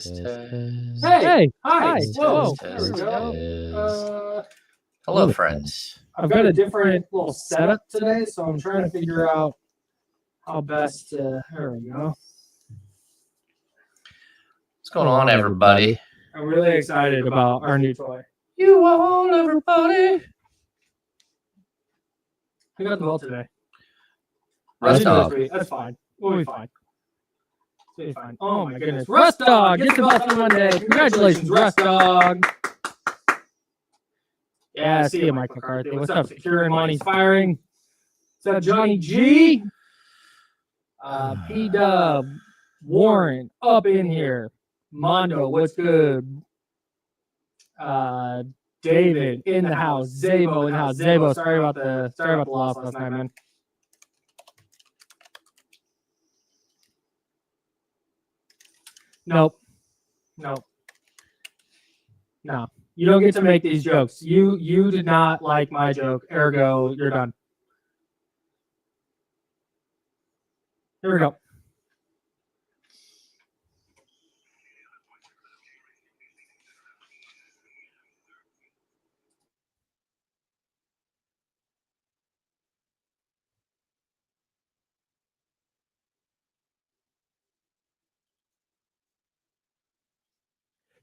Hey, hi. Whoa. There we go. Hello, friends. I've got a different little setup today, so I'm trying to figure out how best to. There we go. What's going on, everybody? I'm really excited about our new toy. You all, everybody. I got the ball today. Rust Dog. That's fine. We'll be fine. We'll be fine. Oh my goodness. Rust Dog gets the ball for Monday. Congratulations, Rust Dog. Yeah, see you, Mike McCarthy. What's up, Securing Money's Firing? What's up, Johnny G? P-Dub, Warren, up in here. Mondo, what's good? David in the house. Zabo in the house. Zabo, sorry about the loss last night, man. Nope. No. You don't get to make these jokes. You did not like my joke, ergo, you're done. Here we go.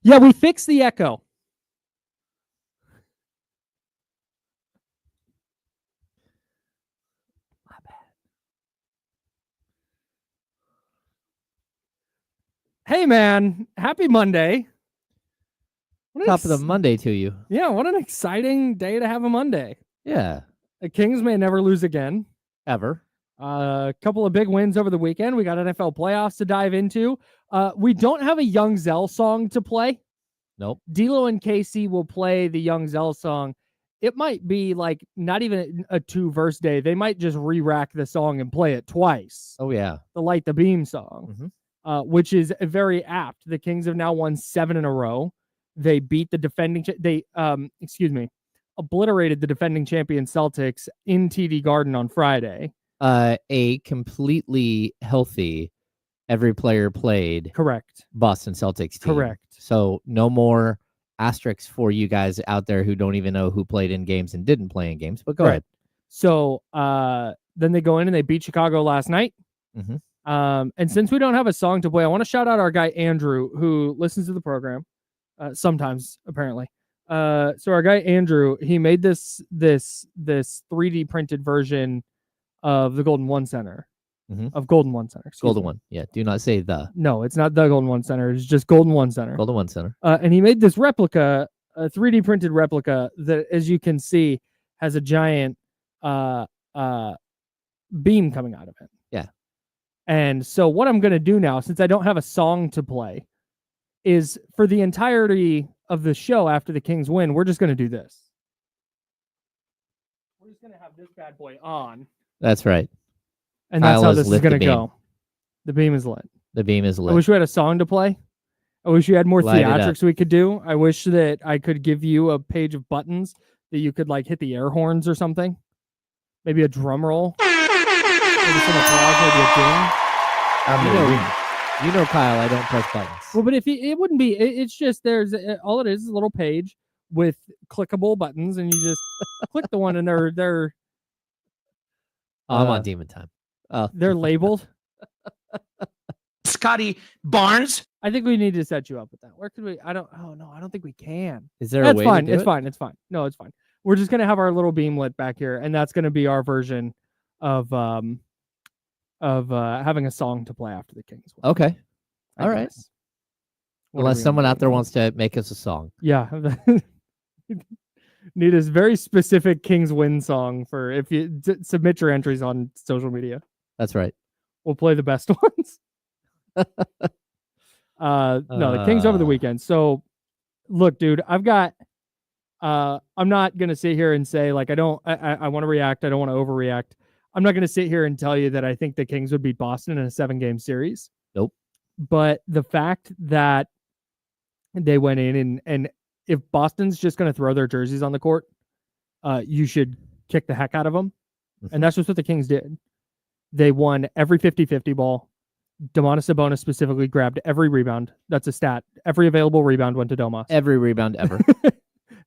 Yeah, we fixed the echo. My bad. Hey, man. Happy Monday. Top of the Monday to you. Yeah, what an exciting day to have a Monday. Yeah. The Kings may never lose again. Ever. A couple of big wins over the weekend. We got NFL playoffs to dive into. We don't have a Young Zell song to play. Nope. D'Lo and KC will play the Young Zell song. It might be like not even a 2-verse day. They might just re-rack the song and play it twice. Oh, yeah. The Light the Beam song, which is very apt. The Kings have now won 7 in a row. They beat the defending. Obliterated the defending champion Celtics in TD Garden on Friday. A completely healthy, every player played. Correct. Boston Celtics team. Correct. So no more asterisks for you guys out there who don't even know who played in games and didn't play in games. But go ahead. So then they go in and they beat Chicago last night. And since we don't have a song to play, I want to shout out our guy Andrew, who listens to the program sometimes, apparently. So our guy Andrew, he made this 3D printed version of the Golden One Center. Of Golden One Center. Golden One. Yeah. Do not say the. No, it's not the Golden One Center. It's just Golden One Center. Golden One Center. And he made this replica, a 3D printed replica that, as you can see, has a giant beam coming out of it. Yeah. And so what I'm going to do now, since I don't have a song to play, is for the entirety of the show after the Kings win, we're just going to do this. We're just going to have this bad boy on. That's right. And that's how this is going to go. The beam is lit. The beam is lit. I wish we had a song to play. I wish we had more theatrics we could do. I wish that I could give you a page of buttons that you could like hit the air horns or something. Maybe a drum roll. Maybe some applause, maybe a ding. You know, Kyle, I don't press buttons. Well, but if it wouldn't be, it's just all it is a little page with clickable buttons, and you just click the one, and they're. I'm on Demon Time. They're labeled. Scotty Barnes. I think we need to set you up with that. Where could we? I don't think we can. Is there that's a way fine. to do It's fine. It's fine. No, it's fine. We're just gonna have our little beam lit back here, and that's gonna be our version of having a song to play after the Kings win. Okay. All right. Unless someone out there wants to make us a song. Yeah. Need a very specific Kings win song for if you submit your entries on social media. That's right. We'll play the best ones. No, the Kings over the weekend. So look, dude, I've got I'm not gonna sit here and say like I want to react, I don't want to overreact. I'm not gonna sit here and tell you that I think the Kings would beat Boston in a 7-game series. Nope. But the fact that they went in and if Boston's just going to throw their jerseys on the court, you should kick the heck out of them. And that's just what the Kings did. They won every 50-50 ball. Domantas Sabonis specifically grabbed every rebound. That's a stat. Every available rebound went to Domas. Every rebound ever.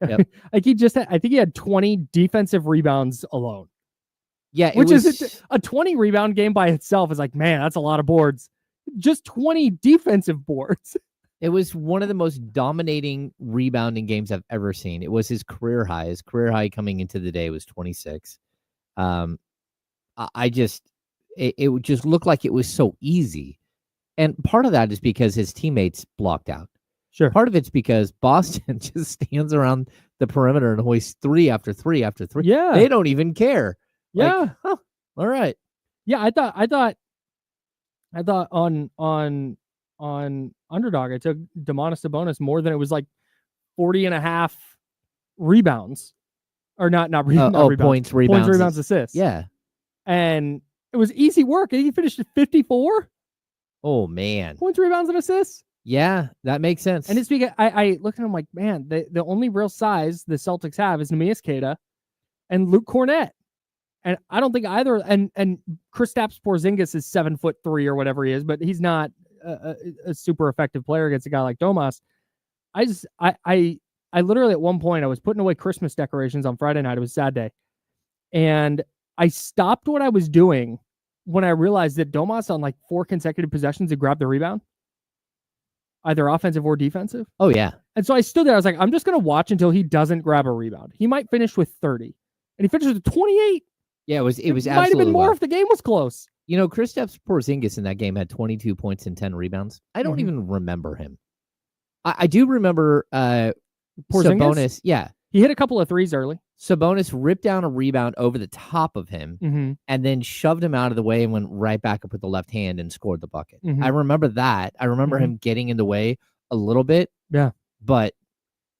Yep. Like I think he had 20 defensive rebounds alone. Yeah, which is a 20 rebound game by itself is like, man, that's a lot of boards. Just 20 defensive boards. It was one of the most dominating rebounding games I've ever seen. It was his career high. His career high coming into the day was 26. It just looked like it was so easy. And part of that is because his teammates blocked out. Sure. Part of it's because Boston just stands around the perimeter and hoists 3 after 3 after 3. Yeah. They don't even care. Yeah. Like, huh, all right. Yeah, I thought on Underdog, I took Domantas Sabonis more than it was like 40 and a half rebounds. Or not rebounds. Points, rebounds, assists. Yeah. And it was easy work. He finished at 54. Oh, man. Points, rebounds, and assists. Yeah, that makes sense. And it's because I look at him like, man, the only real size the Celtics have is Neemias Queta and Luke Cornett. And I don't think either. And Kristaps Porzingis is 7'3" or whatever he is, but he's not a super effective player against a guy like Domas. I literally at one point I was putting away Christmas decorations on Friday night. It was a sad day, and I stopped what I was doing when I realized that Domas on like 4 consecutive possessions had grabbed the rebound, either offensive or defensive. Oh yeah. And so I stood there. I was like, I'm just gonna watch until he doesn't grab a rebound. He might finish with 30, and he finished with 28. Yeah, it was absolutely might have been more wild. if the game was close. You know, Kristaps Porzingis in that game had 22 points and 10 rebounds. I don't even remember him. I do remember Sabonis. Yeah. He hit a couple of threes early. Sabonis ripped down a rebound over the top of him and then shoved him out of the way and went right back up with the left hand and scored the bucket. I remember that. I remember him getting in the way a little bit. Yeah. But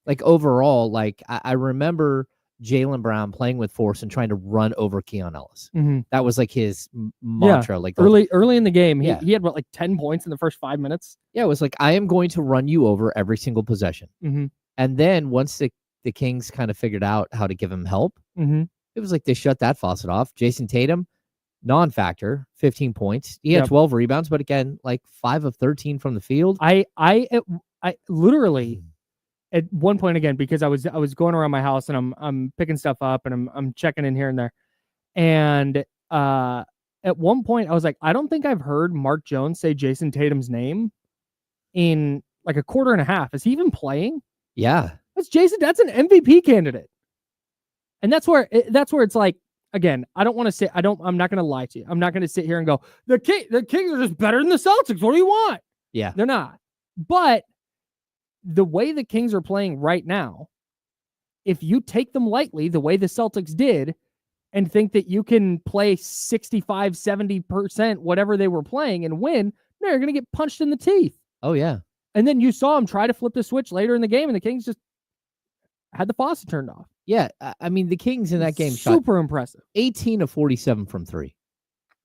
like overall, like I remember Jaylen Brown playing with force and trying to run over Keon Ellis. That was like his mantra. Yeah. Like early in the game, Yeah. he had what, like 10 points in the first 5 minutes. Yeah, it was like, I am going to run you over every single possession. And then once the Kings kind of figured out how to give him help, it was like they shut that faucet off. Jason Tatum, non-factor, 15 points. He had 12 rebounds, but again, like 5 of 13 from the field. I literally at one point, again, because I was going around my house and I'm picking stuff up and I'm checking in here and there. And at one point I was like, I don't think I've heard Mark Jones say Jason Tatum's name in like a quarter and a half. Is he even playing? Yeah. That's an MVP candidate. And that's where it's like, again, I'm not going to lie to you. I'm not going to sit here and go, the Kings are just better than the Celtics. What do you want? Yeah. They're not. But the way the Kings are playing right now, if you take them lightly, the way the Celtics did, and think that you can play 65, 70%, whatever they were playing and win, no, you're going to get punched in the teeth. Oh, yeah. And then you saw him try to flip the switch later in the game, and the Kings just had the faucet turned off. Yeah. I mean, the Kings in that game super impressive. 18 of 47 from 3.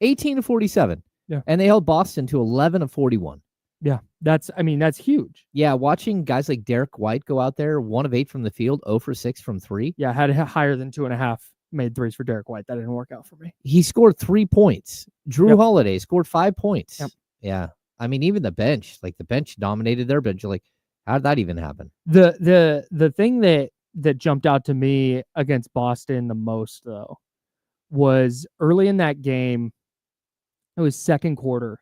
18 of 47. Yeah. And they held Boston to 11 of 41. Yeah, that's huge. Yeah, watching guys like Derek White go out there, 1 of 8 from the field, 0 for 6 from 3. Yeah, had higher than 2.5 made threes for Derek White. That didn't work out for me. He scored 3 points. Drew Holiday scored 5 points. Yep. Yeah. I mean, even the bench dominated their bench. You're like, how did that even happen? The thing that jumped out to me against Boston the most, though, was early in that game. It was second quarter.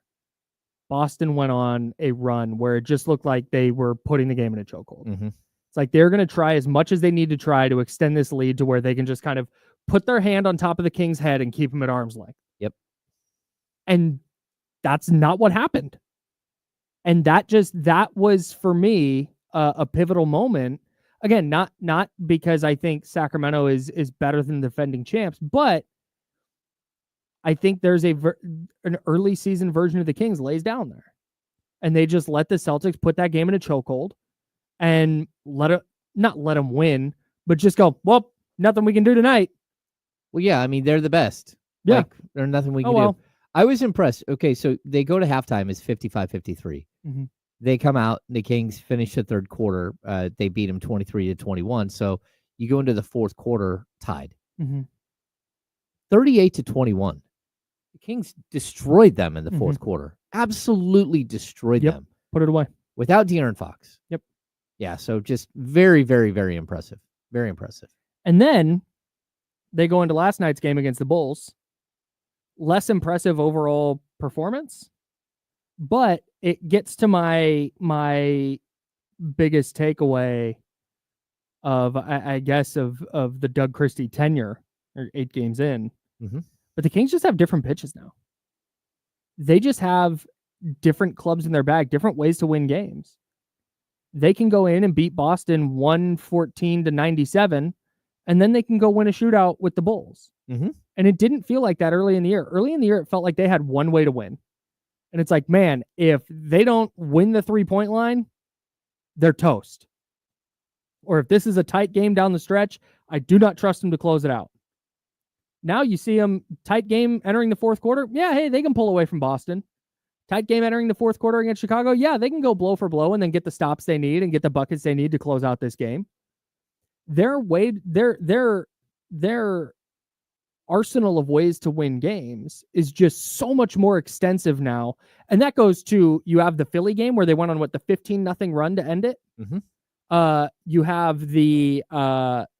Boston went on a run where it just looked like they were putting the game in a chokehold. It's like they're going to try as much as they need to try to extend this lead to where they can just kind of put their hand on top of the Kings' head and keep them at arm's length. Yep. And that's not what happened. And that was for me a pivotal moment. Again, not because I think Sacramento is better than the defending champs, but I think there's an early season version of the Kings lays down there, and they just let the Celtics put that game in a chokehold and not let them win, but just go, well, nothing we can do tonight. Well, yeah, I mean, they're the best. Yeah. Like, there's nothing we can do. I was impressed. Okay, so they go to halftime is 55-53. They come out, the Kings finish the third quarter. They beat them 23-21. So you go into the fourth quarter tied. 38-21. The Kings destroyed them in the fourth quarter. Absolutely destroyed them. Put it away. Without De'Aaron Fox. Yep. Yeah, so just very, very, very impressive. Very impressive. And then they go into last night's game against the Bulls. Less impressive overall performance, but it gets to my biggest takeaway of, I guess, of the Doug Christie tenure, or 8 games in. But the Kings just have different pitches now. They just have different clubs in their bag, different ways to win games. They can go in and beat Boston 114-97, and then they can go win a shootout with the Bulls. And it didn't feel like that early in the year. Early in the year, it felt like they had one way to win. And it's like, man, if they don't win the 3-point line, they're toast. Or if this is a tight game down the stretch, I do not trust them to close it out. Now you see them, tight game entering the fourth quarter. Yeah, hey, they can pull away from Boston. Tight game entering the fourth quarter against Chicago. Yeah, they can go blow for blow and then get the stops they need and get the buckets they need to close out this game. Their arsenal of ways to win games is just so much more extensive now. And that goes to, you have the Philly game where they went on the 15-0 run to end it. You have the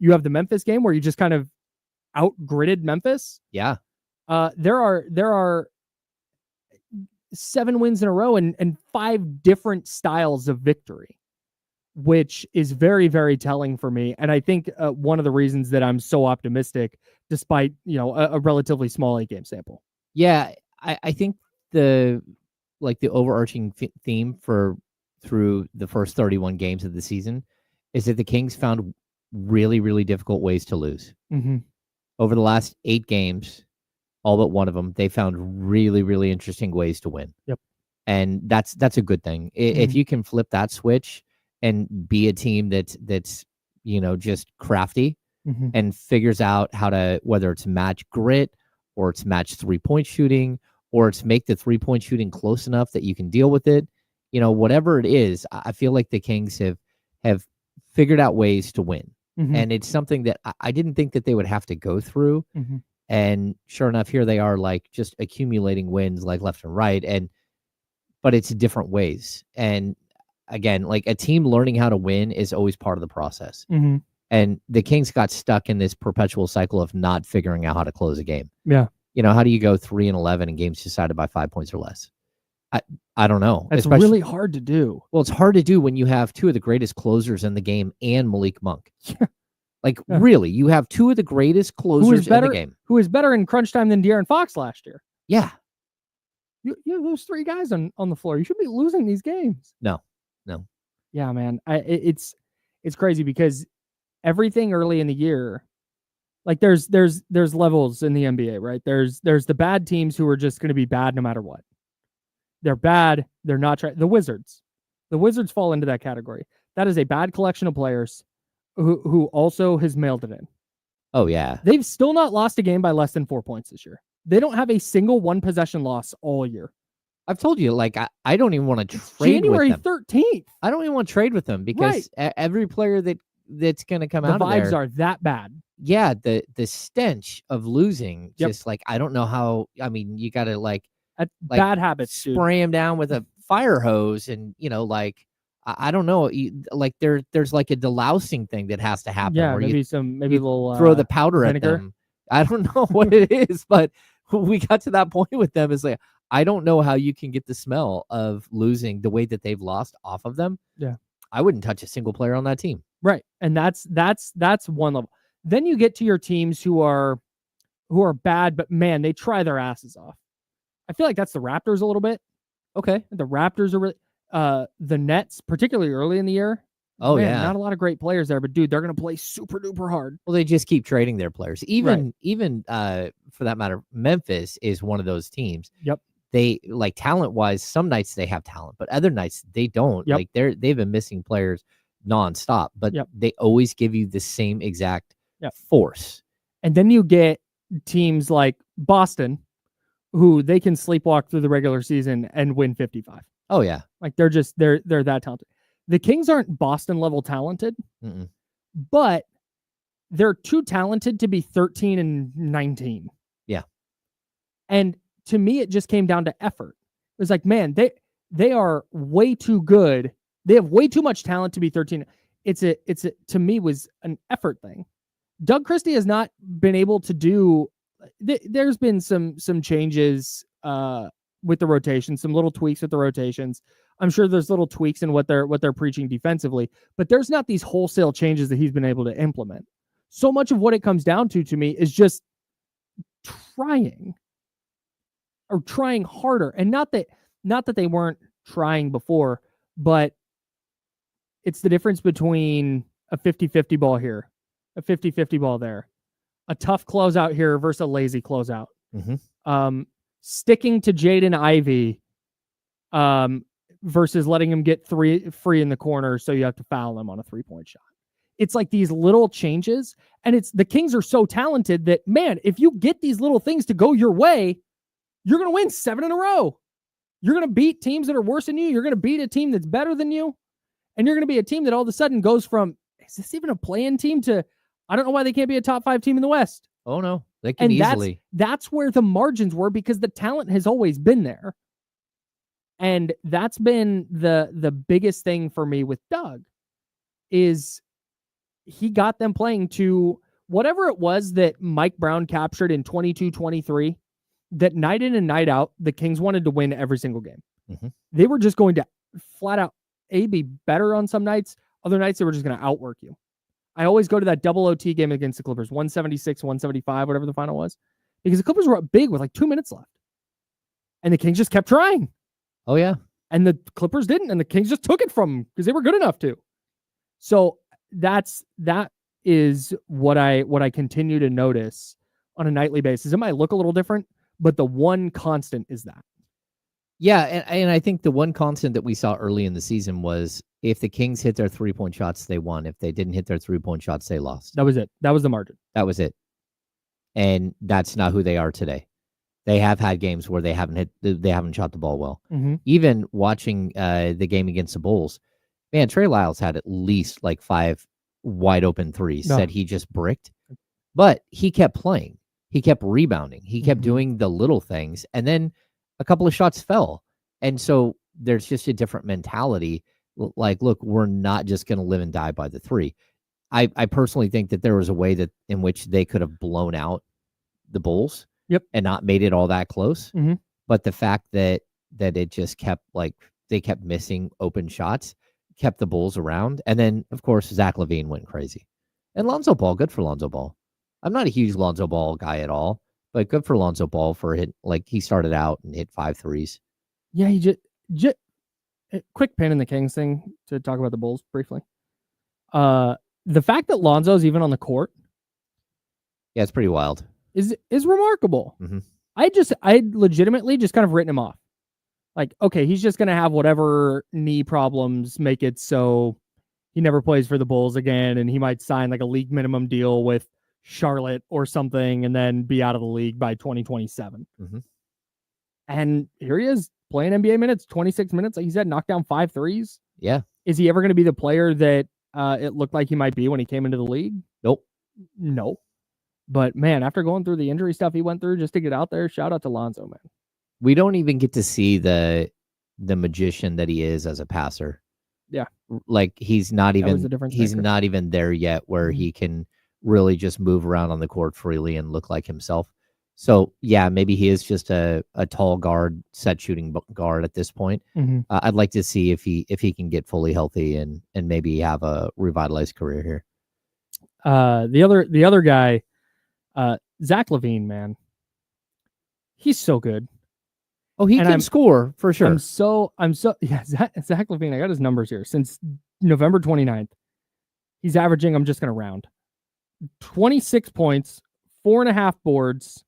Memphis game where you just kind of out-gridded Memphis. Yeah. There are 7 wins in a row and 5 different styles of victory, which is very, very telling for me. And I think one of the reasons that I'm so optimistic, despite, a relatively small 8-game sample. Yeah. I think the overarching theme through the first 31 games of the season is that the Kings found really, really difficult ways to lose. Over the last 8 games, all but one of them, they found really, really interesting ways to win. Yep. And that's a good thing. If you can flip that switch and be a team that's just crafty and figures out how to, whether it's match grit or it's match 3-point shooting or it's make the 3-point shooting close enough that you can deal with it, whatever it is, I feel like the Kings have figured out ways to win. And it's something that I didn't think that they would have to go through. And sure enough, here they are, like just accumulating wins like left and right. But it's different ways. And again, like a team learning how to win is always part of the process. And the Kings got stuck in this perpetual cycle of not figuring out how to close a game. Yeah. How do you go 3-11 in games decided by 5 points or less? I don't know. It's really hard to do. Well, it's hard to do when you have 2 of the greatest closers in the game and Malik Monk. Really, you have 2 of the greatest closers in the game. Who is better in crunch time than De'Aaron Fox last year. Yeah. You have those 3 guys on the floor. You should be losing these games. No. Yeah, man. It's crazy because everything early in the year, like there's levels in the NBA, right? There's the bad teams who are just going to be bad no matter what. They're bad. They're not the Wizards. The Wizards fall into that category. That is a bad collection of players who also has mailed it in. Oh, yeah. They've still not lost a game by less than 4 points this year. They don't have a single 1-possession loss all year. I've told you, like, I don't even want to trade January with them. 13th. I don't even want to trade with them because every player that's going to come out of there. The vibes are that bad. Yeah, the stench of losing, just like, I don't know how, you got to bad habits, spray them down with a fire hose and, I don't know, there's like a delousing thing that has to happen. Yeah, where maybe a little throw the powder vinegar at them. I don't know what it is, but we got to that point with them. It's like, I don't know how you can get the smell of losing the way that they've lost off of them. Yeah. I wouldn't touch a single player on that team. Right. And that's one level. Then you get to your teams who are bad, but man, they try their asses off. I feel like that's the Raptors a little bit. Okay. The Raptors are really, the Nets, particularly early in the year. Oh, man, yeah. Not a lot of great players there, but dude, they're going to play super duper hard. Well, they just keep trading their players. Even for that matter, Memphis is one of those teams. Yep. They talent wise, some nights they have talent, but other nights they don't. Yep. Like they've been missing players nonstop, but they always give you the same exact force. And then you get teams like Boston, who they can sleepwalk through the regular season and win 55. Oh yeah. Like they're that talented. The Kings aren't Boston level talented, but they're too talented to be 13-19. Yeah. And to me, it just came down to effort. It was like, man, they are way too good. They have way too much talent to be 13. It's to me was an effort thing. Doug Christie has not been able to do. There's been some changes with the rotation, some little tweaks with the rotations. I'm sure there's little tweaks in what they're preaching defensively, but there's not these wholesale changes that he's been able to implement. So much of what it comes down to me is just trying harder, and not that they weren't trying before, but it's the difference between a 50-50 ball here, a 50-50 ball there, a tough closeout here versus a lazy closeout. Sticking to Jaden Ivey versus letting him get free in the corner, so you have to foul him on a 3-point shot. It's like these little changes, and the Kings are so talented that, man, if you get these little things to go your way, you're going to win 7 in a row. You're going to beat teams that are worse than you. You're going to beat a team that's better than you. And you're going to be a team that all of a sudden goes from, is this even a play-in team, to, I don't know why they can't be a top 5 team in the West. Oh, no. They can easily. That's where the margins were, because the talent has always been there. And that's been the biggest thing for me with Doug, is he got them playing to whatever it was that Mike Brown captured in 22-23, that night in and night out, the Kings wanted to win every single game. They were just going to flat out be better on some nights. Other nights, they were just going to outwork you. I always go to that double OT game against the Clippers, 176, 175, whatever the final was, because the Clippers were up big with like 2 minutes left. And the Kings just kept trying. Oh, yeah. And the Clippers didn't, and the Kings just took it from them because they were good enough to. So that is what I continue to notice on a nightly basis. It might look a little different, but the one constant is that. Yeah, and I think the one constant that we saw early in the season was, if the Kings hit their 3-point shots, they won. If they didn't hit their 3-point shots, they lost. That was it. That was the margin. That was it. And that's not who they are today. They have had games where they haven't shot the ball well. Even watching the game against the Bulls, man, Trey Lyles had at least like 5 wide open threes that he just bricked. But he kept playing. He kept rebounding. He kept doing the little things. And then a couple of shots fell. And so there's just a different mentality. Like, look, we're not just going to live and die by the 3. I personally think that there was a way in which they could have blown out the Bulls and not made it all that close. But the fact that it just kept, like, they kept missing open shots, kept the Bulls around. And then, of course, Zach LaVine went crazy. And Lonzo Ball, good for Lonzo Ball. I'm not a huge Lonzo Ball guy at all, but good for Lonzo Ball for he started out and hit 5 threes. Yeah, he just quick pin in the Kings thing to talk about the Bulls briefly. The fact that Lonzo's even on the court, yeah, it's pretty wild. Is remarkable. I legitimately just kind of written him off. Like, okay, he's just gonna have whatever knee problems make it so he never plays for the Bulls again, and he might sign like a league minimum deal with Charlotte or something, and then be out of the league by 2027. And here he is playing NBA minutes, 26 minutes. Like he said, knocked down 5 threes. Yeah. Is he ever going to be the player that it looked like he might be when he came into the league? Nope. No. But man, after going through the injury stuff he went through just to get out there, shout out to Lonzo, man. We don't even get to see the magician that he is as a passer. Yeah. Like he's not even there yet where he can really just move around on the court freely and look like himself. So yeah, maybe he is just a tall guard, set shooting guard at this point. I'd like to see if he can get fully healthy and maybe have a revitalized career here. The other guy, Zach LaVine, man, he's so good. Oh, he can score for sure. I'm so yeah. Zach LaVine, I got his numbers here. Since November 29th, he's averaging, I'm just gonna round, 26 points, 4.5 boards,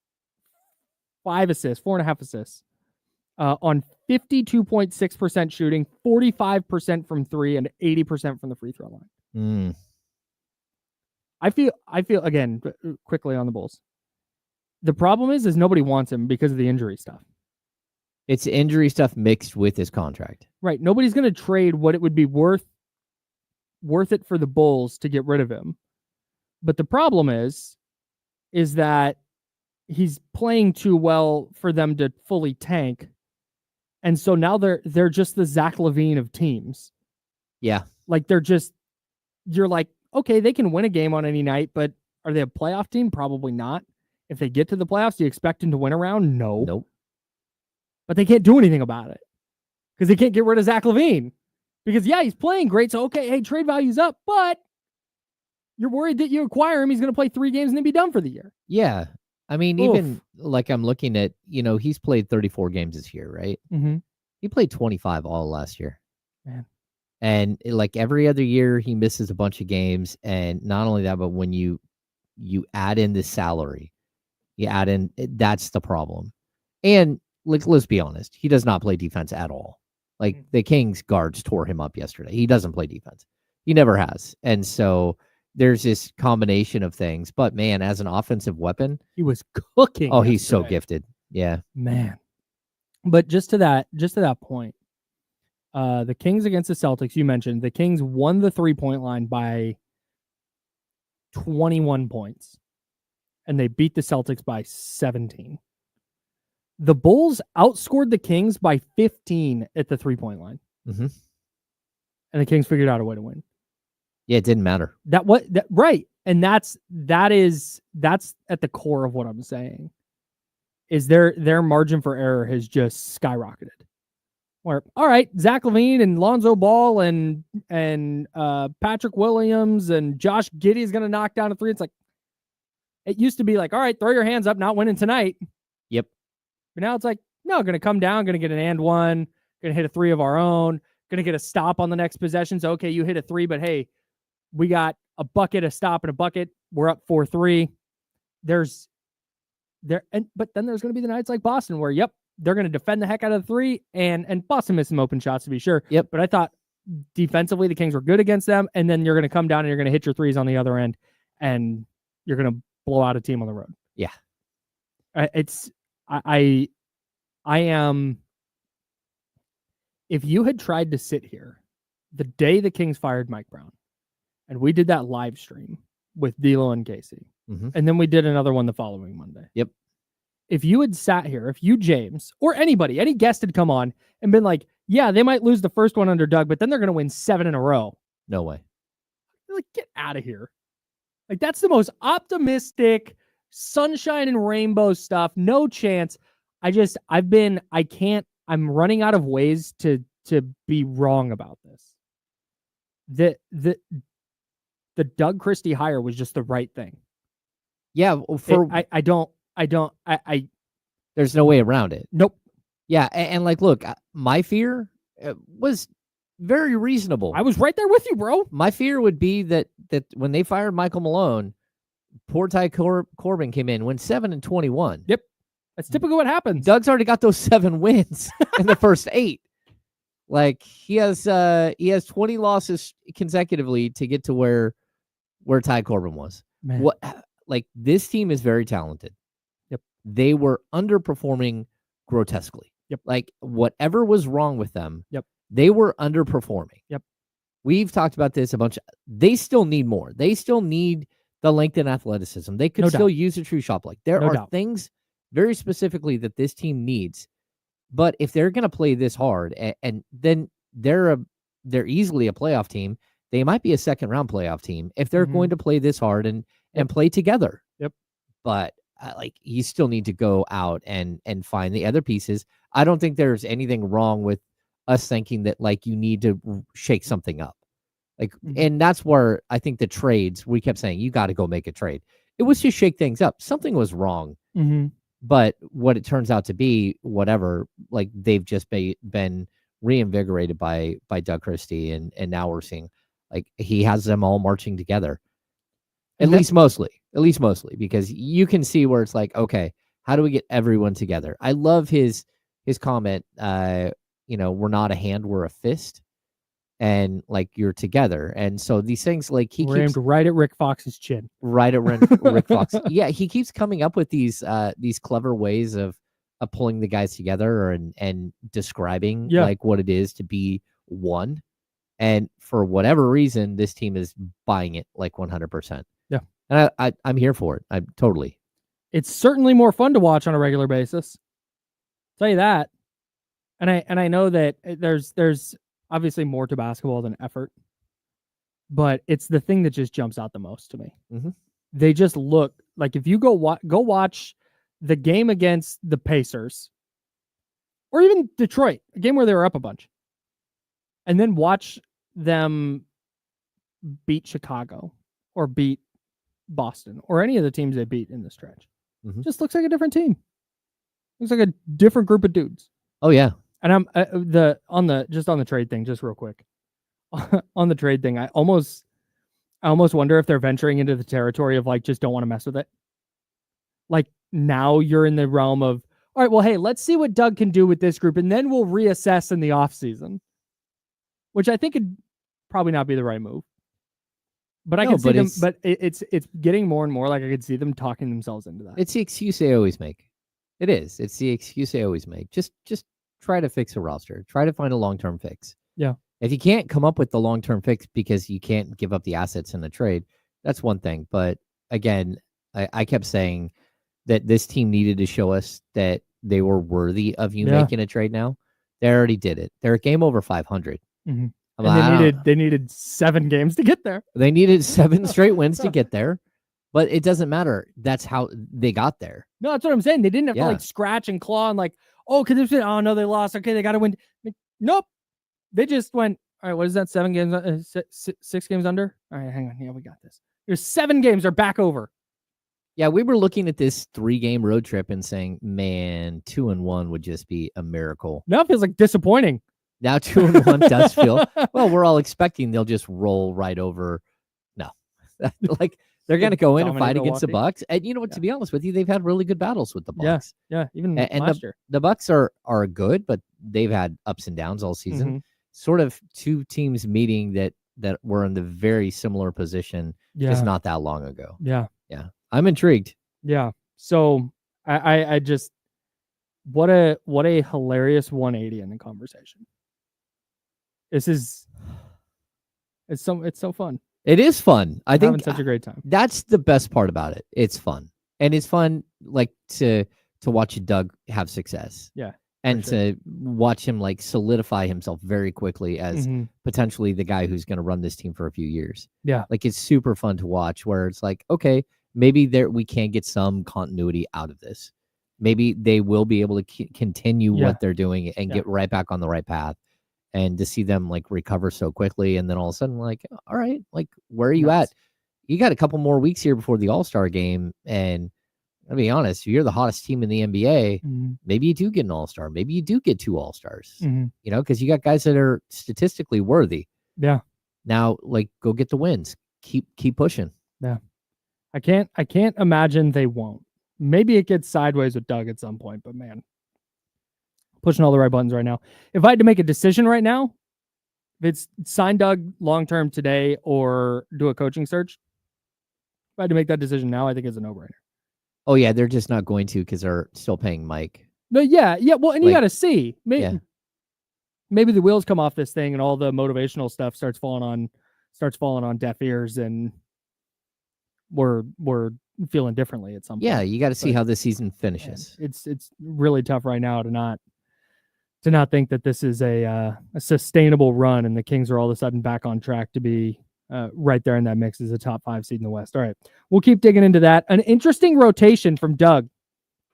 5 assists, 4.5 assists, on 52.6% shooting, 45% from 3, and 80% from the free throw line. I feel again, quickly on the Bulls. The problem is nobody wants him because of the injury stuff. It's injury stuff mixed with his contract. Right. Nobody's going to trade what it would be worth it for the Bulls to get rid of him. But the problem is that he's playing too well for them to fully tank. And so now they're just the Zach LaVine of teams. Yeah. Like you're like, okay, they can win a game on any night, but are they a playoff team? Probably not. If they get to the playoffs, do you expect them to win a round? No. Nope. But they can't do anything about it because they can't get rid of Zach LaVine. Because, yeah, he's playing great. So, okay, hey, trade value's up, but you're worried that you acquire him. He's going to play 3 games and then be done for the year. Yeah. I mean, even like I'm looking at, he's played 34 games this year, right? Mm-hmm. He played 25 all last year. Man. And like every other year, he misses a bunch of games. And not only that, but when you add in the salary, that's the problem. And like, let's be honest, he does not play defense at all. Like the Kings guards tore him up yesterday. He doesn't play defense. He never has. And so there's this combination of things. But man, as an offensive weapon, he was cooking. Oh, he's so gifted. Yeah, man. But just to that point, the Kings against the Celtics, you mentioned the Kings won the 3-point line by 21 points, and they beat the Celtics by 17. The Bulls outscored the Kings by 15 at the 3-point line. Mm-hmm. And the Kings figured out a way to win. Yeah, it didn't matter. Right. And that's at the core of what I'm saying. Is their margin for error has just skyrocketed. Where, all right, Zach LaVine and Lonzo Ball and Patrick Williams and Josh Giddey is going to knock down a 3. It's like, it used to be like, all right, throw your hands up, not winning tonight. Yep. But now it's like, no, going to come down, going to get an and one, going to hit a 3 of our own, going to get a stop on the next possession. So, okay, you hit a 3, but hey, we got a bucket, a stop, and a bucket. We're up 4-3. But then there's going to be the nights like Boston where, yep, they're going to defend the heck out of the 3, and Boston missed some open shots to be sure. Yep. But I thought defensively the Kings were good against them, and then you're going to come down and you're going to hit your 3s on the other end, and you're going to blow out a team on the road. Yeah. I am. If you had tried to sit here the day the Kings fired Mike Brown, and we did that live stream with D'Lo and Casey, and then we did another one the following Monday. Yep. If you had sat here, if you, James, or anybody, any guest had come on and been like, yeah, they might lose the first one under Doug, but then they're going to win 7 in a row. No way. Like, get out of here. Like, that's the most optimistic, sunshine and rainbow stuff. No chance. I'm running out of ways to be wrong about this. The Doug Christie hire was just the right thing. Yeah. There's no way around it. Nope. Yeah. And like, look, my fear was very reasonable. I was right there with you, bro. My fear would be that when they fired Michael Malone, poor Ty Corbin came in, went 7-21. Yep. That's typically what happens. Doug's already got those 7 wins in the first 8. Like he has 20 losses consecutively to get to where Ty Corbin was. Man. Like this team is very talented. Yep. They were underperforming grotesquely. Yep. Like whatever was wrong with them. Yep. They were underperforming. Yep. We've talked about this a bunch. They still need more. They still need the length and athleticism. They could still use a true shot block. There are things very specifically that this team needs. But if they're going to play this hard, and then they're easily a playoff team, they might be a second round playoff team if they're going to play this hard and play together. Yep. But you still need to go out and find the other pieces. I don't think there's anything wrong with us thinking that like you need to shake something up. Like, and that's where I think the trades, we kept saying, you got to go make a trade. It was to shake things up. Something was wrong. But what it turns out to be, whatever, like they've just been reinvigorated by Doug Christie. And now we're seeing like he has them all marching together. At least mostly, because you can see where it's like, okay, how do we get everyone together? I love his comment, we're not a hand, we're a fist. And like you're together. And so these things like he aimed right at Rick Fox's chin. Right at Rick Fox. Yeah, he keeps coming up with these clever ways of pulling the guys together and describing like what it is to be one. And for whatever reason, this team is buying it like 100%. Yeah. And I'm here for it. I'm totally. It's certainly more fun to watch on a regular basis. I'll tell you that. And I know that there's obviously more to basketball than effort, but it's the thing that just jumps out the most to me. Mm-hmm. They just look like, if you go watch the game against the Pacers, or even Detroit, a game where they were up a bunch, and then watch them beat Chicago or beat Boston or any of the teams they beat in the stretch. Mm-hmm. Just looks like a different team. Looks like a different group of dudes. Oh yeah. And I'm on the trade thing, just real quick. On the trade thing, I almost wonder if they're venturing into the territory of like, just don't want to mess with it. Like, now you're in the realm of, all right, well, hey, let's see what Doug can do with this group, and then we'll reassess in the offseason, which I think could probably not be the right move. But I can see them, but it's getting more and more like I could see them talking themselves into that. It's the excuse they always make. It is. It's the excuse they always make. Just try to fix a roster. Try to find a long-term fix. Yeah. If you can't come up with the long-term fix because you can't give up the assets in the trade, that's one thing. But again, I kept saying that this team needed to show us that they were worthy of you making a trade now. They already did it. They're a game over 500. Mm-hmm. And they needed 7 games to get there. They needed 7 straight wins to get there. But it doesn't matter. That's how they got there. No, that's what I'm saying. They didn't have to like scratch and claw and like, oh, because oh no, they lost. Okay, they got to win. Nope. They just went, all right, what is that? 7 games, 6 games under? All right, hang on. Yeah, we got this. There's 7 games. They're back over. Yeah, we were looking at this 3-game road trip and saying, man, 2-1 would just be a miracle. Now it feels like disappointing. Now 2-1 does feel, well, we're all expecting they'll just roll right over. No. Like, they're going to go in and fight against the Bucks. And you know what, to be honest with you, they've had really good battles with the Bucks. Yeah, even last year. The Bucks are good, but they've had ups and downs all season. Mm-hmm. Sort of 2 teams meeting that were in the very similar position just not that long ago. Yeah. Yeah. I'm intrigued. Yeah. So I just, what a hilarious 180 in the conversation. It's so fun. It is fun. I think having such a great time. That's the best part about it. It's fun. And it's fun like to watch Doug have success. Yeah. And to watch him like solidify himself very quickly as potentially the guy who's going to run this team for a few years. Yeah. Like, it's super fun to watch where it's like, okay, maybe we can get some continuity out of this. Maybe they will be able to continue what they're doing and get right back on the right path. And to see them like recover so quickly, and then all of a sudden, like, all right, like, where are you at? You got a couple more weeks here before the All-Star game, and I'll be honest, if you're the hottest team in the NBA, maybe you do get an All-Star. Maybe you do get 2 All-Stars. You know, because you got guys that are statistically worthy. Yeah. Now, like, go get the wins. Keep pushing. Yeah. I can't imagine they won't. Maybe it gets sideways with Doug at some point, but man, pushing all the right buttons right now. If I had to make a decision right now, if it's sign Doug long-term today or do a coaching search, if I had to make that decision now, I think it's a no-brainer. Oh yeah, they're just not going to because they're still paying Mike. No, yeah. Well, and you got to see. Maybe the wheels come off this thing and all the motivational stuff starts falling on deaf ears, and we're feeling differently at some point. Yeah, you got to see how the season finishes. It's really tough right now to not think that this is a sustainable run, and the Kings are all of a sudden back on track to be right there in that mix as a top 5 seed in the West. All right, we'll keep digging into that. An interesting rotation from Doug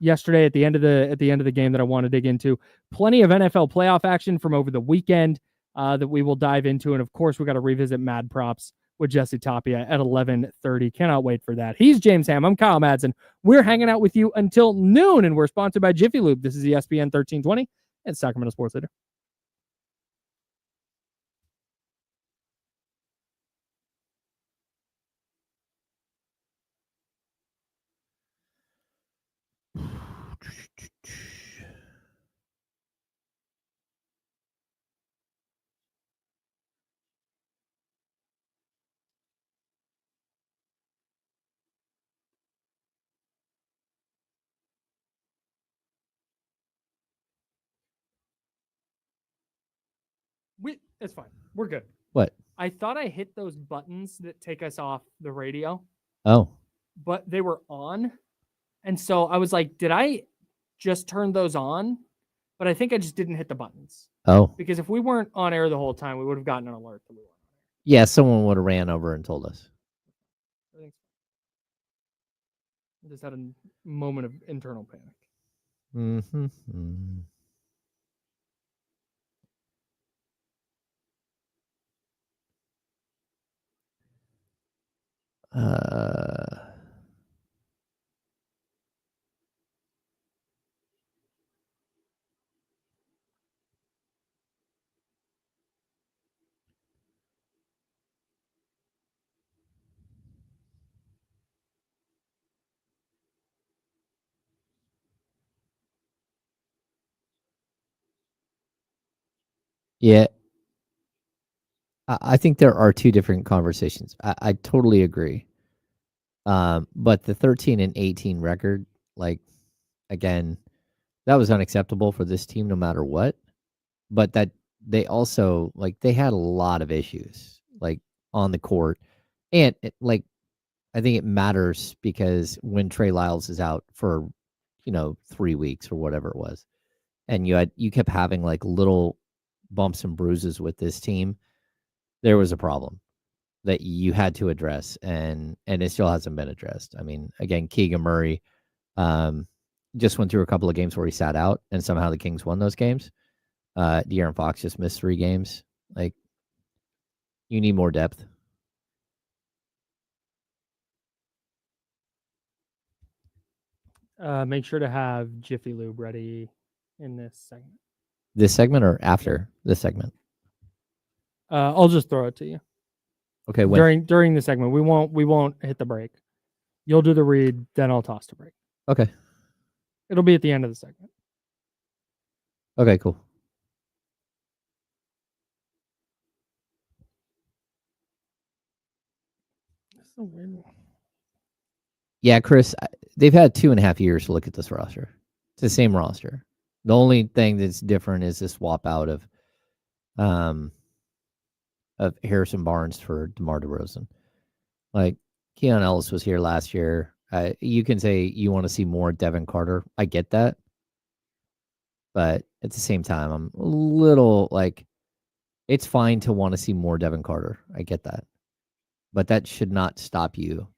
yesterday at the end of the game that I want to dig into. Plenty of NFL playoff action from over the weekend that we will dive into, and of course we got to revisit Mad Props with Jesse Tapia at 11:30. Cannot wait for that. He's James Ham. I'm Kyle Madsen. We're hanging out with you until noon, and we're sponsored by Jiffy Lube. This is ESPN 1320 and Sacramento Sports Leader. It's fine. We're good. What? I thought I hit those buttons that take us off the radio. Oh. But they were on. And so I was like, did I just turn those on? But I think I just didn't hit the buttons. Oh. Because if we weren't on air the whole time, we would have gotten an alert that we weren't on air. Yeah, someone would have ran over and told us. I just had a moment of internal panic. Mm-hmm. Yeah. I think there are two different conversations. I totally agree. But the 13 and 18 record, like, again, that was unacceptable for this team no matter what. But that they also, like, they had a lot of issues, like, on the court. And, like, I think it matters because when Trey Lyles is out for, 3 weeks or whatever it was, and you kept having, like, little bumps and bruises with this team, there was a problem that you had to address, and it still hasn't been addressed. I mean, again, Keegan Murray just went through a couple of games where he sat out, and somehow the Kings won those games. De'Aaron Fox just missed 3 games. Like, you need more depth. Make sure to have Jiffy Lube ready in this segment. This segment or after this segment? I'll just throw it to you. Okay. When? During the segment, we won't hit the break. You'll do the read, then I'll toss to break. Okay. It'll be at the end of the segment. Okay, cool. That's so weird. Yeah, Chris, they've had 2.5 years to look at this roster. It's the same roster. The only thing that's different is this swap out of Harrison Barnes for DeMar DeRozan. Like, Keon Ellis was here last year. You can say you want to see more Devin Carter. I get that. But at the same time, I'm a little like, it's fine to want to see more Devin Carter. I get that. But that should not stop you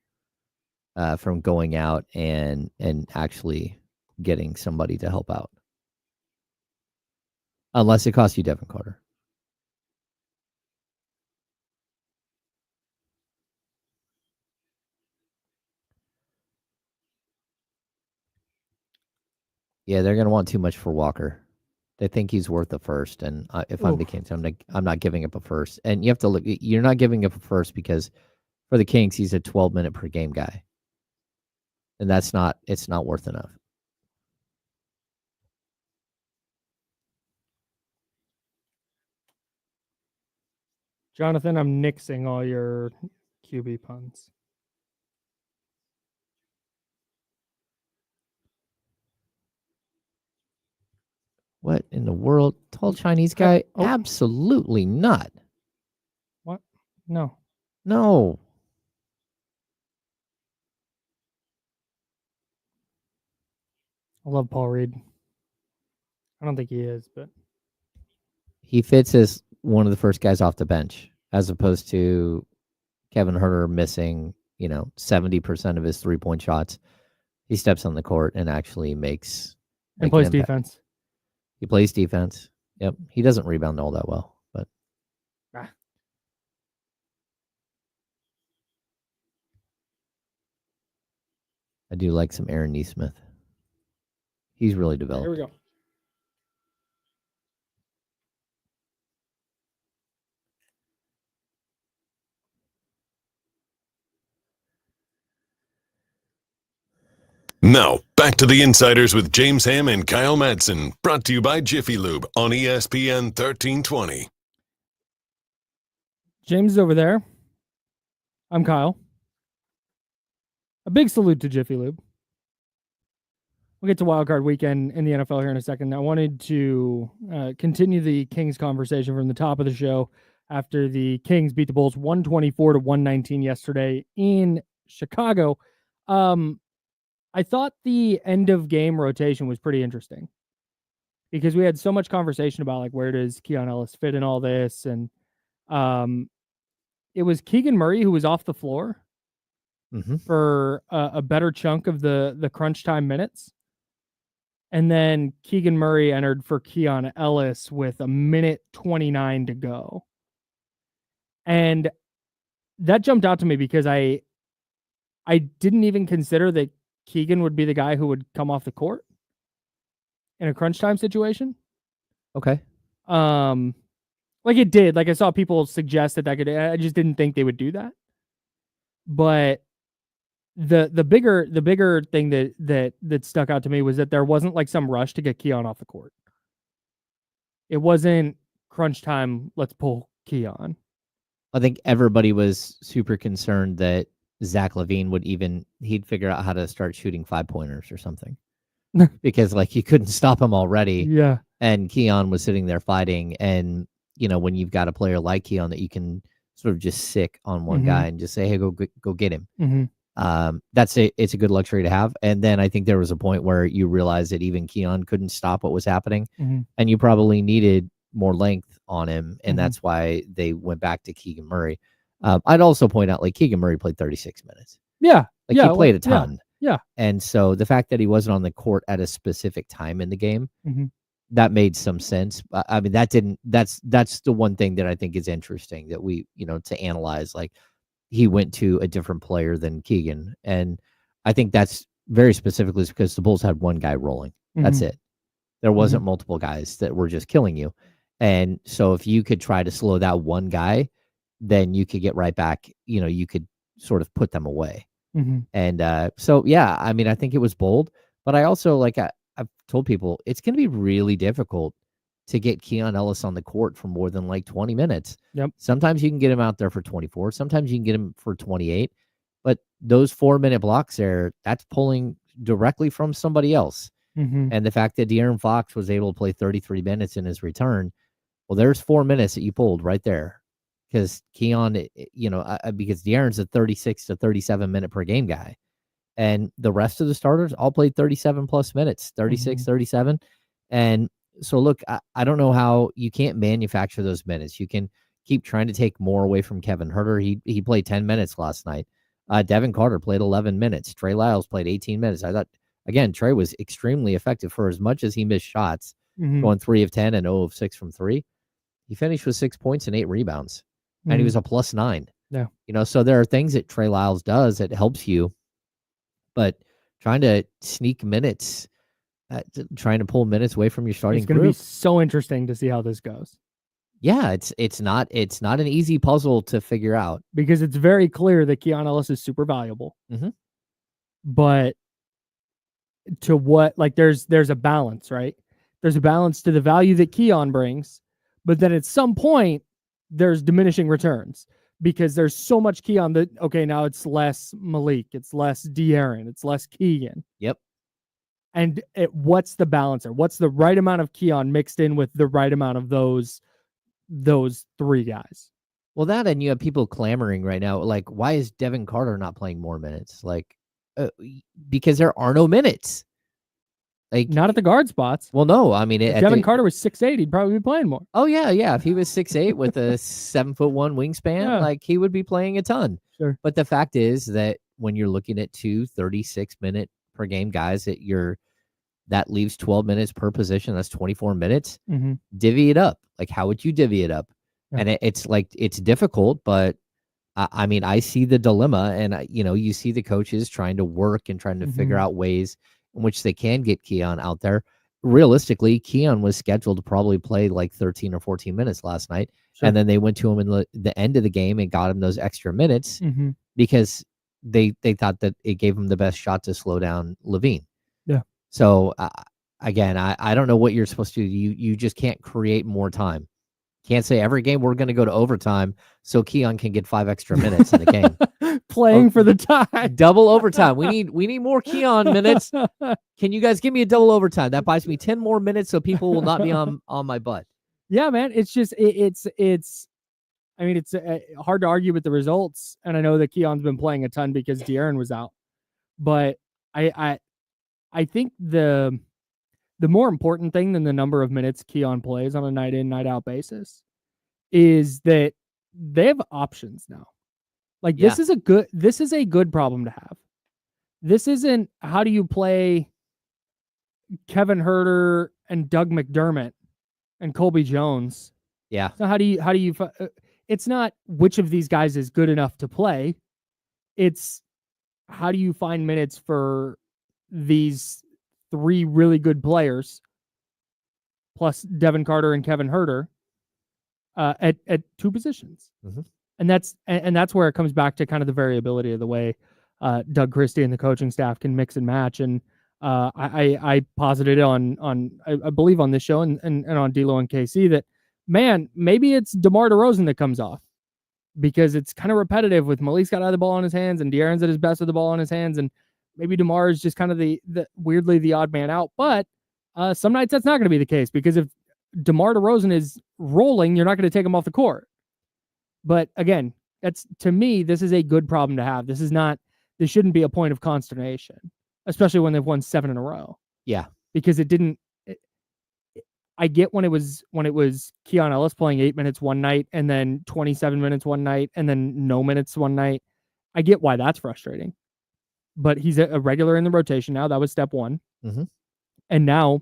from going out and actually getting somebody to help out. Unless it costs you Devin Carter. Yeah, they're going to want too much for Walker. They think he's worth a first, and if I'm the Kings, I'm not giving up a first. And you have to look. You're not giving up a first because for the Kings, he's a 12-minute per game guy, and it's not worth enough. Jonathan, I'm nixing all your QB puns. What in the world? Tall Chinese guy? Absolutely not. What? No. No. I love Paul Reed. I don't think he is, but he fits as one of the first guys off the bench, as opposed to Kevin Huerter missing, 70% of his 3-point shots. He steps on the court and actually makes and plays defense. He plays defense. Yep. He doesn't rebound all that well, but I do like some Aaron Nesmith. He's really developed. Here we go. Now, back to the Insiders with James Ham and Kyle Madsen, brought to you by Jiffy Lube on ESPN 1320. James is over there. I'm Kyle. A big salute to Jiffy Lube. We'll get to wildcard weekend in the NFL here in a second. I wanted to continue the Kings conversation from the top of the show after the Kings beat the Bulls 124-119 yesterday in Chicago. I thought the end of game rotation was pretty interesting because we had so much conversation about like where does Keon Ellis fit in all this, and it was Keegan Murray who was off the floor for a better chunk of the crunch time minutes. And then Keegan Murray entered for Keon Ellis with 1:29 to go. And that jumped out to me because I didn't even consider that Keegan would be the guy who would come off the court in a crunch time situation. Okay. Like it did. Like I saw people suggest that could. I just didn't think they would do that. But the bigger thing that stuck out to me was that there wasn't like some rush to get Keon off the court. It wasn't crunch time. Let's pull Keon. I think everybody was super concerned that Zach LaVine he'd figure out how to start shooting 5-pointers or something because like you couldn't stop him already. Yeah. And Keon was sitting there fighting. And, when you've got a player like Keon that you can sort of just sick on one guy and just say, hey, go get him. It's a good luxury to have. And then I think there was a point where you realized that even Keon couldn't stop what was happening and you probably needed more length on him. And that's why they went back to Keegan Murray. I'd also point out like Keegan Murray played 36 minutes. Yeah. Like he played a ton. Yeah. And so the fact that he wasn't on the court at a specific time in the game, that made some sense. I mean, that's the one thing that I think is interesting that we, to analyze, like he went to a different player than Keegan. And I think that's very specifically because the Bulls had one guy rolling. That's it. There wasn't multiple guys that were just killing you. And so if you could try to slow that one guy, then you could get right back, you could sort of put them away. And so, yeah, I mean, I think it was bold, but I also I've told people it's going to be really difficult to get Keon Ellis on the court for more than like 20 minutes. Yep. Sometimes you can get him out there for 24. Sometimes you can get him for 28. But those 4-minute blocks there, that's pulling directly from somebody else. And the fact that De'Aaron Fox was able to play 33 minutes in his return, well, there's 4 minutes that you pulled right there. Because Keon, because De'Aaron's a 36 to 37 minute per game guy. And the rest of the starters all played 37 plus minutes, 36, 37. And so, look, I don't know how you can't manufacture those minutes. You can keep trying to take more away from Kevin Huerter. He played 10 minutes last night. Devin Carter played 11 minutes. Trey Lyles played 18 minutes. I thought, again, Trey was extremely effective for as much as he missed shots, going 3 of 10 and 0 of 6 from 3. He finished with 6 points and 8 rebounds, and he was a +9. Yeah. So there are things that Trey Lyles does that helps you. But trying to sneak minutes, trying to pull minutes away from your starting group. It's going to be so interesting to see how this goes. Yeah, it's not an easy puzzle to figure out. Because it's very clear that Keon Ellis is super valuable. But to what, like there's a balance, right? There's a balance to the value that Keon brings, but then at some point, there's diminishing returns. Because there's so much Keon that, okay, now it's less Malik, it's less De'Aaron, it's less Keegan. Yep. And what's the balancer? What's the right amount of Keon mixed in with the right amount of those 3 guys? Well, that, and you have people clamoring right now, like, why is Devin Carter not playing more minutes? Like, because there are no minutes. Like, not at the guard spots. Well, no, I mean, if Devin Carter was 6'8", he'd probably be playing more. Oh yeah. If he was 6'8" with a 7'1" wingspan, like he would be playing a ton. Sure. But the fact is that when you're looking at 2 36-minute per game guys, that leaves 12 minutes per position. That's 24 minutes. Divvy it up. Like, how would you divvy it up? Yeah. And it's difficult, but I mean, I see the dilemma, and you see the coaches trying to work and trying to figure out ways in which they can get Keon out there. Realistically, Keon was scheduled to probably play like 13 or 14 minutes last night. Sure. And then they went to him in the end of the game and got him those extra minutes because they thought that it gave him the best shot to slow down LaVine. Yeah. So again, I don't know what you're supposed to do. You just can't create more time. Can't say every game we're going to go to overtime so Keon can get 5 extra minutes in the game. Playing for the tie. Double overtime. We need more Keon minutes. Can you guys give me a double overtime? That buys me 10 more minutes so people will not be on my butt. Yeah, man. It's just it's hard to argue with the results. And I know that Keon's been playing a ton because De'Aaron was out. But I think the more important thing than the number of minutes Keon plays on a night in, night out basis is that they have options now. Like this is a good problem to have. This isn't how do you play Kevin Huerter and Doug McDermott and Colby Jones. Yeah. So how do you it's not which of these guys is good enough to play. It's how do you find minutes for these three really good players plus Devin Carter and Kevin Huerter at two positions. Mm-hmm. And that's where it comes back to kind of the variability of the way Doug Christie and the coaching staff can mix and match. And I posited on I believe on this show and on D'Lo and KC that, man, maybe it's DeMar DeRozan that comes off because it's kind of repetitive with Malik's got the ball in his hands and De'Aaron's at his best with the ball in his hands. And maybe DeMar is just kind of the weirdly the odd man out. But some nights that's not going to be the case because if DeMar DeRozan is rolling, you're not going to take him off the court. But again, that's to me, this is a good problem to have. This shouldn't be a point of consternation, especially when they've won 7 in a row. Yeah. Because I get when it was Keon Ellis playing 8 minutes one night and then 27 minutes one night and then no minutes one night. I get why that's frustrating. But he's a regular in the rotation now. That was step one. Mm-hmm. And now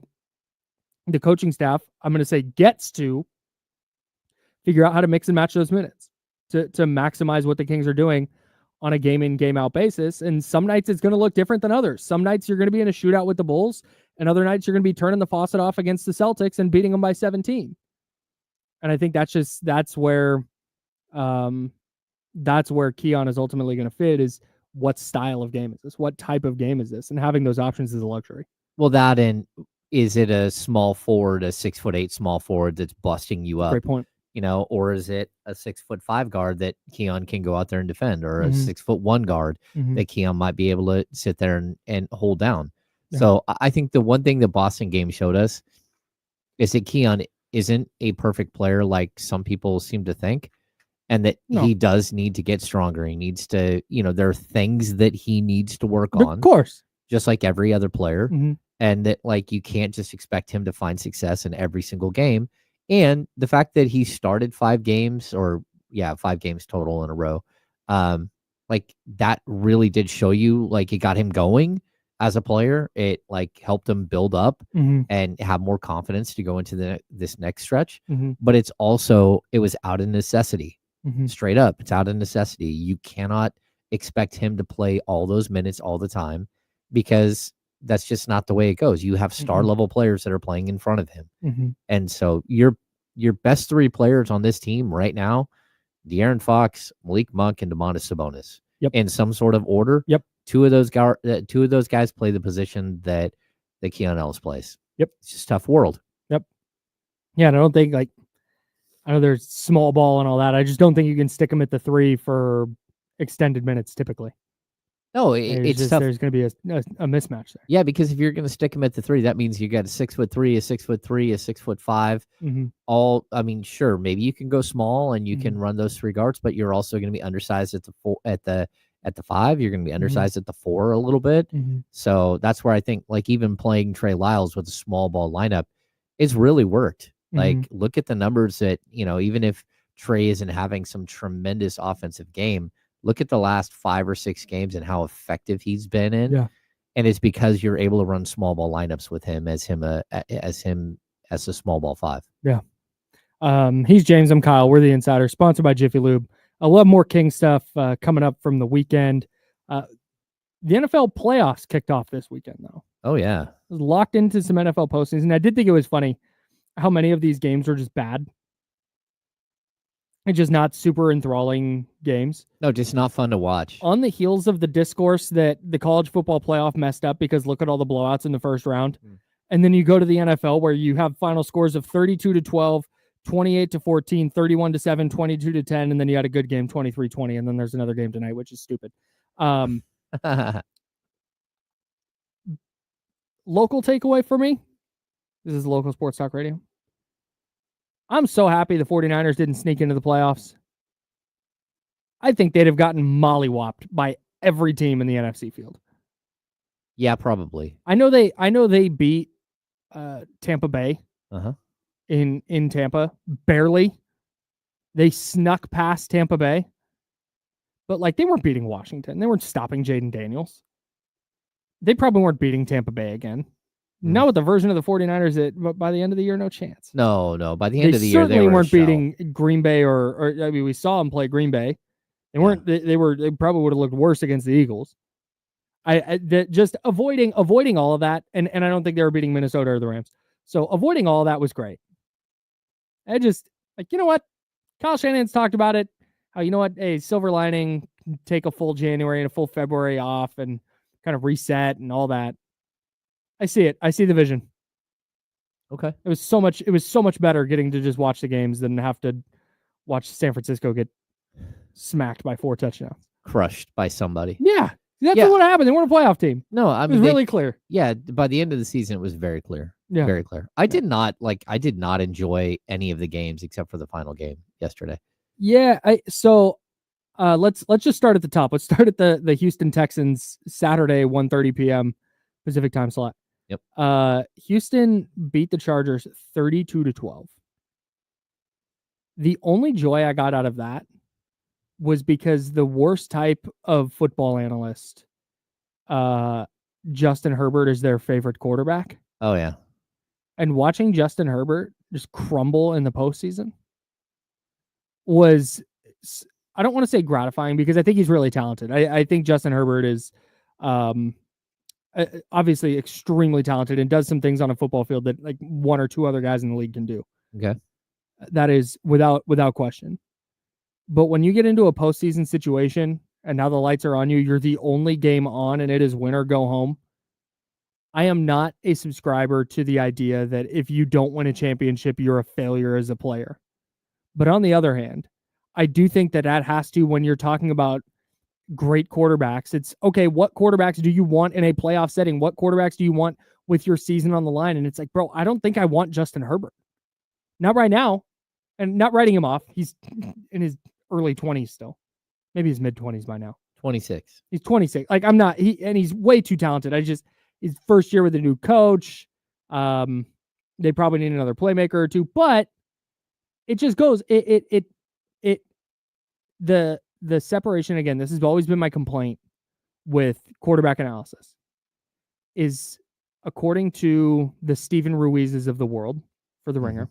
the coaching staff, I'm going to say, gets to figure out how to mix and match those minutes to maximize what the Kings are doing on a game in, game out basis. And some nights it's going to look different than others. Some nights you're going to be in a shootout with the Bulls, and other nights you're going to be turning the faucet off against the Celtics and beating them by 17. And I think that's where Keon is ultimately going to fit is what style of game is this? What type of game is this? And having those options is a luxury. Well, that and is it a small forward, a 6'8" small forward that's busting you up? Great point. Or is it a 6'5" guard that Keon can go out there and defend, or a 6'1" guard that Keon might be able to sit there and hold down? Yeah. So I think the one thing the Boston game showed us is that Keon isn't a perfect player like some people seem to think, and that he does need to get stronger. He needs to, there are things that he needs to work on. Of course. Just like every other player. Mm-hmm. And that you can't just expect him to find success in every single game. And the fact that he started 5 games total in a row, that really did show you, it got him going as a player. It helped him build up and have more confidence to go into this next stretch. Mm-hmm. But it was out of necessity. Mm-hmm. Straight up, it's out of necessity. You cannot expect him to play all those minutes all the time because that's just not the way it goes. You have star level players that are playing in front of him. Mm-hmm. And so your best 3 players on this team right now, De'Aaron Fox, Malik Monk, and Domantas Sabonis. Yep. In some sort of order. Yep. 2 of those guys play the position that Keon Ellis plays. Yep. It's just a tough world. Yep. Yeah, and I don't think I know there's small ball and all that. I just don't think you can stick them at the 3 for extended minutes typically. No, it's just, tough. There's going to be a mismatch there. Yeah, because if you're going to stick him at the 3, that means you got a 6'3", a 6'3", a 6'5". Mm-hmm. Sure, maybe you can go small and you can run those 3 guards, but you're also going to be undersized at the 5. You're going to be undersized at the 4 a little bit. Mm-hmm. So that's where I think even playing Trey Lyles with a small ball lineup, it's really worked. Look at the numbers that even if Trey isn't having some tremendous offensive game. Look at the last 5 or 6 games and how effective he's been in. Yeah. And it's because you're able to run small ball lineups with him as a small ball 5. Yeah. He's James. I'm Kyle. We're the Insider, sponsored by Jiffy Lube. I love more King stuff coming up from the weekend. The NFL playoffs kicked off this weekend, though. Oh, yeah. I was locked into some NFL postings, and I did think it was funny how many of these games were just bad. And just not super enthralling games. No, just not fun to watch. On the heels of the discourse that the college football playoff messed up because look at all the blowouts in the first round. And then you go to the NFL where you have final scores of 32-12, 28-14, 31-7, 22-10, and then you had a good game, 23-20, and then there's another game tonight, which is stupid. Local takeaway for me. This is local sports talk radio. I'm so happy the 49ers didn't sneak into the playoffs. I think they'd have gotten mollywopped by every team in the NFC field. Yeah, probably. I know they beat Tampa Bay in Tampa barely. They snuck past Tampa Bay, but like they weren't beating Washington. They weren't stopping Jaden Daniels. They probably weren't beating Tampa Bay again. Not with the version of the 49ers that by the end of the year, no chance. No. By the end of the year, they certainly weren't a shell. beating Green Bay or I mean, we saw them play Green Bay. They weren't. They probably would have looked worse against the Eagles. Just avoiding all of that, and I don't think they were beating Minnesota or the Rams. So avoiding all of that was great. I just you know what, Kyle Shanahan's talked about it. How you know what, hey, silver lining, take a full January and a full February off, and kind of reset and all that. I see it. I see the vision. Okay. It was so much better getting to just watch the games than have to watch San Francisco get smacked by 4 touchdowns. Crushed by somebody. Yeah. That's what happened. They weren't a playoff team. No, I mean, it was really clear. Yeah. By the end of the season, it was very clear. Yeah. Very clear. I did not enjoy any of the games except for the final game yesterday. Yeah. Let's just start at the top. Let's start at the Houston Texans Saturday, 1:30 p.m. Pacific time slot. Yep. Houston beat the Chargers 32-12. The only joy I got out of that was because the worst type of football analyst, Justin Herbert, is their favorite quarterback. Oh yeah. And watching Justin Herbert just crumble in the postseason was, I don't want to say gratifying because I think he's really talented. I think Justin Herbert is obviously extremely talented and does some things on a football field that like 1 or 2 other guys in the league can do. Okay. That is without question. But when you get into a postseason situation and now the lights are on you, you're the only game on and it is win or go home. I am not a subscriber to the idea that if you don't win a championship, you're a failure as a player. But on the other hand, I do think that has to, when you're talking about great quarterbacks, it's okay, what quarterbacks do you want in a playoff setting? What quarterbacks do you want with your season on the line? And it's like, bro, I don't think I want Justin Herbert. Not right now. And not writing him off. He's in his early 20s still. Maybe his mid-20s by now. 26. He's 26. Like, I'm not, and he's way too talented. His first year with a new coach. They probably need another playmaker or two, but it just goes, the separation, again, this has always been my complaint with quarterback analysis, is according to the Stephen Ruizes of the world for the Ringer,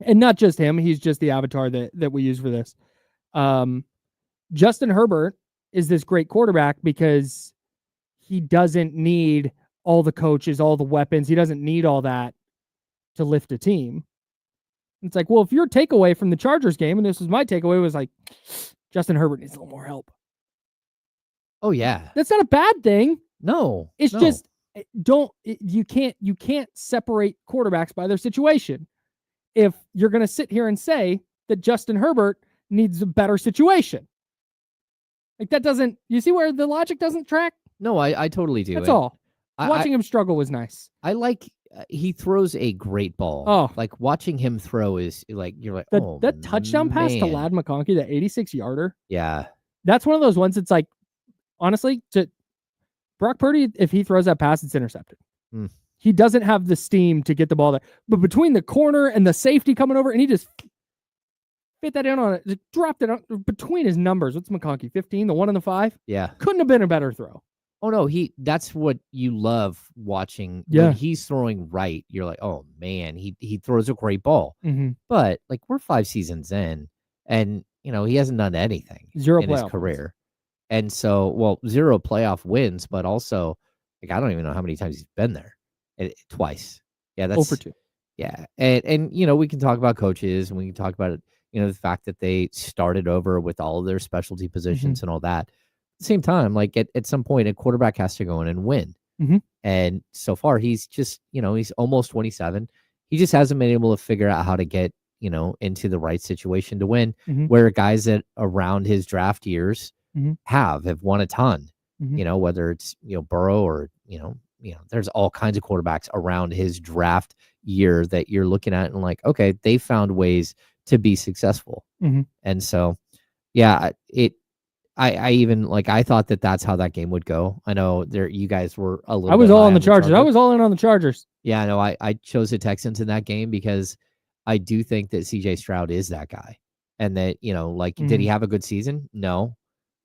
and not just him, he's just the avatar that we use for this. Justin Herbert is this great quarterback because he doesn't need all the coaches, all the weapons. He doesn't need all that to lift a team. It's like, well, if your takeaway from the Chargers game, and this was my takeaway, was like, Justin Herbert needs a little more help. Oh yeah. That's not a bad thing. No. It's just you can't separate quarterbacks by their situation. If you're going to sit here and say that Justin Herbert needs a better situation. Like that doesn't, you see where the logic doesn't track? No, I totally do. That's all. Watching him struggle was nice. I like, he throws a great ball. Oh, like watching him throw is like, you're like, that touchdown pass to Ladd McConkey, the 86-yarder. Yeah. That's one of those ones. It's like, honestly, to Brock Purdy, if he throws that pass, it's intercepted. He doesn't have the steam to get the ball there. But between the corner and the safety coming over, and he just fit that in on it, just dropped it between his numbers. What's McConkey? 15, the 1 and the 5? Yeah. Couldn't have been a better throw. Oh no, that's what you love watching. Yeah. When he's throwing right, you're like, oh man, he throws a great ball. Mm-hmm. But like we're 5 seasons in, and he hasn't done anything 0 in his career. And so, well, 0 playoff wins, but also like I don't even know how many times he's been there. Twice. Yeah, that's 0 for 2. Yeah. And we can talk about coaches, and we can talk about it, the fact that they started over with all of their specialty positions and all that. At the same time, like at some point, a quarterback has to go in and win. And so far, he's just, he's almost 27. He just hasn't been able to figure out how to get, into the right situation to win, where guys that around his draft years have won a ton, whether it's, Burrow or, there's all kinds of quarterbacks around his draft year that you're looking at and like, okay, they found ways to be successful. And so, yeah, I even I thought that's how that game would go. I know you guys were a little. I was bit all high on the Chargers. I was all in on the Chargers. Yeah, I know. I chose the Texans in that game because I do think that CJ Stroud is that guy, and that did he have a good season? No,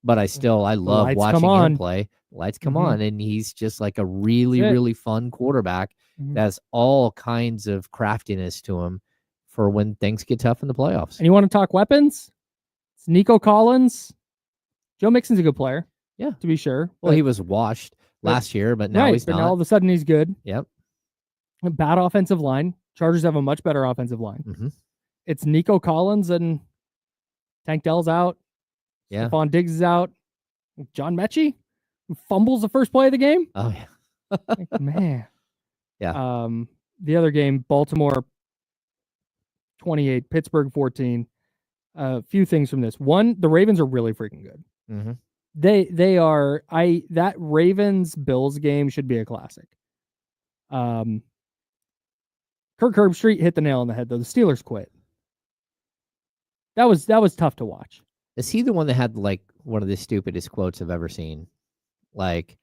but I love watching him play. Lights come on, and he's just like a really really fun quarterback that has all kinds of craftiness to him for when things get tough in the playoffs. And you want to talk weapons? It's Nico Collins. Joe Mixon's a good player. Yeah, to be sure. Well, he was washed last year, but now he's not. Now all of a sudden he's good. Yep. A bad offensive line. Chargers have a much better offensive line. It's Nico Collins and Tank Dell's out. Yeah. Stephon Diggs is out. John Mechie fumbles the first play of the game. Oh yeah. Man. Yeah. The other game, Baltimore 28, Pittsburgh 14. A few things from this. One, the Ravens are really freaking good. They are. That Ravens Bills game should be a classic. Kirk Herbstreit hit the nail on the head though. The Steelers quit. That was tough to watch. Is he the one that had one of the stupidest quotes I've ever seen?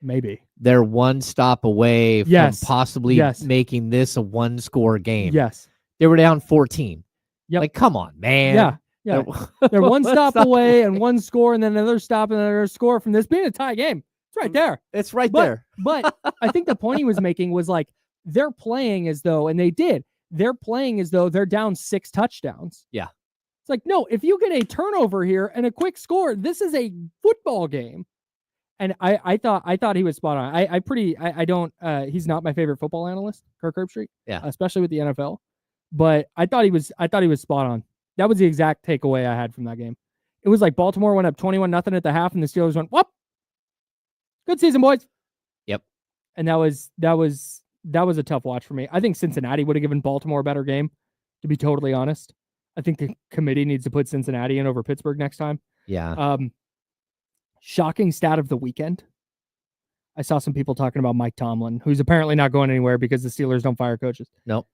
Maybe they're one stop away from possibly making this a one-score game. Yes, they were down 14. Yep. Come on, man. Yeah. They're one stop away and one score, and then another stop and another score from this being a tie game. It's right there. It's right there. But I think the point he was making was they're playing as though, and they did. They're playing as though they're down 6 touchdowns. Yeah. It's no, if you get a turnover here and a quick score, this is a football game. And I thought he was spot on. I don't he's not my favorite football analyst, Kirk Herbstreit. Yeah. Especially with the NFL. But I thought he was spot on. That was the exact takeaway I had from that game. It was Baltimore went up 21-0 at the half, and the Steelers went, "Whoop! Good season, boys." Yep. And that was a tough watch for me. I think Cincinnati would have given Baltimore a better game, to be totally honest. I think the committee needs to put Cincinnati in over Pittsburgh next time. Yeah. Shocking stat of the weekend. I saw some people talking about Mike Tomlin, who's apparently not going anywhere because the Steelers don't fire coaches. Nope.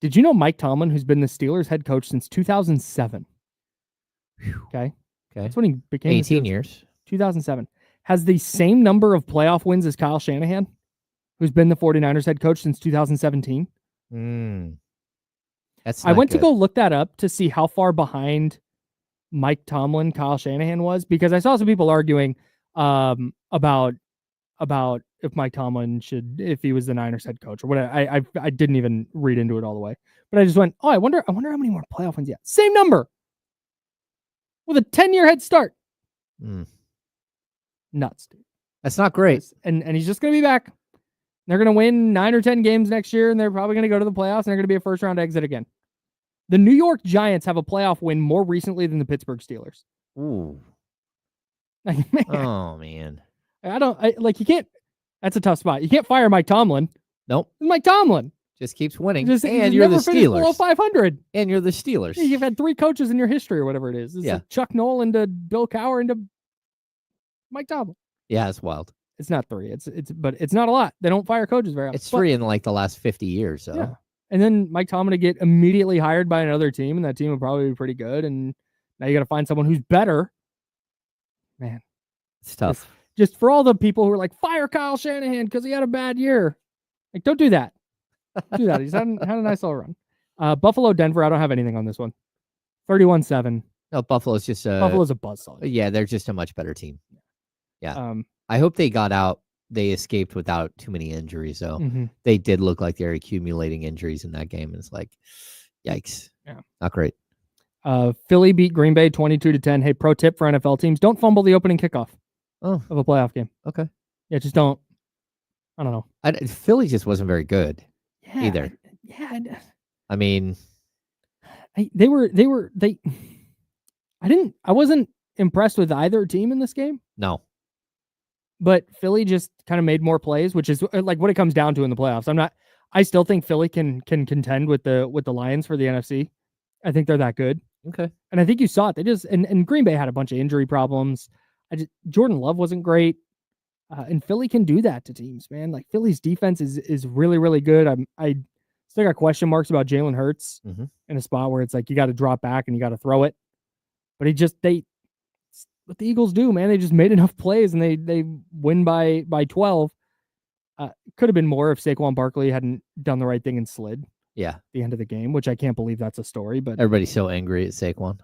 Did you know Mike Tomlin, who's been the Steelers head coach since 2007? Okay. That's when he became 18 years. 2007. Has the same number of playoff wins as Kyle Shanahan, who's been the 49ers head coach since 2017. I went to go look that up to see how far behind Mike Tomlin Kyle Shanahan was, because I saw some people arguing about if Mike Tomlin if he was the Niners head coach or whatever. I didn't even read into it all the way, but I just went, I wonder how many more playoff wins he has. Same number with a 10-year head start. Nuts, dude. That's not great. And he's just going to be back. They're going to win 9 or 10 games next year, and they're probably going to go to the playoffs, and they're going to be a first-round exit again. The New York Giants have a playoff win more recently than the Pittsburgh Steelers. Ooh. Man. Oh, man. You can't. That's a tough spot. You can't fire Mike Tomlin. Nope. Mike Tomlin just keeps winning. And you're the Steelers. Below 500. And you're the Steelers. You've had 3 coaches in your history or whatever it is. It's Chuck Noll to Bill Cowher into Mike Tomlin. Yeah, it's wild. It's not 3. But it's not a lot. They don't fire coaches very often. It's 3 in the last 50 years. So. Yeah. And then Mike Tomlin to get immediately hired by another team, and that team will probably be pretty good. And now you got to find someone who's better. Man, it's tough. Just for all the people who are fire Kyle Shanahan because he had a bad year. Don't do that. Do that. He's had a nice little run. Buffalo, Denver. I don't have anything on this one. 31-7. No, Buffalo's just Buffalo's a buzzsaw. Yeah, they're just a much better team. Yeah. I hope they got out. They escaped without too many injuries, though. They did look like they're accumulating injuries in that game. It's yikes. Yeah. Not great. Philly beat Green Bay 22-10. Hey, pro tip for NFL teams: don't fumble the opening kickoff of a playoff game. Okay. Yeah, just don't. I don't know. Philly just wasn't very good either. I mean, I wasn't impressed with either team in this game. No. But Philly just kind of made more plays, which is what it comes down to in the playoffs. I still think Philly can contend with the Lions for the NFC. I think they're that good. Okay. And I think you saw it. They just and Green Bay had a bunch of injury problems. Jordan Love wasn't great. And Philly can do that to teams, man. Philly's defense is really, really good. I still got question marks about Jalen Hurts in a spot where it's you got to drop back and you got to throw it. But what the Eagles do, man. They just made enough plays and they win by 12. Could have been more if Saquon Barkley hadn't done the right thing and slid. Yeah. At the end of the game, which I can't believe that's a story, but everybody's so angry at Saquon.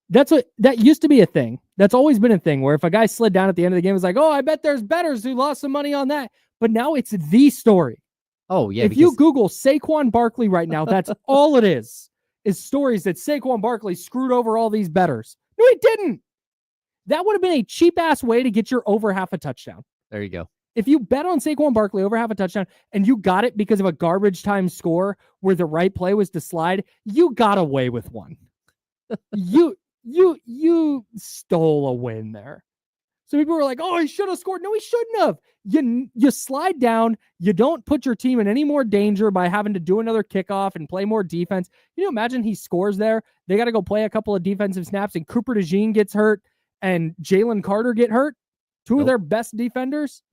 That used to be a thing. That's always been a thing where if a guy slid down at the end of the game, it's like, oh, I bet there's bettors who lost some money on that. But now it's the story. Oh, yeah. If you Google Saquon Barkley right now, that's all it is stories that Saquon Barkley screwed over all these bettors. No, he didn't. That would have been a cheap-ass way to get your over half a touchdown. There you go. If you bet on Saquon Barkley over half a touchdown and you got it because of a garbage time score where the right play was to slide, you got away with one. You stole a win there. So people were like, oh, he should have scored. No, he shouldn't have. You slide down. You don't put your team in any more danger by having to do another kickoff and play more defense. Can you imagine he scores there? They got to go play a couple of defensive snaps and Cooper DeJean gets hurt and Jalen Carter get hurt. Two of their best defenders.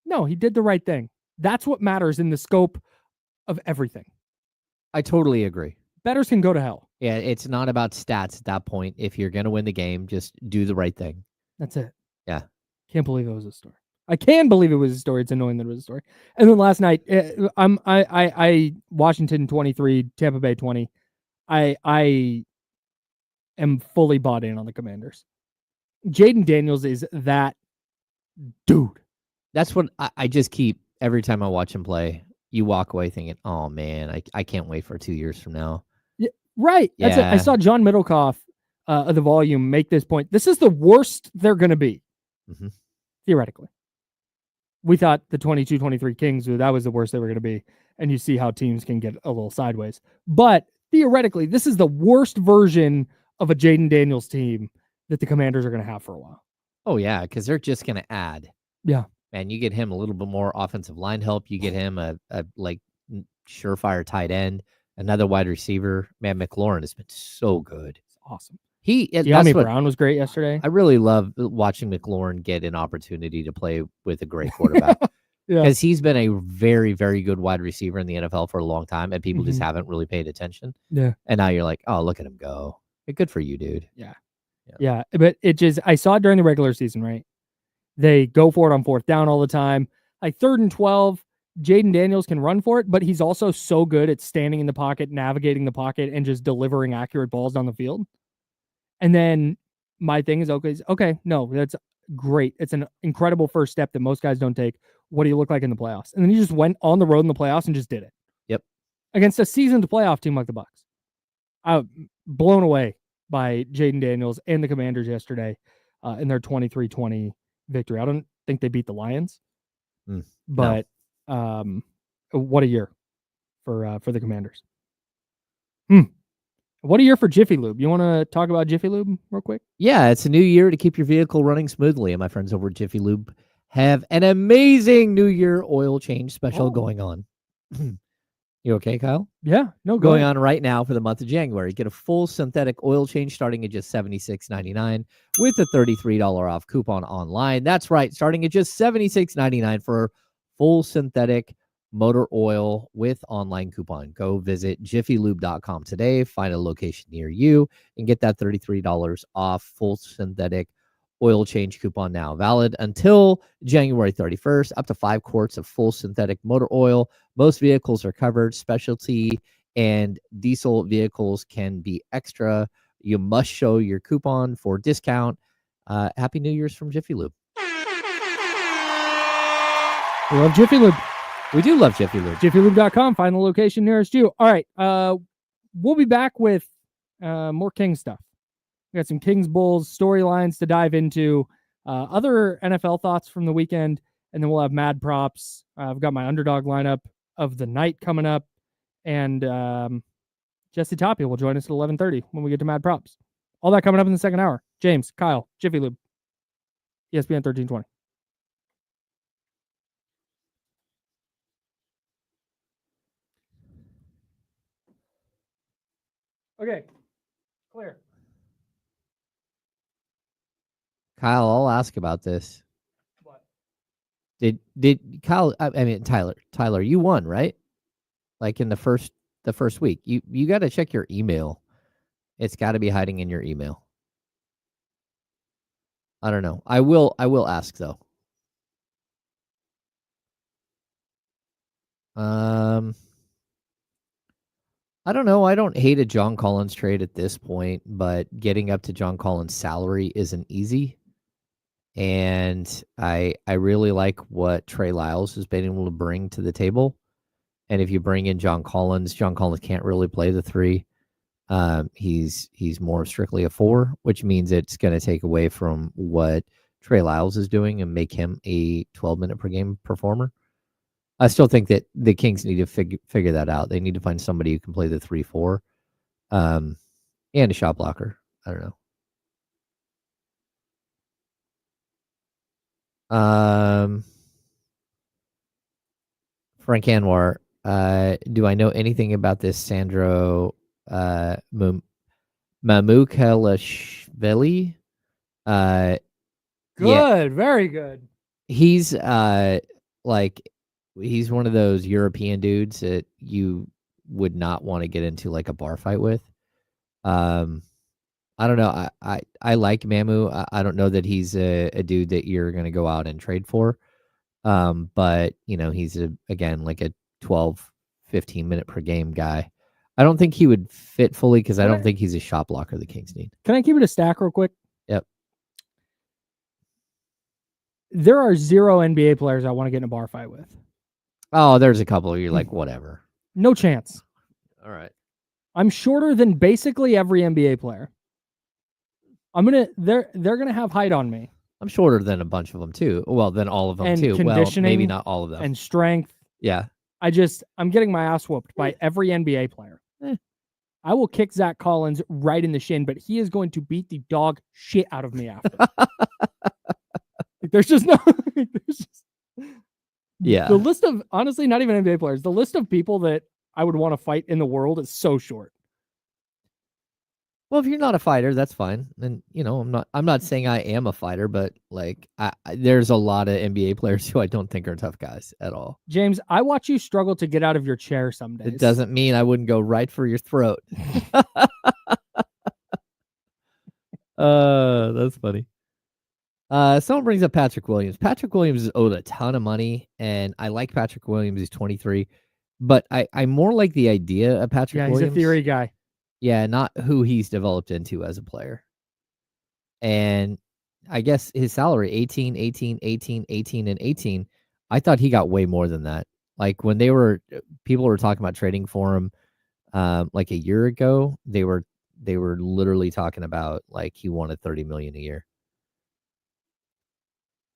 No, he did the right thing. That's what matters in the scope of everything. I totally agree. Bettors can go to hell. Yeah, it's not about stats at that point. If you're going to win the game, just do the right thing. That's it. Yeah. Can't believe it was a story. I can believe it was a story. It's annoying that it was a story. And then last night, I Washington 23, Tampa Bay 20. I am fully bought in on the Commanders. Jaden Daniels is that dude. That's what I just keep every time I watch him play. You walk away thinking, oh man, I can't wait for 2 years from now. Yeah, right. That's it. I saw John Middlecoff of The Volume make this point. This is the worst they're going to be, theoretically. We thought the 22-23 Kings, that was the worst they were going to be. And you see how teams can get a little sideways. But theoretically, this is the worst version of a Jaden Daniels team that the Commanders are going to have for a while. Oh, yeah, because they're just going to add. Yeah. Man, you get him a little bit more offensive line help. You get him a surefire tight end, another wide receiver. Man, McLaurin has been so good. It's awesome. De'Ami Brown was great yesterday. I really love watching McLaurin get an opportunity to play with a great quarterback. Because he's been a very, very good wide receiver in the NFL for a long time, and people just haven't really paid attention. Yeah. And now you're like, oh, look at him go. Good for you, dude. Yeah. But I saw it during the regular season, right? They go for it on fourth down all the time. Like 3rd and 12, Jaden Daniels can run for it, but he's also so good at standing in the pocket, navigating the pocket, and just delivering accurate balls down the field. And then my thing is, okay, no, that's great. It's an incredible first step that most guys don't take. What do you look like in the playoffs? And then he just went on the road in the playoffs and just did it. Yep. Against a seasoned playoff team like the Bucs. I'm blown away by Jaden Daniels and the Commanders yesterday in their 23-20 victory. I don't think they beat the Lions, but what a year for the Commanders. What a year for Jiffy Lube. You want to talk about Jiffy Lube real quick? Yeah, it's a new year to keep your vehicle running smoothly, and my friends over at Jiffy Lube have an amazing New Year oil change special going on. You okay, Kyle? Yeah, no, going on right now for the month of January. Get a full synthetic oil change starting at just $76.99 with a $33 off coupon online. That's right, starting at just $76.99 for full synthetic motor oil with online coupon. Go visit jiffylube.com today, find a location near you, and get that $33 off full synthetic oil change coupon now. Valid until January 31st, up to 5 quarts of full synthetic motor oil. Most vehicles are covered. Specialty and diesel vehicles can be extra. You must show your coupon for discount. Happy New Year's from Jiffy Lube. We love Jiffy Lube. We do love Jiffy Lube. JiffyLube.com. Find the location nearest you. All right. We'll be back with more Kings stuff. We got some Kings Bulls storylines to dive into, other NFL thoughts from the weekend, and then we'll have mad props. I've got my underdog lineup of the night coming up, and Jesse Tapia will join us at 11:30 when we get to mad props. All that coming up in the second hour. James, Kyle, Jiffy Lube, ESPN 1320. Okay, clear. Kyle, I'll ask about this. What? Did Kyle? I mean Tyler, you won, right? Like in the first week. You got to check your email. It's got to be hiding in your email. I don't know. I will ask though. I don't know. I don't hate a John Collins trade at this point, but getting up to John Collins' salary isn't easy. And I really like what Trey Lyles has been able to bring to the table. And if you bring in John Collins can't really play the 3. He's more strictly a 4, which means it's going to take away from what Trey Lyles is doing and make him a 12-minute per game performer. I still think that the Kings need to figure that out. They need to find somebody who can play the 3-4, and a shot blocker. I don't know. Frank Anwar, do I know anything about this Sandro Mamukelashvili? Good, very good. He's he's one of those European dudes that you would not want to get into like a bar fight with. I don't know. I like Mamu. I don't know that he's a dude that you're going to go out and trade for. But he's again like a 12, 15 minute per game guy. I don't think he would fit fully because I don't think he's a shot blocker the Kings need. Can I keep it a stack real quick? Yep. There are 0 NBA players I want to get in a bar fight with. Oh, there's a couple. You're like, whatever. No chance. All right. I'm shorter than basically every NBA player. They're gonna have height on me. I'm shorter than a bunch of them too. Well, than all of them and too. Well, conditioning maybe not all of them. And strength. Yeah. I'm getting my ass whooped by every NBA player. I will kick Zach Collins right in the shin, but he is going to beat the dog shit out of me after. There's just no. Yeah. The list of, honestly, not even NBA players, the list of people that I would want to fight in the world is so short. Well, if you're not a fighter, that's fine. And I'm not saying I am a fighter, but like there's a lot of NBA players who I don't think are tough guys at all. James, I watch you struggle to get out of your chair some days. It doesn't mean I wouldn't go right for your throat. That's funny. Someone brings up Patrick Williams. Patrick Williams is owed a ton of money, and I like Patrick Williams. He's 23, but I more like the idea of Patrick Williams. Yeah, he's a theory guy. Yeah, not who he's developed into as a player. And I guess his salary, 18, 18, 18, 18, and 18, I thought he got way more than that. Like when people were talking about trading for him like a year ago, they were literally talking about like he wanted $30 million a year.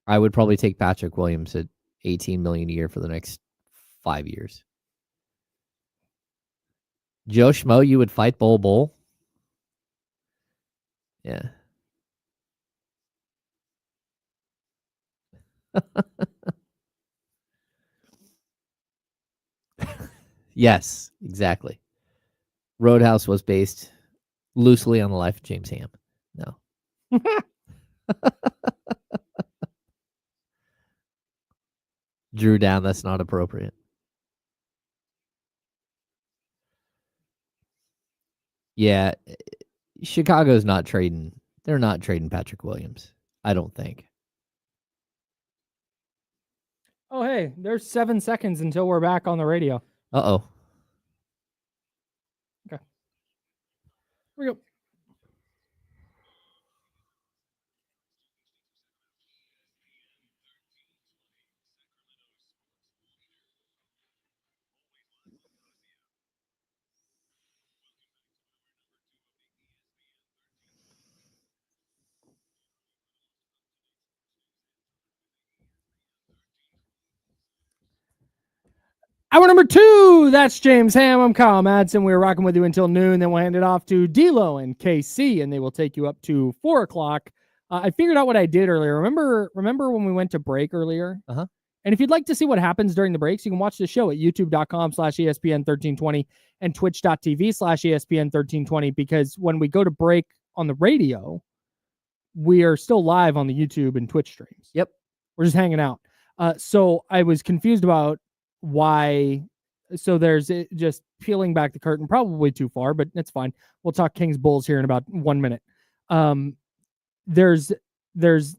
I would probably take Patrick Williams at $18 million a year for the next 5 years. Joe Schmo, you would fight Bull? Yeah. Yes, exactly. Roadhouse was based loosely on the life of James Ham. No. Drew down, that's not appropriate. Yeah, Chicago's not trading. They're not trading Patrick Williams, I don't think. Oh, hey, there's 7 seconds until we're back on the radio. Uh-oh. Okay. Here we go. Hour number 2, that's James Ham. I'm Kyle Madsen. We're rocking with you until noon. Then we'll hand it off to D'Lo and KC, and they will take you up to 4 o'clock. I figured out what I did earlier. Remember when we went to break earlier? Uh-huh. And if you'd like to see what happens during the breaks, you can watch the show at youtube.com/ESPN1320 and twitch.tv/ESPN1320, because when we go to break on the radio, we are still live on the YouTube and Twitch streams. Yep. We're just hanging out. So I was confused about why. So there's just peeling back the curtain, probably too far, but it's fine. We'll talk Kings Bulls here in about 1 minute. There's there's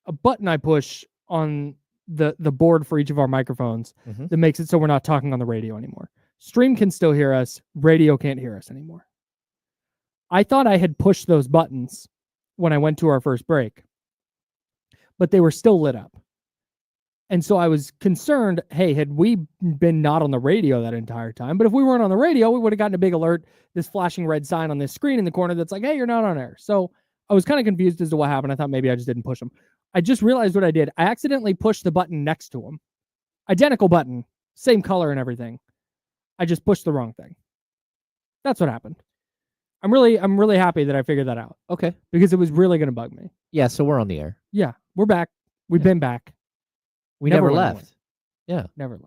a button I push on the board for each of our microphones that makes it so we're not talking on the radio anymore. Stream can still hear us. Radio can't hear us anymore. I thought I had pushed those buttons when I went to our first break, but they were still lit up. And so I was concerned, hey, had we been not on the radio that entire time? But if we weren't on the radio, we would have gotten a big alert, this flashing red sign on this screen in the corner that's like, hey, you're not on air. So I was kind of confused as to what happened. I thought maybe I just didn't push them. I just realized what I did. I accidentally pushed the button next to him. Identical button, same color and everything. I just pushed the wrong thing. That's what happened. I'm really happy that I figured that out. Okay. Because it was really going to bug me. Yeah, so we're on the air. Yeah, we're back. We've been back. We never left. Yeah. Never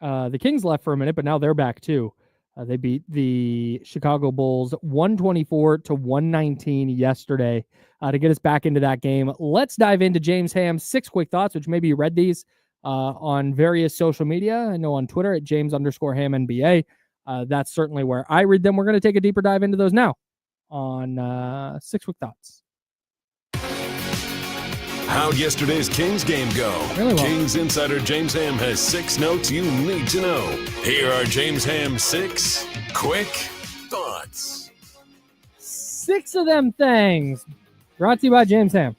left. The Kings left for a minute, but now they're back too. They beat the Chicago Bulls 124-119 yesterday to get us back into that game. Let's dive into James Ham's 6 quick thoughts, which maybe you read these on various social media. I know on Twitter at James_HamNBA. That's certainly where I read them. We're going to take a deeper dive into those now on 6 quick thoughts. How'd yesterday's Kings game go? Really well. Kings insider James Ham has 6 notes you need to know. Here are James Ham's 6 quick thoughts. 6 of them things. Brought to you by James Ham.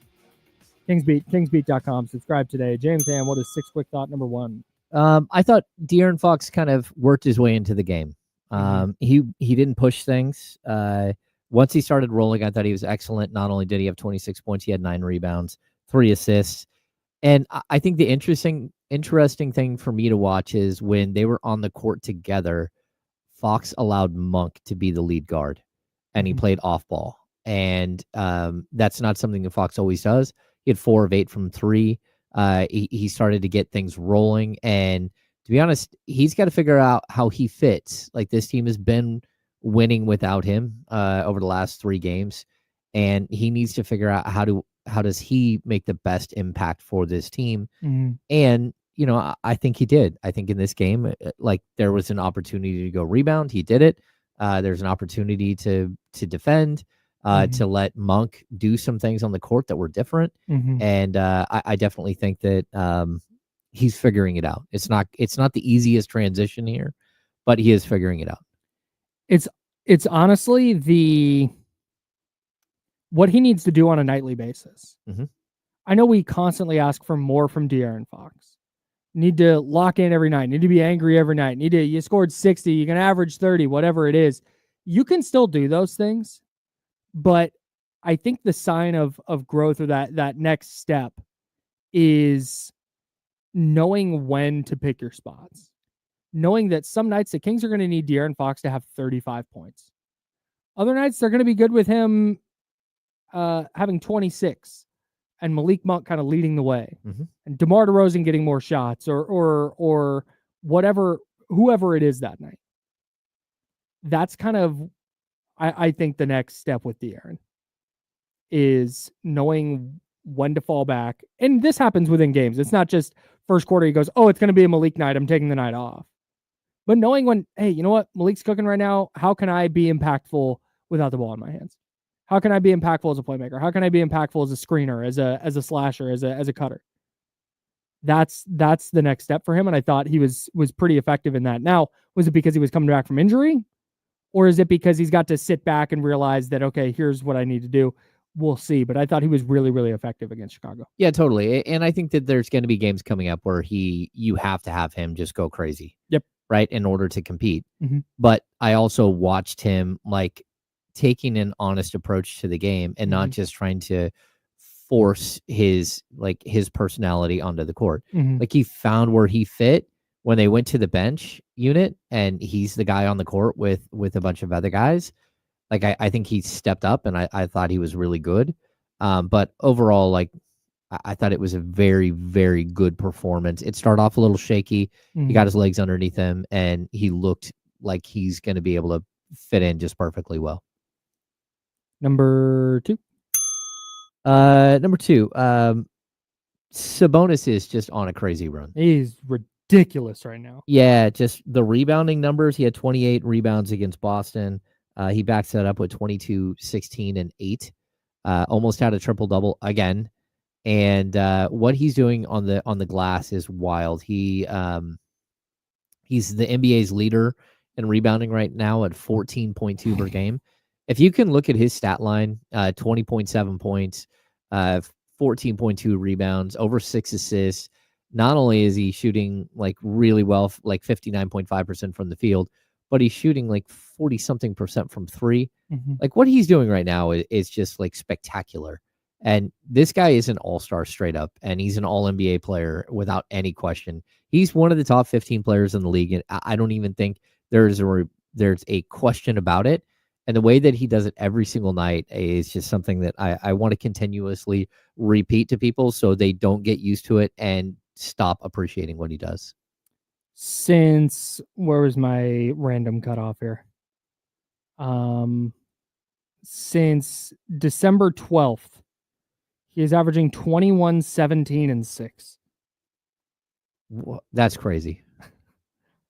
Kingsbeat.com. Subscribe today. James Ham, what is 6 quick thought number 1? I thought De'Aaron Fox kind of worked his way into the game. He didn't push things. Once he started rolling, I thought he was excellent. Not only did he have 26 points, he had 9 rebounds, 3 assists. And I think the interesting thing for me to watch is when they were on the court together, Fox allowed Monk to be the lead guard, and he played off ball. And that's not something that Fox always does. He had 4 of 8 from 3. He started to get things rolling. And to be honest, he's got to figure out how he fits. Like, this team has been winning without him over the last 3 games. And he needs to figure out how does he make the best impact for this team. And, you know, I think he did. I think in this game, like, there was an opportunity to go rebound. He did it. There's an opportunity to defend, to let Monk do some things on the court that were different. And I definitely think that he's figuring it out. It's not the easiest transition here, but he is figuring it out. It's honestly what he needs to do on a nightly basis. I know we constantly ask for more from De'Aaron Fox. Need to lock in every night. Need to be angry every night. You scored 60. You can average 30, whatever it is. You can still do those things, but I think the sign of growth, or that next step, is knowing when to pick your spots. Knowing that some nights the Kings are going to need De'Aaron Fox to have 35 points. Other nights they're going to be good with him having 26 and Malik Monk kind of leading the way, and DeMar DeRozan getting more shots, or whatever, whoever it is that night. That's kind of, I think, the next step with De'Aaron is knowing when to fall back. And this happens within games. It's not just first quarter he goes, oh, it's going to be a Malik night, I'm taking the night off. But knowing when, hey, you know what? Malik's cooking right now. How can I be impactful without the ball in my hands? How can I be impactful as a playmaker? How can I be impactful as a screener, as a slasher, as a cutter? That's the next step for him. And I thought he was pretty effective in that. Now, was it because he was coming back from injury? Or is it because he's got to sit back and realize that, okay, here's what I need to do? We'll see. But I thought he was really, really effective against Chicago. Yeah, totally. And I think that there's going to be games coming up where you have to have him just go crazy. Yep. Right. In order to compete. But I also watched him like taking an honest approach to the game and not just trying to force his personality onto the court. Like, he found where he fit when they went to the bench unit, and he's the guy on the court with a bunch of other guys. Like, I think he stepped up, and I thought he was really good. But overall, like, I thought it was a very, very good performance. It started off a little shaky. He got his legs underneath him, and he looked like he's going to be able to fit in just perfectly well. Number 2. Sabonis is just on a crazy run. He's ridiculous right now. Yeah, just the rebounding numbers. He had 28 rebounds against Boston. He backs that up with 22, 16, and 8 almost had a triple-double again. And what he's doing on the glass is wild. He's the NBA's leader in rebounding right now at 14.2 per game. If you can look at his stat line, 20.7 points, 14.2 rebounds, over 6 assists. Not only is he shooting like really well, like 59.5% from the field, but he's shooting like 40-something% from three. Mm-hmm. Like what he's doing right now is just like spectacular. And this guy is an all-star straight up, and he's an all-NBA player without any question. He's one of the top 15 players in the league, and I don't even think there's a question about it. And the way that he does it every single night is just something that I want to continuously repeat to people so they don't get used to it and stop appreciating what he does. Where was my random cutoff here? Since December 12th, he is averaging 21, 17, and 6. That's crazy.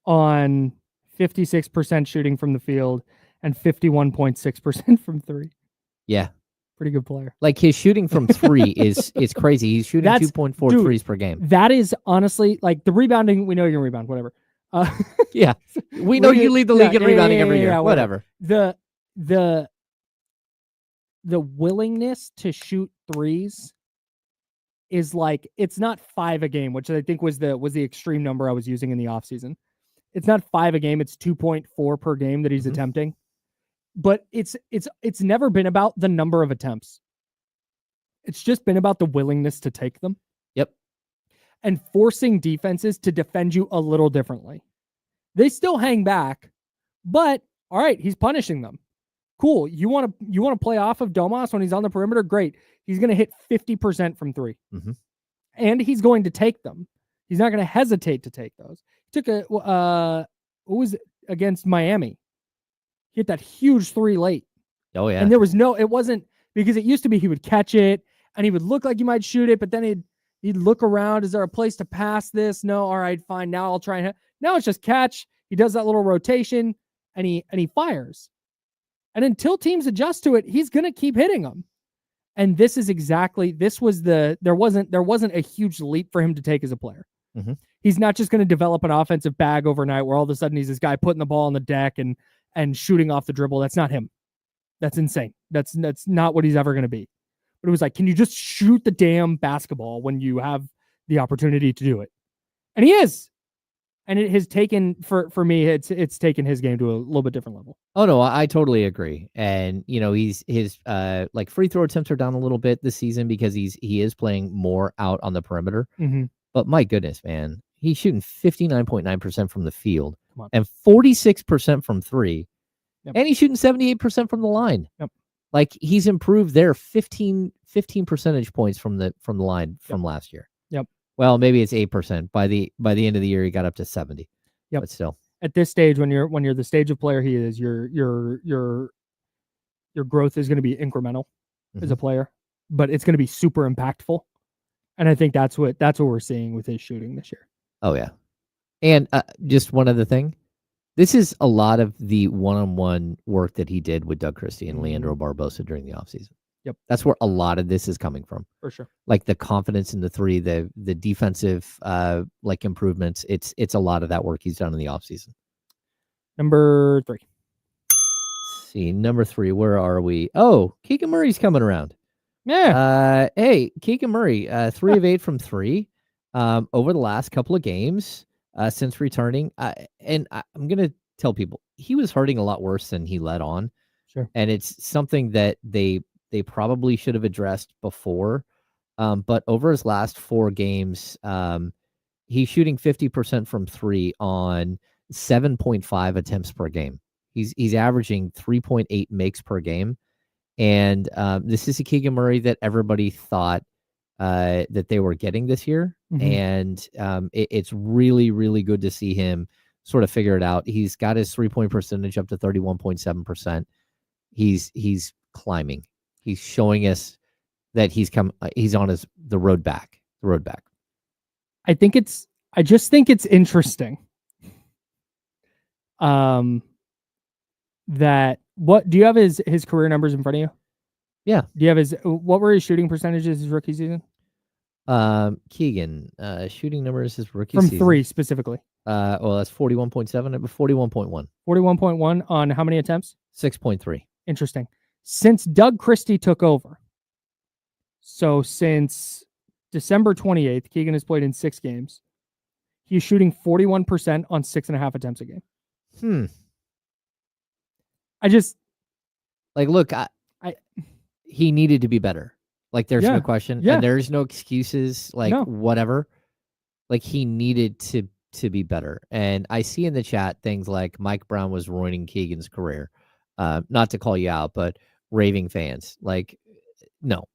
On 56% shooting from the field and 51.6% from three. Yeah. Pretty good player. Like his shooting from three is crazy. He's shooting 2.4 threes per game. That is honestly like the rebounding. We know you're going to rebound, whatever. Yeah. We know you lead the league in rebounding every year. Whatever. The willingness to shoot threes is like, it's not 5 a game, which I think was the extreme number I was using in the offseason. It's not 5 a game, it's 2.4 per game that he's attempting. But it's never been about the number of attempts. It's just been about the willingness to take them. Yep. And forcing defenses to defend you a little differently. They still hang back, but all right, he's punishing them. Cool. You want to play off of Domas when he's on the perimeter? Great. He's going to hit 50% from three. Mm-hmm. And he's going to take them. He's not going to hesitate to take those. He took what was it against Miami? He hit that huge 3 late. Oh, yeah. And it wasn't, because it used to be he would catch it and he would look like he might shoot it, but then he'd look around. Is there a place to pass this? No. All right, fine. Now I'll try. Now it's just catch. He does that little rotation and he fires. And until teams adjust to it, he's going to keep hitting them. And there wasn't a huge leap for him to take as a player. Mm-hmm. He's not just going to develop an offensive bag overnight where all of a sudden he's this guy putting the ball on the deck and shooting off the dribble. That's not him. That's insane. That's not what he's ever going to be. But it was like, can you just shoot the damn basketball when you have the opportunity to do it? And he is. And it has taken, for me, it's taken his game to a little bit different level. Oh, no, I totally agree. And, his like free throw attempts are down a little bit this season because he is playing more out on the perimeter. Mm-hmm. But my goodness, man, he's shooting 59.9% from the field and 46% from three. Yep. And he's shooting 78% from the line. Yep. Like he's improved there 15 percentage points from the line from last year. Yep. Well, maybe it's 8%. By the end of the year, he got up to 70. Yep. But still, at this stage, when you're the stage of player he is, your growth is going to be incremental as a player, but it's going to be super impactful. And I think that's what we're seeing with his shooting this year. Oh yeah. And just one other thing, this is a lot of the one-on-one work that he did with Doug Christie and Leandro Barbosa during the offseason. Yep. That's where a lot of this is coming from. For sure. Like the confidence in the three, the defensive like improvements. It's a lot of that work he's done in the offseason. Number 3. Let's see, number 3, where are we? Oh, Keegan Murray's coming around. Yeah. Hey, Keegan Murray, 3 of 8 from 3 over the last couple of games since returning. And I'm going to tell people, he was hurting a lot worse than he let on. Sure. And it's something that they probably should have addressed before. But over his last 4 games, he's shooting 50% from 3 on 7.5 attempts per game. He's averaging 3.8 makes per game. And this is a Keegan Murray that everybody thought that they were getting this year. Mm-hmm. And it's really, really good to see him sort of figure it out. He's got his 3-point percentage up to 31.7%. He's climbing. He's showing us that he's on the road back. I just think it's interesting. That what do you have his career numbers in front of you? Yeah. Do you have what were his shooting percentages his rookie season? Keegan, shooting numbers his rookie From season. 3 specifically. Well, that's 41.7, 41.1. 41.1 on how many attempts? 6.3. Interesting. Since Doug Christie took over, so since December 28th, Keegan has played in 6 games. He's shooting 41% on 6.5 attempts a game. I just look, he needed to be better. There's no question. Yeah. And there's no excuses, No. whatever. He needed to be better. And I see in the chat things like Mike Brown was ruining Keegan's career. Not to call you out, but raving fans. No.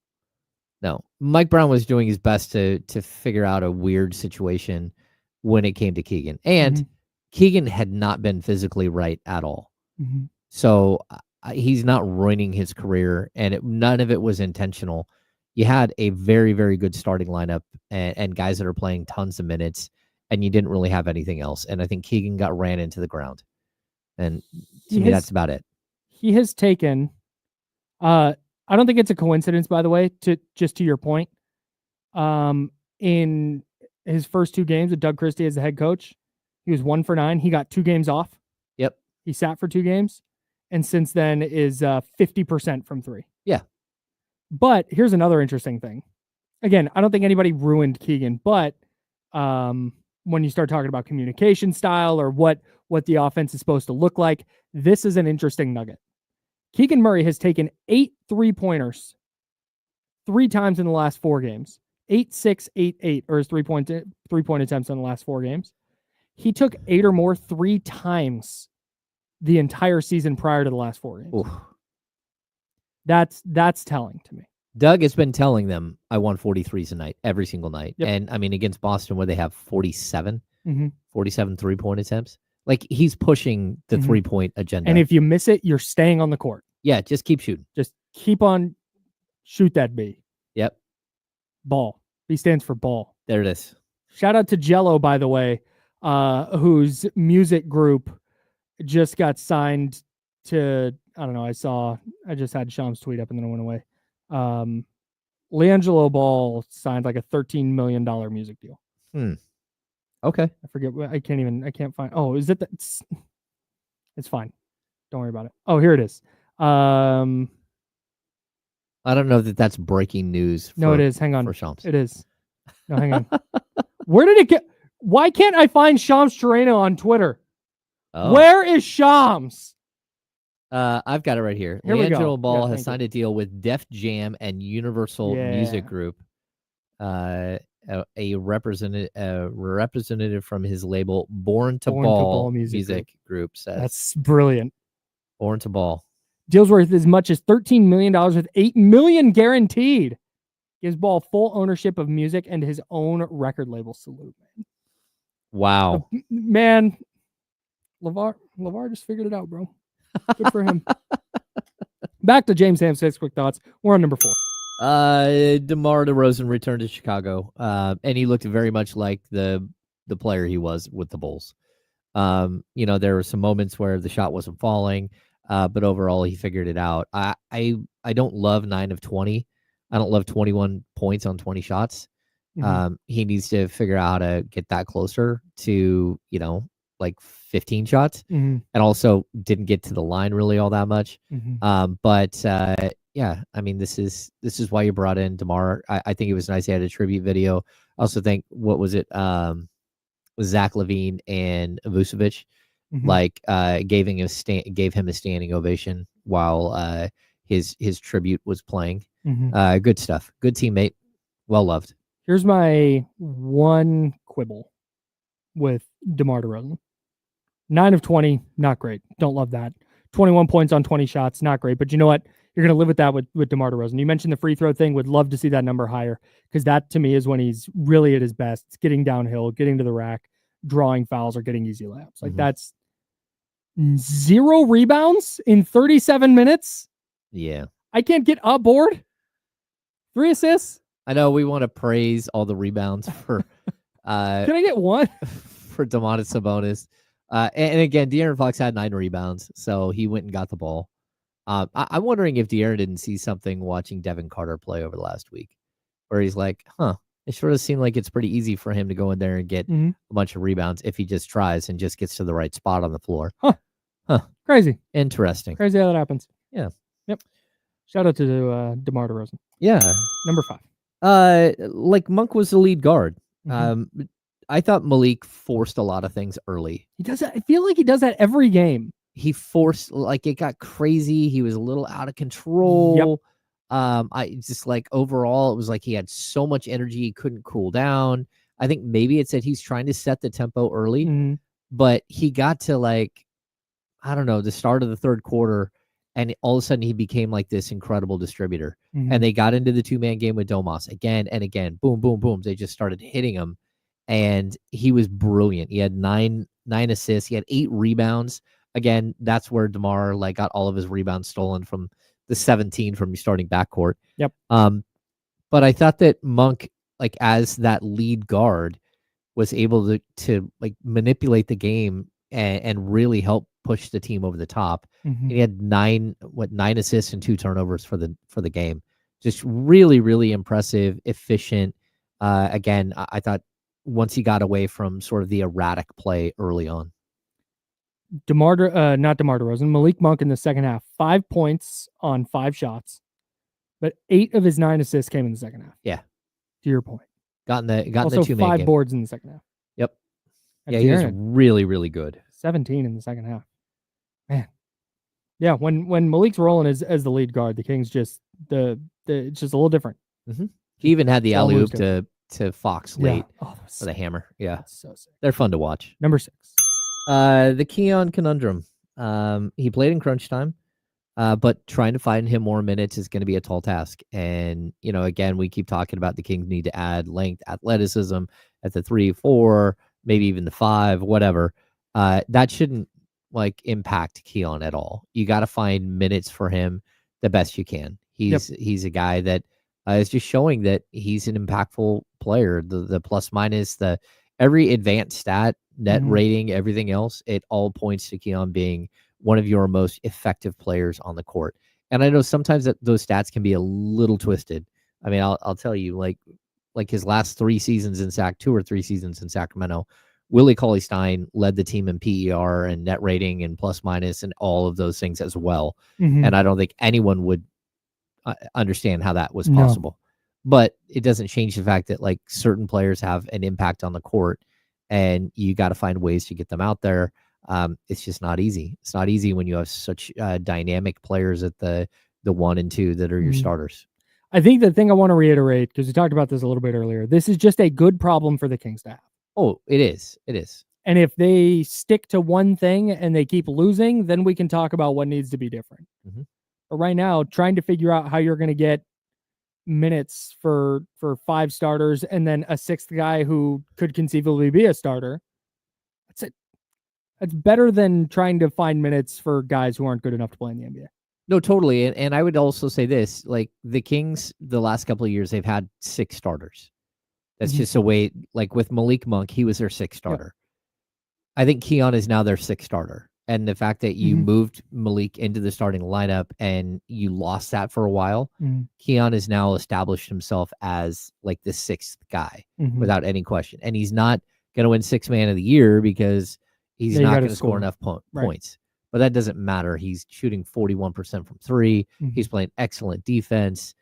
Mike Brown was doing his best to figure out a weird situation when it came to Keegan. And Keegan had not been physically right at all. So he's not ruining his career, and none of it was intentional. You had a very, very good starting lineup and guys that are playing tons of minutes, and you didn't really have anything else. And I think Keegan got ran into the ground. And to me, that's about it. He has taken, I don't think it's a coincidence, by the way, to your point. In his first 2 games with Doug Christie as the head coach, he was 1 for 9. He got 2 games off. Yep. He sat for 2 games. And since then is 50% from 3. Yeah. But here's another interesting thing. Again, I don't think anybody ruined Keegan, but when you start talking about communication style or what the offense is supposed to look like, this is an interesting nugget. Keegan Murray has taken 8 3-pointers 3 times in the last 4 games. 8, 6, 8, 8, or his 3-point attempts in the last 4 games. He took 8 or more 3 times the entire season prior to the last 4 games. Oof. That's telling to me. Doug has been telling them, I won 43s a night, every single night. Yep. And I mean, against Boston, where they have 47, 47 3-point attempts. He's pushing the 3-point agenda. And if you miss it, you're staying on the court. Yeah, just keep shooting. Just keep on, shoot that B. Yep. Ball. B stands for ball. There it is. Shout out to Jello, by the way, whose music group just got signed to, I don't know, I just had Shams tweet up and then it went away. LiAngelo Ball signed like a $13 million music deal. Okay. I forget. I can't find. Oh, is it? It's fine. Don't worry about it. Oh, here it is. I don't know that that's breaking news. No, it is. Hang on. For Shams. It is. No, hang on. Where did it get? Why can't I find Shams Charania on Twitter? Oh. Where is Shams? I've got it right here. Here we go. LiAngelo Ball Yeah, has signed a deal with Def Jam and Universal Music Group. A representative from his label Born to Ball Music Group says. That's brilliant. Born to Ball. Deals worth as much as $13 million with $8 million guaranteed. Gives Ball full ownership of music and his own record label. Salute, man. Wow. Man, LeVar just figured it out, bro. Good for him. Back to James Ham 6 quick thoughts. We're on number 4. DeMar DeRozan returned to Chicago, and he looked very much like the player he was with the Bulls. There were some moments where the shot wasn't falling, but overall he figured it out. I don't love 9 of 20. I don't love 21 points on 20 shots. He needs to figure out how to get that closer to 15 shots, and also didn't get to the line really all that much. Yeah, I mean, this is why you brought in DeMar. I think it was nice he had a tribute video. I also think, what was it, Zach LaVine and Vucevic, gave him a standing ovation while his tribute was playing. Good stuff. Good teammate. Well loved. Here's my one quibble with DeMar DeRozan. 9 of 20, not great. Don't love that. 21 points on 20 shots, not great. But you know what? You're going to live with that with DeMar DeRozan. You mentioned the free throw thing. Would love to see that number higher, because that, to me, is when he's really at his best. It's getting downhill, getting to the rack, drawing fouls, or getting easy layups. That's 0 rebounds in 37 minutes. Yeah. I can't get a board. 3 assists. I know we want to praise all the rebounds for Can I get 1? For Domantas Sabonis. And again, De'Aaron Fox had 9 rebounds, so he went and got the ball. I'm wondering if De'Aaron didn't see something watching Devin Carter play over the last week, where he's like, it sort of seemed like it's pretty easy for him to go in there and get a bunch of rebounds if he just tries and just gets to the right spot on the floor. Crazy. Interesting. Crazy how that happens. Yeah. Yep. Shout out to DeMar DeRozan. Yeah. Number 5. Like Monk was the lead guard. I thought Malik forced a lot of things early. He does that. I feel like he does that every game. He forced, like, it got crazy. He was a little out of control. I just, like, overall, it was like he had so much energy, he couldn't cool down. I think maybe it's that he's trying to set the tempo early, but he got to, like, I don't know, the start of the third quarter, and all of a sudden he became like this incredible distributor. And they got into the 2-man game with Domas again and again. Boom, boom, boom. They just started hitting him, and he was brilliant. He had nine assists. He had 8 rebounds. Again, that's where DeMar like got all of his rebounds stolen from the 17 from starting backcourt. Yep. But I thought that Monk, like as that lead guard, was able to like manipulate the game and really help push the team over the top. He had 9 assists and 2 turnovers for the game. Just really, really impressive, efficient. Again, I thought once he got away from sort of the erratic play early on. Not DeMar DeRozan, Malik Monk in the second half, 5 points on 5 shots, but 8 of his 9 assists came in the second half. Yeah. To your point. Got in the 2-man 5 game. boards in the second half. Yep. Yeah, he was really, really good. 17 in the second half. Man. Yeah, when Malik's rolling as the lead guard, the Kings just it's just a little different. He even had the alley-oop to Fox late for the hammer. Yeah. So sick. They're fun to watch. Number 6. The Keon conundrum. He played in crunch time, but trying to find him more minutes is going to be a tall task. And, again, we keep talking about the Kings need to add length, athleticism at the 3, 4, maybe even the 5, whatever. That shouldn't impact Keon at all. You got to find minutes for him the best you can. He's a guy that is just showing that he's an impactful player. The plus minus, every advanced stat, net rating, everything else, it all points to Keon being one of your most effective players on the court. And I know sometimes that those stats can be a little twisted. I mean, I'll tell you, like his last 3 seasons in 2 or 3 seasons in Sacramento, Willie Cauley-Stein led the team in PER and net rating and plus minus and all of those things as well. And I don't think anyone would understand how that was possible. But it doesn't change the fact that certain players have an impact on the court, and you got to find ways to get them out there. It's just not easy. It's not easy when you have such dynamic players at the 1 and 2 that are your starters. I think the thing I want to reiterate, because we talked about this a little bit earlier, this is just a good problem for the Kings to have. Oh, it is. It is. And if they stick to one thing and they keep losing, then we can talk about what needs to be different. But right now, trying to figure out how you're going to get minutes for 5 starters and then a 6th guy who could conceivably be a starter, that's it. That's better than trying to find minutes for guys who aren't good enough to play in the NBA. No, totally. And I would also say this, the Kings, the last couple of years, they've had 6 starters. That's just a way, with Malik Monk, he was their 6th starter. I think Keon is now their 6th starter. And the fact that you moved Malik into the starting lineup and you lost that for a while, Keon has now established himself as the 6th guy without any question. And he's not going to win 6th man of the year because he's not going to score enough points. But that doesn't matter. He's shooting 41% from 3. He's playing excellent defense.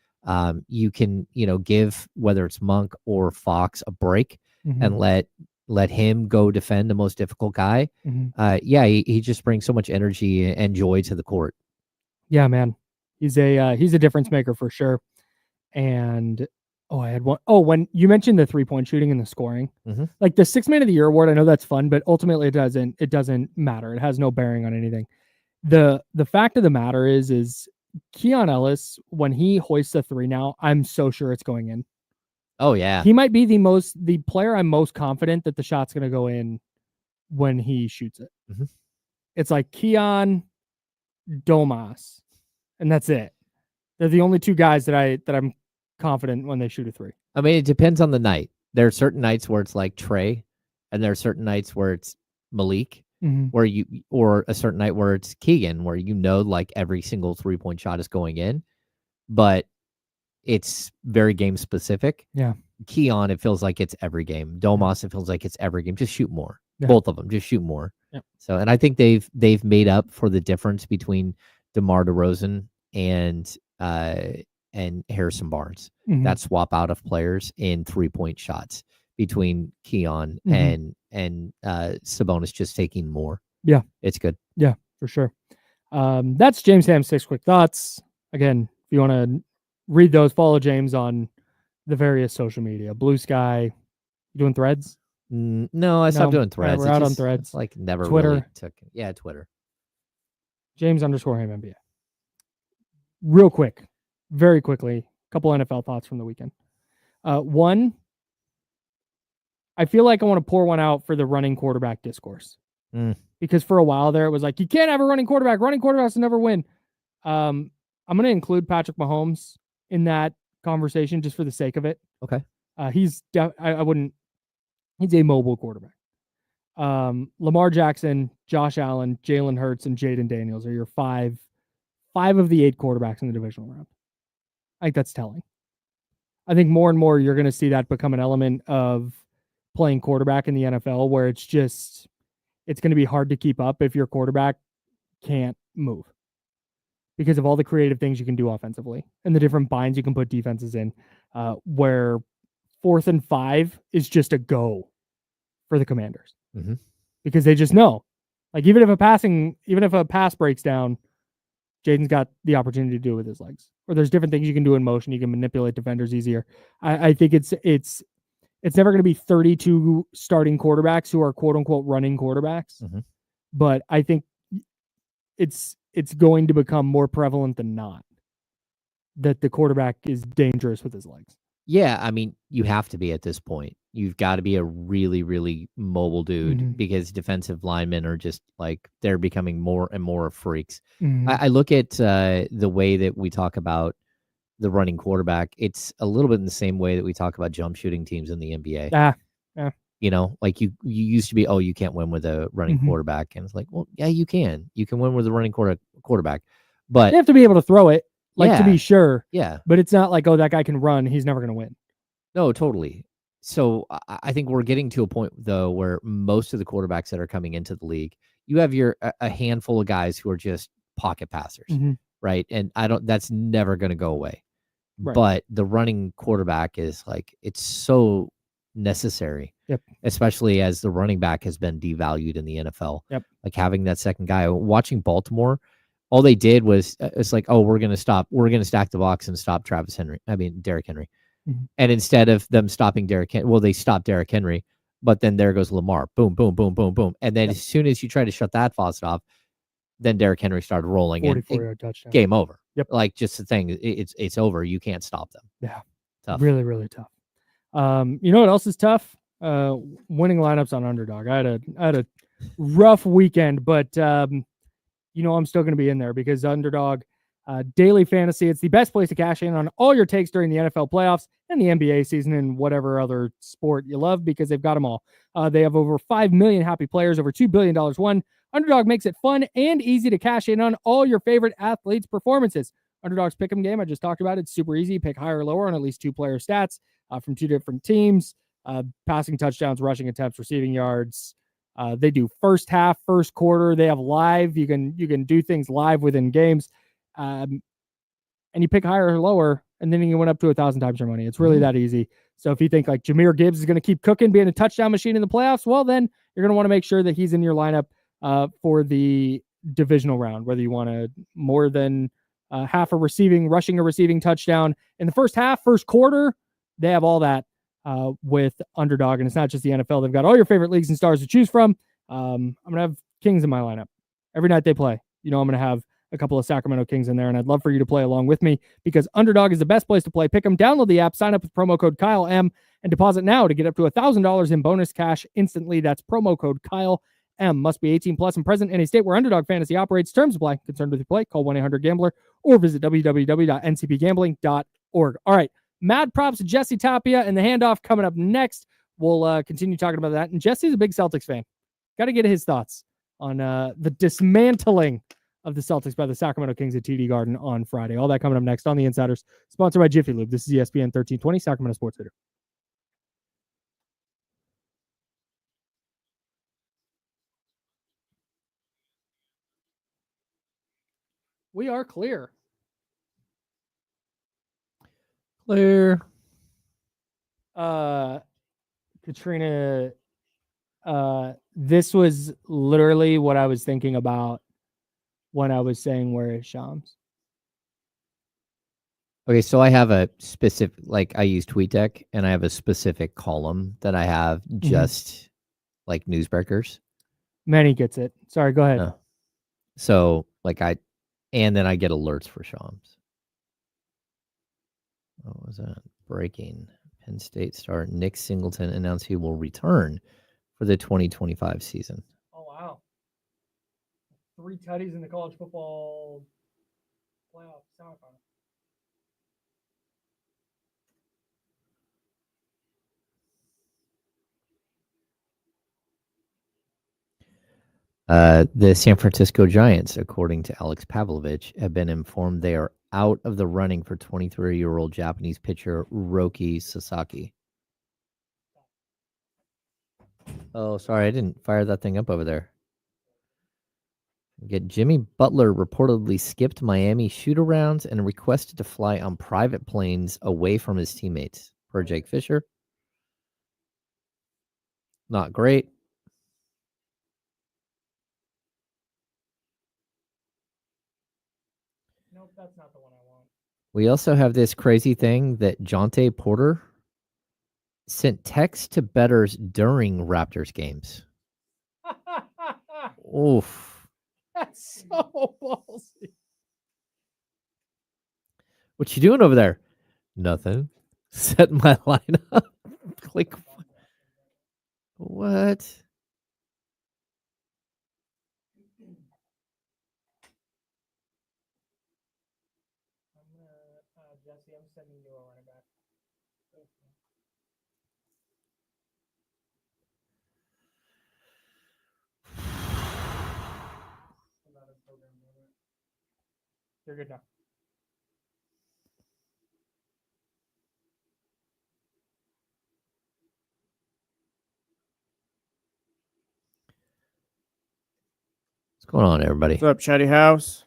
You can, give whether it's Monk or Fox a break and let him go defend the most difficult guy. He just brings so much energy and joy to the court. Yeah, man. He's a difference maker for sure. And I had one. Oh, when you mentioned the 3-point shooting and the scoring, the 6th man of the year award, I know that's fun, but ultimately it doesn't matter. It has no bearing on anything. The fact of the matter is Keon Ellis, when he hoists a 3 now, I'm so sure it's going in. Oh yeah. He might be the player I'm most confident that the shot's going to go in when he shoots it. It's like Keon, Domas, and that's it. They're the only 2 guys that I'm confident when they shoot a 3. I mean, it depends on the night. There are certain nights where it's like Trey, and there are certain nights where it's Malik. or a certain night where it's Keegan, where like every single 3-point shot is going in, but it's very game specific. Yeah. Keon, it feels like it's every game. Domas, it feels like it's every game. Just shoot more. Yeah. Both of them, just shoot more. Yeah. So, and I think they've made up for the difference between DeMar DeRozan and Harrison Barnes. That swap out of players in 3-point shots between Keon and Sabonis just taking more. Yeah, it's good. Yeah, for sure. That's James Ham's 6 quick thoughts. Again, if you want to read those, follow James on the various social media. Blue Sky. You doing Threads? No, I stopped doing Threads. We're out on Threads. Like never Twitter. Really took. Yeah, Twitter. James_Ham NBA. Real quick, very quickly, a couple NFL thoughts from the weekend. One, I feel like I want to pour one out for the running quarterback discourse. Because for a while there, it was like, you can't have a running quarterback. Running quarterbacks will never win. I'm going to include Patrick Mahomes in that conversation just for the sake of it. Okay. He's a mobile quarterback. Lamar Jackson, Josh Allen, Jalen Hurts, and Jaden Daniels are your five of the 8 quarterbacks in the divisional round. I think that's telling. I think more and more you're going to see that become an element of playing quarterback in the NFL, where it's going to be hard to keep up if your quarterback can't move because of all the creative things you can do offensively and the different binds you can put defenses in, where 4th and 5 is just a go for the Commanders because they just know, like, even if a pass breaks down, Jaden's got the opportunity to do it with his legs, or there's different things you can do in motion. You can manipulate defenders easier. I think it's never going to be 32 starting quarterbacks who are quote unquote running quarterbacks, but I think it's going to become more prevalent than not that the quarterback is dangerous with his legs. Yeah, I mean, you have to be at this point. You've got to be a really, really mobile dude because defensive linemen are just like, they're becoming more and more freaks. I look at the way that we talk about the running quarterback. It's a little bit in the same way that we talk about jump shooting teams in the NBA. Yeah. You know, like you used to be, oh, you can't win with a running quarterback. And it's like, well, yeah, you can. You can win with a running quarterback. But they have to be able to throw it. To be sure. Yeah. But it's not like, oh, that guy can run, he's never going to win. No, totally. So I think we're getting to a point, though, where most of the quarterbacks that are coming into the league, you have a handful of guys who are just pocket passers, right? And that's never going to go away. Right. But the running quarterback is like, it's so necessary, especially as the running back has been devalued in the NFL. Like having that second guy. Watching Baltimore, all they did was it's like, oh, we're going to stack the box and stop Derrick Henry. And instead of them stopping Derrick Henry, well, they stopped Derrick Henry, but then there goes Lamar. Boom, boom, boom, boom, boom. And then as soon as you try to shut that faucet off, then Derrick Henry started rolling. 44-yard touchdown. Game over. Like just the thing, it's over. You can't stop them. Yeah. Tough. Really, really tough. You know what else is tough? Winning lineups on Underdog. I had a rough weekend, but I'm still going to be in there because Underdog daily fantasy, it's the best place to cash in on all your takes during the NFL playoffs and the NBA season and whatever other sport you love, because they've got them all. They have over 5 million happy players, over $2 billion won. Underdog makes it fun and easy to cash in on all your favorite athletes' performances. Underdog's pick'em game, I just talked about it. It's super easy. Pick higher or lower on at least 2 player stats from 2 different teams. Passing touchdowns, rushing attempts, receiving yards. They do first half, first quarter. They have live. You can do things live within games. And you pick higher or lower, and then you can win up to 1,000 times your money. It's really that easy. So if you think like Jahmyr Gibbs is going to keep cooking, being a touchdown machine in the playoffs, well, then you're going to want to make sure that he's in your lineup for the divisional round, whether you want more than rushing a receiving touchdown in the first half, first quarter. They have all that with Underdog, and it's not just the NFL. They've got all your favorite leagues and stars to choose from. I'm going to have Kings in my lineup every night they play. I'm going to have a couple of Sacramento Kings in there, and I'd love for you to play along with me because Underdog is the best place to play. Pick them, download the app, sign up with promo code KyleM, and deposit now to get up to $1,000 in bonus cash instantly. That's promo code KyleM. Must be 18 plus and present in a state where Underdog Fantasy operates. Terms apply. Concerned with your play? Call 1-800-GAMBLER or visit www.ncpgambling.org. All right, mad props to Jesse Tapia and the handoff coming up next. We'll continue talking about that. And Jesse's a big Celtics fan. Got to get his thoughts on the dismantling of the Celtics by the Sacramento Kings at TD Garden on Friday. All that coming up next on The Insiders, sponsored by Jiffy Lube. This is ESPN 1320, Sacramento Sports Leader. We are clear. Clear. Katrina, this was literally what I was thinking about when I was saying, where is Shams? Okay, so I have a specific, like I use TweetDeck, and I have a specific column that I have just like newsbreakers. Manny gets it. Sorry, go ahead. No. So and then I get alerts for Shams. What was that? Breaking. Penn State star Nick Singleton announced he will return for the 2025 season. Oh, wow. 3 tutties in the college football playoff semifinal. The San Francisco Giants, according to Alex Pavlovich, have been informed they are out of the running for 23-year-old Japanese pitcher Roki Sasaki. Oh, sorry, I didn't fire that thing up over there. Get Jimmy Butler reportedly skipped Miami shoot-arounds and requested to fly on private planes away from his teammates, per Jake Fisher. Not great. Nope, that's not the one I want. We also have this crazy thing that Jonte Porter sent texts to bettors during Raptors games. Oof. That's so ballsy. What you doing over there? Nothing. Setting my lineup. Click. What? Jesse, I'm sending you a running back. You're good now. What's going on, everybody? What's up, Chatty House?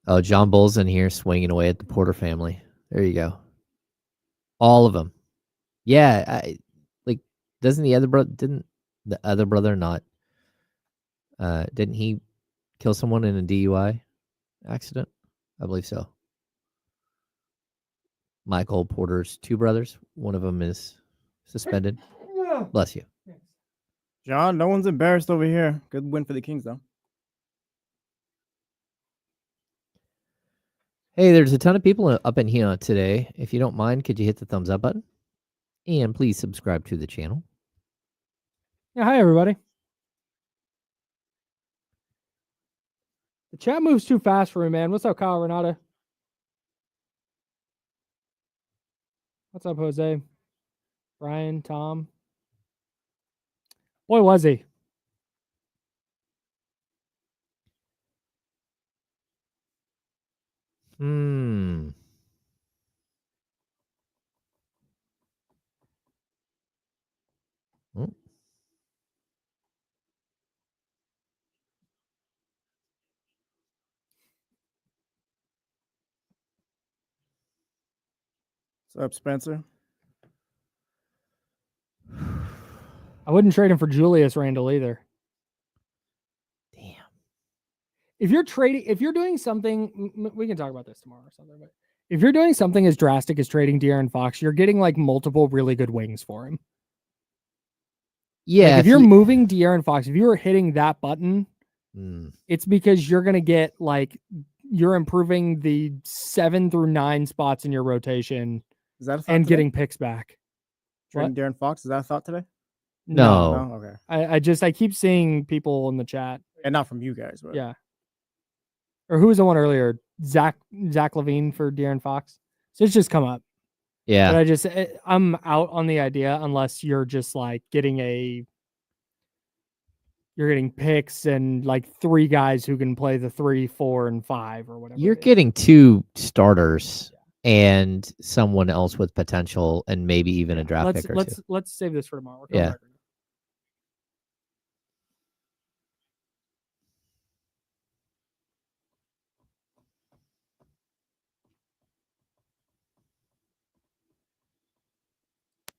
Oh, John Bull's in here swinging away at the Porter family. There you go. All of them. Yeah, doesn't the other brother? Didn't the other brother not? Didn't he kill someone in a DUI accident? I believe so. Michael Porter's 2 brothers. One of them is suspended. Bless you. John, no one's embarrassed over here. Good win for the Kings, though. Hey, there's a ton of people up in here today. If you don't mind, could you hit the thumbs up button? And please subscribe to the channel. Yeah, hi, everybody. The chat moves too fast for me, man. What's up, Kyle Renata? What's up, Jose? Brian, Tom. Boy, was he. Hmm. Oh. What's up, Spencer? I wouldn't trade him for Julius Randle either. Damn. If you're doing something, we can talk about this tomorrow or something, but if you're doing something as drastic as trading De'Aaron Fox, you're getting like multiple really good wings for him. Yeah. Like if you're moving De'Aaron Fox, if you were hitting that button, it's because you're going to get you're improving the 7 through 9 spots in your rotation Is that a thought and today? getting picks back. Trading De'Aaron Fox, is that a thought today? No. Okay. I keep seeing people in the chat. And not from you guys, but Yeah. Or who was the one earlier? Zach Levine for De'Aaron Fox. So it's just come up. Yeah. But I'm out on the idea unless you're just like you're getting picks and like 3 guys who can play the 3, 4, and 5 or whatever. You're getting 2 starters and someone else with potential and maybe even a draft pick or 2. Let's save this for tomorrow. We're coming back.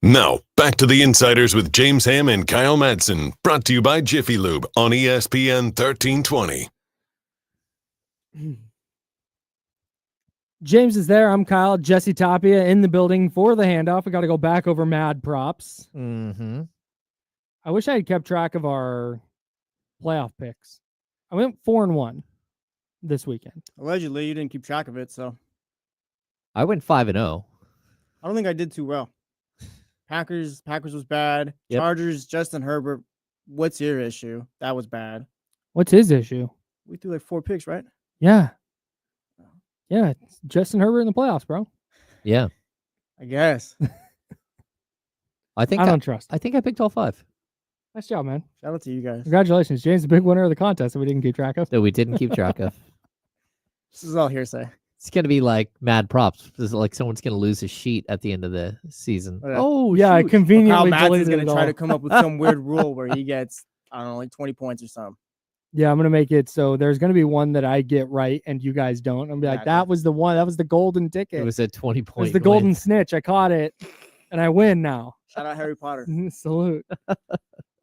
Now, back to the Insiders with James Ham and Kyle Madsen, brought to you by Jiffy Lube on ESPN 1320. James is there. I'm Kyle. Jesse Tapia in the building for the handoff. We got to go back over mad props. Mm-hmm. I wish I had kept track of our playoff picks. I went 4-1 this weekend. allegedly you didn't keep track of it, so I went 5-0. I don't think I did too well. Packers was bad. Yep. Chargers, Justin Herbert. What's your issue? That was bad. What's his issue? We threw like 4 picks, right? Yeah. Yeah. It's Justin Herbert in the playoffs, bro. Yeah. I guess. I don't trust. I think I picked all 5. Nice job, man. Shout out to you guys. Congratulations. James, the big winner of the contest that we didn't keep track of. That we didn't keep track of. This is all hearsay. It's going to be like mad props. It's like someone's going to lose a sheet at the end of the season. Oh, yeah. I Kyle conveniently Madsen's deleted going it to try all. to come up with some weird rule where he gets, I don't know, like 20 points or something. Yeah, I'm going to make it so there's going to be one that I get right and you guys don't. I'm going to be like, that was the one. That was the golden ticket. It was a 20-point It was the golden snitch. I caught it and I win now. Shout out Harry Potter. Salute. Got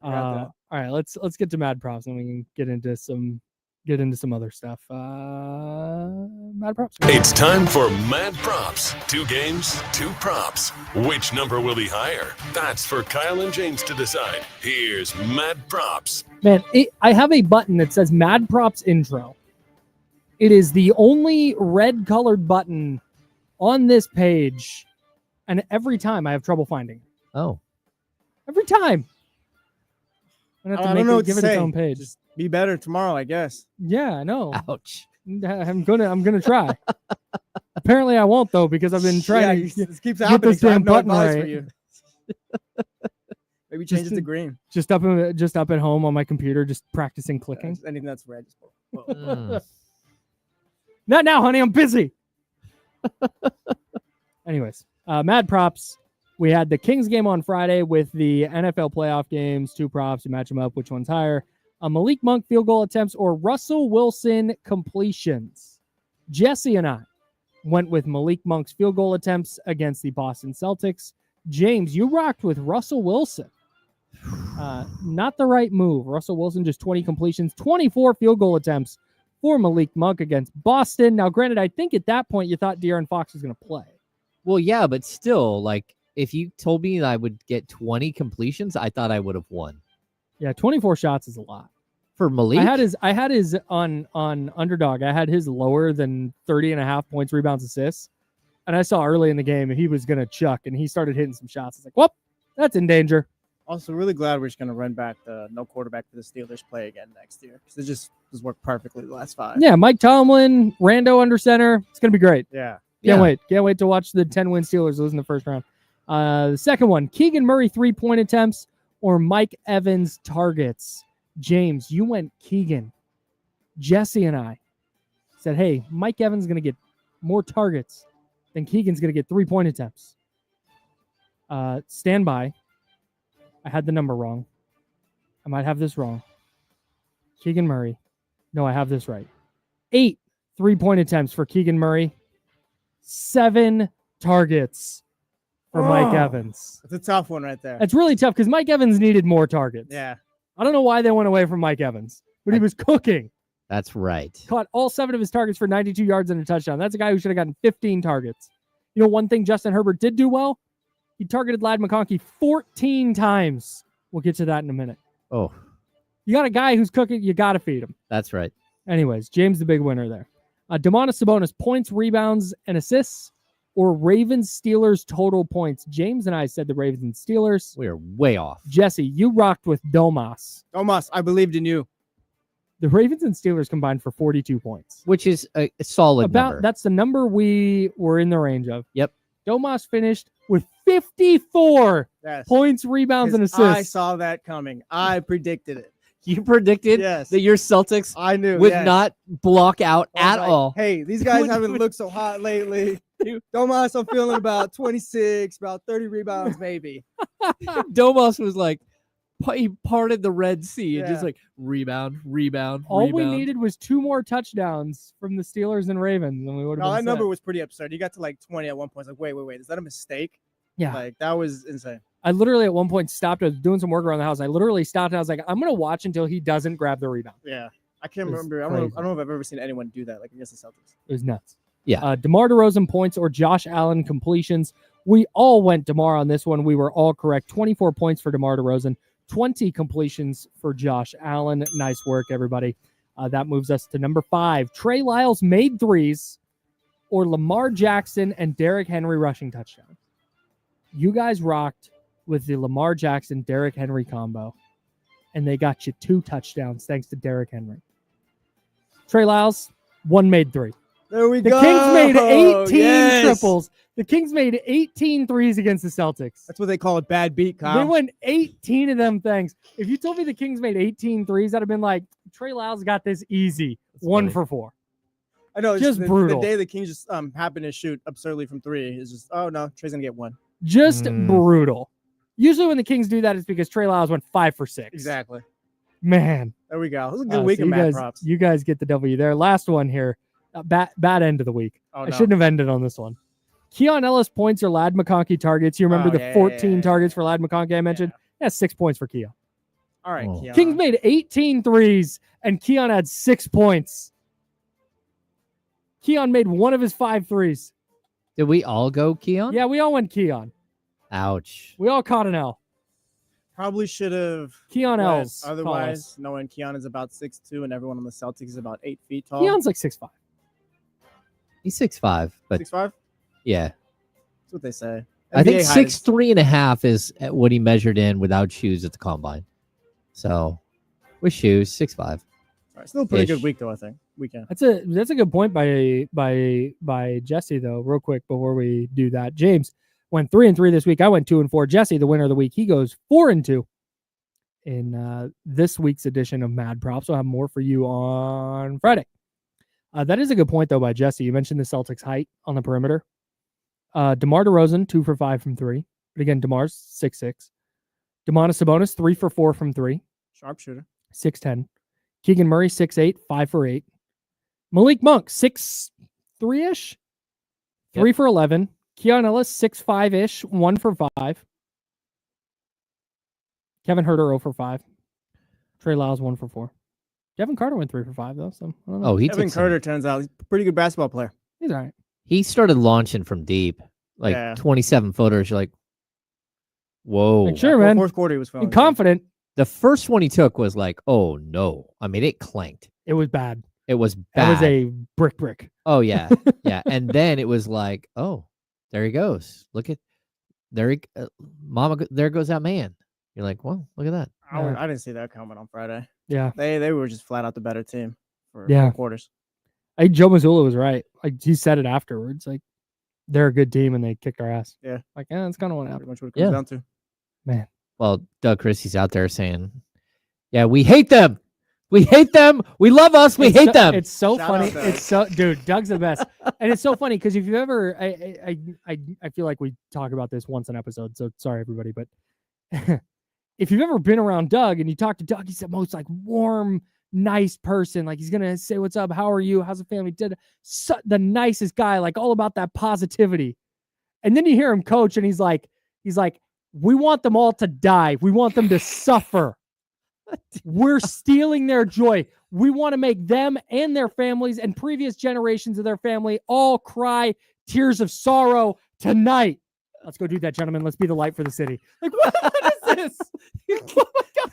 All right, let's get to mad props and we can get into some other stuff. Mad props. It's time for Mad Props. 2 games, 2 props. Which number will be higher? That's for Kyle and James to decide. Here's Mad Props. Man, I have a button that says Mad Props Intro. It is the only red colored button on this page, and every time I have trouble finding it. Oh. Every time. I'm gonna have to I don't know what give to it its say. own page. Just be better tomorrow, I guess. Yeah, I know. Ouch. I'm gonna try. Apparently, I won't though because I've been trying to this keeps get happening. this So I have damn no button advice right. for you. Maybe change Just it to green. just up at home on my computer, just practicing clicking. Anything that's red. Just whoa. Mm. Not now, honey. I'm busy. Anyways, mad props. We had the Kings game on Friday with the NFL playoff games. 2 props. You match them up. Which one's higher? Malik Monk field goal attempts or Russell Wilson completions. Jesse and I went with Malik Monk's field goal attempts against the Boston Celtics. James, you rocked with Russell Wilson. Not the right move. Russell Wilson just 20 completions, 24 field goal attempts for Malik Monk against Boston. Now, granted, I think at that point you thought De'Aaron Fox was going to play. Well, yeah, but still, like, if you told me that I would get 20 completions, I thought I would have won. Yeah, 24 shots is a lot. For Malik? I had his on Underdog. I had his lower than 30.5 points, rebounds, assists. And I saw early in the game he was going to chuck, and he started hitting some shots. It's like, whoop, that's in danger. Also, really glad we're just going to run back the no quarterback for the Steelers play again next year. Because it just worked perfectly the last 5. Yeah, Mike Tomlin, Rando under center. It's going to be great. Yeah. Can't wait. Can't wait to watch the 10-win Steelers lose in the first round. The second one, Keegan Murray 3-point attempts or Mike Evans targets. James, you went Keegan. Jesse and I said, hey, Mike Evans is going to get more targets than Keegan's going to get 3-point attempts. Stand by. I had the number wrong. I might have this wrong. Keegan Murray. No, I have this right. 8 3-point attempts for Keegan Murray. 7 targets for Mike Evans. That's a tough one right there. It's really tough because Mike Evans needed more targets. Yeah. I don't know why they went away from Mike Evans, but he was cooking. That's right. Caught all 7 of his targets for 92 yards and a touchdown. That's a guy who should have gotten 15 targets. You know, one thing Justin Herbert did do well? He targeted Ladd McConkey 14 times. We'll get to that in a minute. Oh, You got a guy who's cooking, you got to feed him. that's right. Anyways, James the big winner there. Domantas Sabonis, points, rebounds, and assists. or Ravens Steelers total points? James and I said the Ravens and Steelers. We are way off. Jesse, you rocked with Domas. Domas, I believed in you. The Ravens and Steelers combined for 42 points. Which is a solid number. That's the number we were in the range of. Yep. Domas finished with 54 points, rebounds, and assists. I saw that coming. I predicted it. You predicted that your Celtics I knew would not block out at like, all. Hey, these guys haven't looked so hot lately. Domas, I'm feeling about 26, about 30 rebounds, maybe. Domas was like, he parted the Red Sea and just like rebound. All we needed was 2 more touchdowns from the Steelers and Ravens, and we would have been that set. number was pretty absurd. You got to like 20 at one point. It's like, wait, is that a mistake? Yeah. Like, that was insane. I literally at one point stopped. I was doing some work around the house. I literally stopped and I was like, I'm going to watch until he doesn't grab the rebound. Yeah. I can't remember. I don't know if I've ever seen anyone do that, like against the Celtics. It was nuts. Yeah. DeMar DeRozan points or Josh Allen completions. We all went DeMar on this one. We were all correct. 24 points for DeMar DeRozan, 20 completions for Josh Allen. Nice work, everybody. That moves us to number 5. Trey Lyles made threes or Lamar Jackson and Derrick Henry rushing touchdowns. You guys rocked with the Lamar Jackson, Derrick Henry combo, and they got you 2 touchdowns thanks to Derrick Henry. Trey Lyles, 1 made 3. There we go. go. The Kings made 18 triples. The Kings made 18 threes against the Celtics. That's what they call a bad beat, Kyle. They went 18 of them things. If you told me the Kings made 18 threes, I'd have been like, Trey Lyles got this easy. That's 1 for 4. I know. Just brutal. The day the Kings just happened to shoot absurdly from 3 is just, oh, no, Trey's going to get 1. Just brutal. Usually when the Kings do that, it's because Trey Lyles went 5 for 6. Exactly. Man. There we go. It was a good week of Mad Props. You guys get the W there. Last one here. Bad end of the week. I shouldn't have ended on this one. Keon Ellis points or Lad McConkey targets. You remember the 14 targets for Lad McConkey I mentioned? Yeah, 6 points for Keon. All right, Keon. Kings made 18 threes, and Keon had 6 points. Keon made 1 of his 5 threes. Did we all go Keon? Yeah, we all went Keon. Ouch. We all caught an L. Probably should have. Keon L's. Otherwise, knowing Keon is about 6'2", and everyone on the Celtics is about 8 feet tall. Keon's like 6'5". He's 6'5", but 6'5"? Yeah. That's what they say. I think NBA height 6'3.5" is what he measured in without shoes at the combine. So with shoes, 6'5". All right, still a pretty good week though, I think. Weekend. That's a good point by Jesse though. Real quick before we do that, James went 3-3 this week. I went 2-4. Jesse, the winner of the week, he goes 4-2 in this week's edition of Mad Props. We'll have more for you on Friday. That is a good point though by Jesse. You mentioned the Celtics' height on the perimeter. DeMar DeRozan 2 for 5 from 3, but again DeMar's 6'6". Domantas Sabonis 3 for 4 from 3, sharpshooter 6'10". Keegan Murray 6'8", 5 for 8. Malik Monk 6'3"-ish, 3 for 11. Keon Ellis 6'5"-ish, 1 for 5. Kevin Huerter 0 for 5. Trey Lyles 1 for 4. Kevin Carter went 3 for 5 though. So I don't know. Kevin Carter turns out he's a pretty good basketball player. He's all right. He started launching from deep, like 27 footers. You're like, whoa. Like, sure, man. Fourth quarter he was feeling confident. The first one he took was like, oh no. I mean, it clanked. It was bad. It was bad. It was a brick. Oh yeah, yeah. And then it was like, oh, there he goes. Look at Mama. There goes that man. You're like, well, look at that. I didn't see that coming on Friday. Yeah, they were just flat out the better team for quarters. I think Joe Mazzulla was right. Like he said it afterwards. Like they're a good team and they kicked our ass. Yeah, like that's kind of what happened. Pretty much what it comes down to. Man, well, Doug Christie's out there saying, yeah, we hate them. We hate them. We love us. We hate them. It's so funny. It's so, dude, Doug's the best. And it's so funny because if you've ever, I feel like we talk about this once an episode. So sorry, everybody. But if you've ever been around Doug and you talk to Doug, he's the most like warm, nice person. Like he's going to say, what's up? How are you? How's the family? The nicest guy, like all about that positivity. And then you hear him coach and he's like, we want them all to die. We want them to suffer. We're stealing their joy. We want to make them and their families and previous generations of their family all cry tears of sorrow tonight. Let's go do that, gentlemen. Let's be the light for the city. Like, what is this? Oh my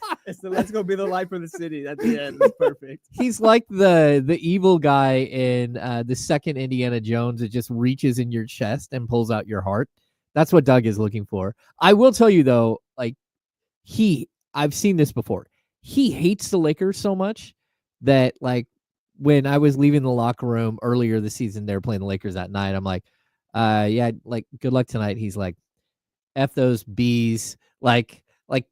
Let's go be the light for the city at the end. It's perfect. He's like the evil guy in the second Indiana Jones that just reaches in your chest and pulls out your heart. That's what Doug is looking for. I will tell you though, like I've seen this before. He hates the Lakers so much that like when I was leaving the locker room earlier this season, they were playing the Lakers that night. I'm like, yeah, like good luck tonight. He's like, F those bees, like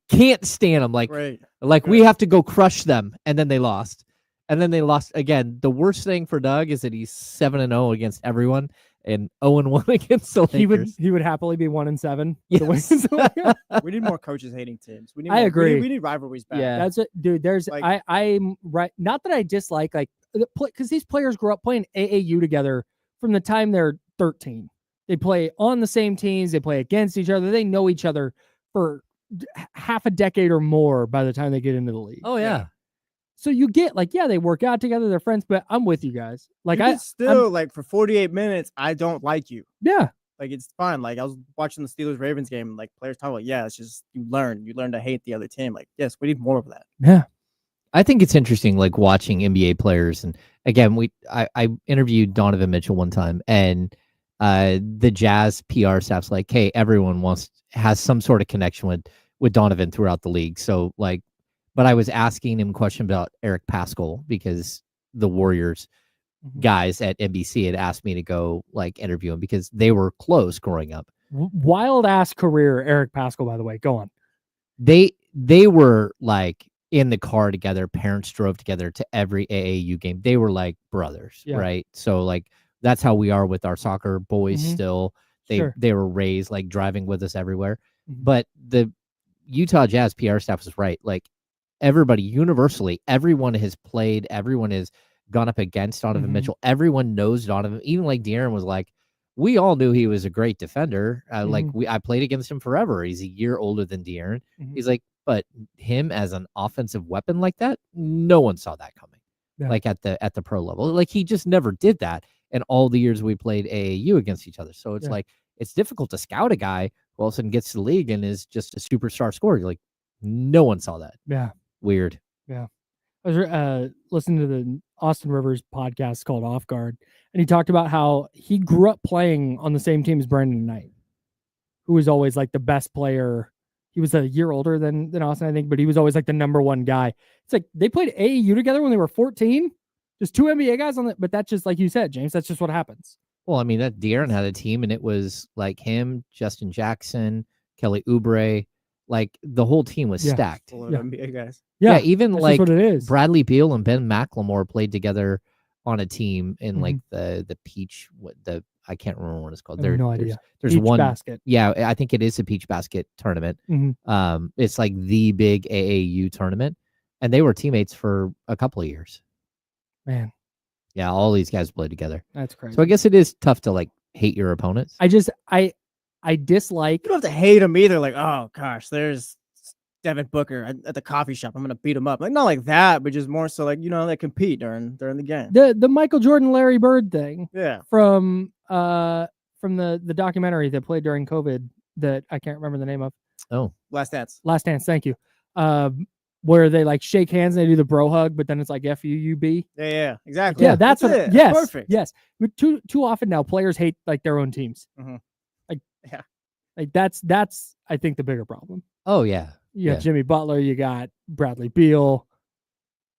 can't stand them. Like, Right. we have to go crush them. And then they lost. And then they lost again. The worst thing for Doug is that he's 7-0 against everyone and 0-1 against the Lakers. He would happily be 1-7. Yes. We need more coaches hating teams. We need I agree. We need rivalries back. Yeah. That's it, dude. There's Like- I'm right. Not that I dislike because these players grew up playing AAU together from the time they're 13. They play on the same teams. They play against each other. They know each other for half a decade or more by the time they get into the league. Oh yeah. So you get they work out together. They're friends. But I'm with you guys. Like You can still like for 48 minutes, I don't like you. yeah. Like it's fine. Like I was watching the Steelers-Ravens game, and like players talk about, yeah, it's just you learn to hate the other team. Like, yes, we need more of that. Yeah. I think it's interesting, like watching NBA players. And again, I interviewed Donovan Mitchell one time, and the Jazz PR staff's like, hey, everyone has some sort of connection with Donovan throughout the league. So like, but I was asking him a question about Eric Pascal because the Warriors guys at NBC had asked me to go like interview him because they were close growing up. Wild ass career, Eric Pascal, by the way. Go on. They were like in the car together. Parents drove together to every AAU game. They were like brothers, right? So like that's how we are with our soccer boys still. They were raised like driving with us everywhere. But the Utah Jazz PR staff was right. Like everybody universally, everyone has played, everyone has gone up against Donovan Mitchell. Everyone knows Donovan. Even like De'Aaron was like, we all knew he was a great defender. Like I played against him forever. He's a year older than De'Aaron. He's like, but him as an offensive weapon like that, no one saw that coming. Like at the pro level, like he just never did that. And all the years we played AAU against each other. So it's like, it's difficult to scout a guy who all of a sudden gets to the league and is just a superstar scorer. You're like, no one saw that. Yeah. Weird. Yeah. I was listening to the Austin Rivers podcast called Off Guard, and he talked about how he grew up playing on the same team as Brandon Knight, who was always like the best player. He was a year older than Austin, I think, but he was always like the number one guy. It's like they played AAU together when they were 14. Just two NBA guys on it, but that's just like you said, James. That's just what happens. Well, I mean, that De'Aaron had a team, and it was like him, Justin Jackson, Kelly Oubre. Like the whole team was stacked. Full of NBA guys. Yeah, even that's like what it is. Bradley Beal and Ben McLemore played together on a team in like the Peach. I can't remember what it's called. I have no idea. There's Peach one basket. Yeah, I think it is a Peach Basket tournament. It's like the big AAU tournament, and they were teammates for a couple of years. Man, yeah, all these guys played together. That's crazy. So I guess it is tough to like hate your opponents. I dislike. You don't have to hate him either. Like, oh gosh, there's Devin Booker at the coffee shop. I'm gonna beat him up. Like not like that, but just more so like they compete during the game. The Michael Jordan, Larry Bird thing. Yeah. From the documentary that played during COVID that I can't remember the name of. Oh, Last Dance. Last Dance. Thank you. Where they like shake hands and they do the bro hug, but then it's like FUUB. Yeah, exactly. Yeah, that's what. it. Yes, Perfect. yes. But too often now, players hate like their own teams. Like that's I think the bigger problem. Oh yeah. You got Jimmy Butler. You got Bradley Beal.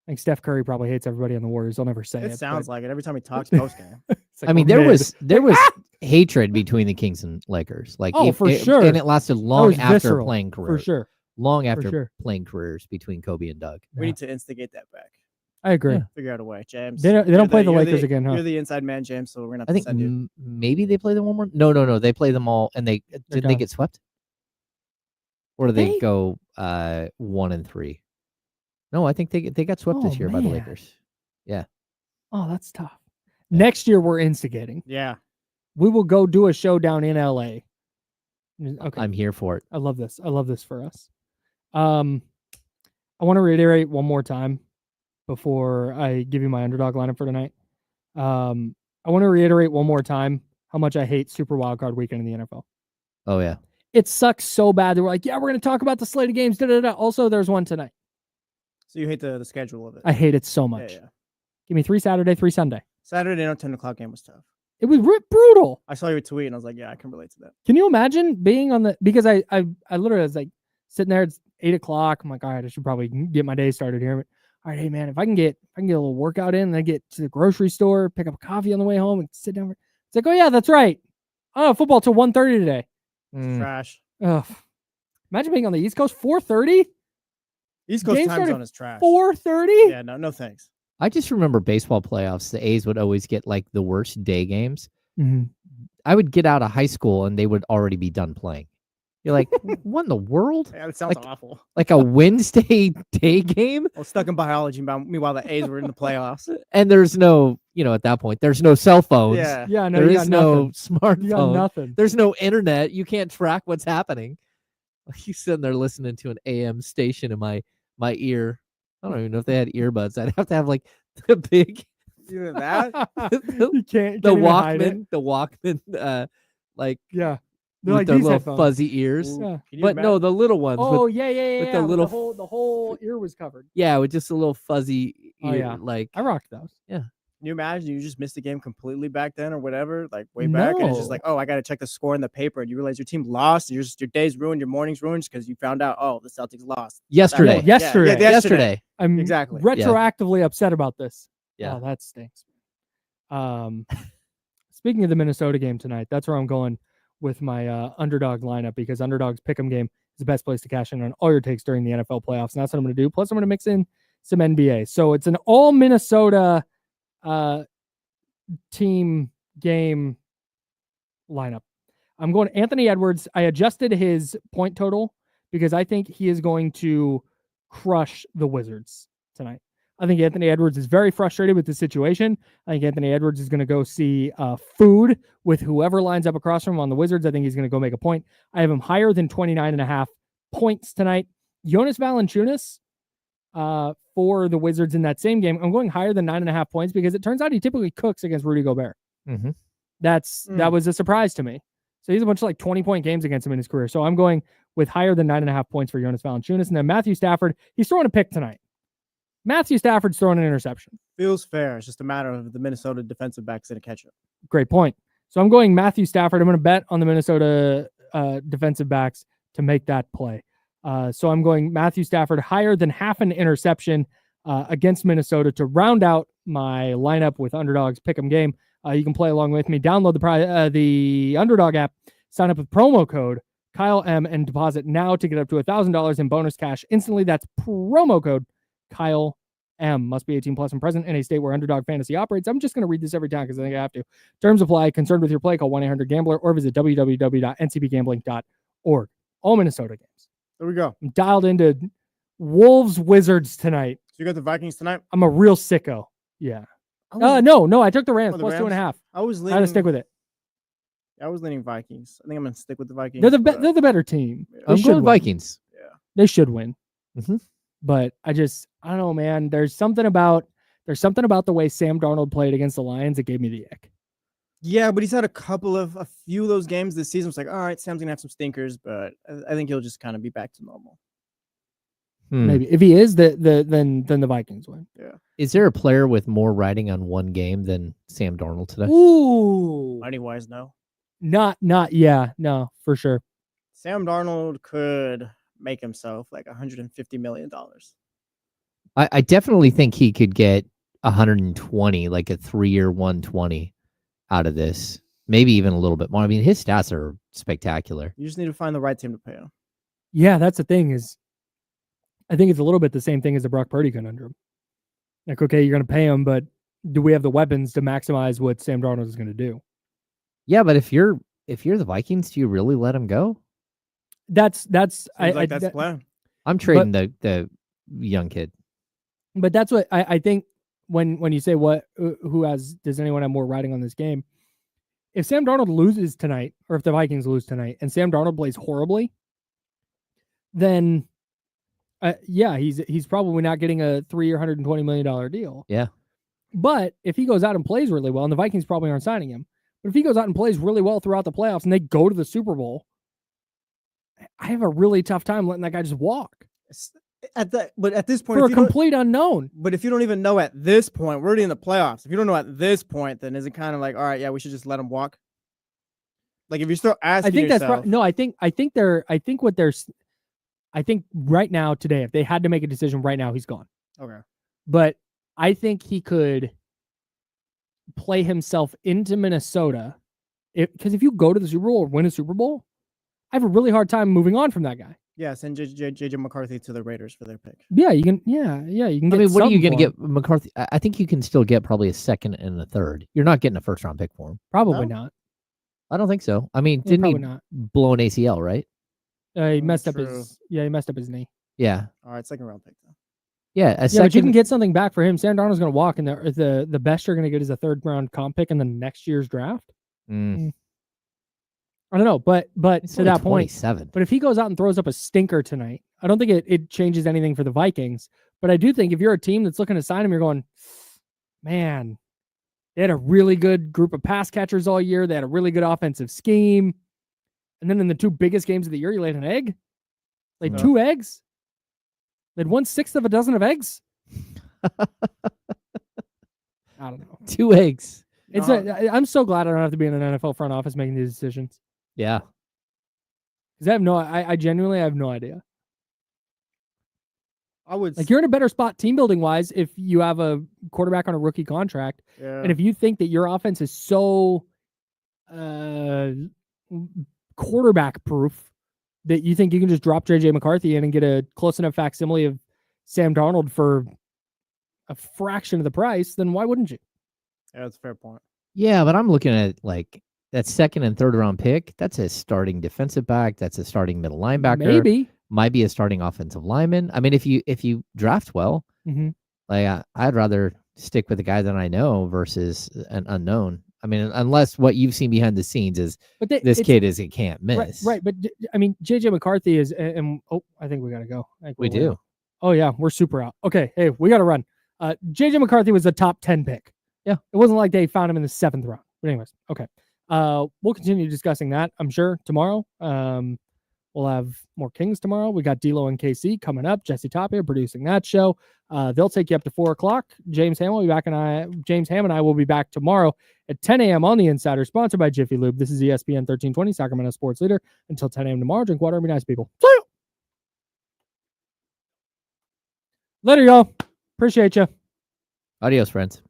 I think Steph Curry probably hates everybody on the Warriors. I'll never say it. It sounds like it every time he talks post game. Like I mean, there was hatred between the Kings and Lakers. Like, sure, and it lasted long after visceral, playing careers. For sure. Long after playing careers between Kobe and Doug. We need to instigate that back. I agree. Figure out a way, James. They don't play the Lakers again, huh? You're the inside man, James. So we're gonna. I think maybe they play them one more. No. They play them all, and they get swept, or do they go 1-3? No, I think they got swept this year by the Lakers. Yeah. Oh, that's tough. Next year we're instigating. Yeah. We will go do a show down in LA. Okay. I'm here for it. I love this. I love this for us. I want to reiterate one more time before I give you my underdog lineup for tonight. I want to reiterate one more time how much I hate Super Wildcard Weekend in the NFL. Oh yeah. it sucks so bad that we're like, yeah, we're going to talk about the slate of games. Also, there's one tonight. So you hate the schedule of it. I hate it so much. Yeah. Give me 3 Saturday, 3 Sunday. Saturday, no 10 o'clock game was tough. It was brutal. I saw your tweet and I was like, yeah, I can relate to that. Can you imagine being on because I literally was like sitting there, it's 8 o'clock. I'm like, all right, I should probably get my day started here. All right, hey man, if I can get a little workout in and then get to the grocery store, pick up a coffee on the way home and sit down. It's like, oh yeah, that's right. Oh, football till 1:30 today. Trash. Ugh. Imagine being on the East Coast, 4:30. East Coast Game time started zone is trash. 4:30. Yeah, no thanks. I just remember baseball playoffs. The A's would always get like the worst day games. Mm-hmm. I would get out of high school and they would already be done playing. You're like, what in the world? Yeah, it sounds awful. Like a Wednesday day game? I was stuck in biology. Meanwhile, the A's were in the playoffs. And there's no, at that point, there's no cell phones. Yeah. Yeah, no, There you is got no nothing. smartphone. You got nothing. There's no internet. You can't track what's happening. You sitting there listening to an AM station in my ear. I don't even know if they had earbuds. I'd have to have like the big Either that. You can't the even hide it. Walkman, like Yeah. with They're like their these little headphones. fuzzy ears. Yeah. Can you But no, the little ones. Oh with, yeah. with the With little the whole ear was covered. yeah, with just a little fuzzy Oh, ear, yeah. like I rocked those. Can you imagine you just missed the game completely back then or whatever, like way back, and it's just No. like, oh, I got to check the score in the paper, and you realize your team lost, and your day's ruined, your morning's ruined because you found out, oh, the Celtics lost. yesterday. Yeah, yesterday. Yesterday. I'm Exactly. retroactively upset about this. Yeah. Oh, that stinks. Speaking of the Minnesota game tonight, that's where I'm going with my underdog lineup because underdogs pick'em game is the best place to cash in on all your takes during the NFL playoffs, and that's what I'm going to do. Plus, I'm going to mix in some NBA. So it's an all Minnesota team game lineup. I'm going Anthony Edwards. I adjusted his point total because I think he is going to crush the Wizards tonight. I think Anthony Edwards is very frustrated with the situation. I think Anthony Edwards is going to go see food with whoever lines up across from him on the Wizards. I think he's going to go make a point. I have him higher than 29.5 points tonight. Jonas Valanciunas for the Wizards in that same game. I'm going higher than 9.5 points because it turns out he typically cooks against Rudy Gobert. Mm-hmm. That was a surprise to me. So he's a bunch of like 20-point games against him in his career. So I'm going with higher than 9.5 points for Jonas Valanciunas. And then Matthew Stafford, he's throwing a pick tonight. Matthew Stafford's throwing an interception. Feels fair. It's just a matter of the Minnesota defensive backs in a catch up. Great point. So I'm going Matthew Stafford. I'm going to bet on the Minnesota defensive backs to make that play. So I'm going Matthew Stafford higher than half an interception against Minnesota to round out my lineup with underdogs pick'em game. You can play along with me. Download the Underdog app, sign up with promo code Kyle M and deposit now to get up to $1,000 in bonus cash instantly. That's promo code Kyle M. Must be 18 plus and present in a state where Underdog Fantasy operates. I'm just going to read this every time because I think I have to. Terms apply. Concerned with your play, call 1-800-GAMBLER or visit www.ncbgambling.org. All Minnesota games. There we go. I'm dialed into Wolves Wizards tonight. So you got the Vikings tonight? I'm a real sicko. Yeah. I No, I took the Rams Oh, the plus Rams? 2.5. I was I leaning. had to stick with it. I was leaning Vikings. I think I'm gonna stick with the Vikings. They're the but- better team. Yeah. They I'm should going win. Vikings. They should win. Mhm. But I don't know, man. There's something about the way Sam Darnold played against the Lions that gave me the ick. Yeah, but he's had a few of those games this season. It's like, all right, Sam's gonna have some stinkers, but I think he'll just kind of be back to normal. Maybe if he is, then the Vikings win. Yeah. Is there a player with more riding on one game than Sam Darnold today? Ooh, Money wise, no. not no, for sure. Sam Darnold could make himself like $150 million. I definitely think he could get 120, like a 3-year 120 out of this. Maybe even a little bit more. I mean, his stats are spectacular. You just need to find the right team to pay him. Yeah, that's the thing is, I think it's a little bit the same thing as the Brock Purdy conundrum. Like, okay, you're going to pay him, but do we have the weapons to maximize what Sam Darnold is going to do? Yeah, but if you're the Vikings, do you really let him go? That's Seems like that's the plan. I'm trading the young kid. But that's what I think when you say does anyone have more riding on this game? If Sam Darnold loses tonight, or if the Vikings lose tonight, and Sam Darnold plays horribly, then he's probably not getting a 3-year, $120 million deal. Yeah. But if he goes out and plays really well, and the Vikings probably aren't signing him, but if he goes out and plays really well throughout the playoffs and they go to the Super Bowl, I have a really tough time letting that guy just walk But at this point, for if a you don't- complete unknown. But if you don't even know at this point, we're already in the playoffs. If you don't know at this point, then is it kind of like, all right, yeah, we should just let him walk? Like if you're still asking I think yourself, no. I think right now today, if they had to make a decision right now, he's gone. okay. But I think he could play himself into Minnesota because if you go to the Super Bowl or win a Super Bowl, I have a really hard time moving on from that guy. Yeah, send JJ McCarthy to the Raiders for their pick. Yeah, you can. Yeah, you can. I mean, what are you going to get McCarthy? I think you can still get probably a second and a third. You're not getting a first round pick for him. Probably No? not. I don't think so. I mean, Yeah, didn't he probably not. blow an ACL, right? He messed up True. his. Yeah, he messed up his knee. Yeah. All right, second round pick though. Yeah. Yeah, but you can get something back for him. Sam Darnold's going to walk, and the best you're going to get is a third round comp pick in the next year's draft. I don't know, but It's to only that point, 27. but if he goes out and throws up a stinker tonight, I don't think it changes anything for the Vikings. But I do think if you're a team that's looking to sign him, you're going, man, they had a really good group of pass catchers all year. They had a really good offensive scheme. And then in the two biggest games of the year, you laid an egg? Laid 2 eggs? Laid 1/6 of a dozen of eggs? I don't know. 2 eggs. I'm so glad I don't have to be in an NFL front office making these decisions. Yeah. Because I genuinely have no idea. I would Like, you're in a better spot team building wise if you have a quarterback on a rookie contract. yeah. And if you think that your offense is so quarterback proof that you think you can just drop JJ McCarthy in and get a close enough facsimile of Sam Darnold for a fraction of the price, then why wouldn't you? Yeah, that's a fair point. Yeah, but I'm looking at like that second and third round pick. That's a starting defensive back. That's a starting middle linebacker. Maybe. Might be a starting offensive lineman. I mean, if you draft well, like I'd rather stick with a guy that I know versus an unknown. I mean, unless what you've seen behind the scenes is this kid is it can't miss. Right. But I mean, JJ McCarthy is, and I think we got to go. We do. Oh yeah, we're super out. Okay, hey, we got to run. JJ McCarthy was a top 10 pick. Yeah, it wasn't like they found him in the 7th round. But anyways, okay. We'll continue discussing that, I'm sure, tomorrow. We'll have more Kings tomorrow. We got D'Lo and KC coming up. Jesse Tapia producing that show. They'll take you up to 4 o'clock. James Ham will be back, and James Ham and I will be back tomorrow at 10 a.m. on The Insider, sponsored by Jiffy Lube. This is ESPN 1320, Sacramento Sports Leader. Until 10 a.m. tomorrow, drink water and be nice people. See you. Later, y'all. Appreciate you. Adios, friends.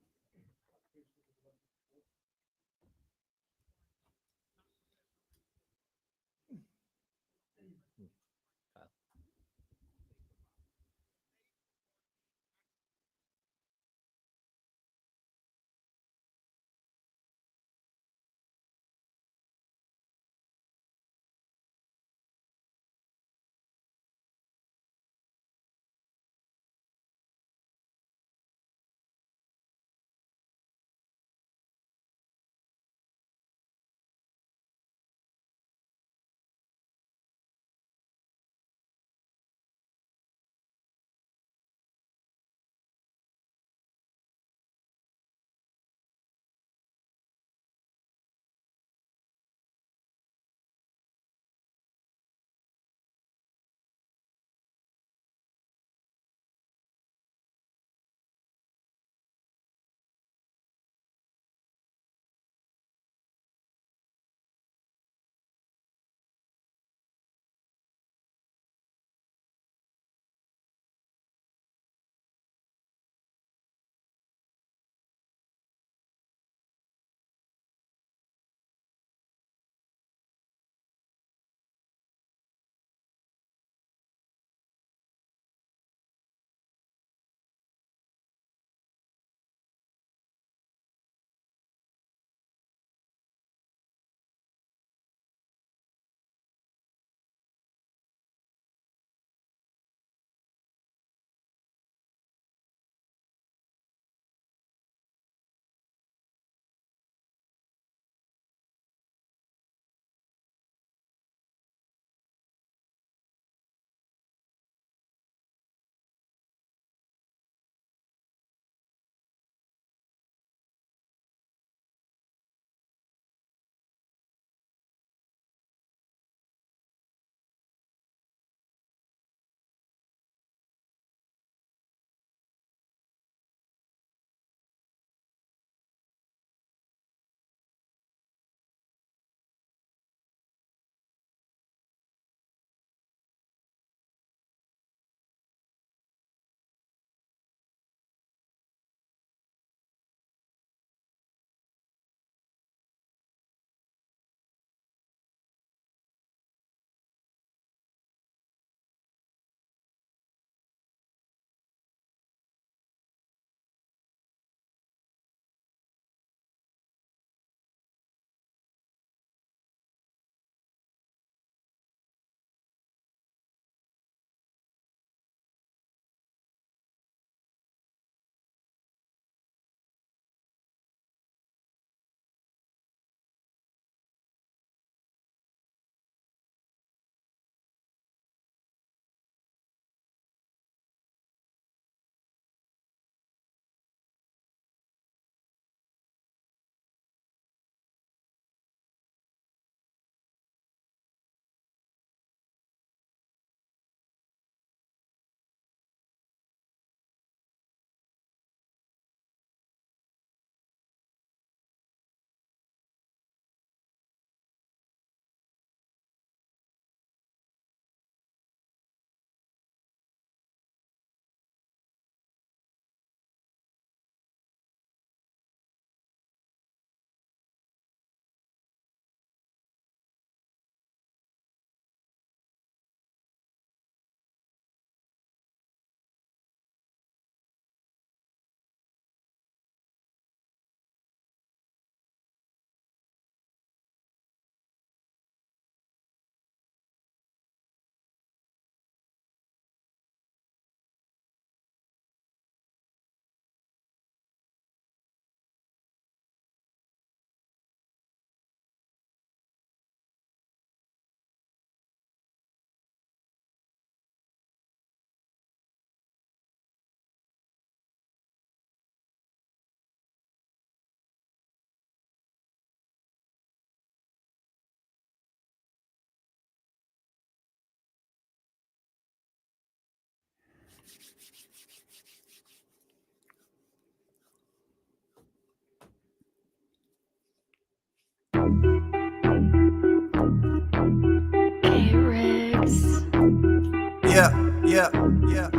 Yeah.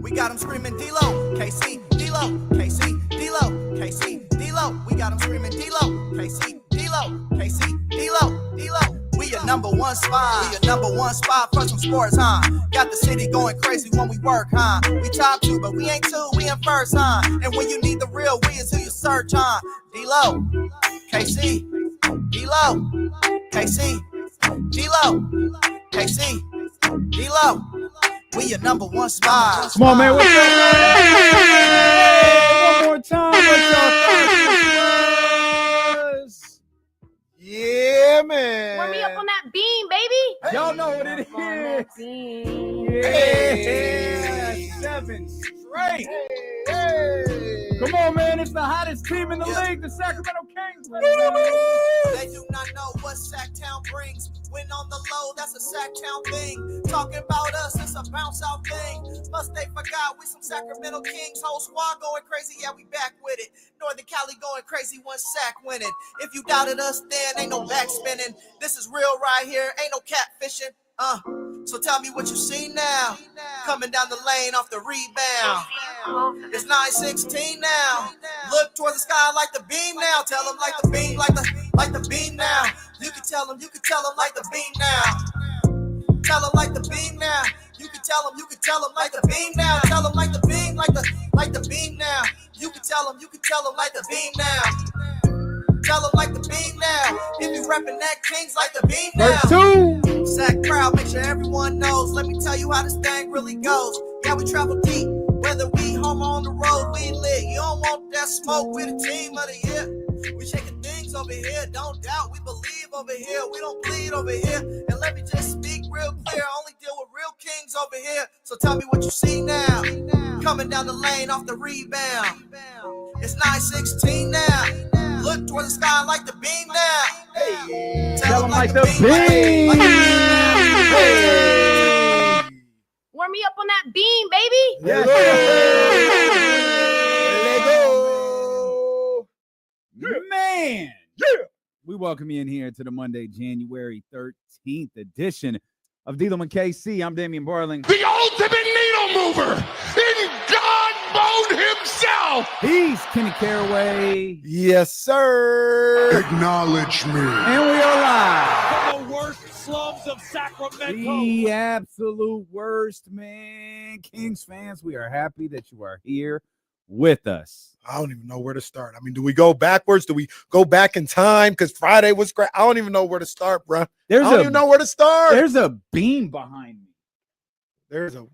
We got them screaming D-Lo, KC, D-Lo, KC, D-Lo, KC, D-Lo. We got them screaming D-Lo, KC, D-Lo, KC, D-Lo, D-Lo. We your number one spot. We your number one spot for some sports, huh? Got the city going crazy when we work, huh? We top 2, but we ain't 2, we in first, huh? And when you need the real, we is who you search, huh? D-Lo, KC, D-Lo, KC, D-Lo, KC, D-Lo. We your number one spot. Come on, man. What's up, man? One more time. What's up? Yeah, man. Warm me up on that beam, baby. Y'all know what it is. Yeah. 7 straight. Come on, man. It's the hottest team in the league, the Sacramento Kings. They do not know what Sacktown brings. When on the low, that's a Sacktown thing. Talking about us, it's a bounce out thing. Must they forgot we some Sacramento Kings. Whole squad going crazy, yeah, we back with it. Northern Cali going crazy, one sack winning. If you doubted us, then ain't no back spinning. This is real right here, ain't no catfishing. So tell me what you see now. Coming down the lane off the rebound. It's 9-16 now. Look toward the sky like the beam now. Tell them like the beam, like the beam now. You can tell them like the beam now. Tell them like the beam now. You can tell them like the beam now. Tell them like the beam, like the beam now. You can tell them like the beam now. Tell them like the beam now. If you reppin' that Kings like the beam now. Verse 2. Sack crowd, make sure everyone knows. Let me tell you how this thing really goes. Yeah, we travel deep. Whether we home or on the road, we lit. You don't want that smoke, we the team of the year. We shaking things over here, don't doubt. We believe over here, we don't bleed over here. And let me just speak real clear. I only deal with real Kings over here. So tell me what you see now. Coming down the lane off the rebound. It's 9-16 now. Look toward the sky like the beam now. Hey. Tell them like the beam. Like the beam Hey. Warm me up on that beam, baby. Yes. Man. Yeah. We welcome you in here to the Monday, January 13th edition of D-Lo and KC. I'm Damian Barling. The ultimate needle mover in God mode himself. He's Kenny Caraway. Yes, sir. Acknowledge me. And we are live. From the worst slums of Sacramento. The absolute worst, man. Kings fans, we are happy that you are here with us. I don't even know where to start. I mean, do we go backwards? Do we go back in time? Because Friday was great. I don't even know where to start, bro. I don't even know where to start. There's a beam behind me.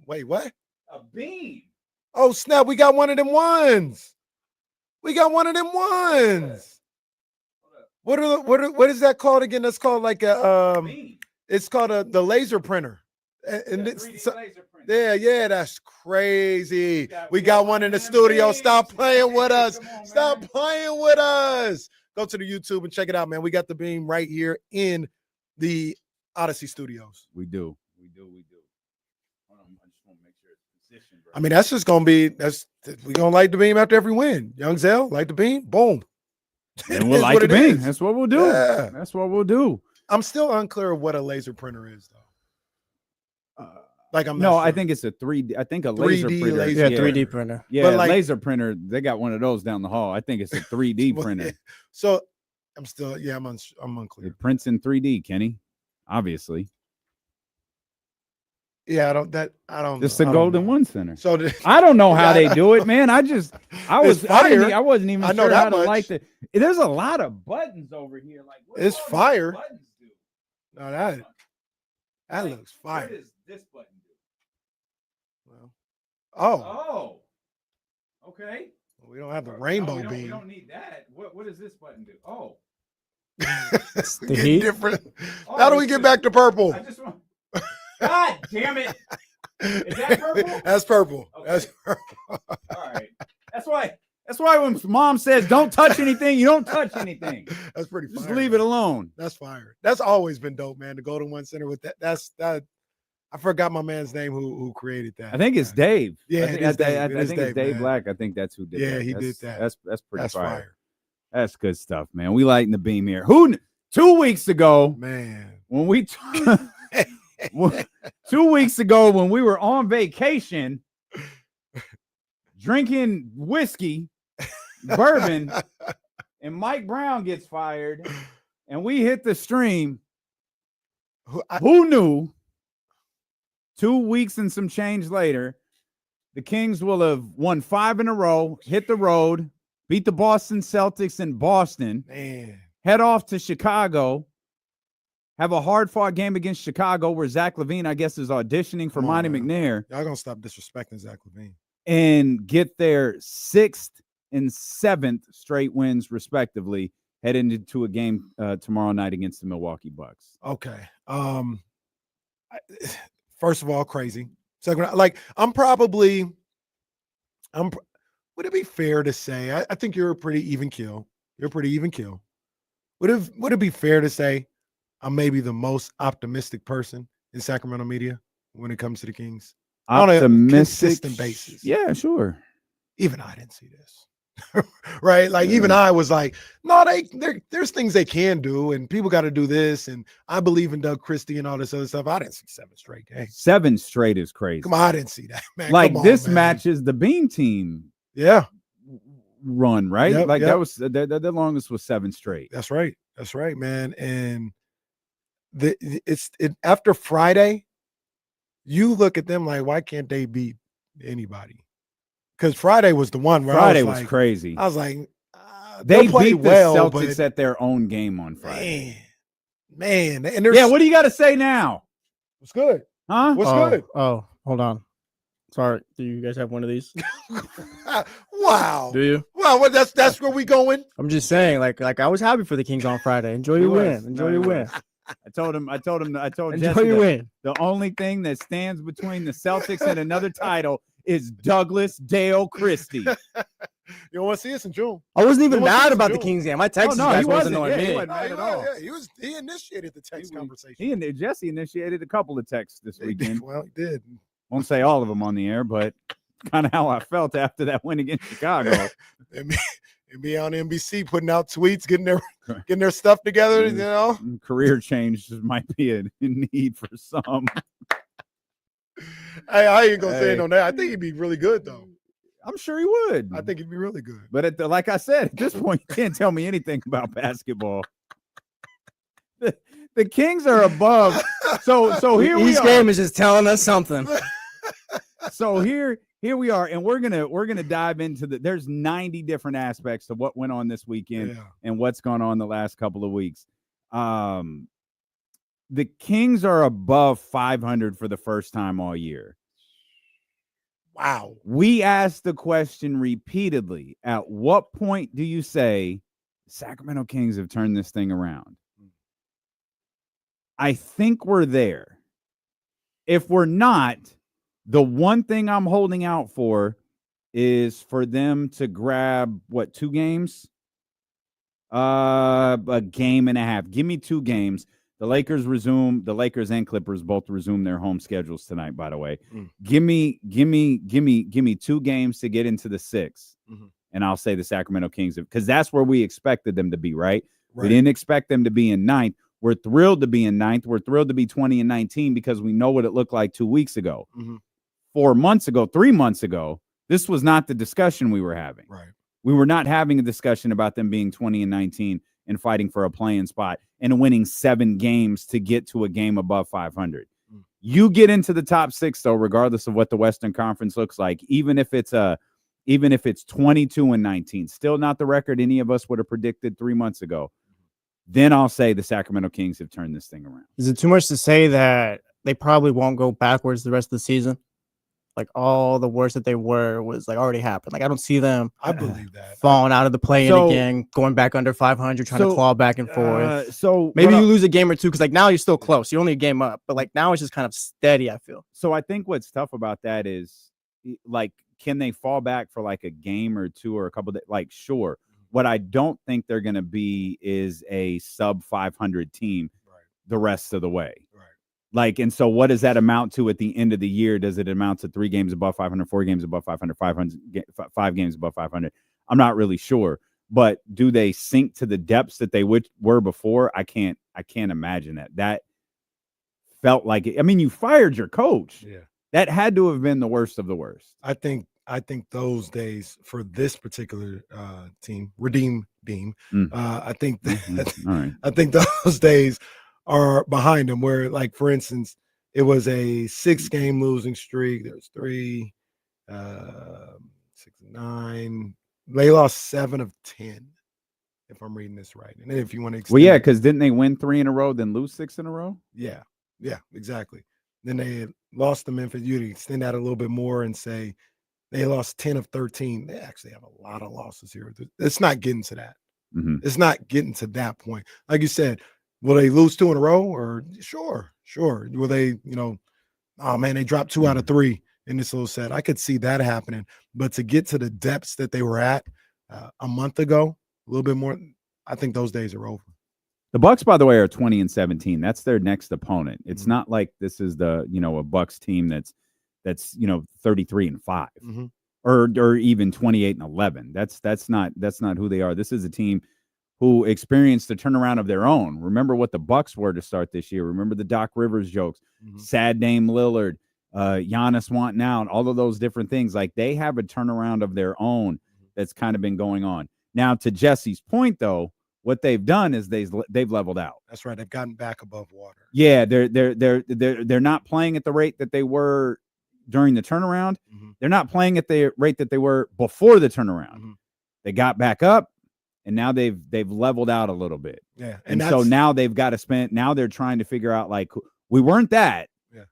Wait, what? A beam. Oh, snap. We got one of them ones. What is that called again? That's called like a it's called the laser printer. And it's laser printer. Yeah, that's crazy. We got one in the studio. Stop playing with us. Stop playing with us. Go to the YouTube and check it out, man. We got the beam right here in the Odyssey Studios. We do. Hold on, I just want to make sure it's positioned right. I mean, that's just gonna be we're gonna light the beam after every win. Young Zell, light the beam, boom. And we'll light the beam. That's what we'll do. Yeah. That's what we'll do. I'm still unclear of what a laser printer is, though. I think it's a 3D. I think a laser 3D printer. laser. Yeah, 3D printer. Yeah, But like- laser printer. They got one of those down the hall. I think it's a 3D printer. So I'm still, I'm unclear. It prints in 3D, Kenny. Obviously, Yeah, I don't. it's the Golden One Center. So I don't know how they do it, man. I wasn't even I know sure that how to much. like the. There's a lot of buttons over here. Like what do It's all these fire. buttons do? No, that looks fire. What does this button do? Well, oh, Oh, okay. we don't have the No, rainbow we don't, beam. We don't need that. What does this button do? Oh, It's the heat? different. Oh, How do we it's get just- back to purple? I just want. God damn it! Is that purple? That's purple. Okay. That's purple. All right. That's why when mom says don't touch anything, you don't touch anything. That's pretty fire. Just leave it alone. That's fire. That's always been dope, man. The Golden One Center with that. I I forgot my man's name who created that. I think it's Dave. Yeah, I think, it is Dave. I It is think it's Dave, Dave man. Black. I think that's who did that. Yeah, he did that. That's pretty That's fire. That's good stuff, man. We lighting the beam here. 2 weeks ago, man, when we 2 weeks ago when we were on vacation drinking whiskey, bourbon, and Mike Brown gets fired, and we hit the stream. Who knew 2 weeks and some change later, the Kings will have won 5 in a row, hit the road, beat the Boston Celtics in Boston, head off to Chicago, have a hard-fought game against Chicago where Zach LaVine, I guess, is auditioning for Monte McNair. Y'all gonna stop disrespecting Zach LaVine. And get their 6th and 7th straight wins, respectively, heading into a game tomorrow night against the Milwaukee Bucks. Okay. First of all, crazy. Second, like would it be fair to say, I think you're a pretty even kill. You're a pretty even kill. Would it be fair to say I'm maybe the most optimistic person in Sacramento media when it comes to the Kings? Optimistic, on a consistent basis. Yeah, sure. Even I didn't see this. Right? Like even I was like, no, there's things they can do, and people got to do this. And I believe in Doug Christie and all this other stuff. I didn't see 7 straight games. 7 straight is crazy. Come on, I didn't see that, man. Like Come on, this man. matches the Bean team. Yeah. Run, right? Yep, like yep. that was the longest was 7 straight. That's right. That's right, man. And after Friday, you look at them like, why can't they beat anybody? Because Friday was the one where Friday I was was cray. I was like, they play beat the well, Celtics but at their own game on Friday. Man, and there's what do you got to say now? What's good? Huh? What's good? Oh, hold on. Sorry. Do you guys have one of these? Wow. Do you? Wow, well, that's where we going. I'm just saying, like I was happy for the Kings on Friday. Enjoy your win. Enjoy your win. I told Enjoy Jesse your win. The only thing that stands between the Celtics and another title is Douglas Dale Christie. You want to see us in June? I wasn't even You wanna see mad us in about the June? Kings game. My text no, guys he wasn't wasn't. annoying Yeah, he me. wasn't mad at all. He initiated the text conversation. He and Jesse initiated a couple of texts this weekend. Well, he did. Won't say all of them on the air, but kind of how I felt after that win against Chicago. and be on NBC putting out tweets, getting their stuff together. You know, career change might be a need for some. I ain't gonna say no. I think he'd be really good though. I'm sure he would. I think he'd be really good. But like I said, at this point, you can't tell me anything about basketball. The Kings are above. So here we are. Each game is just telling us something. So here we are, and we're gonna dive into there's 90 different aspects to what went on this weekend and what's gone on the last couple of weeks. The Kings are above 500 for the first time all year. Wow. We asked the question repeatedly. At what point do you say Sacramento Kings have turned this thing around? I think we're there. If we're not, the one thing I'm holding out for is for them to grab 2 games? A game and a half. Give me 2 games. The Lakers and Clippers both resume their home schedules tonight, by the way. Give me 2 games to get into the 6. And I'll say the Sacramento Kings, because that's where we expected them to be, right? We didn't expect them to be in 9th. We're thrilled to be in 9th. We're thrilled to be 20-19 because we know what it looked like 2 weeks ago. 4 months ago, 3 months ago, this was not the discussion we were having. Right. We were not having a discussion about them being 20-19 and fighting for a play-in spot and winning 7 games to get to a game above 500. You get into the top 6, though, regardless of what the Western Conference looks like, even if it's 22-19, still not the record any of us would have predicted 3 months ago. Then I'll say the Sacramento Kings have turned this thing around. Is it too much to say that they probably won't go backwards the rest of the season? Like all the worst that they were was like already happened. Like I don't see them. I believe that falling out of the play-in again, going back under 500, trying to claw back and forth. So maybe you lose a game or 2 because like now you're still close. You're only a game up, but like now it's just kind of steady. I feel. So I think what's tough about that is like, can they fall back for like a game or 2 or a couple of days? Like, sure. What I don't think they're going to be is a sub 500 team the rest of the way. Like, and so what does that amount to at the end of the year? Does it amount to 3 games above 500, 4 games above 500, 5 games above 500? I'm not really sure. But do they sink to the depths that they were before? I can't imagine that. That felt like it. I mean, you fired your coach. Yeah. That had to have been the worst of the worst. I think those days for this particular team, Redeem Beam, I think I think those days are behind them. Where, like, for instance, it was a 6-game losing streak. There's 3, 6, 9. They lost 7 of 10, if I'm reading this right. And then if you want to extend, well, yeah, because didn't they win 3 in a row, then lose 6 in a row? Yeah, exactly. Then they lost to Memphis. You'd extend that a little bit more and say they lost 10 of 13. They actually have a lot of losses here. It's not getting to that. Mm-hmm. It's not getting to that point. Like you said, will they lose 2 in a row? Or sure. Will they, oh man, they dropped 2 out of 3 in this little set. I could see that happening. But to get to the depths that they were at a month ago, a little bit more, I think those days are over. The Bucks, by the way, are 20-17. That's their next opponent. It's not like this is a Bucks team that's 33-5 mm-hmm. or even 28-11. That's not who they are. This is a team who experienced a turnaround of their own. Remember what the Bucks were to start this year. Remember the Doc Rivers jokes, sad Dame Lillard, Giannis wanting out, all of those different things. Like, they have a turnaround of their own that's kind of been going on. Now, to Jesse's point, though, what they've done is they've leveled out. That's right. They've gotten back above water. Yeah, they're not playing at the rate that they were during the turnaround. Mm-hmm. They're not playing at the rate that they were before the turnaround. Mm-hmm. They got back up, and now they've leveled out a little bit. Yeah, and so now they've got to spend. Now they're trying to figure out, like, we weren't that. Yeah,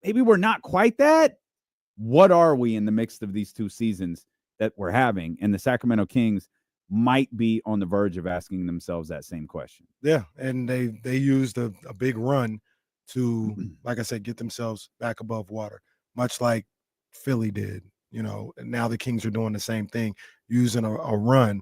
maybe we're not quite that. What are we in the mix of these 2 seasons that we're having? And the Sacramento Kings might be on the verge of asking themselves that same question. Yeah, and they used a big run to, like I said, get themselves back above water, much like Philly did. And now the Kings are doing the same thing, using a run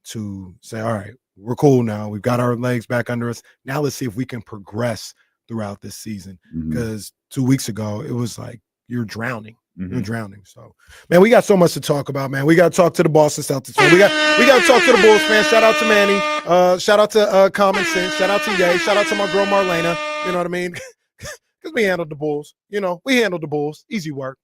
to say, all right, we're cool now. We've got our legs back under us. Now let's see if we can progress throughout this season. Because 2 weeks ago, it was like, you're drowning. You're drowning. So, man, we got so much to talk about, man. We got to talk to the Boston Celtics. We got to talk to the Bulls, man. Shout out to Manny. Shout out to Common Sense. Shout out to Ye. Shout out to my girl Marlena. You know what I mean? Because we handled the Bulls. We handled the Bulls. Easy work.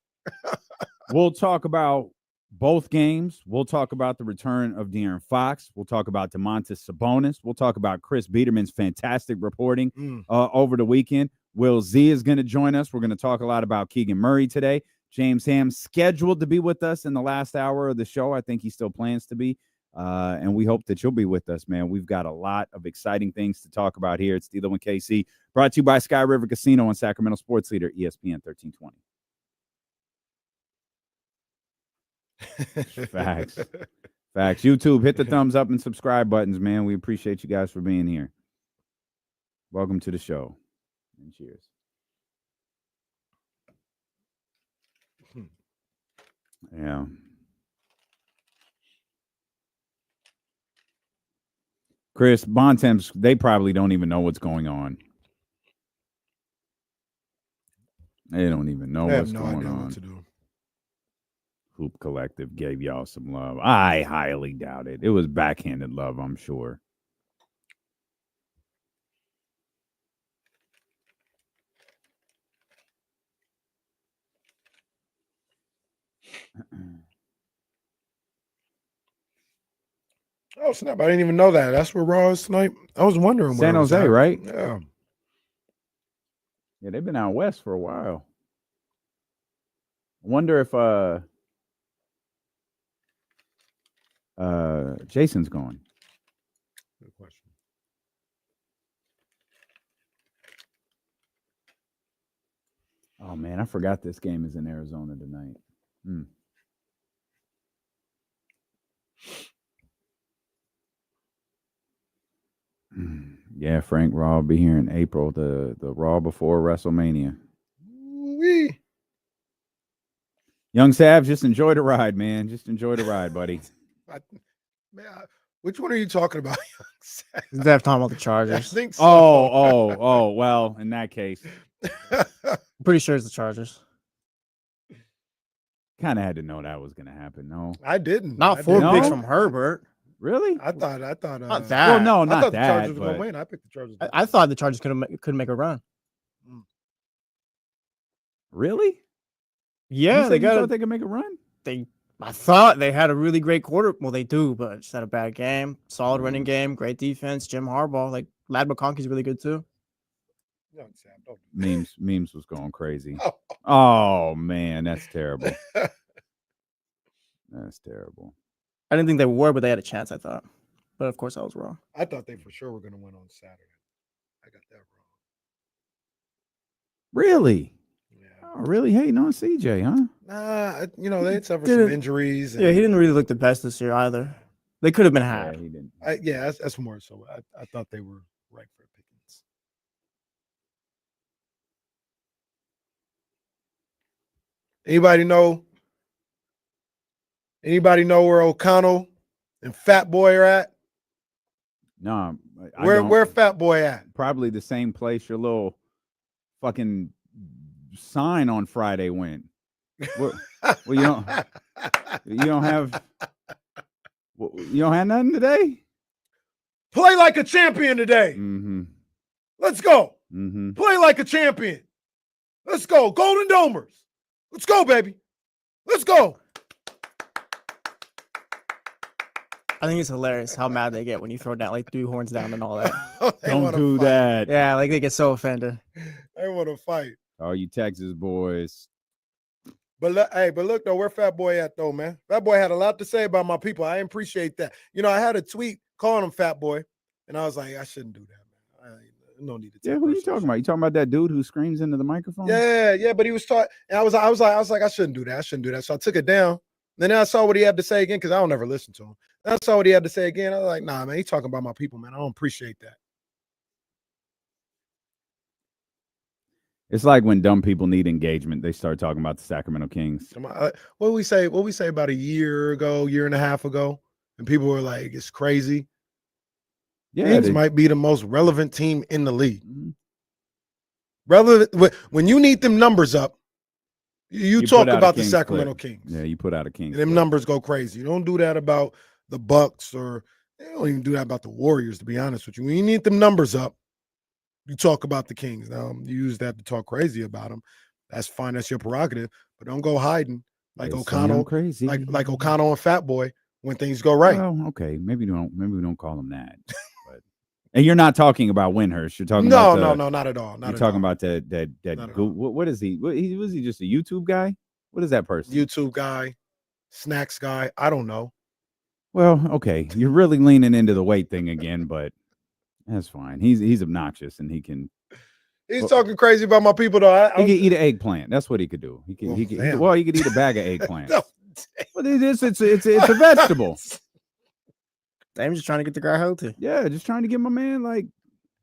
We'll talk about both games. We'll talk about the return of De'Aaron Fox. We'll talk about Domantas Sabonis. We'll talk about Chris Biederman's fantastic reporting over the weekend. Will Z is going to join us. We're going to talk a lot about Keegan Murray today. James Ham scheduled to be with us in the last hour of the show. I think he still plans to be. And we hope that you'll be with us, man. We've got a lot of exciting things to talk about here. It's D'Lo and KC, brought to you by Sky River Casino and Sacramento Sports Leader, ESPN 1320. Facts. YouTube, hit the thumbs up and subscribe buttons, man. We appreciate you guys for being here. Welcome to the show. And cheers. Yeah. Chris, Bontemps, they probably don't even know what's going on. They don't even know what's going on. What to do. Hoop Collective gave y'all some love. I highly doubt it. It was backhanded love, I'm sure. Oh, snap. I didn't even know that. That's where Raw is tonight. I was wondering where San Jose, right? Yeah. Yeah, they've been out west for a while. I wonder if Jason's going. Good question. Oh man, I forgot this game is in Arizona tonight. Yeah, Frank, Raw will be here in April, the Raw before WrestleMania. Wee. Young Sav, just enjoy the ride, man. Just enjoy the ride, buddy. Which one are you talking about? They're talking about the I Chargers. think so. Oh. Well, in that case, I'm pretty sure it's the Chargers. kind of had to know that was going to happen. No, I didn't. Not I 4 didn't. picks No? from Herbert. really? I thought. Not that. Well, no, I not thought the that. Chargers were But gonna win. I picked the Chargers. I thought the Chargers couldn't make a run. really? Yeah, you they thought got. they could make a run. I thought they had a really great quarter. Well, they do, but just had a bad game. Solid running game, great defense. Jim Harbaugh, like Lad McConkey's really good too. Young Sam, don't do Memes was going crazy. that. Oh man, that's terrible. That's terrible. I didn't think they were, but they had a chance. I thought, but of course I was wrong. I thought they for sure were going to win on Saturday. I got that wrong. Really? Yeah. Oh, really hating on CJ, huh? Nah, they had suffered some injuries. Yeah, he didn't really look the best this year either. They could have been Yeah, had. he didn't. That's more so. I thought they were right for pickings. Anybody know where O'Connell and Fat Boy are at? No, Where Fat Boy at? Probably the same place your little fucking sign on Friday went. Well, you don't have nothing today. Play like a champion today. Mm-hmm. Let's go. Mm-hmm. Play like a champion. Let's go. Golden Domers. Let's go, baby. Let's go. I think it's hilarious how mad they get when you throw down like 3 horns down and all that. Don't do that. Yeah, like they get so offended. They want to fight. Oh, you Texas boys. But look though, where Fat Boy at though, man? Fat Boy had a lot to say about my people. I appreciate that. I had a tweet calling him Fat Boy, and I was like, I shouldn't do that, man. No need to. Yeah, who are you talking about? You talking about that dude who screams into the microphone? Yeah. But he was talking, and I was like, I shouldn't do that. So I took it down. Then I saw what he had to say again because I don't ever listen to him. Then I saw what he had to say again. I was like, nah, man, he's talking about my people, man. I don't appreciate that. It's like when dumb people need engagement, they start talking about the Sacramento Kings. What we say about a year and a half ago, and people were like, it's crazy. Yeah, Kings might be the most relevant team in the league. Relevant when you need them numbers up, you talk about the Sacramento Kings. Yeah, you put out a Kings. And them numbers go crazy. You don't do that about the Bucks, or you don't even do that about the Warriors, to be honest with you. When you need them numbers up, you talk about the Kings. Now, you use that to talk crazy about them. That's fine. That's your prerogative. But don't go hiding like O'Connell, crazy, like O'Connell and Fat Boy when things go right. Well, okay, maybe we don't call them that. But and you're not talking about Windhurst. You're talking about no, not at all. You're talking about that. What is he? Was he just a YouTube guy? What is that person? YouTube guy, snacks guy. I don't know. Well, okay, you're really leaning into the weight thing again, but that's fine. He's obnoxious and he can. He's talking crazy about my people though. He could eat an eggplant. That's what he could do. He could eat a bag of eggplants. No. But it's a vegetable. I'm just trying to get the guy healthy. Yeah, just trying to get my man like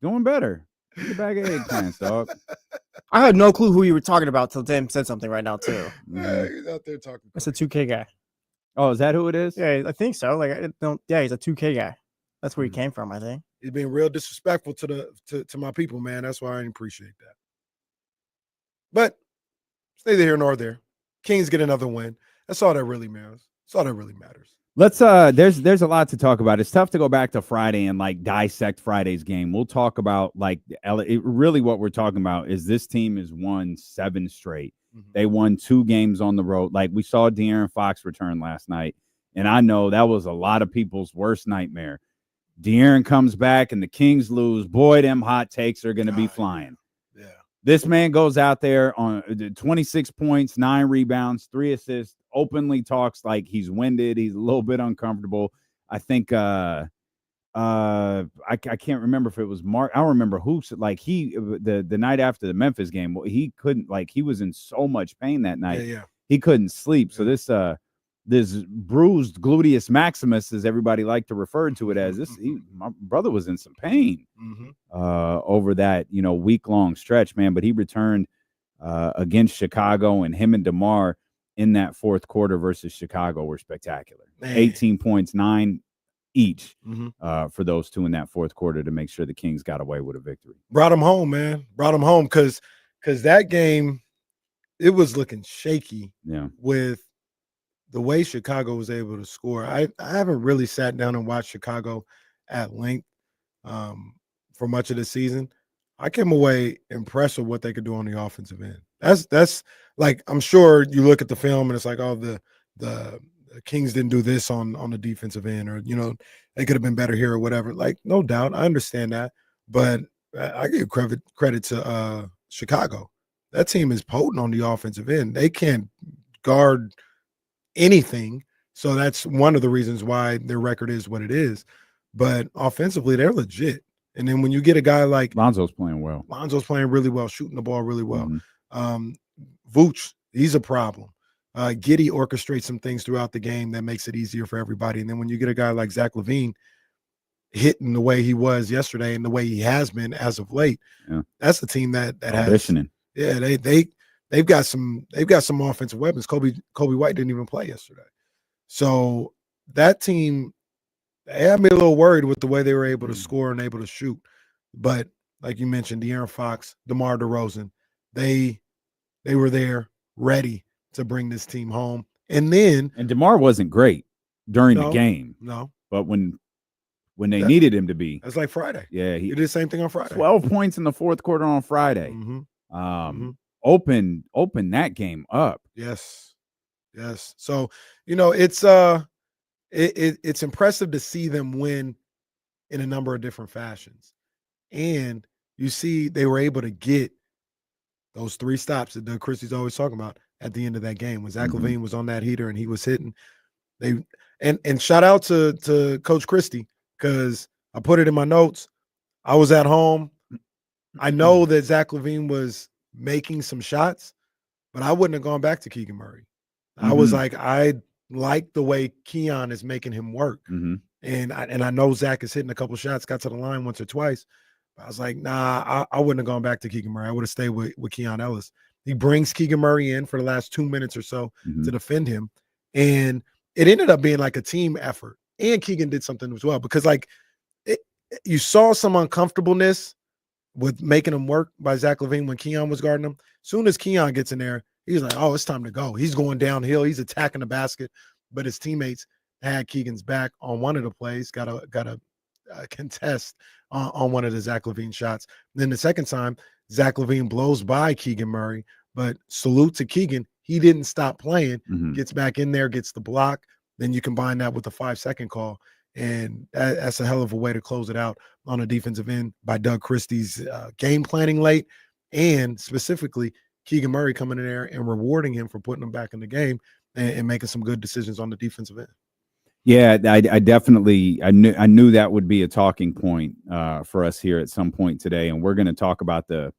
doing better. Eat a bag of eggplants, dog. I had no clue who you were talking about till Tim said something right now too. Yeah, he's out there talking. It's a 2K guy. Oh, is that who it is? Yeah, I think so. Like, I don't. Yeah, he's a 2K guy. That's where he came from, I think. He's being real disrespectful to my people, man. That's why I didn't appreciate that. But it's neither here nor there. Kings get another win. That's all that really matters. That's all that really matters. Let's there's a lot to talk about. It's tough to go back to Friday and like dissect Friday's game. We'll talk about like really what we're talking about is this team has won 7 straight. Mm-hmm. They won 2 games on the road. Like we saw De'Aaron Fox return last night, and I know that was a lot of people's worst nightmare. De'Aaron comes back and the Kings lose. Boy, them hot takes are going to be flying. Yeah. This man goes out there on 26 points, 9 rebounds, 3 assists, openly talks like he's winded. He's a little bit uncomfortable. I think I can't remember if it was Mark. I don't remember who, like the night after the Memphis game, he couldn't, like he was in so much pain that night. Yeah. He couldn't sleep. So this bruised gluteus maximus, as everybody liked to refer to it as, my brother was in some pain over that, week-long stretch, man. But he returned against Chicago, and him and DeMar in that fourth quarter versus Chicago were spectacular. Man. 18 points, 9 each Mhm. for those two in that fourth quarter to make sure the Kings got away with a victory. Brought them home, man. Brought them home because that game, it was looking shaky with the way Chicago was able to score. I haven't really sat down and watched Chicago at length for much of the season. I came away impressed with what they could do on the offensive end. That's like, I'm sure you look at the film and it's like, oh, the Kings didn't do this on the defensive end, or they could have been better here or whatever. Like, no doubt, I understand that, but I give credit to Chicago. That team is potent on the offensive end. They can't guard anything, so that's one of the reasons why their record is what it is. But offensively, they're legit. And then when you get a guy like Lonzo's playing well. Lonzo's playing really well, shooting the ball really well. Vooch, he's a problem. Giddey orchestrates some things throughout the game that makes it easier for everybody. And then when you get a guy like Zach LaVine hitting the way he was yesterday and the way he has been as of late, that's the team that has. Yeah, they've got some offensive weapons. Kobe White didn't even play yesterday, so that team, they had me a little worried with the way they were able to score and able to shoot. But like you mentioned, De'Aaron Fox, DeMar DeRozan, they were there ready to bring this team home. And DeMar wasn't great during the game. No. But when they needed him to be. That's like Friday. Yeah. He did the same thing on Friday. 12 points in the fourth quarter on Friday. Open that game up. Yes. So, it's impressive to see them win in a number of different fashions. And you see they were able to get those 3 stops that Doug Christie's always talking about at the end of that game when Zach LaVine was on that heater and he was hitting. And shout out to Coach Christie, because I put it in my notes. I was at home. I know that Zach LaVine was making some shots, but I wouldn't have gone back to Keegan Murray. I was like, I like the way Keon is making him work. And I know Zach is hitting a couple shots, got to the line once or twice. But I was like, nah, I wouldn't have gone back to Keegan Murray. I would have stayed with Keon Ellis. He brings Keegan Murray in for the last 2 minutes or so to defend him. And it ended up being like a team effort. And Keegan did something as well, because you saw some uncomfortableness with making him work by Zach LaVine when Keon was guarding him. As soon as Keon gets in there, he's like, oh, it's time to go. He's going downhill. He's attacking the basket. But his teammates had Keegan's back on one of the plays, got a contest on one of the Zach LaVine shots. And then the second time, Zach LaVine blows by Keegan Murray. But salute to Keegan. He didn't stop playing, gets back in there, gets the block. Then you combine that with the 5-second call. And that's a hell of a way to close it out on a defensive end by Doug Christie's game planning late, and specifically Keegan Murray coming in there and rewarding him for putting him back in the game and making some good decisions on the defensive end. Yeah, I definitely I knew that would be a talking point for us here at some point today, and we're going to talk about the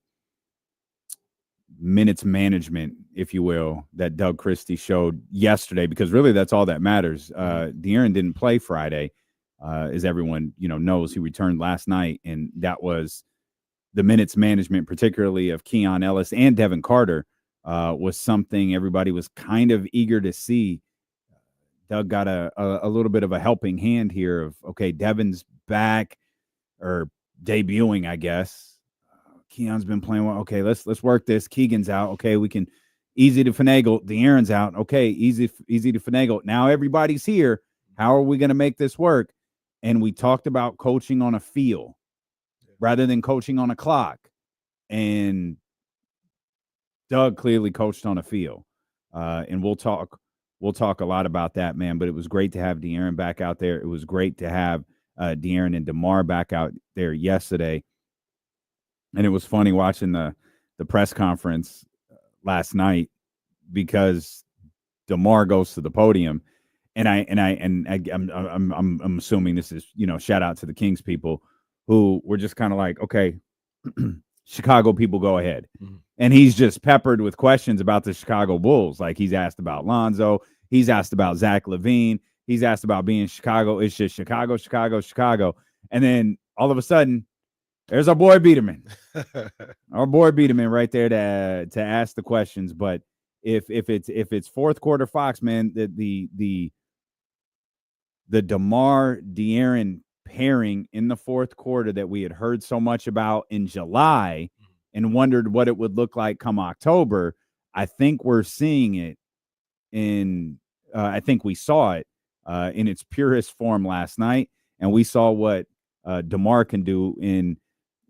minutes management, if you will, that Doug Christie showed yesterday, because really that's all that matters. De'Aaron didn't play Friday. As everyone knows, he returned last night, and that was the minutes management, particularly of Keon Ellis and Devin Carter, was something everybody was kind of eager to see. Doug got a little bit of a helping hand here of, okay, Devin's back, or debuting, I guess. Keon's been playing well. Okay, let's work this. Keegan's out. Okay, we can easy to finagle. De'Aaron's out. Okay, easy to finagle. Now everybody's here. How are we going to make this work? And we talked about coaching on a feel rather than coaching on a clock. And Doug clearly coached on a feel. And we'll talk a lot about that, man. But it was great to have De'Aaron back out there. It was great to have De'Aaron and DeMar back out there yesterday. And it was funny watching the press conference last night, because DeMar goes to the podium. And I'm assuming this is, shout out to the Kings people who were just kind of like, okay, Chicago people, go ahead. And he's just peppered with questions about the Chicago Bulls. Like, he's asked about Lonzo. He's asked about Zach LaVine. He's asked about being Chicago. It's just Chicago, Chicago, Chicago. And then all of a sudden, there's our boy Biederman. Our boy Biederman right there to ask the questions. But if it's fourth quarter Fox, man, the the DeMar De'Aaron pairing in the fourth quarter that we had heard so much about in July and wondered what it would look like come October, I think we're seeing it I think we saw it in its purest form last night, and we saw what DeMar can do in,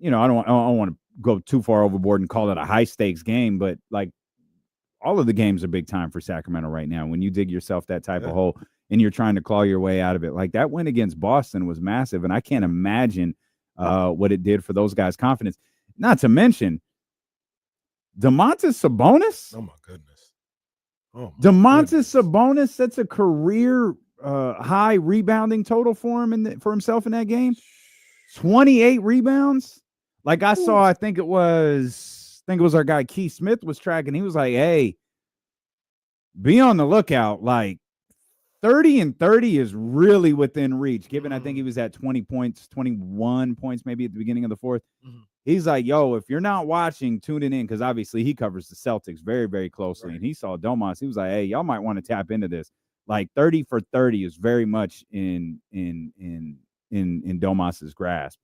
I don't want to go too far overboard and call it a high stakes game, but like all of the games are big time for Sacramento right now. When you dig yourself that type of hole and you're trying to claw your way out of it, like that win against Boston was massive, and I can't imagine what it did for those guys' confidence. Not to mention Domantas Sabonis. Oh my goodness. Domantas Sabonis sets a career high rebounding total for him for himself in that game. 28 rebounds. Like I saw, I think it was our guy Keith Smith was tracking. He was like, "Hey, be on the lookout. Like 30 and 30 is really within reach." Given I think he was at 20 points, 21 points maybe at the beginning of the fourth. He's like, "Yo, if you're not watching, tune it in," because obviously he covers the Celtics very, very closely. Right. And he saw Domas. He was like, "Hey, y'all might want to tap into this." Like 30 for 30 is very much in Domas's grasp.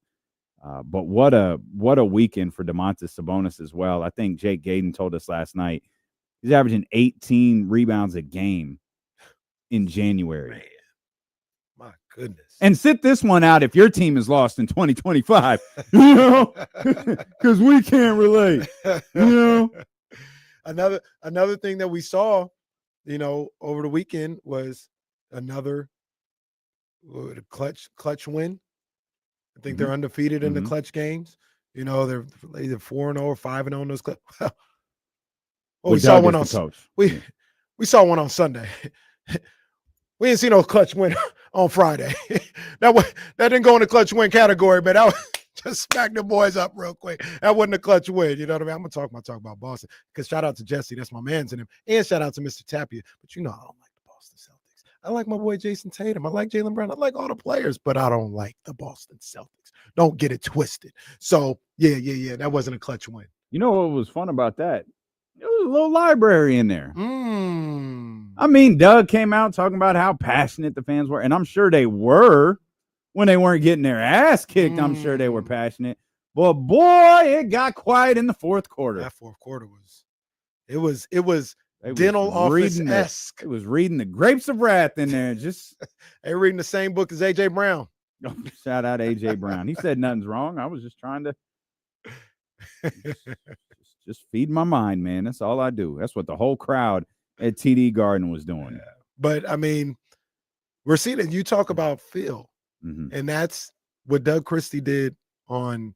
But what a weekend for Domantas Sabonis as well. I think Jake Gayden told us last night he's averaging 18 rebounds a game in January. Man, my goodness. And sit this one out if your team is lost in 2025, because we can't relate. Another thing that we saw, over the weekend was another clutch win. I think they're undefeated in the clutch games. They're either 4-0 or 5-0 in those clutch. We saw one on we saw one on Sunday. We didn't see no clutch win on Friday. That didn't go in the clutch win category, but I just smack the boys up real quick. That wasn't a clutch win. You know what I mean? I'm gonna talk about Boston, because shout out to Jesse, that's my man's in him, and shout out to Mr. Tapia. But I don't like the Boston Celtics. I like my boy Jason Tatum. I like Jaylen Brown. I like all the players, but I don't like the Boston Celtics. Don't get it twisted. So yeah. That wasn't a clutch win. You know what was fun about that? There was a little library in there. I mean, Doug came out talking about how passionate the fans were, and I'm sure they were when they weren't getting their ass kicked. I'm sure they were passionate. But boy, it got quiet in the fourth quarter. That fourth quarter was dental office-esque. It was reading the grapes of wrath in there. Just they reading the same book as AJ Brown. Shout out AJ Brown. He said nothing's wrong. I was just trying to just feed my mind, man. That's all I do. That's what the whole crowd at TD Garden was doing. Yeah. But I mean, we're seeing it. You talk about feel, and that's what Doug Christie did on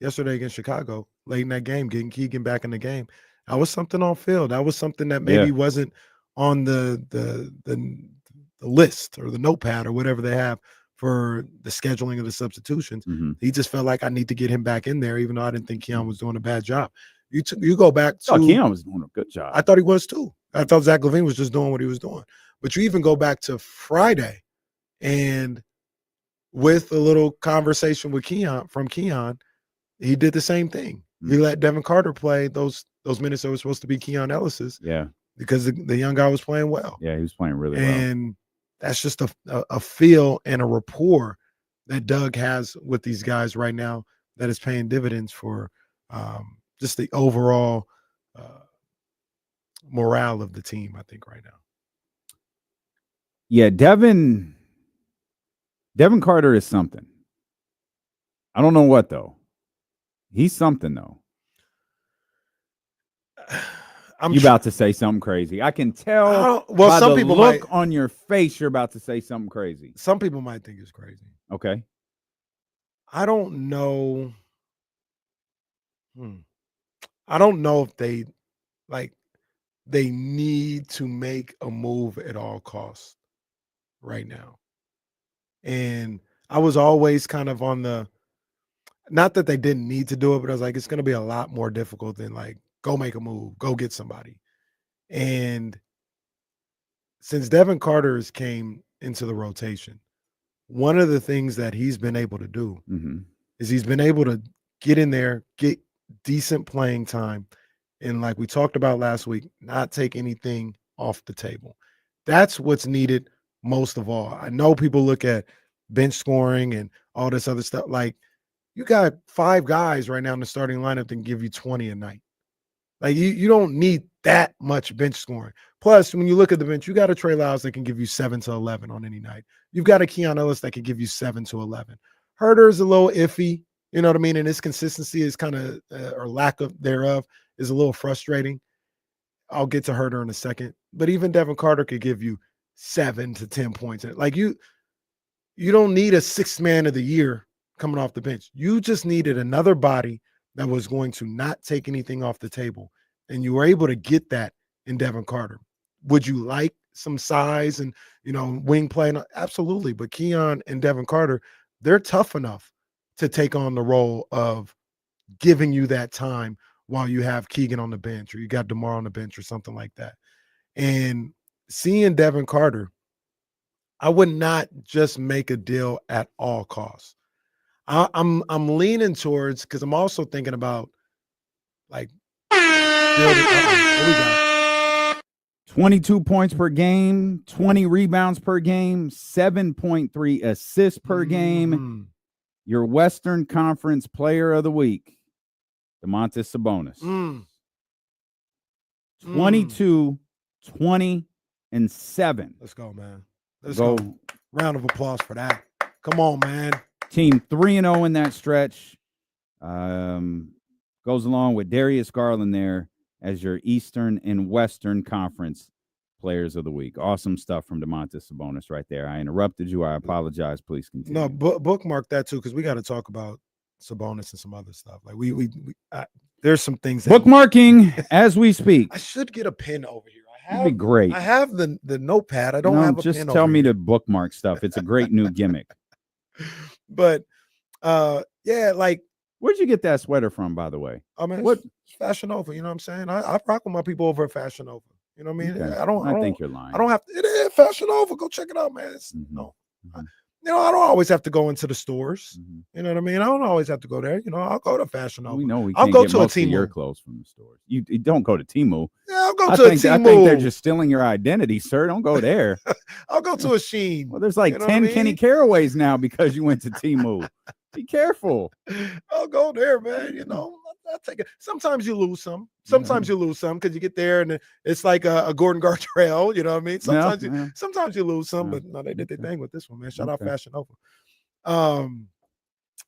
yesterday against Chicago, late in that game, getting Keegan back in the game. That was something on field. That was something that maybe wasn't on the list or the notepad or whatever they have for the scheduling of the substitutions. He just felt like I need to get him back in there, even though I didn't think Keon was doing a bad job. You go back to Keon was doing a good job. I thought he was too. I thought Zach LaVine was just doing what he was doing. But you even go back to Friday, and with a little conversation with Keon, he did the same thing. He let Devin Carter play those minutes that were supposed to be Keon Ellis's. Yeah. Because the young guy was playing well. Yeah, he was playing really well. And that's just a feel and a rapport that Doug has with these guys right now that is paying dividends for just the overall morale of the team, I think, right now. Yeah, Devin Carter is something. I don't know what, though. He's something, though. You about to say something crazy. I can tell by some people look on your face you're about to say something crazy. Some people might think it's crazy. Okay. I don't know. I don't know if they need to make a move at all costs right now. And I was always kind of on the, not that they didn't need to do it, but I was like, it's going to be a lot more difficult than like, go make a move, go get somebody. And since Devin Carter has came into the rotation, one of the things that he's been able to do is he's been able to get in there, get decent playing time, and like we talked about last week, not take anything off the table. That's what's needed most of all. I know people look at bench scoring and all this other stuff. Like, you got 5 guys right now in the starting lineup that can give you 20 a night. Like, you don't need that much bench scoring. Plus, when you look at the bench, you got a Trey Lyles that can give you 7 to 11 on any night. You've got a Keon Ellis that can give you 7 to 11. Herder is a little iffy, you know what I mean? And his consistency is kind of, or lack of thereof, is a little frustrating. I'll get to Herder in a second. But even Devin Carter could give you 7 to 10 points. Like, you don't need a 6th man of the year coming off the bench. You just needed another body that was going to not take anything off the table. And you were able to get that in Devin Carter. Would you like some size and, wing play? Absolutely. But Keon and Devin Carter, they're tough enough to take on the role of giving you that time while you have Keegan on the bench or you got DeMar on the bench or something like that. And seeing Devin Carter, I would not just make a deal at all costs. I'm leaning towards, because I'm also thinking about like building. What we got? 22 points per game, 20 rebounds per game, 7.3 assists per game. Your Western Conference Player of the Week, Domantas Sabonis. 22, 20, and 7. Let's go, man. Let's go. Round of applause for that. Come on, man. Team 3-0 in that stretch. Goes along with Darius Garland there as your Eastern and Western Conference Players of the Week. Awesome stuff from Domantas Sabonis right there. I interrupted you. I apologize. Please continue. No, bookmark that too, because we got to talk about Sabonis and some other stuff. Like there's some things that bookmarking as we speak. I should get a pen over here. That'd be great. I have the notepad. I don't have a just pen. Tell over me here. to bookmark stuff. It's a great new gimmick. But yeah, like, where'd you get that sweater from, by the way? I mean, what Fashion Nova? You know what I'm saying? I rock with my people over at Fashion Nova. You know what I mean? Okay. I think you're lying. I don't have to. It is Fashion Nova. Go check it out, man. I don't always have to go into the stores. You know what I mean? I don't always have to go there. I'll go to Fashion Nova. We know we I'll can't go get to a most of Temu. your clothes from the stores. You don't go to Temu. Yeah, I'll go to a Temu. I think they're just stealing your identity, sir. Don't go there. I'll go to a Sheen. Well, there's like 10 Kenny Caraways now because you went to Temu. Be careful. I'll go there, man. I'll take it. Sometimes you lose some. Sometimes you lose some because you get there and it's like a Gordon Gartrell. You know what I mean? Sometimes you lose some, but no, they did their thing with this one, man. Shout out Fashion Nova.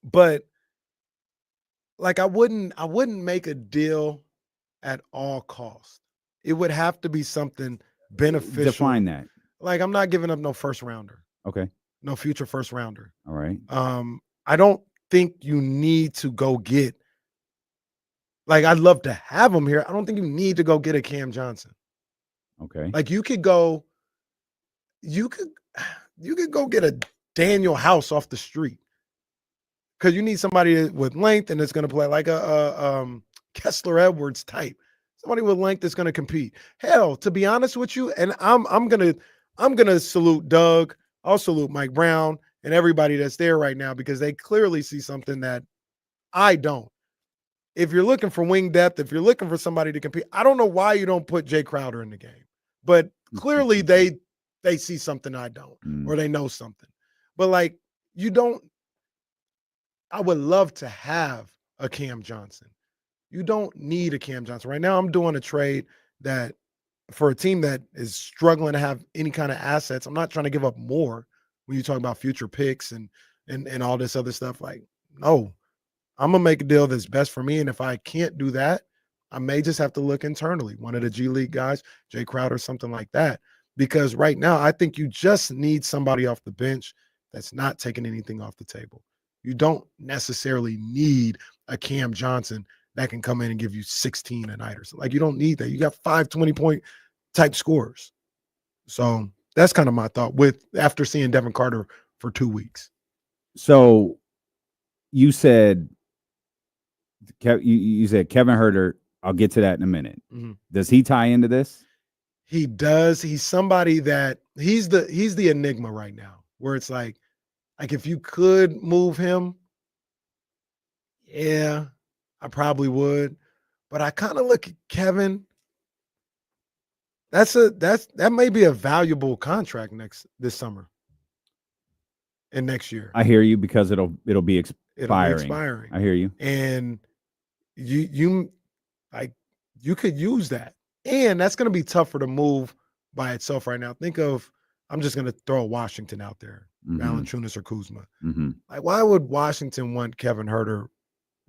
But like I wouldn't make a deal at all costs. It would have to be something beneficial. Define that. Like, I'm not giving up no first rounder. Okay. No future first rounder. All right. I don't think you need to go get, like, I'd love to have him here. I don't think you need to go get a Cam Johnson. Okay. Like, you could go get a Daniel House off the street. Because you need somebody with length and it's going to play like a Kessler Edwards type. Somebody with length that's going to compete. Hell, to be honest with you, and I'm gonna salute Doug. I'll salute Mike Brown and everybody that's there right now because they clearly see something that I don't. If you're looking for wing depth, if you're looking for somebody to compete, I don't know why you don't put Jay Crowder in the game. But clearly they see something I don't, or they know something. But like, I would love to have a Cam Johnson. You don't need a Cam Johnson. Right now I'm doing a trade that for a team that is struggling to have any kind of assets. I'm not trying to give up more when you talk about future picks and all this other stuff. Like, no, I'm going to make a deal that's best for me. And if I can't do that, I may just have to look internally. One of the G League guys, Jay Crowder, something like that. Because right now, I think you just need somebody off the bench that's not taking anything off the table. You don't necessarily need a Cam Johnson that can come in and give you 16 a night or something. Like, you don't need that. You got 5 20-point type scores. So that's kind of my thought after seeing Devin Carter for 2 weeks. So you said you said Kevin Herter. I'll get to that in a minute. Mm-hmm. Does he tie into this? He does. He's somebody that he's the enigma right now, where it's like if you could move him, yeah, I probably would. But I kind of look at Kevin that may be a valuable contract this summer and next year. I hear you because it'll be It'll be expiring. expiring. I hear you. And you could use that. And that's going to be tougher to move by itself right now. I'm just going to throw Washington out there, Valanciunas or Kuzma. Like, why would Washington want Kevin Huerter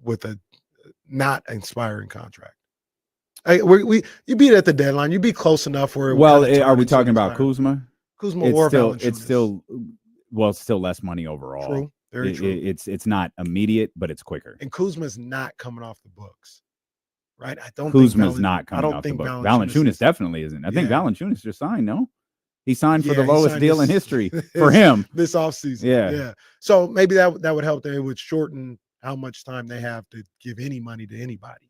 with a not inspiring contract? You beat at the deadline. You be close enough where. Are we talking about Kuzma? Kuzma or Valanciunas? It's still less money overall. True. Very true. It's not immediate, but it's quicker. And Kuzma's not coming off the books, right? Kuzma's not coming off the books. Valanciunas definitely isn't. I think Valanciunas just signed. No, he signed for the lowest deal in history for him this offseason. Yeah. So maybe that would help. They would shorten how much time they have to give any money to anybody.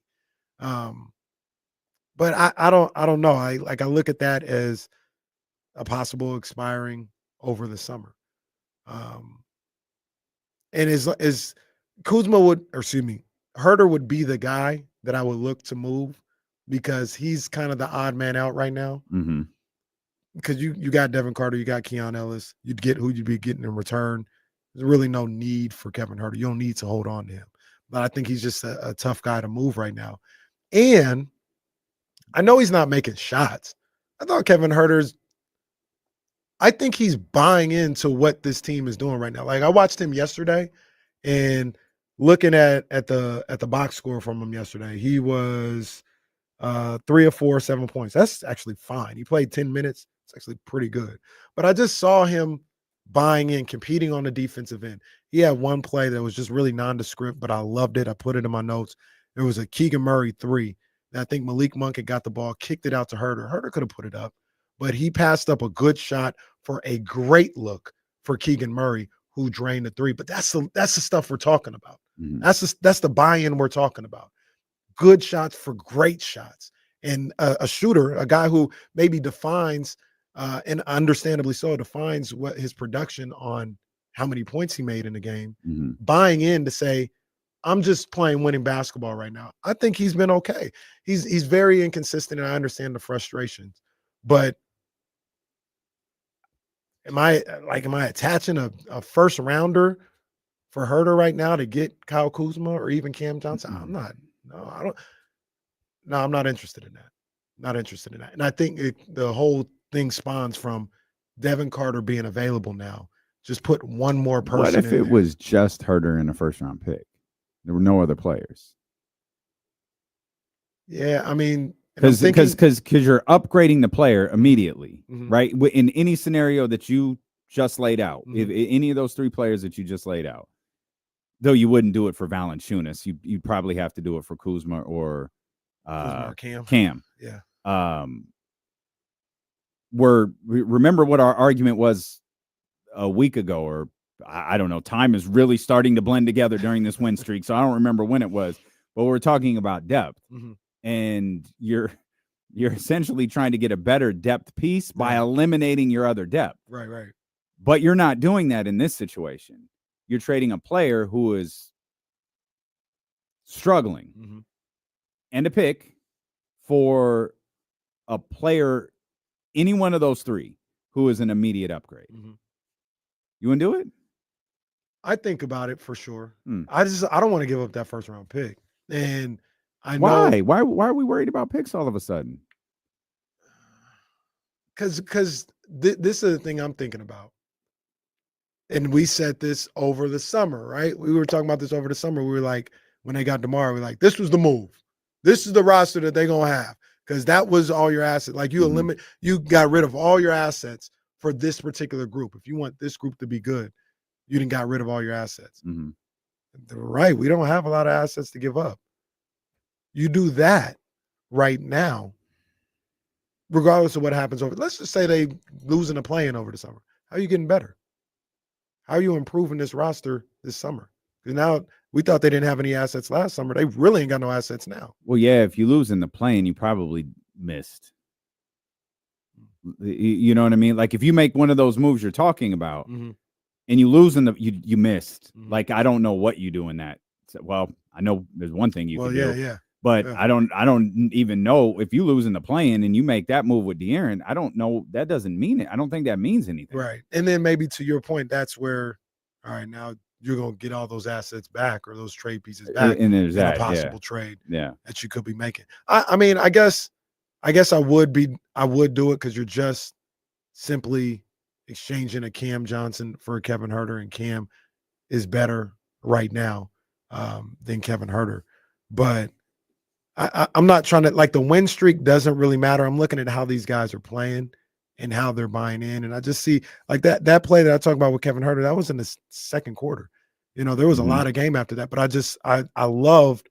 But I don't know. I look at that as a possible expiring over the summer. And is Kuzma Huerter would be the guy that I would look to move because he's kind of the odd man out right now. Because you got Devin Carter, you got Keon Ellis, you'd get who you'd be getting in return. There's really no need for Kevin Huerter. You don't need to hold on to him. But I think he's just a tough guy to move right now. And I know he's not making shots. I thought Kevin Huerter's I think he's buying into what this team is doing right now. Like, I watched him yesterday and looking at the box score from him yesterday, he was 3 of 4, 7 points. That's actually fine. He played 10 minutes. It's actually pretty good. But I just saw him buying in, competing on the defensive end. He had one play that was just really nondescript, but I loved it. I put it in my notes. There was a Keegan Murray 3 that I think Malik Monk had got the ball, kicked it out to Huerter. Huerter could have put it up, but he passed up a good shot for a great look for Keegan Murray, who drained the 3. But that's the stuff we're talking about. That's the buy-in we're talking about. Good shots for great shots. And a shooter, a guy who maybe defines, and understandably so, defines what his production on how many points he made in the game, buying in to say, I'm just playing winning basketball right now. I think he's been okay. He's very inconsistent, and I understand the frustrations. But am I attaching a first rounder for Huerter right now to get Kyle Kuzma or even Cam Johnson? I'm not. No, I'm not interested in that. Not interested in that. And I think the whole thing spawns from Devin Carter being available now. Just put one more person. What if it was just Huerter in a first round pick? There were no other players. Yeah, I mean, because you're upgrading the player immediately, right? In any scenario that you just laid out, if any of those 3 players that you just laid out, though you wouldn't do it for Valanciunas, you'd probably have to do it for Kuzma or Cam. Yeah. Remember what our argument was a week ago, or I don't know. Time is really starting to blend together during this win streak, so I don't remember when it was. But we're talking about depth, and you're essentially trying to get a better depth piece by eliminating your other depth. Right. But you're not doing that in this situation. You're trading a player who is struggling and a pick for a player, any one of those 3, who is an immediate upgrade. You want to do it? I think about it for sure. I don't want to give up that first round pick. And I know why are we worried about picks all of a sudden? Because this is the thing I'm thinking about. And we said this over the summer, right? We were talking about this over the summer. We were like, when they got DeMar, we were like, this was the move. This is the roster that they're going to have. Because that was all your assets. Like, you got rid of all your assets for this particular group. If you want this group to be good, you didn't got rid of all your assets. Right. We don't have a lot of assets to give up. You do that right now, regardless of what happens let's just say they losing a play-in over the summer. How are you getting better? How are you improving this roster this summer? Because now we thought they didn't have any assets last summer. They really ain't got no assets now. Well, yeah, if you lose in the play-in, you probably missed. You know what I mean? Like, if you make one of those moves you're talking about and you lose you missed. Like, I don't know what you do in that. Well, I know there's one thing you can do. Yeah. But Yeah. I don't even know if you lose in the play-in and you make that move with De'Aaron. I don't know. That doesn't mean it. I don't think that means anything. Right. And then maybe to your point, that's where, all right, now you're going to get all those assets back or those trade pieces back And there's in that, a possible trade Yeah. that you could be making. I mean, I guess I would do it because you're just simply exchanging a Cam Johnson for a Kevin Huerter, and Cam is better right now than Kevin Huerter. But I'm not trying to, like, the win streak doesn't really matter. I'm looking at how these guys are playing and how they're buying in. And I just see like that play that I talked about with Kevin Huerter, that was in the second quarter. You know, there was a lot of game after that, but I loved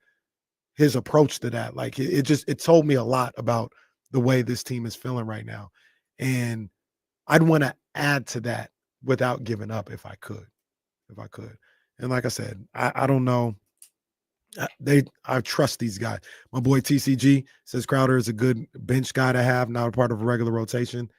his approach to that. Like it told me a lot about the way this team is feeling right now. And I'd want to add to that without giving up if I could. And like I said, I don't know. I trust these guys. My boy TCG says Crowder is a good bench guy to have, not a part of a regular rotation.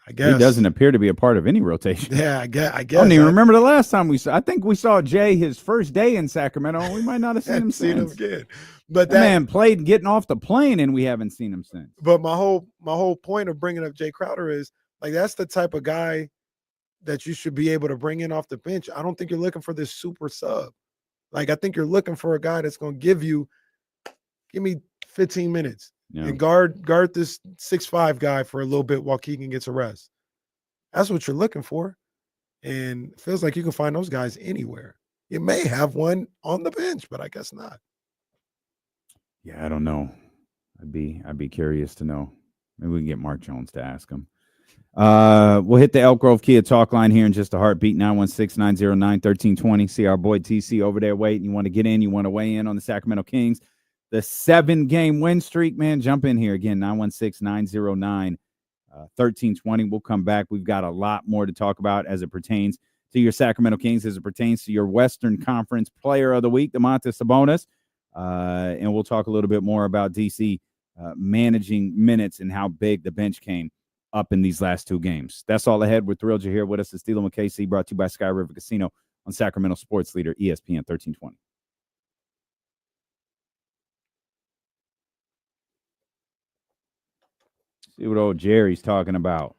I guess he doesn't appear to be a part of any rotation. Yeah, I guess. I don't even remember the last time we saw. I think we saw Jay his first day in Sacramento. We might not have seen him since. Again. But that man played getting off the plane, and we haven't seen him since. But my whole point of bringing up Jay Crowder is like that's the type of guy that you should be able to bring in off the bench. I don't think you're looking for this super sub. Like, I think you're looking for a guy that's going to give me 15 minutes and guard this 6'5" guy for a little bit while Keegan gets a rest. That's what you're looking for. And it feels like you can find those guys anywhere. You may have one on the bench, but I guess not. Yeah, I don't know. I'd be curious to know. Maybe we can get Mark Jones to ask him. We'll hit the Elk Grove Kia talk line here in just a heartbeat. 916-909-1320. See our boy TC over there waiting. You want to get in, you want to weigh in on the Sacramento Kings, the 7-game win streak, man. Jump in here again. 916-909-1320. We'll come back. We've got a lot more to talk about as it pertains to your Sacramento Kings, as it pertains to your Western Conference Player of the Week, Domantas Sabonis. And we'll talk a little bit more about DC managing minutes and how big the bench came up in these last 2 games. That's all ahead. We're thrilled you're here with us. It's Steele and KC, brought to you by Sky River Casino on Sacramento Sports Leader ESPN 1320. See what old Jerry's talking about.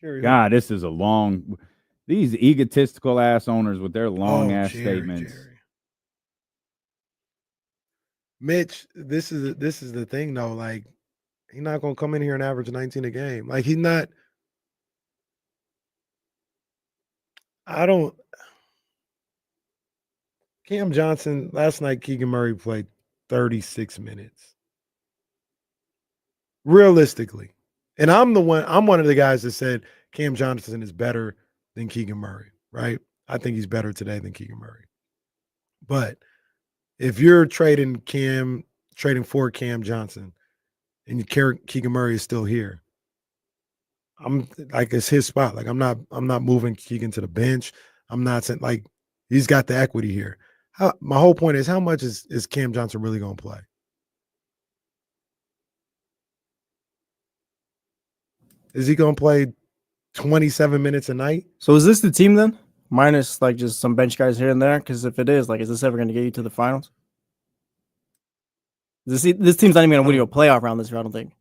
God, this is a long. These egotistical ass owners with their long ass statements. Jerry. Mitch, this is the thing though. Like, he's not gonna come in here and average 19 a game. Like, he's not. Cam Johnson last night. Keegan Murray played 36 minutes. Realistically, and I'm one of the guys that said Cam Johnson is better than Keegan Murray, right? I think he's better today than Keegan Murray. But if you're trading for Cam Johnson and Keegan Murray is still here, I'm like, it's his spot. Like, I'm not moving Keegan to the bench. I'm not saying, like, he's got the equity here. My whole point is, how much is Cam Johnson really going to play? Is he going to play 27 minutes a night? So is this the team then? Minus like just some bench guys here and there? Because if it is, like, is this ever going to get you to the finals? This team's not even going to win you a playoff round this year, I don't think.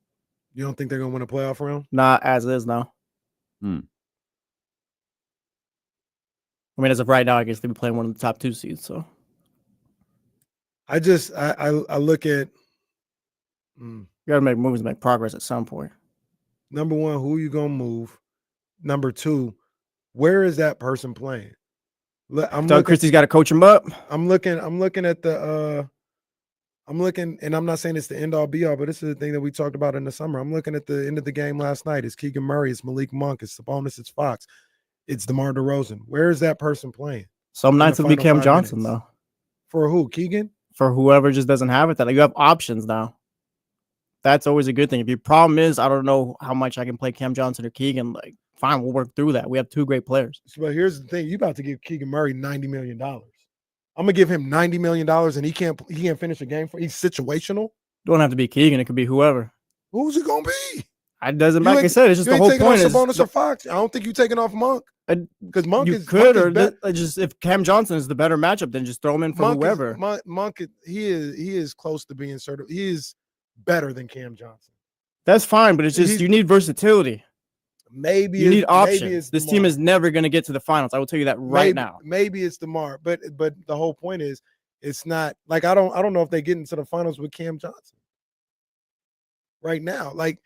You don't think they're going to win a playoff round? Not as it is now. I mean, as of right now, I guess they'd be playing one of the top 2 seeds. So I look at you got to make moves and make progress at some point. Number one, who you gonna move? Number 2, where is that person playing? Doug Christie's got to coach him up. I'm looking at the and I'm not saying it's the end all be all, but this is the thing that we talked about in the summer. I'm looking at the end of the game last night. It's Keegan Murray, it's Malik Monk, it's Sabonis, it's Fox, it's DeMar DeRozan. Where is that person playing? Some nights it'll be Cam Johnson though. For who? Keegan? For whoever just doesn't have it, that you have options now. That's always a good thing. If your problem is, I don't know how much I can play Cam Johnson or Keegan, like, fine, we'll work through that. We have 2 great players. But here's the thing. You about to give Keegan Murray $90 million. I'm going to give him $90 million and he can't finish a game he's situational. Don't have to be Keegan. It could be whoever. Who's it going to be? It doesn't matter. Like I said, it's just the whole point is Sabonis or Fox. I don't think you're taking off Monk because Monk you is could Monk or is just if Cam Johnson is the better matchup, then just throw him in for whoever. Monk, he is close to being certified. He is better than Cam Johnson. That's fine, but it's just you need versatility. Maybe you need options. This team is never going to get to the finals. I will tell you that right now. Maybe it's DeMar, but the whole point is it's not like I don't know if they get into the finals with Cam Johnson right now. Like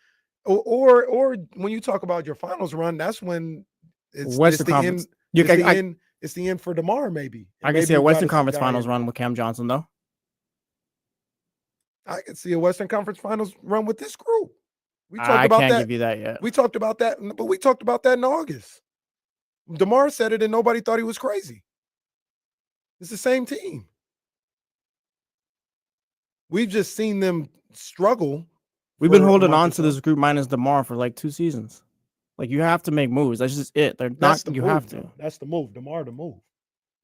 or when you talk about your finals run, that's when it's the end. It's the end for DeMar. Maybe I can see a Western Conference Finals run with Cam Johnson though. I can see a Western Conference Finals run with this group. We talked I about can't that. give you that yet. We talked about that, but we talked about that in August. DeMar said it, and nobody thought he was crazy. It's the same team. We've just seen them struggle. We've been holding on to this group minus DeMar for like 2 seasons. Like you have to make moves. That's just it. You have to. That's the move. DeMar to move.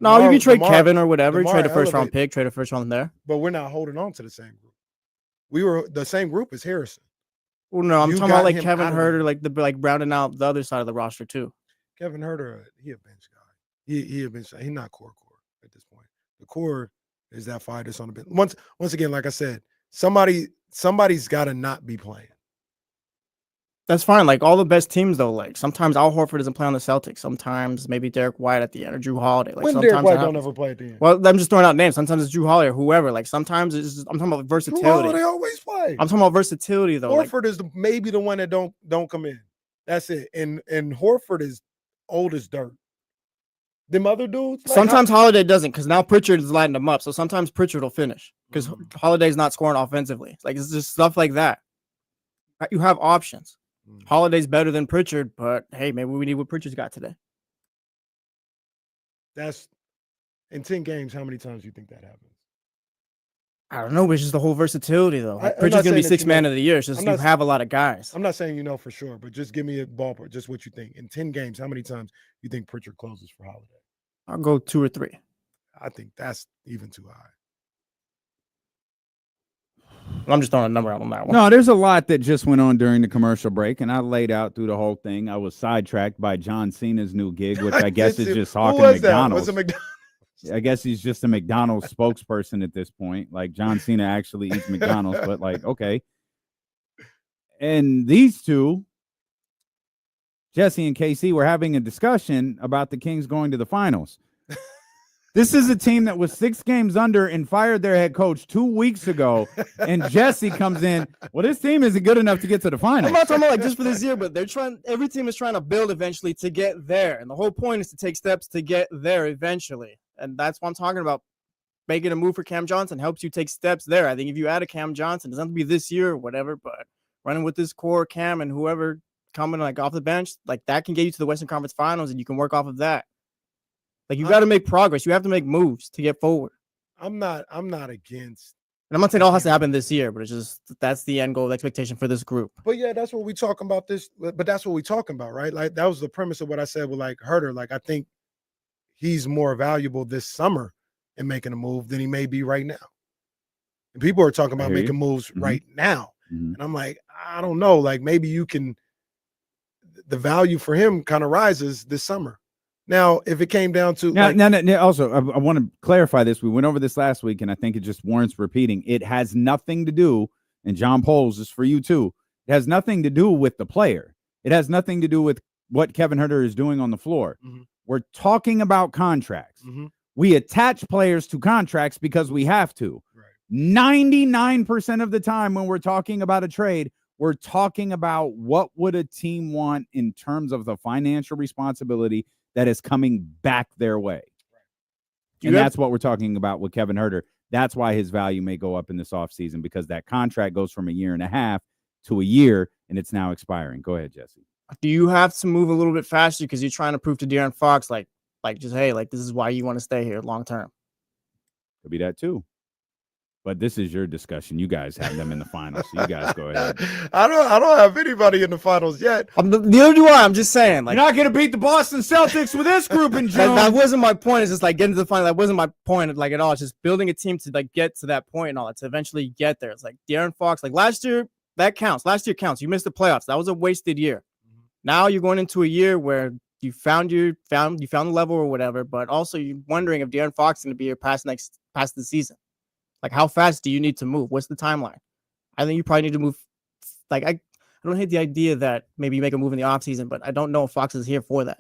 No, you can trade Kevin or whatever. Trade a first-round pick. Trade a first-round there. But we're not holding on to the same group. We were the same group as Harrison. Well, no, I'm talking about like Kevin Huerter, like rounding out the other side of the roster too. Kevin Huerter, he a bench guy. He a bench guy. He's not core at this point. The core is that fight that's on the bench. Once again, like I said, somebody's got to not be playing. That's fine. Like all the best teams, though. Like sometimes Al Horford doesn't play on the Celtics. Sometimes maybe Derek White at the end or Drew Holiday. Like when sometimes Derek White don't ever play at the end. Well, I'm just throwing out names. Sometimes it's Drew Holiday or whoever. Like sometimes it's just, I'm talking about versatility. Drew Holiday always play. I'm talking about versatility though. Horford is maybe the one that don't come in. That's it. And Horford is old as dirt. Them other dudes. Like, sometimes Holiday doesn't because now Pritchard is lighting them up. So sometimes Pritchard will finish because Holiday's not scoring offensively. Like it's just stuff like that. You have options. Holiday's better than Pritchard, but hey, maybe we need what Pritchard's got today. That's in 10 games. How many times do you think that happens? I don't know, but it's just the whole versatility, though. Like, Pritchard's going to be sixth man of the year. It's just you have a lot of guys. I'm not saying you know for sure, but just give me a ballpark, just what you think. In 10 games, how many times do you think Pritchard closes for Holiday? I'll go 2 or 3. I think that's even too high. I'm just throwing a number out on that one. No, there's a lot that just went on during the commercial break, and I laid out through the whole thing. I was sidetracked by John Cena's new gig, which I guess is just hawking McDonald's. Was it McDonald's? I guess he's just a McDonald's spokesperson at this point. Like John Cena actually eats McDonald's, but like, okay. And these two, Jesse and KC, were having a discussion about the Kings going to the finals. This is a team that was 6 games under and fired their head coach 2 weeks ago. And Jesse comes in. Well, this team isn't good enough to get to the finals. I'm not talking about like just for this year, but every team is trying to build eventually to get there. And the whole point is to take steps to get there eventually. And that's what I'm talking about. Making a move for Cam Johnson helps you take steps there. I think if you add a Cam Johnson, it doesn't have to be this year or whatever, but running with this core Cam and whoever coming like off the bench, like that can get you to the Western Conference Finals and you can work off of that. Like you got to make progress. You have to make moves to get forward. I'm not against. And I'm not saying it all has to happen this year, but it's just that's the end goal, the expectation for this group. But yeah, that's what we talking about this. But that's what we talking about, right? Like that was the premise of what I said with like Huerter. Like I think he's more valuable this summer in making a move than he may be right now. And people are talking about making moves right now. And I'm like, I don't know. Like maybe you can. The value for him kind of rises this summer. Now, if it came down to also, I want to clarify this. We went over this last week, and I think it just warrants repeating. It has nothing to do, and John Poles is for you too. It has nothing to do with the player. It has nothing to do with what Kevin Huerter is doing on the floor. We're talking about contracts. We attach players to contracts because we have to. 99% of the time when we're talking about a trade, we're talking about what would a team want in terms of the financial responsibility that is coming back their way. And that's what we're talking about with Kevin Huerter. That's why his value may go up in this offseason because that contract goes from 1.5 years to a year, and it's now expiring. Go ahead, Jesse. Do you have to move a little bit faster because you're trying to prove to De'Aaron Fox, like just, hey, like this is why you want to stay here long term? Could be that too. But this is your discussion. You guys have them in the finals, so you guys go ahead. I don't have anybody in the finals yet. Neither do I. I'm just saying. Like, you're not going to beat the Boston Celtics with this group in June. That wasn't my point. It's just like getting to the final. That wasn't my point like at all. It's just building a team to like get to that point and all that to eventually get there. It's like De'Aaron Fox. Like last year, that counts. Last year counts. You missed the playoffs. That was a wasted year. Now you're going into a year where you found the level or whatever, but also you're wondering if De'Aaron Fox is going to be here past the season. Like, how fast do you need to move? What's the timeline? I think you probably need to move. Like, I don't hate the idea that maybe you make a move in the offseason, but I don't know if Fox is here for that.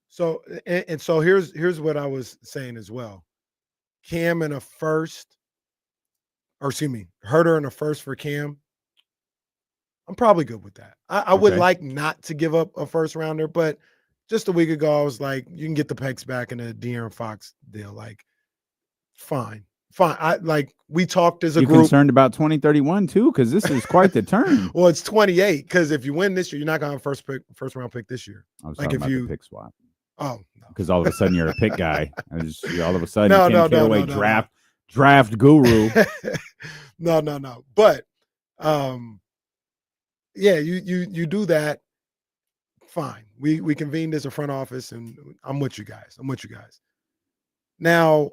So, and so here's what I was saying as well. Cam in a first, or excuse me, Herter in a first for Cam. I'm probably good with that. I would like not to give up a first rounder, but just a week ago, I was like, you can get the pecs back in a De'Aaron Fox deal. Like, fine. We talked as a group. You concerned about 2031 too? Because this is quite the turn. Well, it's 28. Because if you win this year, you're not going to have first round pick this year. I was talking about the pick swap. Oh, no. Because all of a sudden you're a pick guy. All of a sudden, Ken Caraway draft guru. No. But yeah, you do that. Fine. We convened as a front office, and I'm with you guys. Now,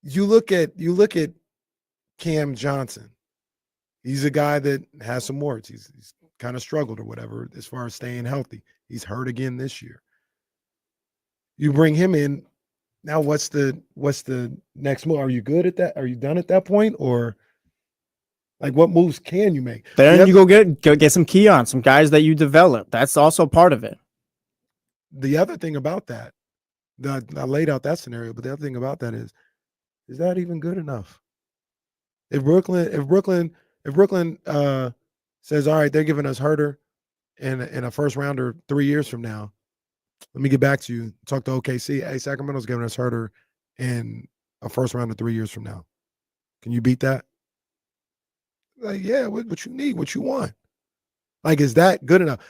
you look at Cam Johnson. He's a guy that has some warts. He's kind of struggled or whatever as far as staying healthy. He's hurt again this year. You bring him in. Now, what's the next move? Are you good at that? Are you done at that point, or like what moves can you make? Then you go get some Keon, some guys that you develop. That's also part of it. The other thing about that, I laid out that scenario, but the other thing about that is that even good enough? If Brooklyn says, all right, they're giving us Herter and a first rounder 3 years from now, let me get back to you. Talk to OKC. Hey, Sacramento's giving us Herter and a first rounder 3 years from now. Can you beat that? Like, yeah, what you need, what you want. Like, is that good enough?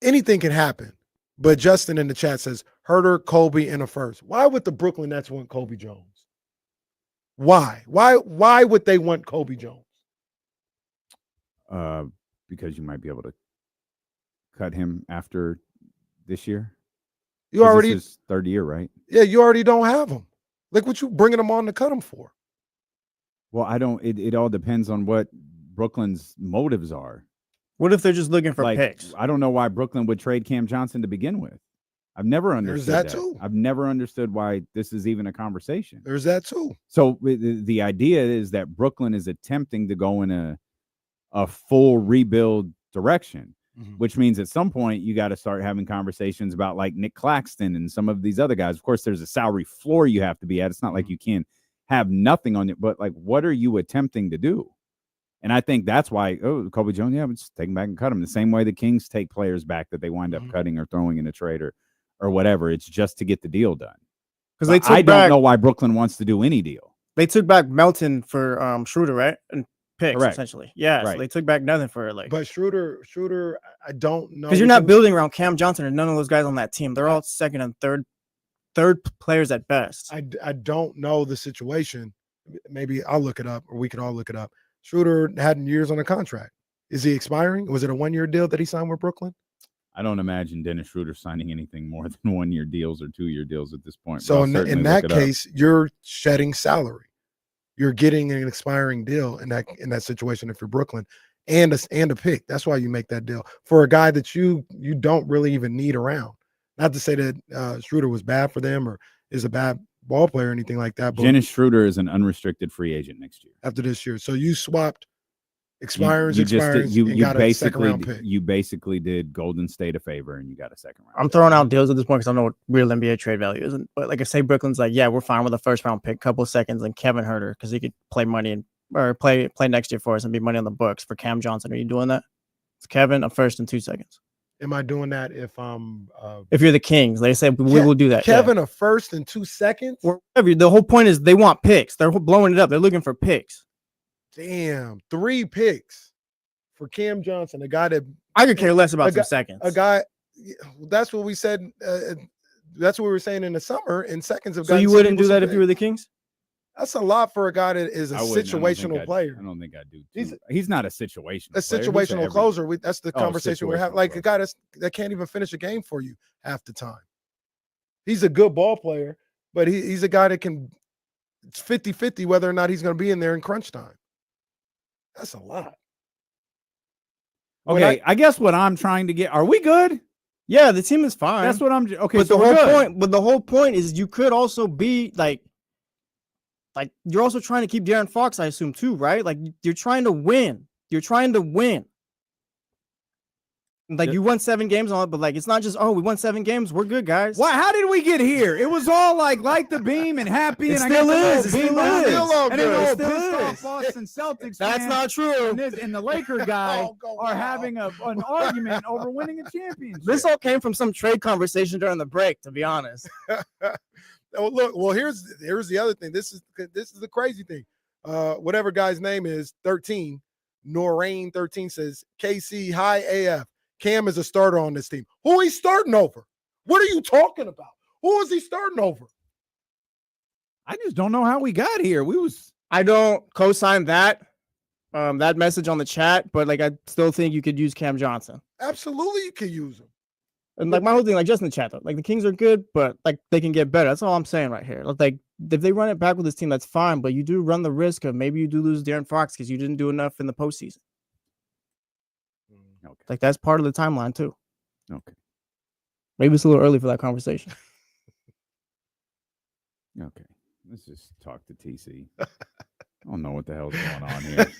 Anything can happen. But Justin in the chat says Herter, Kobe, and a first. Why would the Brooklyn Nets want Kobe Jones? Why? Why would they want Kobe Jones? Because you might be able to cut him after this year. You already this is third year, right? Yeah, you already don't have him. Like, what you bringing him on to cut him for? Well, I don't. It all depends on what Brooklyn's motives are. What if they're just looking for picks? I don't know why Brooklyn would trade Cam Johnson to begin with. I've never understood that too. I've never understood why this is even a conversation. There's that too. So the idea is that Brooklyn is attempting to go in a full rebuild direction, which means at some point you got to start having conversations about like Nick Claxton and some of these other guys. Of course, there's a salary floor you have to be at. It's not like you can have nothing on it, but like, what are you attempting to do? And I think that's why, Kobe Jones, yeah, let's take him back and cut him. The same way the Kings take players back that they wind up cutting or throwing in a trade or whatever. It's just to get the deal done. Because I don't know why Brooklyn wants to do any deal. They took back Melton for Schroeder, right? And picks, Correct. essentially. Yeah, right. So they took back nothing for it. But Schroeder, I don't know. Because you're not building around Cam Johnson and none of those guys on that team. They're all second and third players at best. I don't know the situation. Maybe I'll look it up, or we could all look it up. Schroeder had years on a contract. Is he expiring? Was it a 1 year deal that he signed with Brooklyn? I don't imagine Dennis Schroeder signing anything more than 1 year deals or 2 year deals at this point. So in that case, you're shedding salary. You're getting an expiring deal in that situation if you're Brooklyn, and a pick. That's why you make that deal for a guy that you don't really even need around. Not to say that Schroeder was bad for them or is a bad ball player or anything like that. But Dennis Schroeder is an unrestricted free agent next year. After this year. So you swapped expires, you got a second round pick. You basically did Golden State a favor and you got a second round. I'm throwing out deals at this point because I don't know what real NBA trade value is. But like I say, Brooklyn's like, yeah, we're fine with a first round pick, couple of seconds, and Kevin Herter because he could play money or play next year for us and be money on the books for Cam Johnson. Are you doing that? It's Kevin, a first and 2 seconds. Am I doing that if I'm if you're the Kings? They say we will do that. Kevin, a first and 2 seconds? The whole point is they want picks. They're blowing it up. They're looking for picks. Damn, 3 picks for Cam Johnson, a guy that I could care less about some seconds. A guy, that's what we said. That's what we were saying in the summer. In seconds of. So you wouldn't do that if you were the Kings? That's a lot for a guy that is a situational player. I don't think I'd do. He's not a situational. A situational closer. That's the conversation we're having. Like a guy that can't even finish a game for you half the time. He's a good ball player, but he's a guy that can. It's 50-50 whether or not he's going to be in there in crunch time. That's a lot. Okay, I guess what I'm trying to get. Are we good? Yeah, the team is fine. That's what I'm. Okay, but so the we're whole good. point. But the whole point is you could also be like you're also trying to keep De'Aaron Fox, I assume too, right? Like you're trying to win. You're trying to win. Like you won 7 games on it, but like it's not just we won 7 games. We're good, guys. Why? How did we get here? It was all like the beam and happy, It and still I got is. the It beam still on is. it. Still And then the It still pissed off is. Boston Celtics. That's fan not true. and the Laker guy go are wild. having an argument over winning a championship. This all came from some trade conversation during the break, to be honest. Well, here's the other thing. This is the crazy thing. Whatever guy's name is 13, Norrain 13 says KC high AF. Cam is a starter on this team. Who he starting over? What are you talking about? Who is he starting over? I just don't know how we got here. I don't co-sign that message on the chat, but like I still think you could use Cam Johnson. Absolutely, you can use him. And like my whole thing, like just in the chat though, like the Kings are good, but like they can get better. That's all I'm saying right here. Like if they run it back with this team, that's fine. But you do run the risk of maybe you do lose De'Aaron Fox because you didn't do enough in the postseason. Okay. Like that's part of the timeline too. Okay. Maybe it's a little early for that conversation. Okay. Let's just talk to TC. I don't know what the hell's going on here.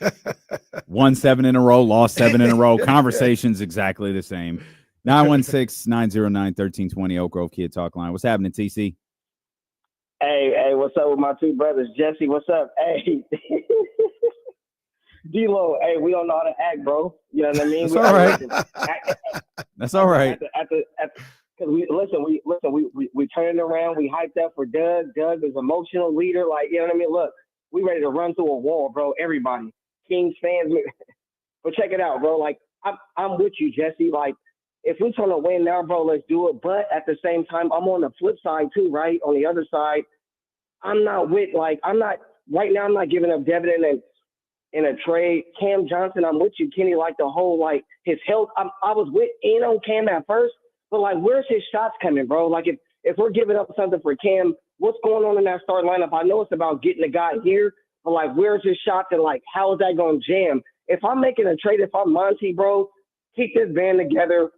Won 7 in a row, lost 7 in a row. Conversation's exactly the same. 916-909-1320 Oak Grove Kid Talk Line. What's happening, TC? Hey, what's up with my 2 brothers? Jesse, what's up? Hey. D-Lo, hey, we don't know how to act, bro. You know what I mean? That's all right. That's all right. Because we turned around. We hyped up for Doug. Doug is emotional leader. Like, you know what I mean? Look, we ready to run through a wall, bro. Everybody, Kings fans. But check it out, bro. Like, I'm with you, Jesse. Like, if we're trying to win now, bro, let's do it. But at the same time, I'm on the flip side too, right? On the other side, I'm not giving up Devin in a trade. Cam Johnson, I'm with you, Kenny. Like the whole, like his health. I was in on Cam at first, but like, where's his shots coming, bro? Like if we're giving up something for Cam, what's going on in that starting lineup? I know it's about getting the guy here, but like, where's his shots and like, how is that going to jam? If I'm making a trade, if I'm Monty, bro, keep this band together.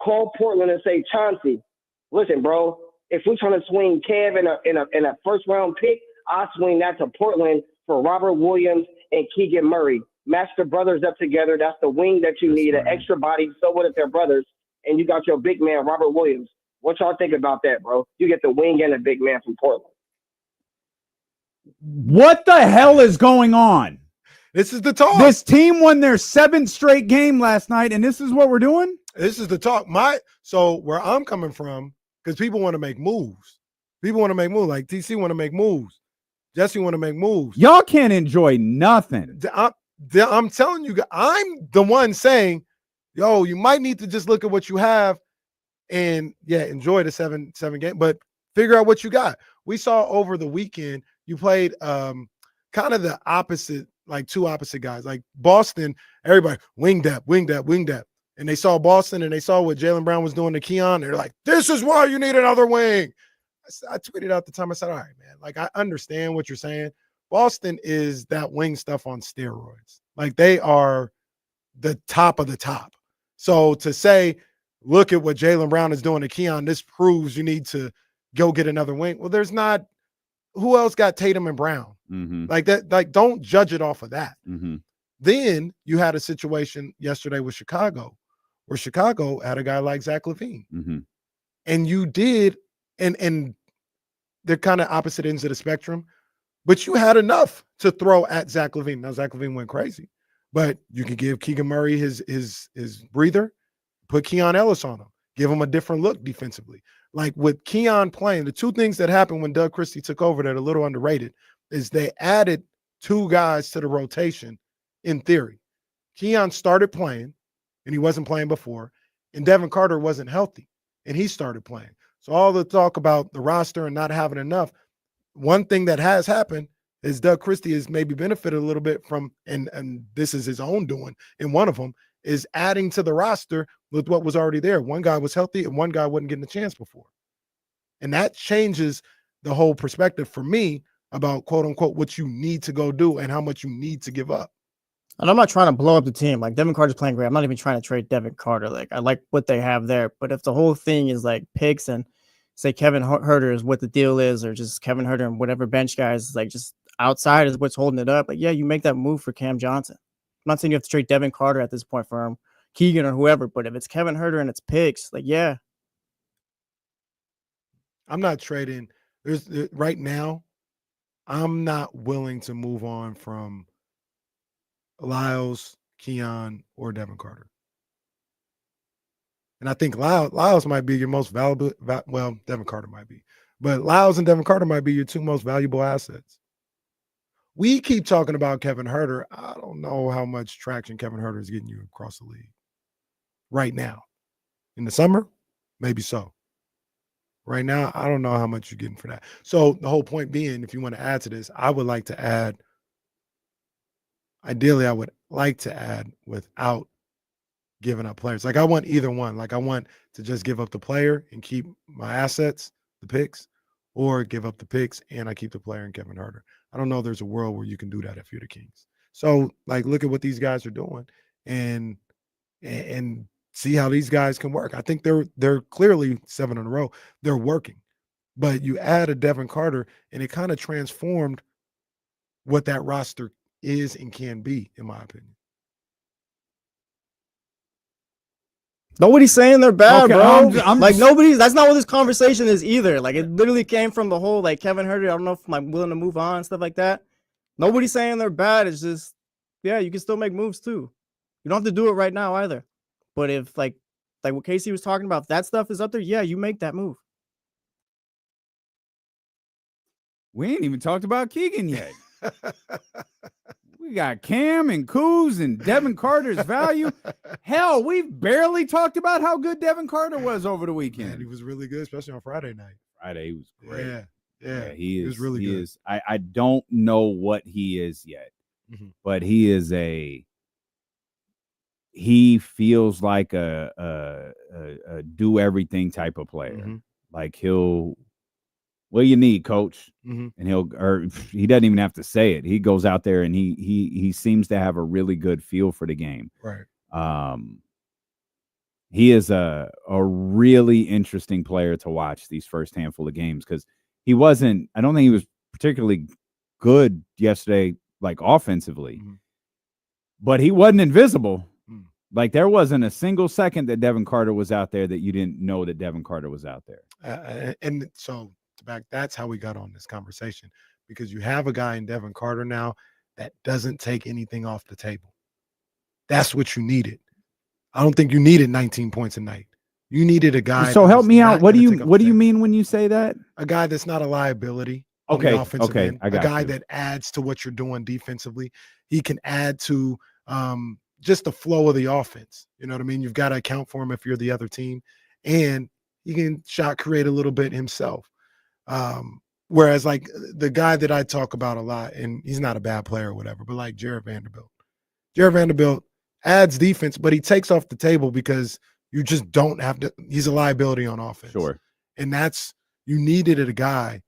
Call Portland and say, Chauncey, listen, bro. If we're trying to swing Kev in a first round pick, I swing that to Portland for Robert Williams and Keegan Murray. Match the brothers up together. That's the wing that you need, an extra body. So what if they're brothers? And you got your big man, Robert Williams. What y'all think about that, bro? You get the wing and a big man from Portland. What the hell is going on? This is the talk. This team won their 7th straight game last night, and this is what we're doing? This is the talk. So where I'm coming from, because people want to make moves. People want to make moves. Like TC want to make moves. Jesse want to make moves. Y'all can't enjoy nothing. I'm telling you, I'm the one saying, yo, you might need to just look at what you have and enjoy the seven game, but figure out what you got. We saw over the weekend, you played kind of the opposite, like 2 opposite guys. Like Boston, everybody wing depth. And they saw Boston and they saw what Jaylen Brown was doing to Keon. They're like, this is why you need another wing. I tweeted out the time. I said, all right, man, like I understand what you're saying. Boston is that wing stuff on steroids. Like they are the top of the top. So to say, look at what Jaylen Brown is doing to Keon, this proves you need to go get another wing. Well, there's not. Who else got Tatum and Brown? Mm-hmm. Like that. Like don't judge it off of that. Mm-hmm. Then you had a situation yesterday with Chicago, where Chicago had a guy like Zach LaVine, mm-hmm. and you did, and they're kind of opposite ends of the spectrum, but you had enough to throw at Zach LaVine. Now Zach LaVine went crazy, but you can give Keegan Murray his breather, put Keon Ellis on him, give him a different look defensively. Like with Keon playing, the 2 things that happened when Doug Christie took over that are a little underrated is they added 2 guys to the rotation. In theory, Keon started playing, and he wasn't playing before, and Devin Carter wasn't healthy, and he started playing. So all the talk about the roster and not having enough, one thing that has happened is Doug Christie has maybe benefited a little bit from, and this is his own doing, and one of them is adding to the roster with what was already there. One guy was healthy, and one guy wasn't getting a chance before. And that changes the whole perspective for me about, quote unquote, what you need to go do and how much you need to give up. And I'm not trying to blow up the team. Like Devin Carter's playing great. I'm not even trying to trade Devin Carter. Like I like what they have there. But if the whole thing is like picks and say Kevin Huerter is what the deal is, or just Kevin Huerter and whatever bench guys like just outside is what's holding it up. Like, yeah, you make that move for Cam Johnson. I'm not saying you have to trade Devin Carter at this point for him, Keegan or whoever, but if it's Kevin Huerter and it's picks, like, yeah. I'm not trading. Right now, I'm not willing to move on from Lyles, Keon, or Devin Carter. And I think Lyles might be your most valuable. Well, Devin Carter might be. But Lyles and Devin Carter might be your two most valuable assets. We keep talking about Kevin Huerter. I don't know how much traction Kevin Huerter is getting you across the league right now. In the summer, maybe so. Right now, I don't know how much you're getting for that. So the whole point being, if you want to add to this, I would like to add, ideally, I would like to add without giving up players. Like I want either one. Like I want to just give up the player and keep my assets, the picks, or give up the picks and I keep the player and Kevin Huerter. I don't know there's a world where you can do that if you're the Kings. So like look at what these guys are doing and see how these guys can work. I think they're clearly 7 in a row. They're working. But you add a Devin Carter and it kind of transformed what that roster is and can be, in my opinion. Nobody's saying they're bad, Okay, bro. I'm like nobody's. That's not what this conversation is either. Like it literally came from the whole like Kevin Huerter. I don't know if I'm willing to move on and stuff like that. Nobody's saying they're bad. It's just, yeah, you can still make moves too. You don't have to do it right now either. But if like what Casey was talking about, if that stuff is up there, yeah, you make that move. We ain't even talked about Keegan yet. We got Cam and Kuz and Devin Carter's value. Hell, we've barely talked about how good Devin Carter was over the weekend. Man, he was really good, especially on Friday night. Friday, he was great. Yeah, he was really good. I don't know what he is yet, but he is he feels like a do everything type of player. Like what do you need, coach? And he doesn't even have to say it. He goes out there and he seems to have a really good feel for the game. Right. He is a really interesting player to watch these first handful of games because I don't think he was particularly good yesterday, like offensively, but he wasn't invisible. Like there wasn't a single second that Devin Carter was out there that you didn't know that Devin Carter was out there. And so back, that's how we got on this conversation, because you have a guy in Devin Carter now that doesn't take anything off the table. That's what you needed. I don't think you needed 19 points a night. You needed a guy. So help me out. What do you mean when you say that? A guy that's not a liability. Okay. On the offensive end. I got a guy you. that adds to what you're doing defensively. He can add to just the flow of the offense. You know what I mean? You've got to account for him if you're the other team, and he can shot create a little bit himself. Whereas like the guy that I talk about a lot, and he's not a bad player or whatever, but like Jared Vanderbilt adds defense, but he takes off the table because you just don't have to. He's a liability on offense. Sure. And you needed a guy.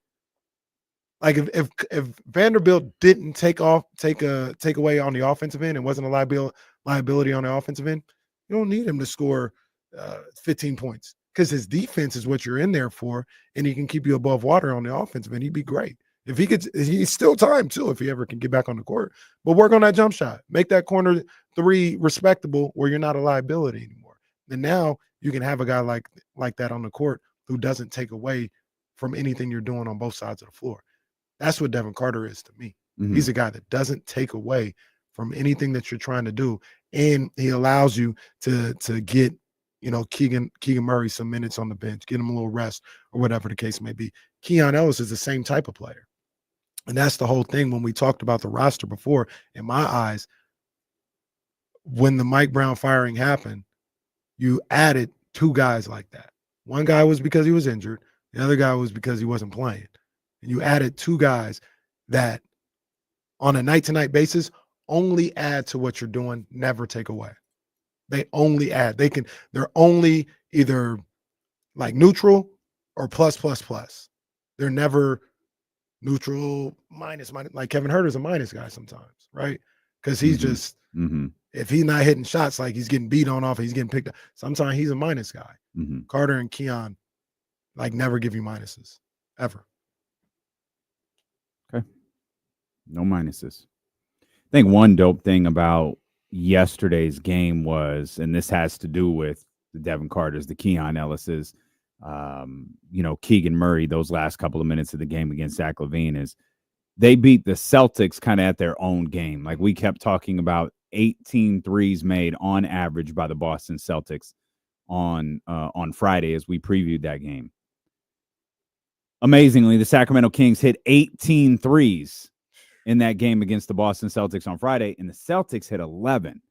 Like if Vanderbilt didn't take away on the offensive end and wasn't a liability on the offensive end, you don't need him to score 15 points. Because his defense is what you're in there for, and he can keep you above water on the offensive end. He'd be great. If he could, he's still time too, if he ever can get back on the court. But work on that jump shot. Make that corner three respectable where you're not a liability anymore. And now you can have a guy like that on the court who doesn't take away from anything you're doing on both sides of the floor. That's what Devin Carter is to me. He's a guy that doesn't take away from anything that you're trying to do. And he allows you to get Keegan Murray some minutes on the bench, get him a little rest or whatever the case may be. Keon Ellis is the same type of player. And that's the whole thing when we talked about the roster before. In my eyes, when the Mike Brown firing happened, you added two guys like that. One guy was because he was injured. The other guy was because he wasn't playing. And you added two guys that on a night-to-night basis only add to what you're doing, never take away. They only add. They're only either like neutral or plus. They're never neutral, minus. Like Kevin Huerter's a minus guy sometimes, right? because he's just if he's not hitting shots, like he's getting beat on off, he's getting picked up. Sometimes he's a minus guy. Carter and Keon, like, never give you minuses ever. Okay, no minuses. I think one dope thing about yesterday's game was, and this has to do with the Devin Carters, the Keon Ellises, Keegan Murray, those last couple of minutes of the game against Zach LaVine, is they beat the Celtics kind of at their own game. Like, we kept talking about 18 threes made on average by the Boston Celtics on Friday as we previewed that game. Amazingly, the Sacramento Kings hit 18 threes in that game against the Boston Celtics on Friday, and the Celtics hit 11.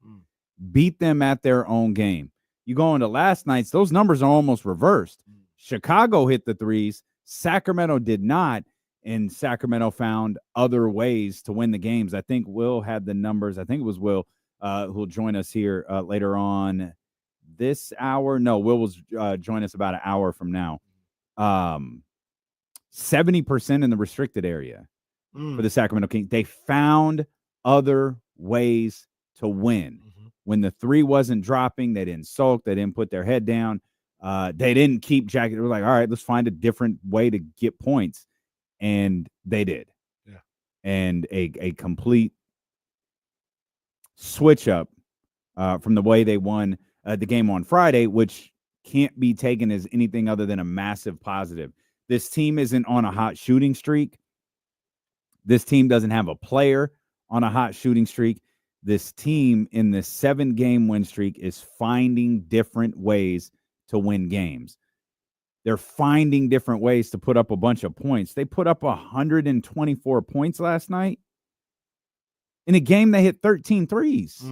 Beat them at their own game. You go into last night's, those numbers are almost reversed. Chicago hit the threes. Sacramento did not, and Sacramento found other ways to win the games. I think Will had the numbers. I think it was Will who'll join us here later on this hour. No, Will will join us about an hour from now. 70% in the restricted area for the Sacramento Kings. They found other ways to win. When the three wasn't dropping, they didn't sulk. They didn't put their head down. They didn't keep jacking. They were like, all right, let's find a different way to get points. And they did. Yeah. And a complete switch up from the way they won the game on Friday, which can't be taken as anything other than a massive positive. This team isn't on a hot shooting streak. This team doesn't have a player on a hot shooting streak. This team in this 7-game win streak is finding different ways to win games. They're finding different ways to put up a bunch of points. They put up 124 points last night. In a game, they hit 13 threes.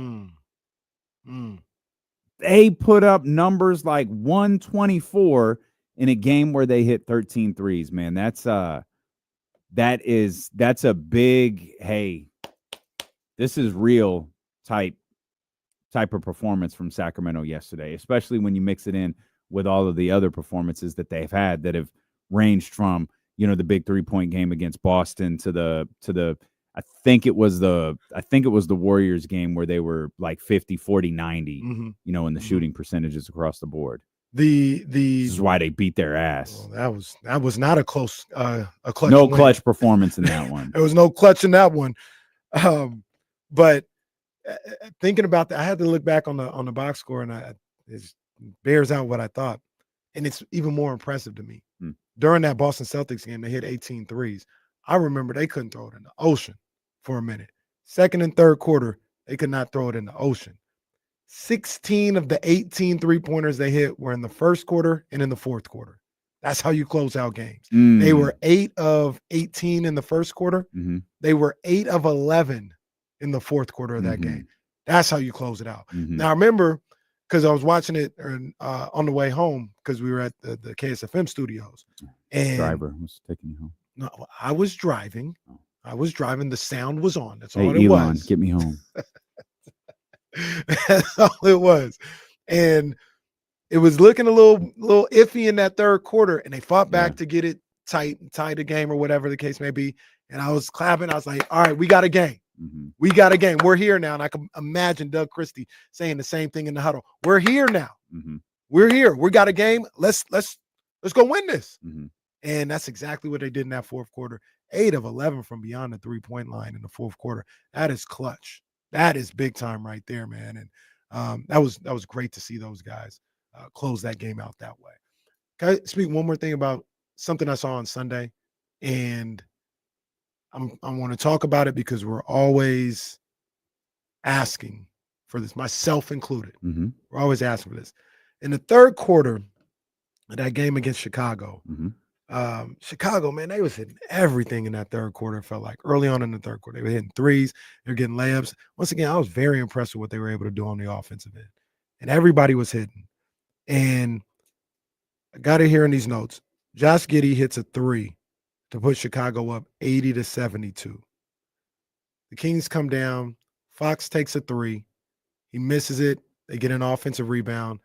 They put up numbers like 124 in a game where they hit 13 threes, man. That's a big, hey, this is real type of performance from Sacramento yesterday, especially when you mix it in with all of the other performances that they've had that have ranged from, the big 3-point game against Boston to the I think it was the Warriors game where they were like 50, 40, 90, in the shooting percentages across the board. This is why they beat their ass. Well, that was not a close clutch. No win. Clutch performance in that one. There was no clutch in that one. But thinking about that, I had to look back on the box score, and it bears out what I thought. And it's even more impressive to me. During that Boston Celtics game, they hit 18 threes. I remember they couldn't throw it in the ocean for a minute. Second and third quarter, they could not throw it in the ocean. 16 of the 18 3-pointers they hit were in the first quarter and in the fourth quarter. That's how you close out games. They were 8 of 18 in the first quarter. They were 8 of 11 in the fourth quarter of that game. That's how you close it out. Now, I remember, because I was watching it on the way home, because we were at the KSFM studios. And driver was taking you home. No, I was driving. The sound was on. That's hey, all it Elon, was. Get me home. That's all it was. And it was looking a little iffy in that third quarter, and they fought back to get it tight and tie the game or whatever the case may be. And I was clapping. I was like, all right, we got a game. We got a game. We're here now. And I can imagine Doug Christie saying the same thing in the huddle. We're here now. We're here. We got a game. Let's go win this. And that's exactly what they did in that fourth quarter. 8 of 11 from beyond the 3-point line in the fourth quarter. That is clutch. That is big time right there, man. And that was great to see those guys close that game out that way. Can I speak one more thing about something I saw on Sunday? And I want to talk about it because we're always asking for this, myself included. We're always asking for this. In the third quarter of that game against Chicago, Chicago, man, they was hitting everything in that third quarter. It felt like early on in the third quarter, they were hitting threes, they were getting layups. Once again, I was very impressed with what they were able to do on the offensive end, and everybody was hitting. And I got it here in these notes. Josh Giddey hits a 3 to put Chicago up 80-72. The Kings come down. Fox takes a 3. He misses it. They get an offensive rebound,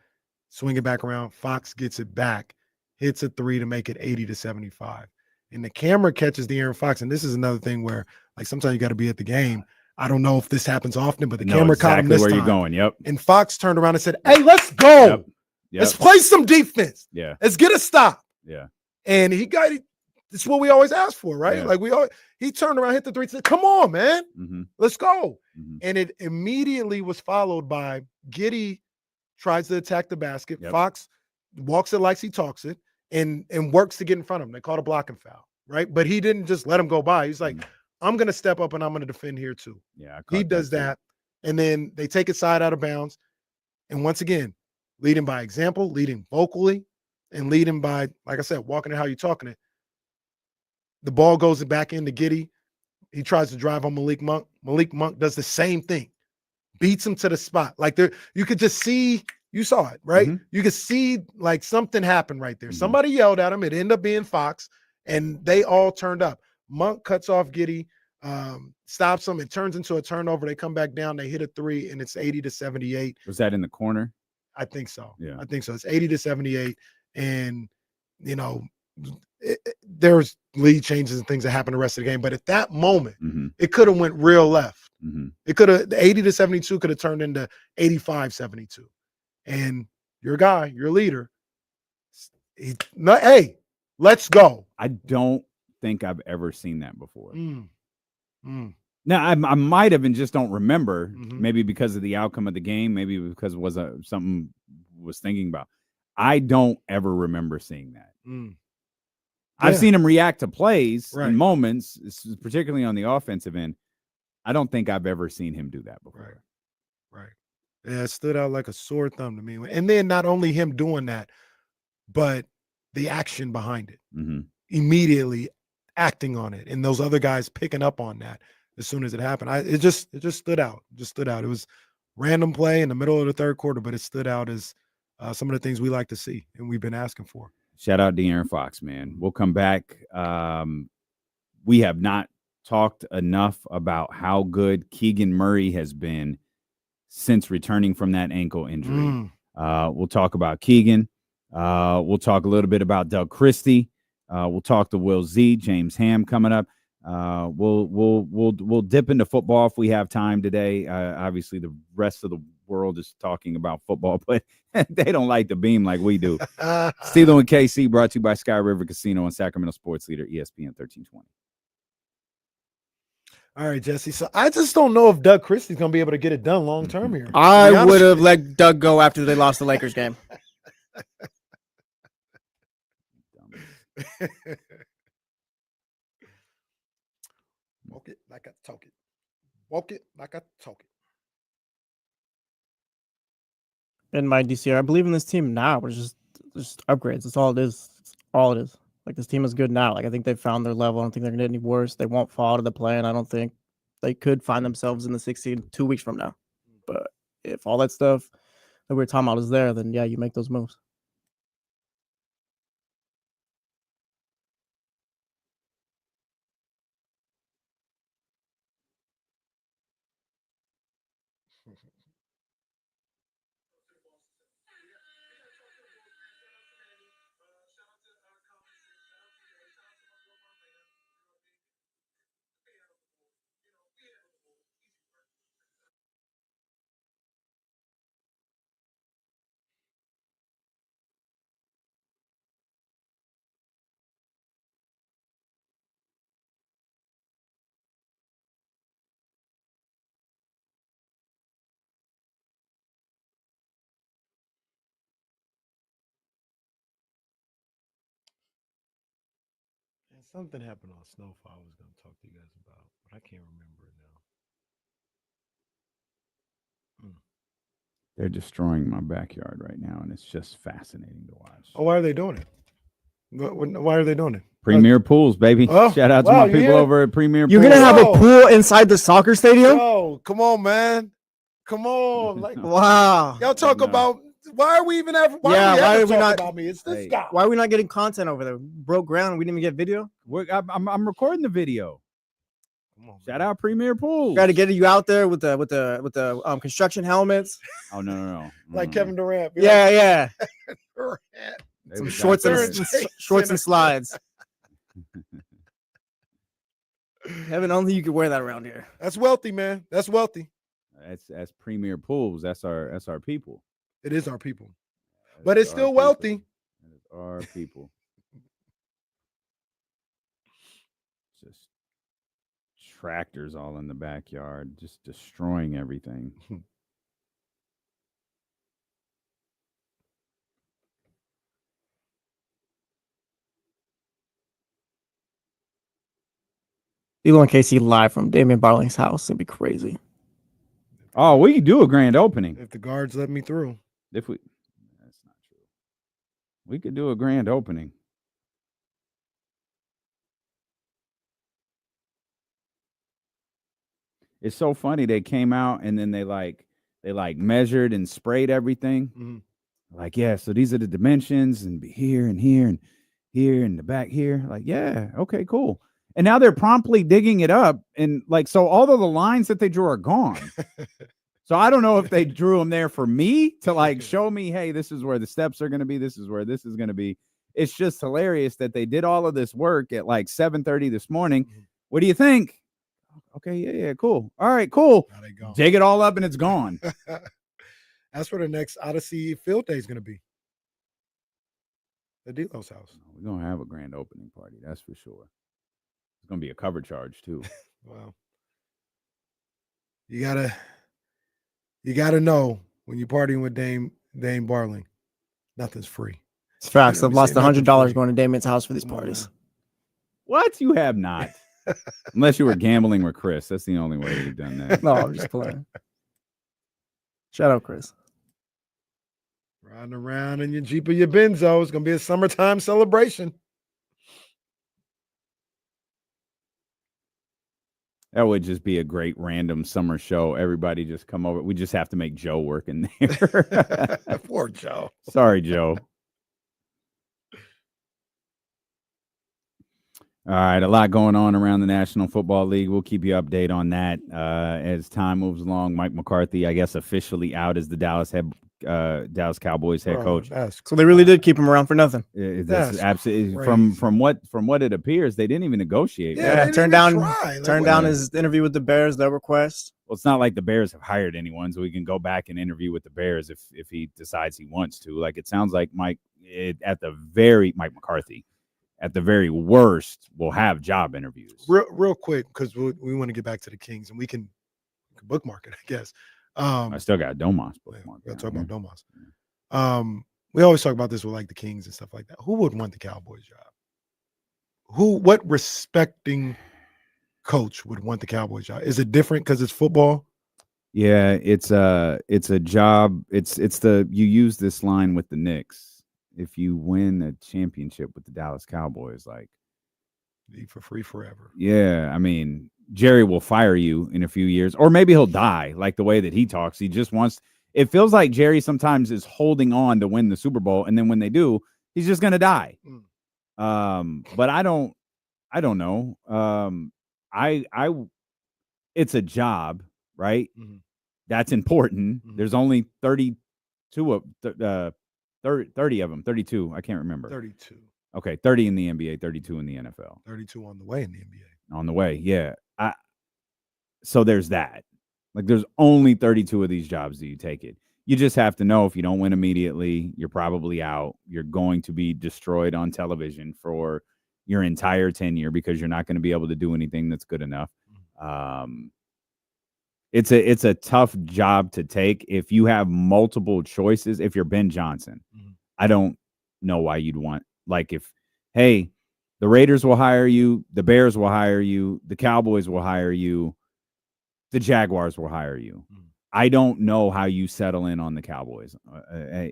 swing it back around. Fox gets it back, hits a 3 to make it 80-75. And the camera catches the Aaron Fox. And this is another thing where, like, sometimes you got to be at the game. I don't know if this happens often, but the Know camera caught him exactly this where time. you're going. Yep. And Fox turned around and said, "Hey, let's go. Yep. Let's play some defense. Yeah. Let's get a stop." Yeah. And it's what we always ask for, right? Yeah. Like he turned around, hit the three, said, "Come on, man. Mm-hmm. Let's go." Mm-hmm. And it immediately was followed by Giddey tries to attack the basket. Yep. Fox walks it like he talks it and works to get in front of him. They called a blocking foul, right? But he didn't just let him go by. He's like, I'm going to step up and I'm going to defend here too. Yeah, he does that. And then they take it side out of bounds. And once again, leading by example, leading vocally, and leading by, like I said, walking it how you're talking it. The ball goes back into Giddey. He tries to drive on Malik Monk. Malik Monk does the same thing. Beats him to the spot. Like you could just see, you saw it, right? Mm-hmm. You could see like something happened right there. Mm-hmm. Somebody yelled at him. It ended up being Fox, and they all turned up. Monk cuts off Giddey, stops him. It turns into a turnover. They come back down. They hit a three, and it's 80-78. Was that in the corner? I think so. Yeah. I think so. It's 80-78. And, there's lead changes and things that happen the rest of the game. But at that moment, it could have went real left. It could have, the 80-72 could have turned into 85-72. And your guy, your leader, hey, let's go. I don't think I've ever seen that before. Now, I might have and just don't remember, maybe because of the outcome of the game, maybe because it was something was thinking about. I don't ever remember seeing that. I've seen him react to plays in moments, particularly on the offensive end. I don't think I've ever seen him do that before. Right. Yeah, it stood out like a sore thumb to me. And then not only him doing that, but the action behind it. Immediately acting on it. And those other guys picking up on that as soon as it happened. It just stood out. It was random play in the middle of the third quarter, but it stood out as some of the things we like to see and we've been asking for. Shout out De'Aaron Fox, man. We'll come back. We have not talked enough about how good Keegan Murray has been since returning from that ankle injury. We'll talk about Keegan. We'll talk a little bit about Doug Christie. We'll talk to Will Z, James Ham coming up. We'll dip into football if we have time today. Obviously, the rest of the world is talking about football, but they don't like the beam like we do. Steeler and KC, brought to you by Sky River Casino and Sacramento Sports Leader, ESPN 1320. All right, Jesse. So I just don't know if Doug Christie's going to be able to get it done long term here. I would have let Doug go after they lost the Lakers game. Walk it like I talk it. Walk it like I talk it. In my DCR, I believe in this team now. We're just upgrades. That's all it is. It's all it is. Like, this team is good now. Like, I think they've found their level. I don't think they're going to get any worse. They won't fall out of the play, and I don't think they could find themselves in the 16 2 weeks from now. But if all that stuff that we were talking about is there, then, yeah, you make those moves. Something happened on Snowfall I was going to talk to you guys about, but I can't remember it now. They're destroying my backyard right now, and it's just fascinating to watch. Oh, why are they doing it? Why are they doing it? Premier Pools, baby. Oh, shout out to my people over at Premier Pools. You're going to have a pool inside the soccer stadium? Oh, come on, man. Come on. Like, wow. Y'all talk about, why are we even ever, why are we not about me? It's this guy. Why are we not getting content over there? Broke ground. We didn't even get video. I'm recording the video. Come on, shout out Premier Pools. Got to get you out there with the construction helmets. Oh no. Like Kevin Durant. Yeah. Durant. Some shorts and slides. Heaven only you could wear that around here. That's wealthy, man. That's wealthy. That's Premier Pools. That's our people. It is our people. But it's still wealthy. It's our people. Just tractors all in the backyard, just destroying everything. Elon KC live from Damian Barling's house. It'd be crazy. Oh, we could do a grand opening. If the guards let me through. That's not true. We could do a grand opening. It's so funny. They came out and then they measured and sprayed everything. Mm-hmm. Like, yeah, so these are the dimensions and here and here and here and the back here. Like, yeah, okay, cool. And now they're promptly digging it up. And like, so all of the lines that they drew are gone. So I don't know if they drew them there for me to like show me, hey, this is where the steps are going to be. This is where this is going to be. It's just hilarious that they did all of this work at like 7:30 this morning. What do you think? Okay, yeah, cool. All right, cool. Dig it all up and it's gone. That's where the next Odyssey Field Day is going to be. The Delo's house. We're going to have a grand opening party. That's for sure. It's going to be a cover charge too. Wow. You gotta know when you're partying with Dame Barling, nothing's free. It's facts. I've lost $100 going to Damian's house for these parties. What? You have not. Unless you were gambling with Chris. That's the only way you've done that. No, I'm just playing. Shout out, Chris. Riding around in your Jeep or your Benzo. It's going to be a summertime celebration. That would just be a great random summer show. Everybody just come over. We just have to make Joe work in there. Poor Joe. Sorry, Joe. All right, a lot going on around the National Football League. We'll keep you updated on that as time moves along. Mike McCarthy, I guess, officially out as the Dallas Cowboys head coach. So they really did keep him around for nothing. That's absolutely from what it appears, they didn't even negotiate. Yeah, turned down his interview with the Bears, that request. Well, it's not like the Bears have hired anyone, so we can go back and interview with the Bears if he decides he wants to. Like it sounds like Mike McCarthy. At the very worst, we'll have job interviews. Real quick, because we want to get back to the Kings, and we can bookmark it, I guess. I still got Domas. We'll talk about Domas. We always talk about this with like the Kings and stuff like that. Who would want the Cowboys job? What respecting coach would want the Cowboys job? Is it different because it's football? Yeah, it's a job. You use this line with the Knicks. If you win a championship with the Dallas Cowboys, like be for free forever. Yeah, I mean, Jerry will fire you in a few years, or maybe he'll die. Like the way that he talks, he just wants. It feels like Jerry sometimes is holding on to win the Super Bowl, and then when they do, he's just gonna die. But I don't know. It's a job, right? Mm-hmm. That's important. Mm-hmm. There's only 32 of 30 of them, 32. I can't remember. 32. Okay, 30 in the NBA, 32 in the NFL. 32 on the way in the NBA. On the way, yeah. So there's that. Like there's only 32 of these jobs. Do you take it? You just have to know if you don't win immediately, you're probably out. You're going to be destroyed on television for your entire tenure because you're not going to be able to do anything that's good enough. It's a tough job to take if you have multiple choices. If you're Ben Johnson, I don't know why you'd want, like, if, hey, the Raiders will hire you, the Bears will hire you, the Cowboys will hire you, the Jaguars will hire you. I don't know how you settle in on the Cowboys,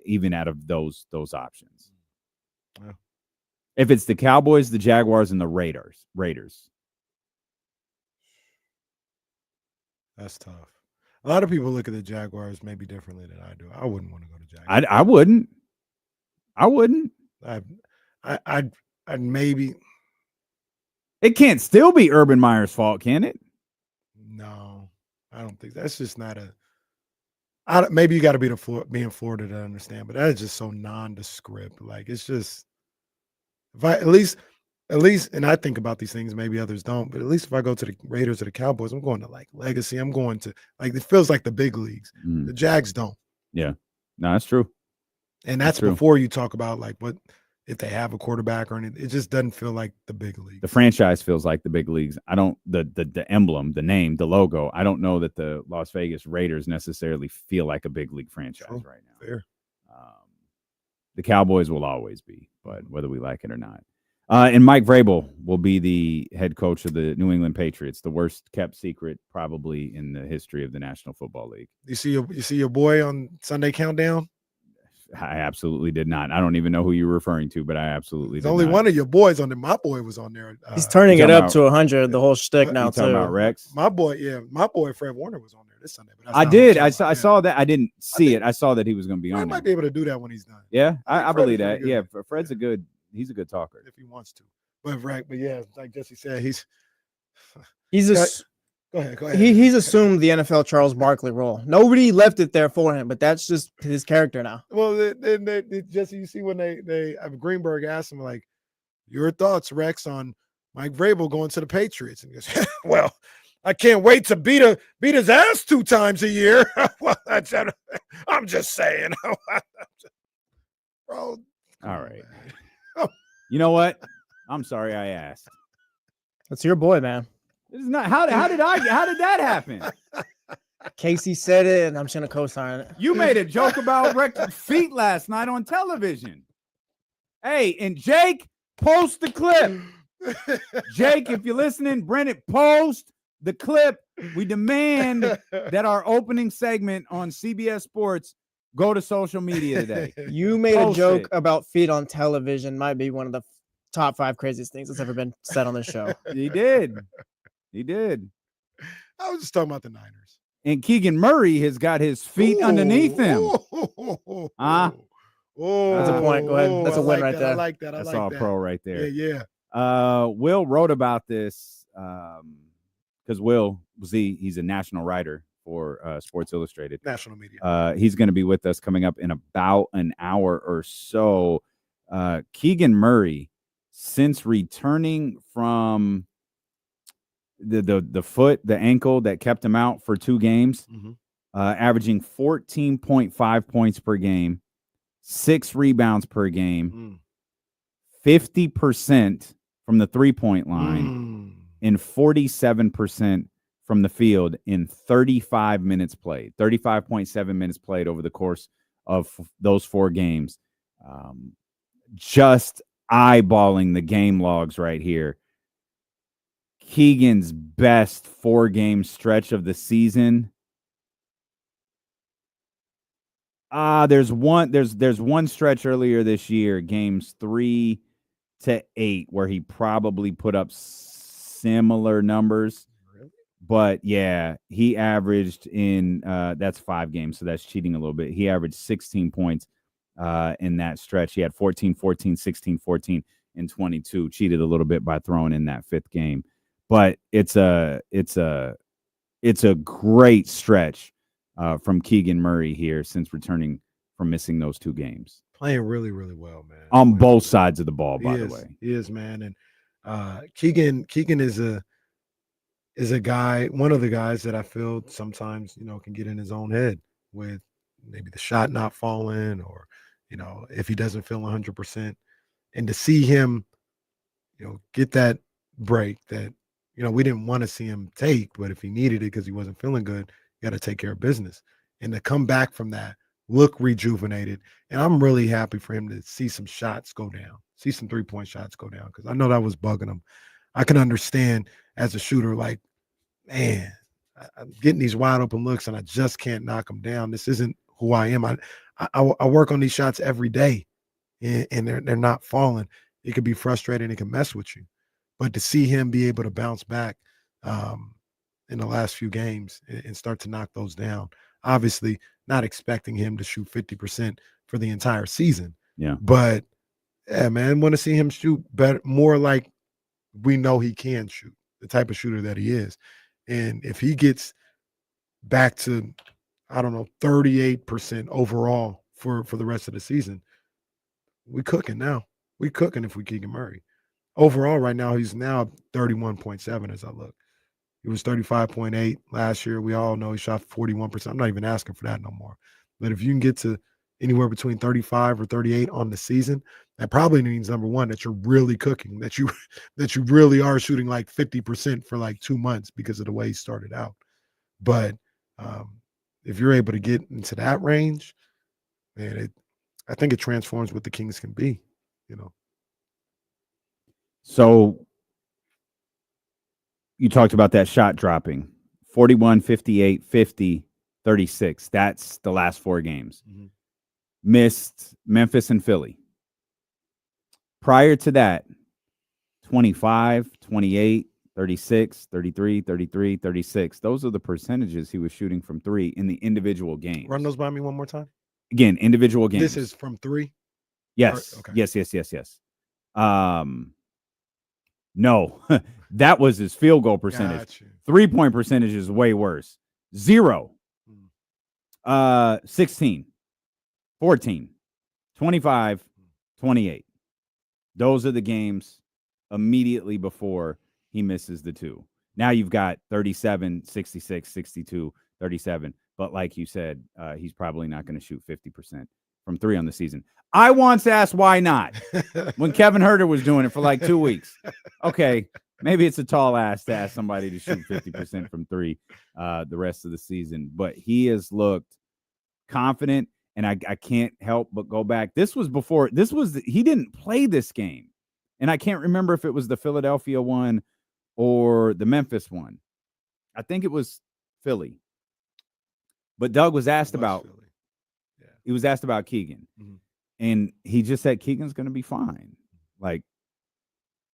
even out of those options. Yeah. If it's the Cowboys, the Jaguars, and the Raiders. That's tough. A lot of people look at the Jaguars maybe differently than I do. I wouldn't want to go to Jaguars. I wouldn't. I'd maybe. It can't still be Urban Meyer's fault, can it? No, I don't think that's just not a. Maybe you got to be in Florida to understand, but that is just so nondescript. Like it's just, at least at least, and I think about these things, maybe others don't, but at least if I go to the Raiders or the Cowboys, I'm going to like legacy. I'm going to like, it feels like the big leagues. The Jags don't. Yeah. No, that's true. And that's before you talk about like what if they have a quarterback or anything. It just doesn't feel like the big league. The franchise feels like the big leagues. I don't the emblem, the name, the logo. I don't know that the Las Vegas Raiders necessarily feel like a big league franchise right now. Fair. The Cowboys will always be, but whether we like it or not. And Mike Vrabel will be the head coach of the New England Patriots, the worst kept secret probably in the history of the National Football League. You see your boy on Sunday Countdown? I absolutely did not. I don't even know who you're referring to, but I absolutely There's only one of your boys on there. My boy was on there. He's turning it up to 100, the whole shtick now, too. Talking about Rex? My boy Fred Warner was on there this Sunday. But I did. I saw that. I didn't see it. I saw that he was going to be on there. He might be able to do that when he's done. Yeah, I believe that. Yeah, Fred's he's a good talker. If he wants to. But yeah, like Jesse said, he's Go ahead. He's assumed the NFL Charles Barkley role. Nobody left it there for him, but that's just his character now. Well, Jesse, you see when they Greenberg asked him like, "Your thoughts, Rex, on Mike Vrabel going to the Patriots?" And he goes, "Well, I can't wait to beat his ass 2 times a year." Well, I'm just saying, bro. All right. You know what? I'm sorry I asked. That's your boy, man. This is not how did that happen? Casey said it, and I'm just gonna co-sign it. You made a joke about Rex's feet last night on television. Hey, and Jake, post the clip. Jake, if you're listening, Brennan, post the clip. We demand that our opening segment on CBS Sports go to social media today. You made a joke about feet on television. Might be one of the top 5 craziest things that's ever been said on this show. He did. I was just talking about the Niners. And Keegan Murray has got his feet underneath him. That's a point. Go ahead. That's a win right there. I like that. That's all pro right there. Yeah. Will wrote about this because Will he's a national writer for Sports Illustrated. National media. He's going to be with us coming up in about an hour or so. Keegan Murray, since returning from the ankle that kept him out for 2 games, averaging 14.5 points per game, 6 rebounds per game, 50% from the 3-point line, and 47% from the field in 35 minutes played, 35.7 minutes played over the course of those 4 games. Just eyeballing the game logs right here. Keegan's best 4-game stretch of the season. There's one stretch earlier this year, games 3 to 8, where he probably put up similar numbers. Really? But yeah, he averaged in that's 5 games, so that's cheating a little bit. He averaged 16 points in that stretch. He had 14, 14, 16, 14, and 22. Cheated a little bit by throwing in that 5th game. But it's a great stretch from Keegan Murray here since returning from missing those 2 games. Playing really, really well, man. On both sides of the ball, by the way. He is, man. And Keegan is a guy, one of the guys that I feel sometimes, can get in his own head with maybe the shot not falling or, if he doesn't feel 100%. And to see him, get that break that, we didn't want to see him take, but if he needed it because he wasn't feeling good, you got to take care of business. And to come back from that, look rejuvenated. And I'm really happy for him to see some shots go down, see some 3-point shots go down, because I know that was bugging him. I can understand as a shooter, like, man, I'm getting these wide open looks and I just can't knock them down. This isn't who I am. I work on these shots every day and they're not falling. It could be frustrating. It can mess with you. But to see him be able to bounce back in the last few games and start to knock those down, obviously not expecting him to shoot 50% for the entire season. Yeah. But, yeah, man, want to see him shoot better, more like we know he can shoot, the type of shooter that he is. And if he gets back to, 38% overall for the rest of the season, we cooking now. We cooking if we Keegan Murray. overall right now, he's now 31.7 as I look. He was 35.8 last year. We all know he shot 41%. I'm not even asking for that no more. But if you can get to anywhere between 35 or 38 on the season, that probably means, number one, that you're really cooking, that you really are shooting like 50% for like 2 months because of the way he started out. But if you're able to get into that range, man, I think it transforms what the Kings can be, you know. So you talked about that shot dropping 41, 58, 50, 36. That's the last 4 games. Mm-hmm. Missed Memphis and Philly. Prior to that, 25, 28, 36, 33, 33, 36. Those are the percentages he was shooting from 3 in the individual games. Run those by me one more time. Again, individual games. This is from 3? Yes. Okay. Yes. No, that was his field goal percentage. 3-point percentage is way worse. 0. 16, 14, 25, 28. Those are the games immediately before he misses the 2. Now you've got 37, 66, 62, 37. But like you said, he's probably not going to shoot 50% from 3 on the season. I once asked why not when Kevin Huerter was doing it for like 2 weeks. Okay, maybe it's a tall ask to ask somebody to shoot 50% from 3 the rest of the season. But he has looked confident, and I can't help but go back. He didn't play this game. And I can't remember if it was the Philadelphia one or the Memphis one. I think it was Philly. But Doug was asked about he was asked about Keegan. Mm-hmm. And he just said Keegan's going to be fine. Like,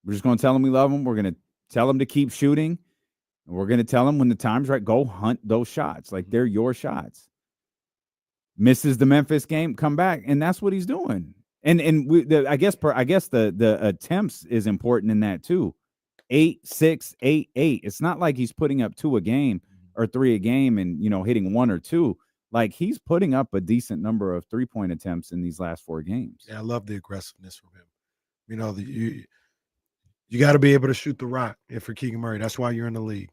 we're just going to tell him we love him. We're going to tell him to keep shooting. And we're going to tell him when the time's right, go hunt those shots. Like, they're your shots. Misses the Memphis game, come back, and that's what he's doing. And I guess the attempts is important in that too. 8, 6, 8, 8. It's not like he's putting up 2 a game or 3 a game and hitting 1 or 2. Like, he's putting up a decent number of 3-point attempts in these last 4 games. Yeah, I love the aggressiveness from him. You got to be able to shoot the rock for Keegan Murray. That's why you're in the league.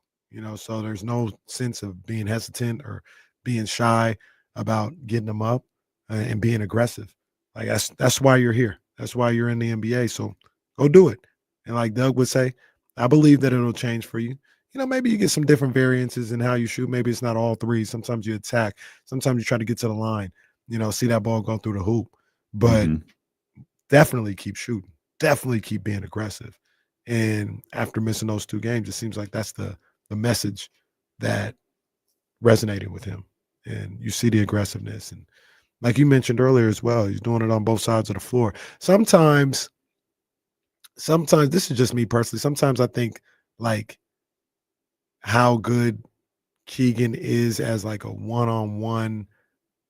So there's no sense of being hesitant or being shy about getting them up and being aggressive. Like, that's why you're here. That's why you're in the NBA. So go do it. And like Doug would say, I believe that it'll change for you. Maybe you get some different variances in how you shoot. Maybe it's not all 3. Sometimes you attack. Sometimes you try to get to the line, see that ball go through the hoop. But definitely keep shooting. Definitely keep being aggressive. And after missing those 2 games, it seems like that's the message that resonated with him. And you see the aggressiveness. And like you mentioned earlier as well, he's doing it on both sides of the floor. Sometimes this is just me personally. Sometimes I think like how good Keegan is as like a one-on-one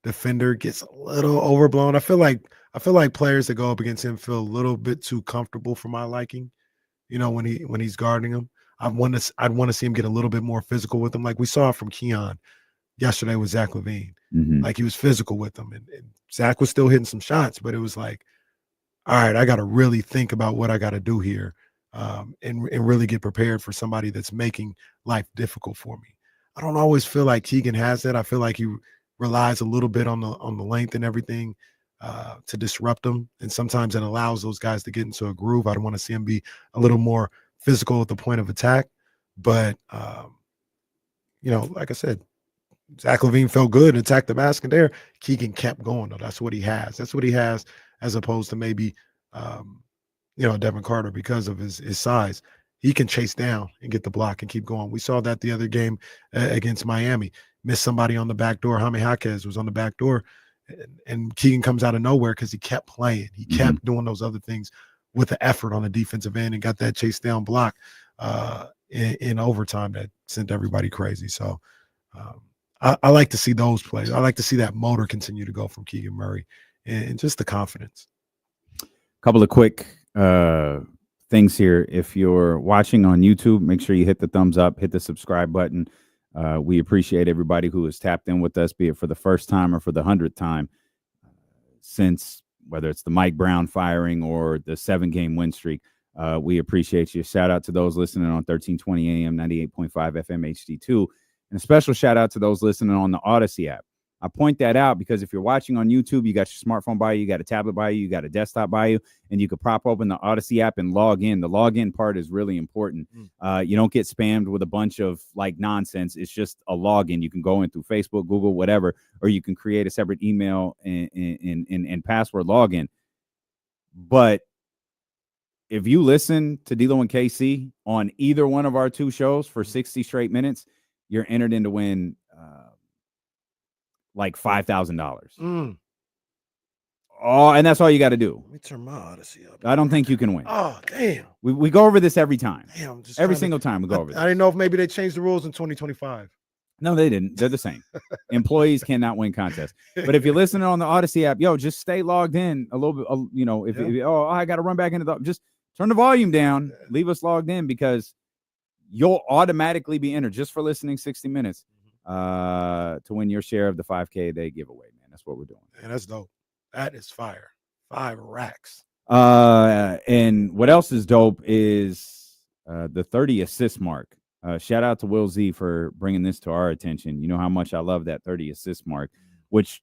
defender gets a little overblown. I feel like players that go up against him feel a little bit too comfortable for my liking. When he's guarding him, I'd want to see him get a little bit more physical with him, like we saw from Keon yesterday with Zach LaVine. Like, he was physical with him, and Zach was still hitting some shots, but it was like, all right, I got to really think about what I got to do here. And really get prepared for somebody that's making life difficult for me. I don't always feel like Keegan has that. I feel like he relies a little bit on the length and everything to disrupt them. And sometimes it allows those guys to get into a groove. I don't want to see him be a little more physical at the point of attack. But, like I said, Zach LaVine felt good and attacked the basket there. Keegan kept going, though. That's what he has. That's what he has, as opposed to maybe Devin Carter, because of his size. He can chase down and get the block and keep going. We saw that the other game against Miami. Missed somebody on the back door. Jaime Jaquez was on the back door, and Keegan comes out of nowhere because he kept playing. He kept doing those other things with the effort on the defensive end and got that chase down block in overtime that sent everybody crazy. So I like to see those plays. I like to see that motor continue to go from Keegan Murray and just the confidence. A couple of quick things here. If you're watching on YouTube, make sure you hit the thumbs up, hit the subscribe button. We appreciate everybody who has tapped in with us, be it for the first time or for the 100th time since, whether it's the Mike Brown firing or the 7-game win streak. We appreciate you. Shout out to those listening on 1320 AM, 98.5 FM HD2. And a special shout out to those listening on the Odyssey app. I point that out because if you're watching on YouTube, you got your smartphone by you, you got a tablet by you, you got a desktop by you, and you could prop open the Odyssey app and log in. The login part is really important. You don't get spammed with a bunch of like nonsense. It's just a login. You can go in through Facebook, Google, whatever, or you can create a separate email and password login. But if you listen to D-Lo and KC on either one of our two shows for 60 straight minutes, you're entered in to win like $5,000. Oh, and that's all you got to do. Let me turn my Odyssey up. I don't think you can win. Oh, damn. We go over this every time. Damn, every single time we go over this. I didn't know if maybe they changed the rules in 2025. No, they didn't. They're the same. Employees cannot win contests. But if you're listening on the Odyssey app, just stay logged in a little bit. If I got to run back into just turn the volume down, leave us logged in because you'll automatically be entered just for listening 60 minutes to win your share of the 5K they give away, man. That's what we're doing. Man, that's dope. That is fire. 5 racks. And what else is dope is the 30 assist mark. Shout out to Will Z for bringing this to our attention. You know how much I love that 30 assist mark, which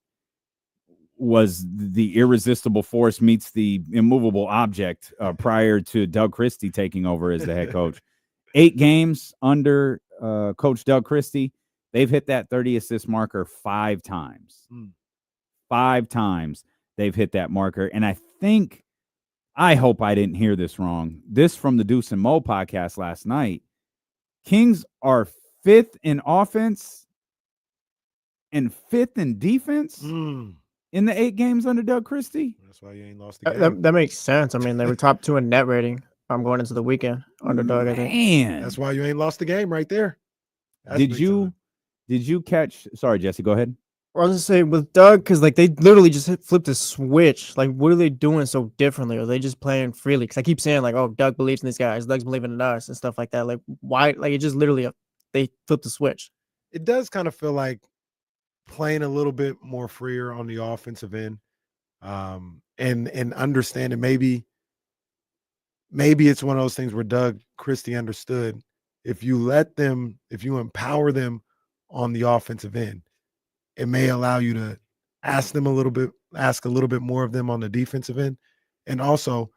was the irresistible force meets the immovable object prior to Doug Christie taking over as the head coach. 8 games under Coach Doug Christie. They've hit that 30 assist marker 5 times. 5 times they've hit that marker. And I hope I didn't hear this wrong. This from the Deuce and Mo podcast last night. Kings are 5th in offense and 5th in defense in the 8 games under Doug Christie. That's why you ain't lost the game. That makes sense. I mean, they were top 2 in net rating. I'm going into the weekend under Doug, I think. Man. That's why you ain't lost the game right there. That's Did you catch? Sorry, Jesse, go ahead. I was gonna say with Doug, because like they literally just flipped a switch. Like, what are they doing so differently? Are they just playing freely? Because I keep saying like, oh, Doug believes in these guys, Doug's believing in us and stuff like that. Like, why? Like, it just literally they flipped the switch. It does kind of feel like playing a little bit more freer on the offensive end, and understanding maybe it's one of those things where Doug Christie understood if you empower them on the offensive end, it may allow you to ask a little bit more of them on the defensive end. And also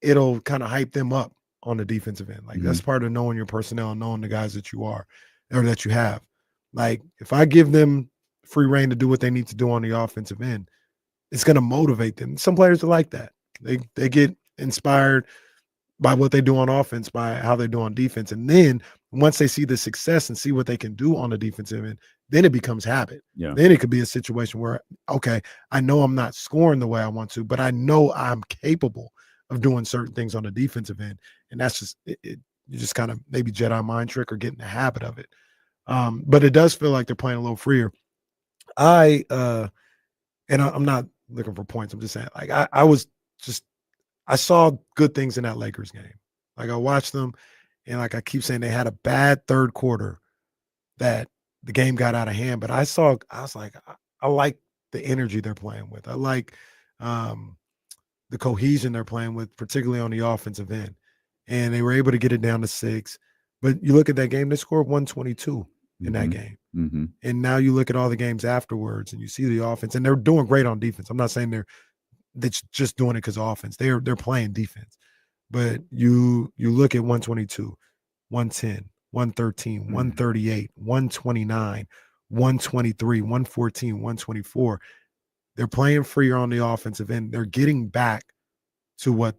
it'll kind of hype them up on the defensive end. Like that's part of knowing your personnel and knowing the guys that you are or that you have. Like if I give them free reign to do what they need to do on the offensive end, it's going to motivate them. Some players are like that. They get inspired by what they do on offense, by how they do on defense. And then once they see the success and see what they can do on the defensive end, then it becomes habit. Yeah. Then it could be a situation where, okay, I know I'm not scoring the way I want to, but I know I'm capable of doing certain things on the defensive end. And that's just, you just kind of maybe Jedi mind trick or get in the habit of it. But it does feel like they're playing a little freer. I'm not looking for points. I'm just saying, like, I saw good things in that Lakers game. Like I watched them, and like I keep saying, they had a bad third quarter that the game got out of hand. But I was like, I like the energy they're playing with. I like the cohesion they're playing with, particularly on the offensive end. And they were able to get it down to 6. But you look at that game, they scored 122 in that game. Mm-hmm. And now you look at all the games afterwards, and you see the offense, and they're doing great on defense. I'm not saying they're just doing it because of offense. They're playing defense. But you look at 122, 110, 113, 138, 129, 123, 114, 124. They're playing freer on the offensive end. They're getting back to what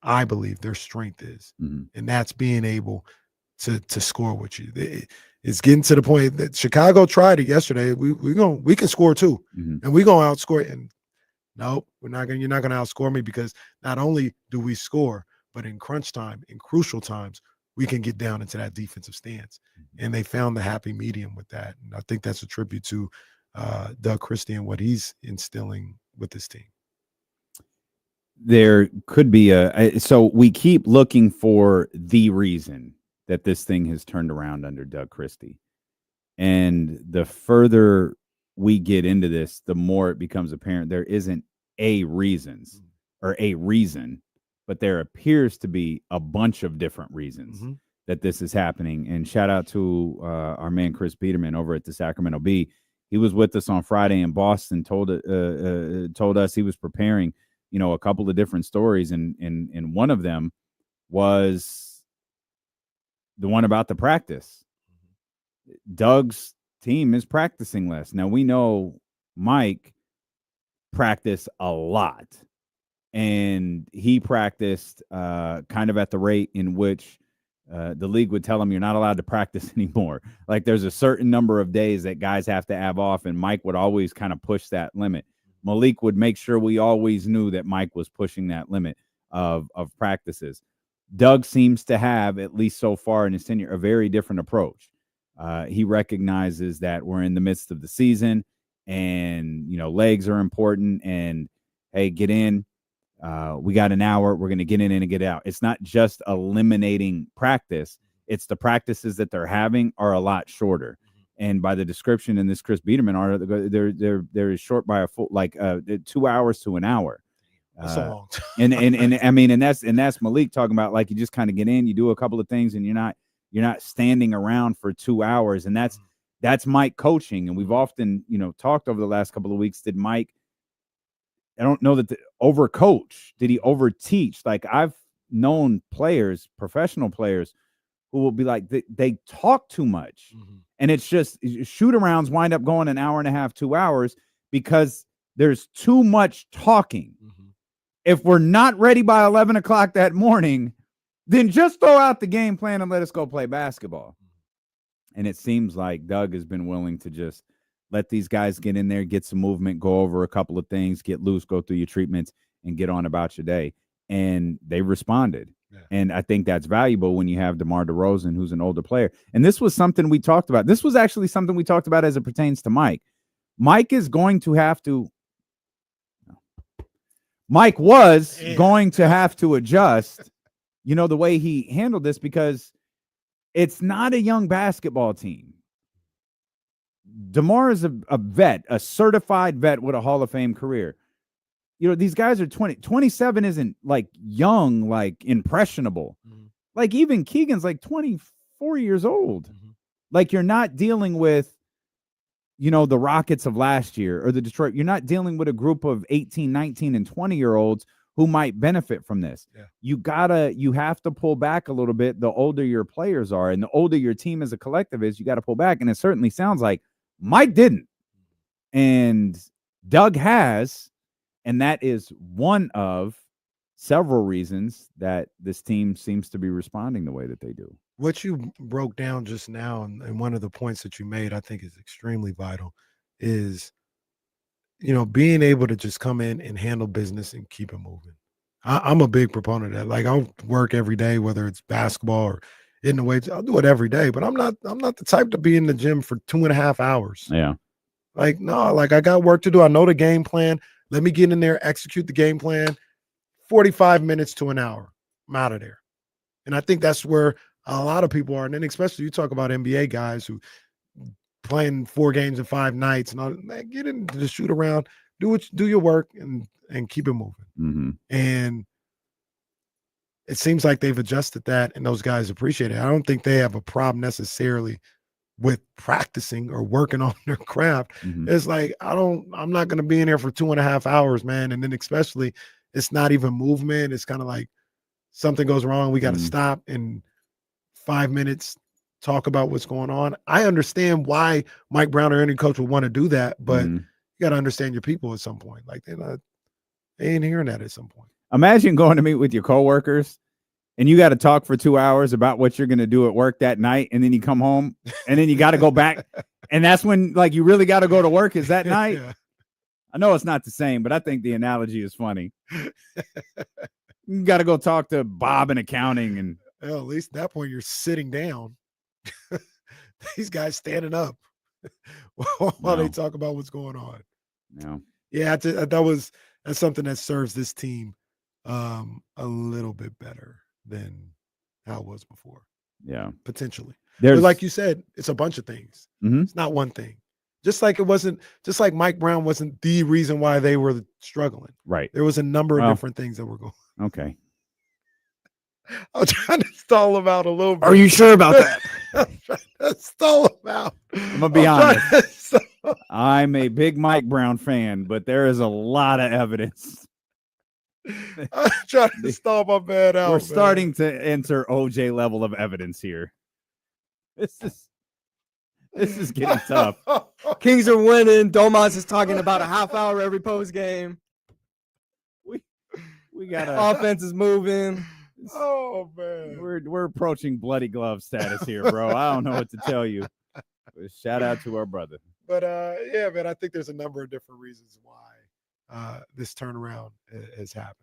I believe their strength is. And that's being able to score with you. It's getting to the point that Chicago tried it yesterday. We can score too. And we're going to outscore it. And nope, you're not going to outscore me, because not only do we score, but in crunch time, in crucial times, we can get down into that defensive stance. And they found the happy medium with that. And I think that's a tribute to Doug Christie and what he's instilling with this team. There could be so we keep looking for the reason that this thing has turned around under Doug Christie. And the further we get into this, the more it becomes apparent there isn't a reason but there appears to be a bunch of different reasons that this is happening. And shout out to our man Chris Peterman over at the Sacramento Bee. He was with us on Friday in Boston. Told us he was preparing, a couple of different stories, and one of them was the one about the practice. Doug's team is practicing less. Now we know Mike practiced a lot, and he practiced kind of at the rate in which the league would tell him you're not allowed to practice anymore. Like there's a certain number of days that guys have to have off, and Mike would always kind of push that limit. Malik would make sure we always knew that Mike was pushing that limit of practices. Doug seems to have, at least so far in his tenure, a very different approach. He recognizes that we're in the midst of the season, and legs are important, and hey, get in. We got an hour. We're going to get in and get out. It's not just eliminating practice. It's the practices that they're having are a lot shorter. And by the description in this Chris Biederman article, they're short by a full 2 hours to an hour. That's a long time. and that's Malik talking about, like, you just kind of get in, you do a couple of things, and you're not standing around for 2 hours. And that's Mike coaching. And we've often talked over the last couple of weeks. Did Mike? I don't know that overcoach. Did he overteach? Like, I've known players, professional players, who will be like, they talk too much. And it's just shoot-arounds wind up going an hour and a half, 2 hours, because there's too much talking. If we're not ready by 11 o'clock that morning, then just throw out the game plan and let us go play basketball. And it seems like Doug has been willing to just let these guys get in there, get some movement, go over a couple of things, get loose, go through your treatments, and get on about your day. And they responded. Yeah. And I think that's valuable when you have DeMar DeRozan, who's an older player. And this was something we talked about. This was actually something we talked about as it pertains to Mike. Mike was going to have to adjust, the way he handled this, because it's not a young basketball team. DeMar is a vet, a certified vet with a Hall of Fame career. These guys are 27 isn't like young, like impressionable. Like even Keegan's like 24 years old. Like, you're not dealing with, the Rockets of last year or the Detroit. You're not dealing with a group of 18, 19, and 20-year-olds who might benefit from this. Yeah. You have to pull back a little bit the older your players are, and the older your team as a collective is, you got to pull back. And it certainly sounds like Mike didn't. And Doug has. And that is one of several reasons that this team seems to be responding the way that they do. What you broke down just now, and one of the points that you made, I think is extremely vital, is, being able to just come in and handle business and keep it moving. I'm a big proponent of that. Like, I'll work every day, whether it's basketball or in the weights. I'll do it every day, but I'm not the type to be in the gym for 2.5 hours. Yeah. Like, no, like, I got work to do. I know the game plan. Let me get in there, execute the game plan, 45 minutes to an hour. I'm out of there. And I think that's where a lot of people are. And then especially you talk about NBA guys who playing 4 games in 5 nights and all, man, get into the shoot around, do your work and keep it moving. And it seems like they've adjusted that, and those guys appreciate it. I don't think they have a problem necessarily with practicing or working on their craft. It's like, I'm not going to be in here for 2.5 hours, man. And then especially it's not even movement. It's kind of like something goes wrong. We got to stop in 5 minutes, talk about what's going on. I understand why Mike Brown or any coach would want to do that, but you got to understand your people at some point. Like, they ain't hearing that at some point. Imagine going to meet with your coworkers and you got to talk for 2 hours about what you're going to do at work that night. And then you come home and then you got to go back. And that's when, like, you really got to go to work is that night. Yeah. I know it's not the same, but I think the analogy is funny. You got to go talk to Bob in accounting. And well, at least at that point, you're sitting down. These guys standing up while they talk about what's going on. No. Yeah, that's something that serves this team a little bit better than how it was before. Yeah, potentially. But like you said, it's a bunch of things. It's not one thing. Just like Mike Brown wasn't the reason why they were struggling. Right. There was a number of different things that were going. Okay. I'm trying to stall him out a little bit. Are you sure about that? I'm trying to stall him out. I'm gonna be honest. I'm a big Mike Brown fan, but there is a lot of evidence. I'm trying to stall my man out. We're starting to enter OJ level of evidence here. This is getting tough. Kings are winning. Domas is talking about a half hour every post game. We got offense is moving. Oh man, we're approaching bloody glove status here, bro. I don't know what to tell you. But shout out to our brother. But yeah, man, I think there's a number of different reasons why this turnaround has happened.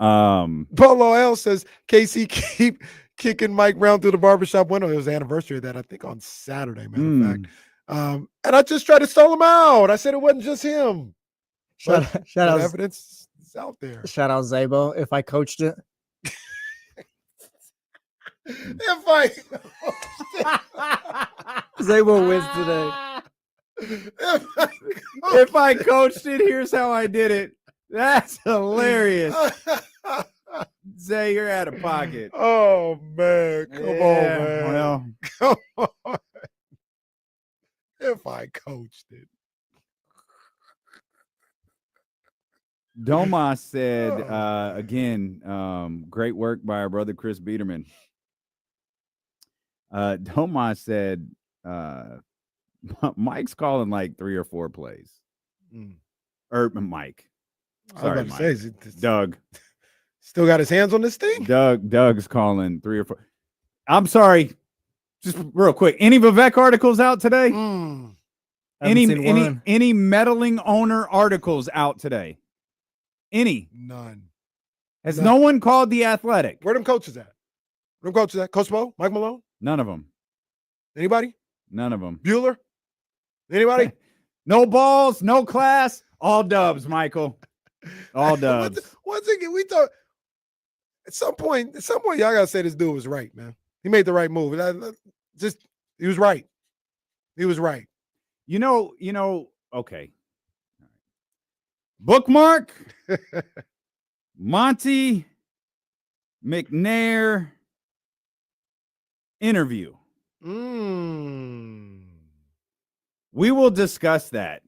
Polo L says KC keep kicking Mike Brown through the barbershop window. It was the anniversary of that, I think, on Saturday, matter of fact. And I just tried to stall him out. I said it wasn't just him. Shout out, evidence is out there. Shout out Zabo. If I coached it. If I Zabo wins today. If I coached it, here's how I did it. That's hilarious. Zay, you're out of pocket. Oh man, come on, man. Well, come on. If I coached it. Domas said again, great work by our brother Chris Biederman. Domas said Mike's calling like 3 or 4 plays. Or Mike. Sorry, Mike. Doug. Still got his hands on this thing? Doug's calling 3 or 4. I'm sorry. Just real quick. Any Vivek articles out today? Any meddling owner articles out today? Any? None. Has no one called The Athletic? Where them coaches at? Where them coaches at? Coach Bo? Mike Malone? None of them. Anybody? None of them. Bueller? Anybody? No balls, no class, all dubs, Michael. All dubs. Once again, we thought at some point, y'all gotta say this dude was right, man. He made the right move. He was right. He was right. You know, okay. Bookmark Monte McNair interview. We will discuss that.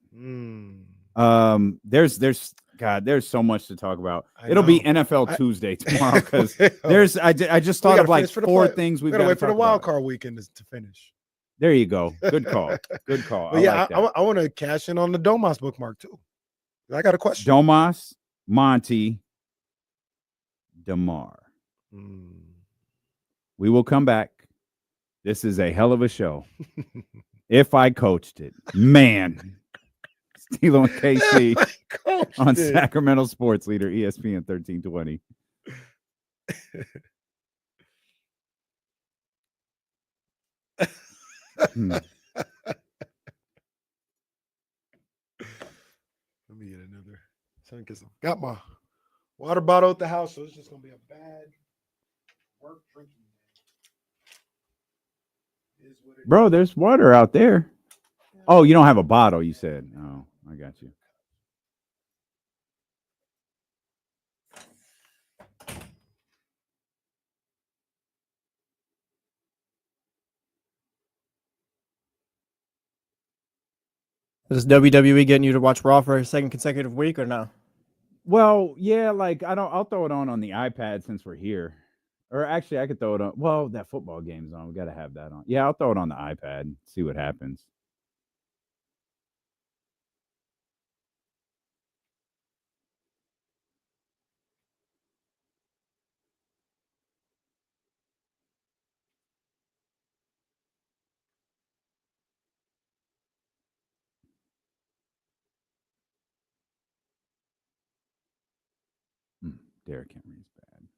There's so much to talk about. It'll be NFL Tuesday tomorrow because I just thought of like 4 things we've got to wait for the wild about. card weekend to finish. There you go. Good call. Good call. But I want to cash in on the Domas bookmark too. I got a question. Domas, Monty, DeMar. We will come back. This is a hell of a show. If I coached it, man. Steelo and KC on Sacramento Sports Leader, ESPN 1320. Let me get another. Got my water bottle at the house, so it's just gonna be a bad work drinking. Bro, there's water out there. Oh, you don't have a bottle, you said. Oh, I got you. Is WWE getting you to watch Raw for a second consecutive week or no? Well, yeah, like I'll throw it on the iPad since we're here. Or actually I could throw it on. Well, that football game's on. We got to have that on. Yeah, I'll throw it on the iPad. See what happens. Derrick Henry's bad.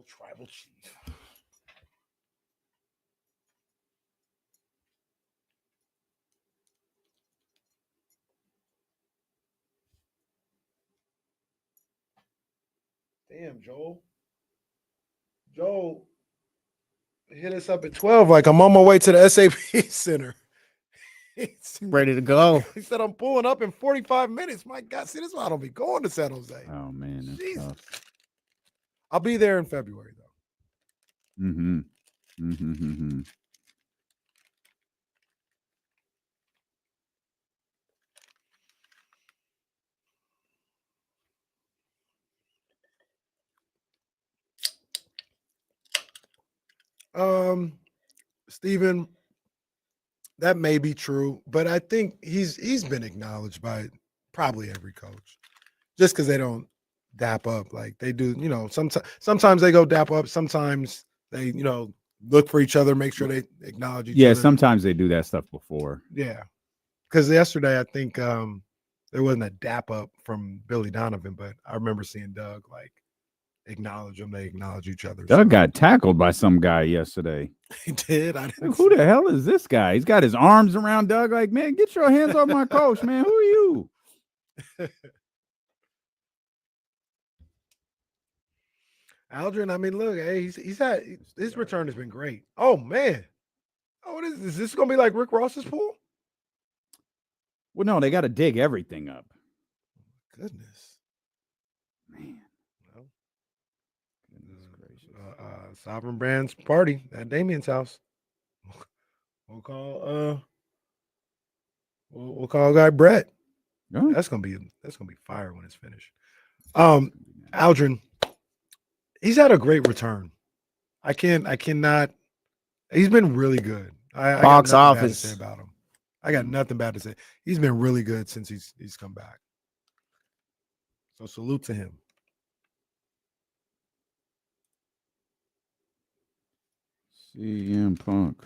tribal chief. Damn, Joel. Joel hit us up at 12. Like, I'm on my way to the SAP Center. Ready to go. He said, I'm pulling up in 45 minutes. My God, see, this is why I don't be going to San Jose. Oh, man. That's tough. I'll be there in February, though. Mm-hmm. Mm-hmm. Steven, that may be true, but I think he's been acknowledged by probably every coach, just because they don't dap up like they do. You know, sometimes they go dap up, sometimes they look for each other, make sure they acknowledge each other. Yeah, sometimes they do that stuff before. Yeah, because yesterday I think there wasn't a dap up from Billy Donovan, but I remember seeing Doug acknowledge them. They acknowledge each other. Doug got tackled by some guy yesterday. He did. I didn't. Who the hell is this guy? He's got his arms around Doug. Like, man, get your hands off my coach, man. Who are you? Aldrin, I mean, look, hey, he's had his return has been great. Oh man, is this gonna be like Rick Ross's pool? Well, no, they got to dig everything up. Goodness, man. Well, Sovereign Brands party at Damien's house. We'll call guy Brett. Oh. That's gonna be fire when it's finished. Aldrin, he's had a great return. I cannot. He's been really good. Box office. I got nothing bad to say about him. I got nothing bad to say. He's been really good since he's come back. So salute to him. CM Punk.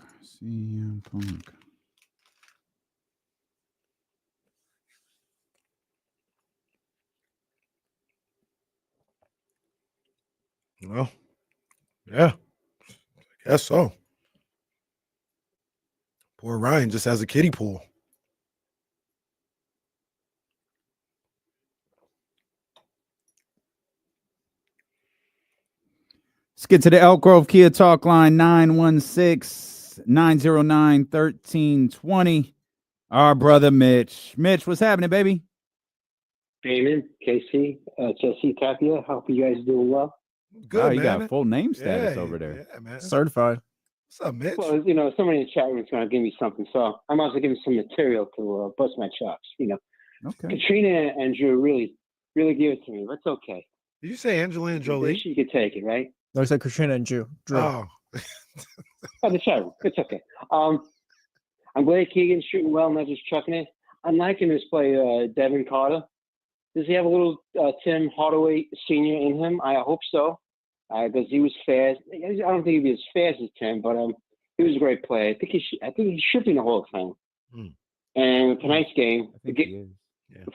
Well, yeah, I guess so. Poor Ryan just has a kiddie pool. Let's get to the Elk Grove Kia Talk line, 916-909-1320. Our brother Mitch. Mitch, what's happening, baby? Damon, KC, Jesse, Tapia. Hope you guys doing well. Good, wow, you man. got full name status over there. Yeah, man. Certified. What's up, Mitch? Well, somebody in the chat room is going to give me something, so I'm also giving some material to bust my chops. Okay. Katrina and Drew really give it to me. That's okay. Did you say Angelina Jolie? She could take it, right? No, it's like Katrina and Drew. Oh. The chat room. It's okay. I'm glad Keegan's shooting well, not just chucking it. I'm liking this play, Devin Carter. Does he have a little Tim Hardaway Sr. in him? I hope so, because he was fast. I don't think he'd be as fast as Tim, but he was a great player. I think he should be in the Hall of Fame. And tonight's game, the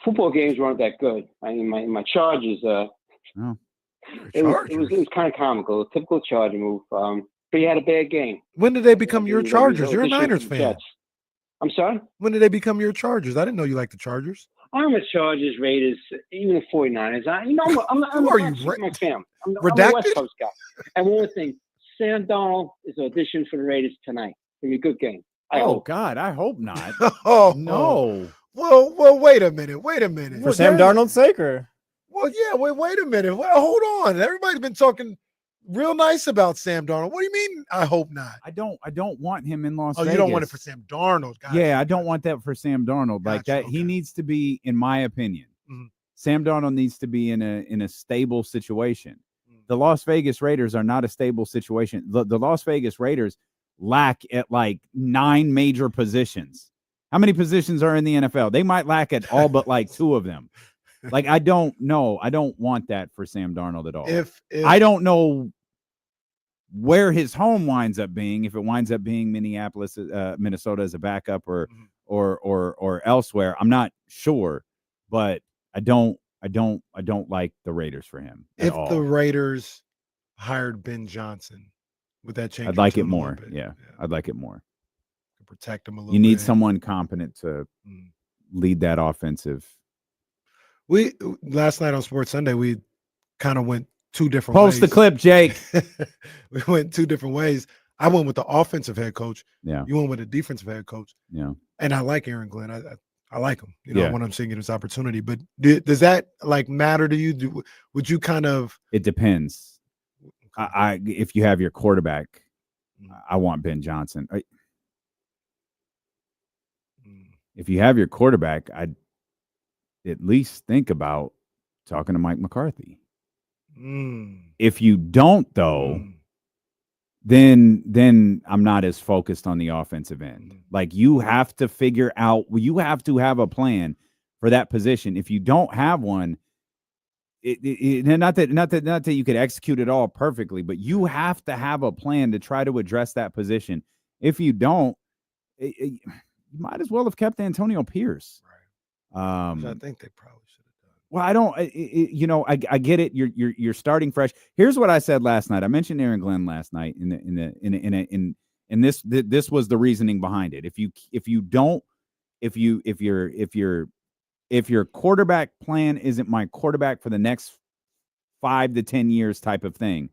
football games weren't that good. I mean, my Chargers. It was kind of comical, a typical Charger move. But he had a bad game. When did they become your Chargers? You're a Niners fan. I'm sorry? When did they become your Chargers? I didn't know you liked the Chargers. I'm a Chargers, Raiders, even the 49ers. I'm my family. I'm a West Coast guy. And one more thing, Sam Darnold is auditioning for the Raiders tonight. It's going to be a good game. I hope. God, I hope not. Oh, no. Well, wait a minute. For Sam Darnold's sake, or? Well, yeah, wait a minute. Well, hold on. Everybody's been talking real nice about Sam Darnold. What do you mean? I hope not. I don't want him in Las Vegas. Oh, you don't want it for Sam Darnold. Gotcha. Yeah, I don't want that for Sam Darnold. Like that, he needs to be, in my opinion, Sam Darnold needs to be in a stable situation. The Las Vegas Raiders are not a stable situation. The Las Vegas Raiders lack at like 9 major positions. How many positions are in the NFL? They might lack at all but like 2 of them. Like, I don't know. I don't want that for Sam Darnold at all. If I don't know where his home winds up being, if it winds up being Minneapolis, Minnesota as a backup or elsewhere, I'm not sure, but I don't like the Raiders for him at all. The Raiders hired Ben Johnson, would that change? I'd like it more. Yeah, I'd like it more. Protect him a little. You need bit. someone competent to lead that offensive. We last night on Sports Sunday, we kind of went two different ways. Post the clip, Jake. We went two different ways. I went with the offensive head coach. Yeah. You went with the defensive head coach. Yeah. And I like Aaron Glenn. I like him. You know, when I'm seeing his opportunity. But does that like matter to you? Would you kind of? It depends. If you have your quarterback, I want Ben Johnson. If you have your quarterback, I'd at least think about talking to Mike McCarthy. If you don't, though, then I'm not as focused on the offensive end. Like you have to figure out, you have to have a plan for that position. If you don't have one, not that you could execute it all perfectly, but you have to have a plan to try to address that position. If you don't, you might as well have kept Antonio Pierce. Right. I think they probably should have done. Well, I don't. I get it. You're starting fresh. Here's what I said last night. I mentioned Aaron Glenn last night. And this was the reasoning behind it. If your quarterback plan isn't my quarterback for the next 5 to 10 years type of thing,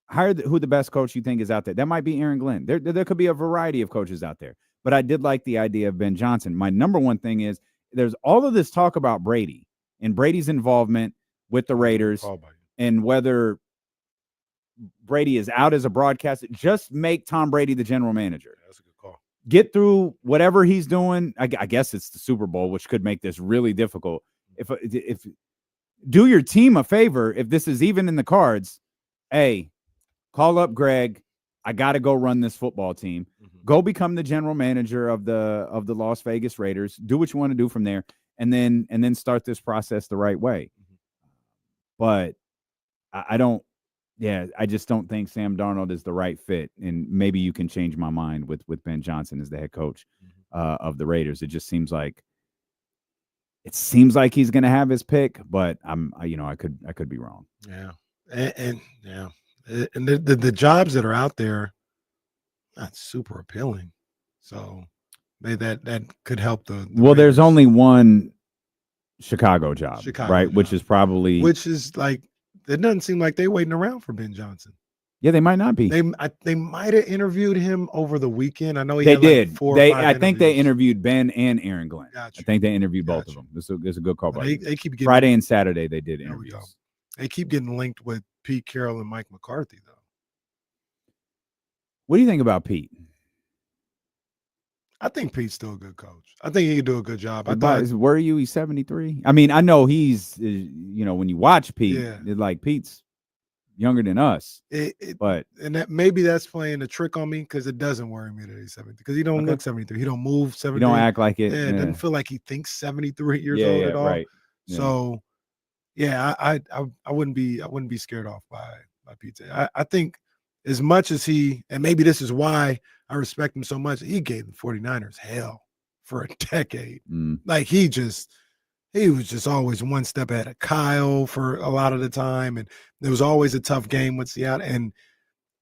hire who the best coach you think is out there. That might be Aaron Glenn. There could be a variety of coaches out there. But I did like the idea of Ben Johnson. My number one thing is there's all of this talk about Brady and Brady's involvement with the Raiders and whether Brady is out as a broadcaster. Just make Tom Brady the general manager. That's a good call. Get through whatever he's doing. I guess it's the Super Bowl, which could make this really difficult. If do your team a favor, if this is even in the cards, hey, call up Greg. I got to go run this football team. Go become the general manager of the Las Vegas Raiders. Do what you want to do from there, and then start this process the right way. But I don't. Yeah, I just don't think Sam Darnold is the right fit, and maybe you can change my mind with Ben Johnson as the head coach of the Raiders. It just seems like he's going to have his pick, but I could be wrong. Yeah, and the jobs that are out there, not super appealing. So maybe that could help the well, Raiders. There's only one Chicago job, right? Which is like. It doesn't seem like they're waiting around for Ben Johnson. Yeah, they might not be. They might have interviewed him over the weekend. I know they did. Like 4 or 5 I think they interviewed Ben and Aaron Glenn. I think they interviewed both of them. This is a good call. They keep getting, Friday and Saturday they did interviews. They keep getting linked with Pete Carroll and Mike McCarthy, though. What do you think about Pete? I think Pete's still a good coach. I think he could do a good job. Were you? He's 73. I mean, I know he's, when you watch Pete, it's like Pete's younger than us. Maybe that's playing a trick on me because it doesn't worry me that he's 73 because he don't look 73. He don't move 73. He don't act like it. Yeah, it doesn't feel like he thinks 73 years old at all. Right. Yeah. So, I wouldn't be scared off by Pete. I think as much as and maybe this is why I respect him so much. He gave the 49ers hell for a decade. Like he was just always one step ahead of Kyle for a lot of the time. And there was always a tough game with Seattle. And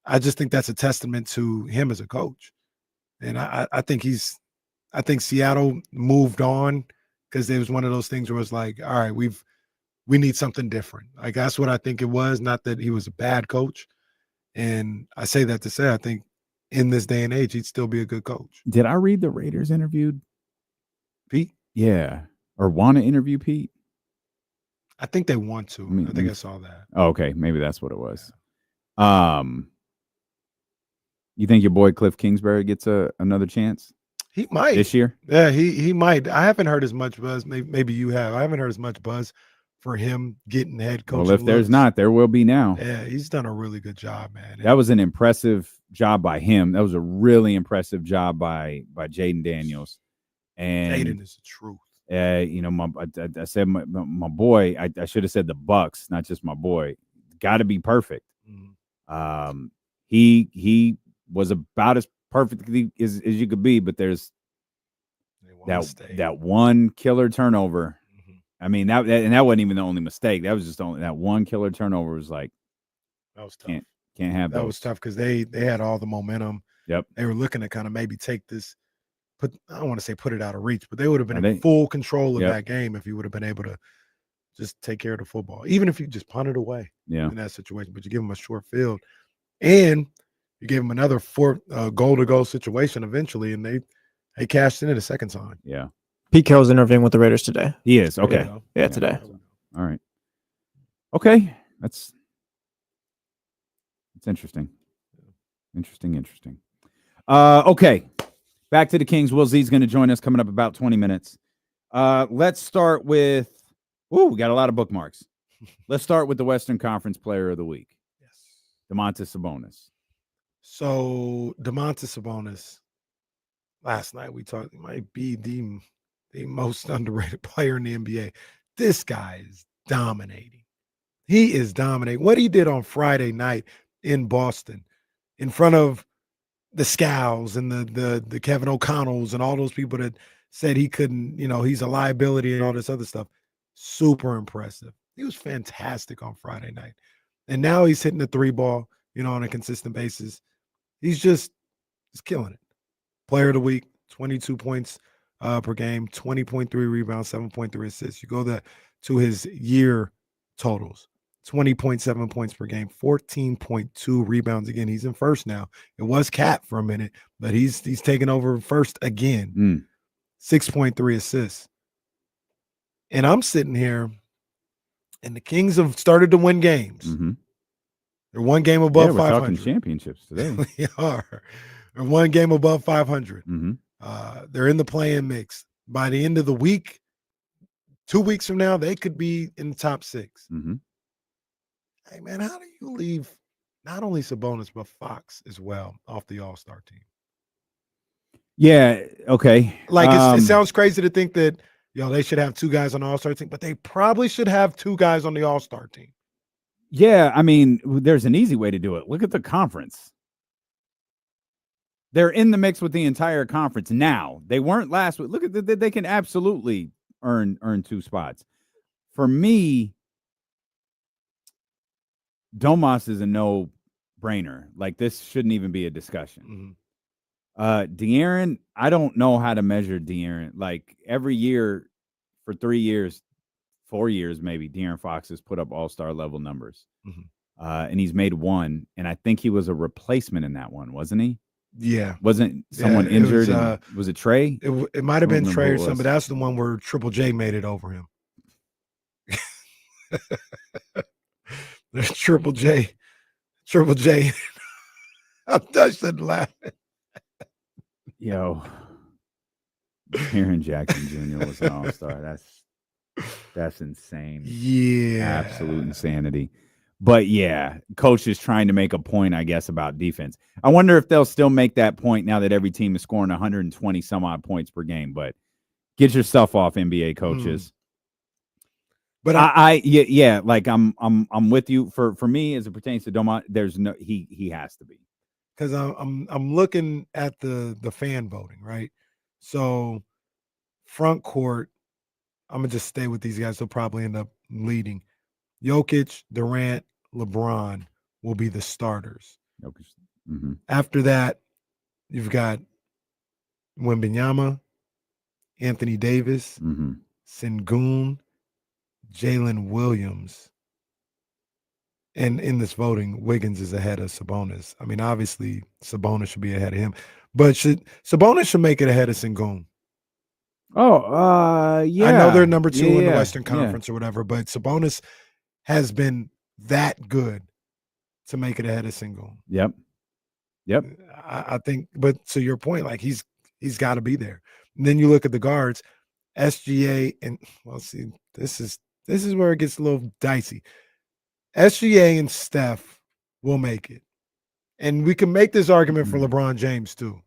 I just think that's a testament to him as a coach. And I think Seattle moved on because it was one of those things where it's like, all right, we need something different. Like that's what I think it was. Not that he was a bad coach. And I say that to say, I think in this day and age, he'd still be a good coach. Did I read the Raiders interviewed Pete? Yeah. Or want to interview Pete? I think they want to. I think I saw that. Oh, okay. Maybe that's what it was. Yeah. You think your boy Cliff Kingsbury gets another chance? He might. This year? Yeah, he might. I haven't heard as much buzz. Maybe you have. I haven't heard as much buzz for him getting head coach. Well, if there's not, there will be now. Yeah, he's done a really good job, man. That was an impressive job by him. That was a really impressive job by Jaden Daniels. And Jaden is the truth. I said my boy. I should have said the Bucks, not just my boy. Got to be perfect. He was about as perfectly as you could be, but there's that one killer turnover. I mean, that wasn't even the only mistake. That was just that one killer turnover was like, That was tough. Can't have that those. was tough because they had all the momentum. Yep. They were looking to kind of maybe take this, I don't want to say put it out of reach, but they would have been in full control of that game if you would have been able to just take care of the football, even if you just punt it away in that situation. But you give them a short field, and you gave them another goal-to-goal situation eventually, and they cashed in it a second time. Yeah. Pete Carroll's interviewing with the Raiders today. He is. Okay. Yeah, today. All right. Okay. That's interesting. Interesting. Okay. Back to the Kings. Will Z's going to join us coming up about 20 minutes. Let's start with, we got a lot of bookmarks. Let's start with the Western Conference Player of the Week. Yes. Domantas Sabonis. So Domantas Sabonis, last night we talked, might be the most underrated player in the NBA. This guy is dominating. He is dominating. What he did on Friday night in Boston in front of the Scals and the Kevin O'Connells and all those people that said he couldn't, he's a liability and all this other stuff. Super impressive. He was fantastic on Friday night. And now he's hitting the 3-ball, on a consistent basis. He's killing it. Player of the week, 22 points per game, 20.3 rebounds, 7.3 assists. You go to his year totals. 20.7 points per game, 14.2 rebounds. Again, he's in first now. It was Cat for a minute, but he's taken over first again. 6.3 assists. And I'm sitting here, and the Kings have started to win games. Mm-hmm. They're one game above 500. We're talking championships today. They are. They're one game above 500. Mm-hmm. They're in the play-in mix. By the end of the week, 2 weeks from now, they could be in the top 6. Mm-hmm. Hey, man, how do you leave not only Sabonis, but Fox as well off the All-Star team? Yeah, okay. Like, it sounds crazy to think that, they should have 2 guys on the All-Star team, but they probably should have 2 guys on the All-Star team. Yeah, I mean, there's an easy way to do it. Look at the conference. They're in the mix with the entire conference now. They weren't last week. Look at they can absolutely earn 2 spots. For me, Domas is a no-brainer. Like, this shouldn't even be a discussion. De'Aaron, I don't know how to measure De'Aaron. Like, every year for 3 years, 4 years maybe, De'Aaron Fox has put up all-star level numbers. And he's made 1, and I think he was a replacement in that one, wasn't he? Yeah. Wasn't someone injured? Was it Trey? It might have been Trey or something, but that's the one where Triple J made it over him. There's Triple J. I'm touched and laughing. Yo, Aaron Jackson Jr. was an all-star. That's insane. Yeah. Absolute insanity. But yeah, coach is trying to make a point, I guess, about defense. I wonder if they'll still make that point now that every team is scoring 120 some odd points per game. But get your stuff off, NBA coaches. But like I'm with you. For me, as it pertains to Doma, there's no he has to be. Because I'm looking at the fan voting, right? So front court, I'm gonna just stay with these guys. They'll probably end up leading. Jokic, Durant, LeBron will be the starters. Jokic. Mm-hmm. After that, you've got Wembanyama, Anthony Davis, Sengun, Jalen Williams. And in this voting, Wiggins is ahead of Sabonis. I mean, obviously, Sabonis should be ahead of him. But Sabonis should make it ahead of Sengun. Yeah. I know they're number 2 in the Western Conference or whatever, but Sabonis has been that good to make it ahead of Sengun. Yep. I think, but to your point, like he's got to be there. And then you look at the guards, SGA, and see, this is where it gets a little dicey. SGA and Steph will make it. And we can make this argument for LeBron James too.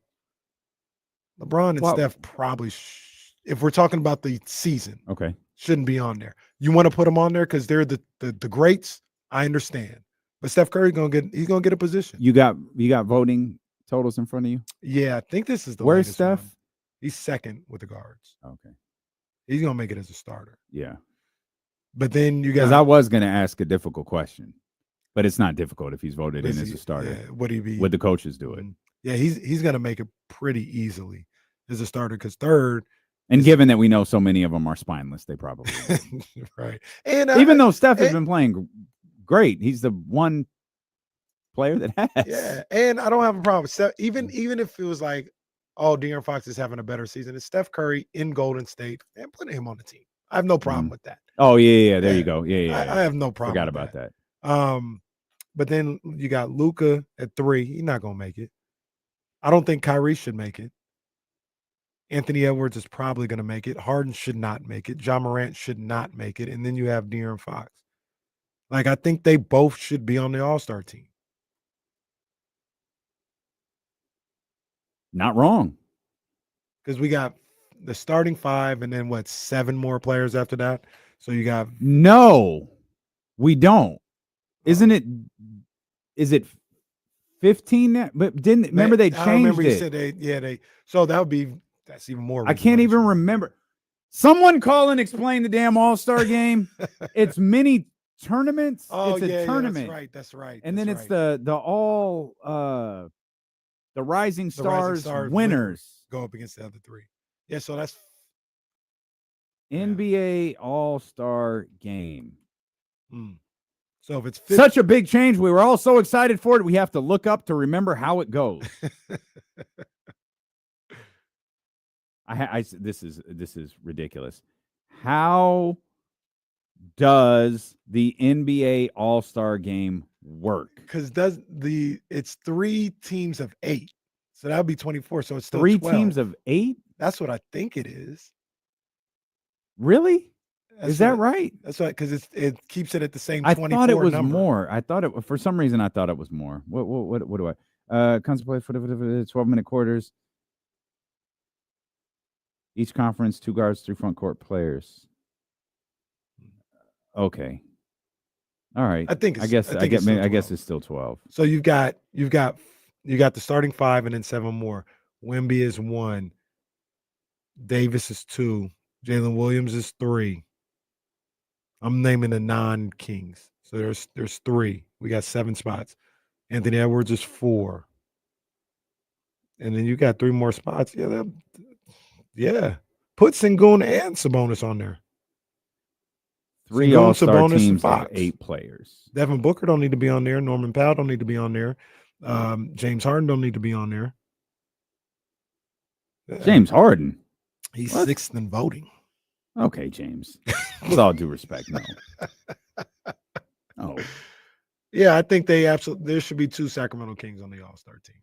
LeBron and Steph probably, if we're talking about the season, shouldn't be on there. You want to put them on there because they're the greats. I understand, but Steph Curry gonna get a position. You got voting totals in front of you. Yeah, I think this is the where's Steph? One. He's second with the guards. Okay, he's gonna make it as a starter. Yeah, but then you got. Because I was gonna ask a difficult question, But it's not difficult if he's voted in as a starter. Yeah, would he be? Would the coaches do it? Yeah, he's going to make it pretty easily as a starter because third. And given that we know so many of them are spineless, they probably right. And even though Steph has been playing great, he's the one player that has. Yeah, and I don't have a problem with Steph. Even if it was like, oh, De'Aaron Fox is having a better season, it's Steph Curry in Golden State, and put him on the team. I have no problem with that. Oh yeah. There you go. Yeah. I have no problem. Forgot about that. But then you got Luka at 3. He's not gonna make it. I don't think Kyrie should make it. Anthony Edwards is probably going to make it. Harden should not make it. Ja Morant should not make it. And then you have De'Aaron Fox. Like, I think they both should be on the All-Star team. Not wrong. Because we got the starting 5 and then, 7 more players after that? So you got... No, we don't. Is it 15 now? But remember they changed I remember you it. said so that would be... That's even more. I can't even remember. Someone call and explain the damn All-Star game. It's mini tournaments. Oh, it's a tournament. That's right. And then it's the Rising Stars winners go up against the other 3. Yeah, so that's NBA All-Star game. So if it's such a big change, we were all so excited for it. We have to look up to remember how it goes. This is ridiculous. How does the NBA All-Star game work? Because it's 3 teams of 8, so that would be 24. So it's still 3 12. teams of 8. That's what I think it is. Really? Is that right? That's right. Because it keeps it at the same. I 24 thought it was number. more. I thought it for some reason. I thought it was more. What do I? Contemplate for the 12-minute quarters. Each conference, 2 guards, 3 front court players. Okay. All right. I guess it's still 12. So you've got the starting 5 and then 7 more. Wemby is 1. Davis is 2. Jalen Williams is 3. I'm naming the non-Kings. So there's 3. We got 7 spots. Anthony Edwards is 4. And then you got 3 more spots. Yeah. Put Sengun and Sabonis on there. 3 All-Star teams of 8 players. Devin Booker don't need to be on there. Norman Powell don't need to be on there. James Harden don't need to be on there. James Harden? He's 6th in voting. Okay, James. With all due respect, no. Oh. Yeah, I think there should be 2 Sacramento Kings on the All-Star team.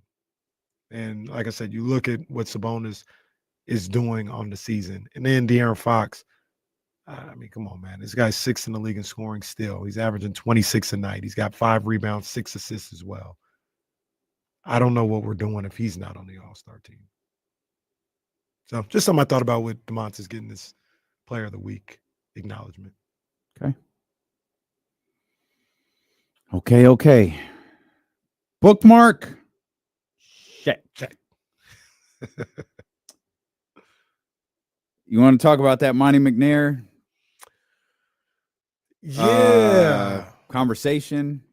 And like I said, you look at what Sabonis is doing on the season. And then De'Aaron Fox, I mean, come on, man. This guy's 6th in the league in scoring still. He's averaging 26 a night. He's got 5 rebounds, 6 assists as well. I don't know what we're doing if he's not on the All-Star team. So just something I thought about with DeMontis getting this Player of the Week acknowledgement. Okay. Bookmark. Check. You want to talk about that Monte McNair? Yeah. Conversation.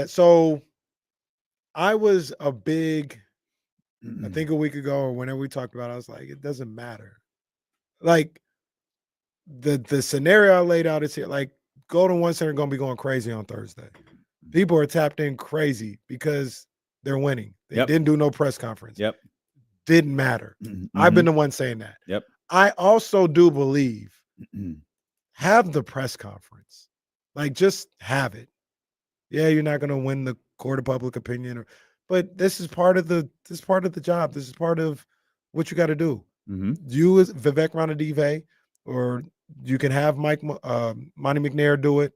So I was a big, I think a week ago or whenever we talked about it, I was like, it doesn't matter. Like the scenario I laid out is here. Like Golden One Center going to be going crazy on Thursday. People are tapped in crazy because they're winning. They didn't do no press conference. Didn't matter. I've been the one saying that. I also do believe have the press conference. Like just have it. Yeah, you're not going to win the court of public opinion, but this is part of the job. This is part of what you got to do. You as Vivek Ranadive, or you can have Monte McNair do it.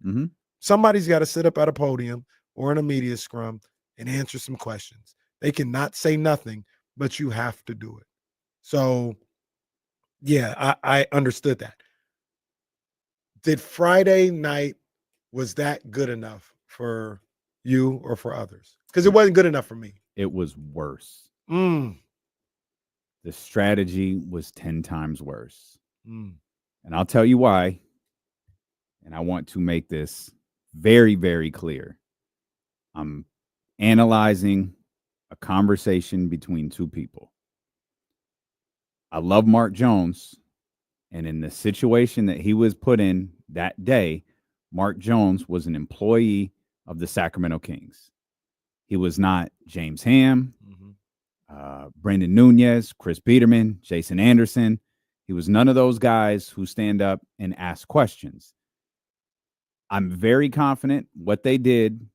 Somebody's got to sit up at a podium or in a media scrum and answer some questions. They cannot say nothing, but you have to do it. So, yeah, I understood that. Did Friday night, was that good enough for you or for others? Because it wasn't good enough for me. It was worse. The strategy was 10 times worse. And I'll tell you why. And I want to make this very, very clear. I'm analyzing a conversation between two people. I love Mark Jones, and in the situation that he was put in that day, Mark Jones was an employee of the Sacramento Kings. He was not James Ham, Brandon Nunez, Chris Biederman, Jason Anderson. He was none of those guys who stand up and ask questions. I'm very confident what they did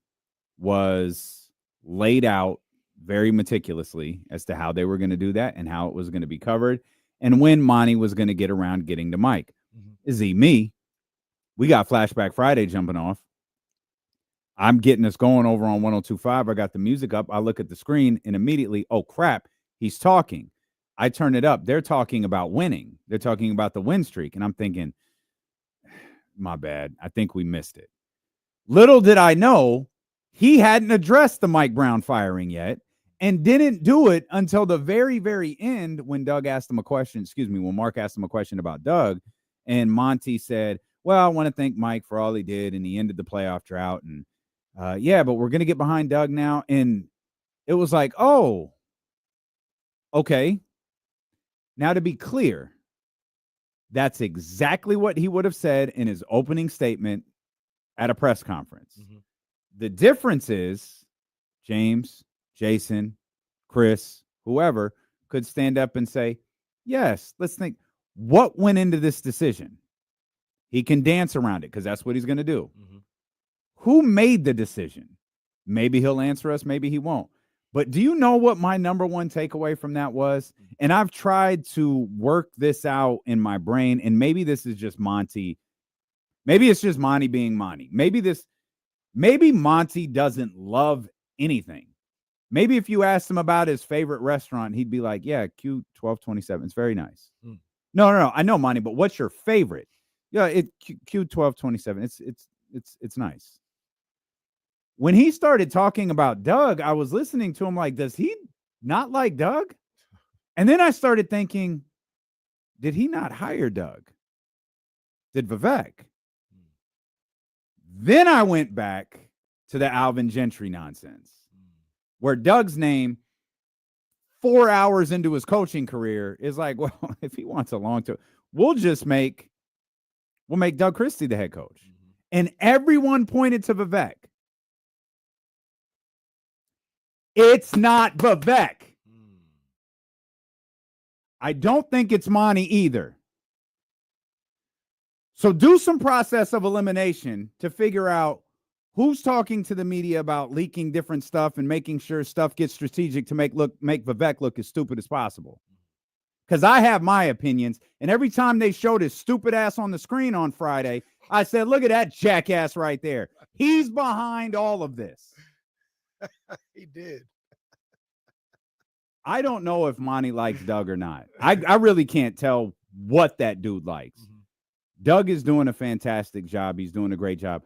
was laid out very meticulously as to how they were going to do that and how it was going to be covered and when Monty was going to get around getting to Mike. Is he me? We got Flashback Friday jumping off. I'm getting us going over on 102.5. I got the music up. I look at the screen and immediately, oh, crap, he's talking. I turn it up. They're talking about winning. They're talking about the win streak. And I'm thinking, my bad. I think we missed it. Little did I know, he hadn't addressed the Mike Brown firing yet and didn't do it until the very, very end when Doug asked him a question. When Mark asked him a question about Doug. And Monty said, well, I want to thank Mike for all he did. And he ended the playoff drought. And yeah, but we're going to get behind Doug now. And it was like, oh, okay. Now, to be clear, that's exactly what he would have said in his opening statement at a press conference. The difference is James, Jason, Chris, whoever could stand up and say, yes, let's think what went into this decision. He can dance around it because that's what he's going to do. Who made the decision? Maybe he'll answer us. Maybe he won't. But do you know what my number one takeaway from that was? And I've tried to work this out in my brain. And maybe this is just Monty. Maybe it's just Monty being Monty. Maybe Monty doesn't love anything. Maybe if you asked him about his favorite restaurant, he'd be like, yeah, Q1227. It's very nice. No. I know, Monty, but what's your favorite? Yeah, Q1227. It's nice. When he started talking about Doug, I was listening to him like, does he not like Doug? And then I started thinking, did he not hire Doug? Did Vivek? Then I went back to the Alvin Gentry nonsense, where Doug's name 4 hours into his coaching career is like, well, if he wants a long term, we'll make Doug Christie the head coach. And everyone pointed to Vivek. It's not Vivek. I don't think it's Monty either. So do some process of elimination to figure out who's talking to the media about leaking different stuff and making sure stuff gets strategic to make Vivek look as stupid as possible. Because I have my opinions, and every time they showed his stupid ass on the screen on Friday, I said, look at that jackass right there. He's behind all of this. He did. I don't know if Monty likes Doug or not. I really can't tell what that dude likes. Doug is doing a fantastic job. He's doing a great job.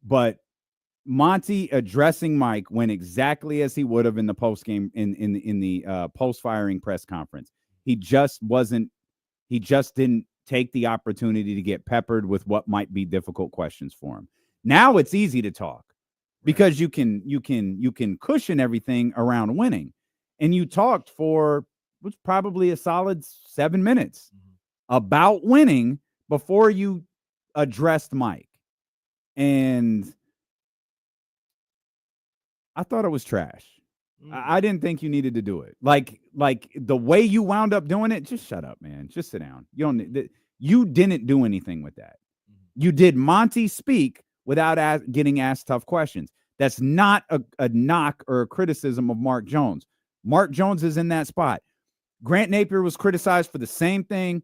But Monty addressing Mike went exactly as he would have in the post game in the post-firing press conference. He just didn't take the opportunity to get peppered with what might be difficult questions for him. Now it's easy to talk because you can cushion everything around winning. And you talked for what's probably a solid 7 minutes about winning before you addressed Mike. And I thought it was trash. I didn't think you needed to do it. Like the way you wound up doing it, just shut up, man. Just sit down. You didn't do anything with that. You did Monty speak without getting asked tough questions. That's not a knock or a criticism of Mark Jones. Mark Jones is in that spot. Grant Napier was criticized for the same thing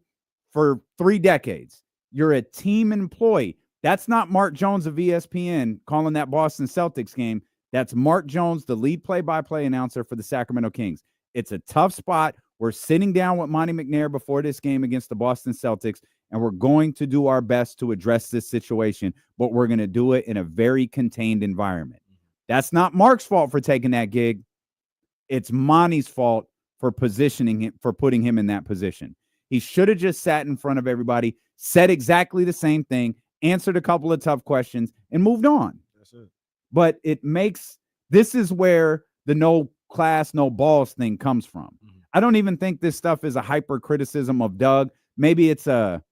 for 3 decades. You're a team employee. That's not Mark Jones of ESPN calling that Boston Celtics game. That's Mark Jones, the lead play-by-play announcer for the Sacramento Kings. It's a tough spot. We're sitting down with Monte McNair before this game against the Boston Celtics, and we're going to do our best to address this situation, but we're going to do it in a very contained environment. That's not Mark's fault for taking that gig. It's Monty's fault for positioning him, for putting him in that position. He should have just sat in front of everybody, said exactly the same thing, answered a couple of tough questions, and moved on. but this is where the no class, no balls thing comes from. I don't even think this stuff is a hyper criticism of Doug. Maybe it's a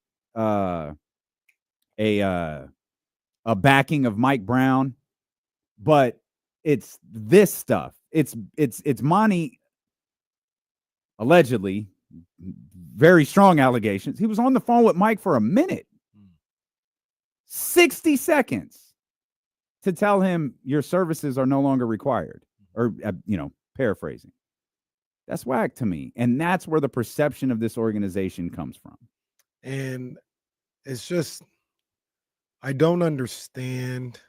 backing of Mike Brown, but it's this stuff. It's Monty allegedly, very strong allegations. He was on the phone with Mike for a minute, 60 seconds to tell him your services are no longer required, or, paraphrasing. That's whack to me. And that's where the perception of this organization comes from. And it's just, I don't understand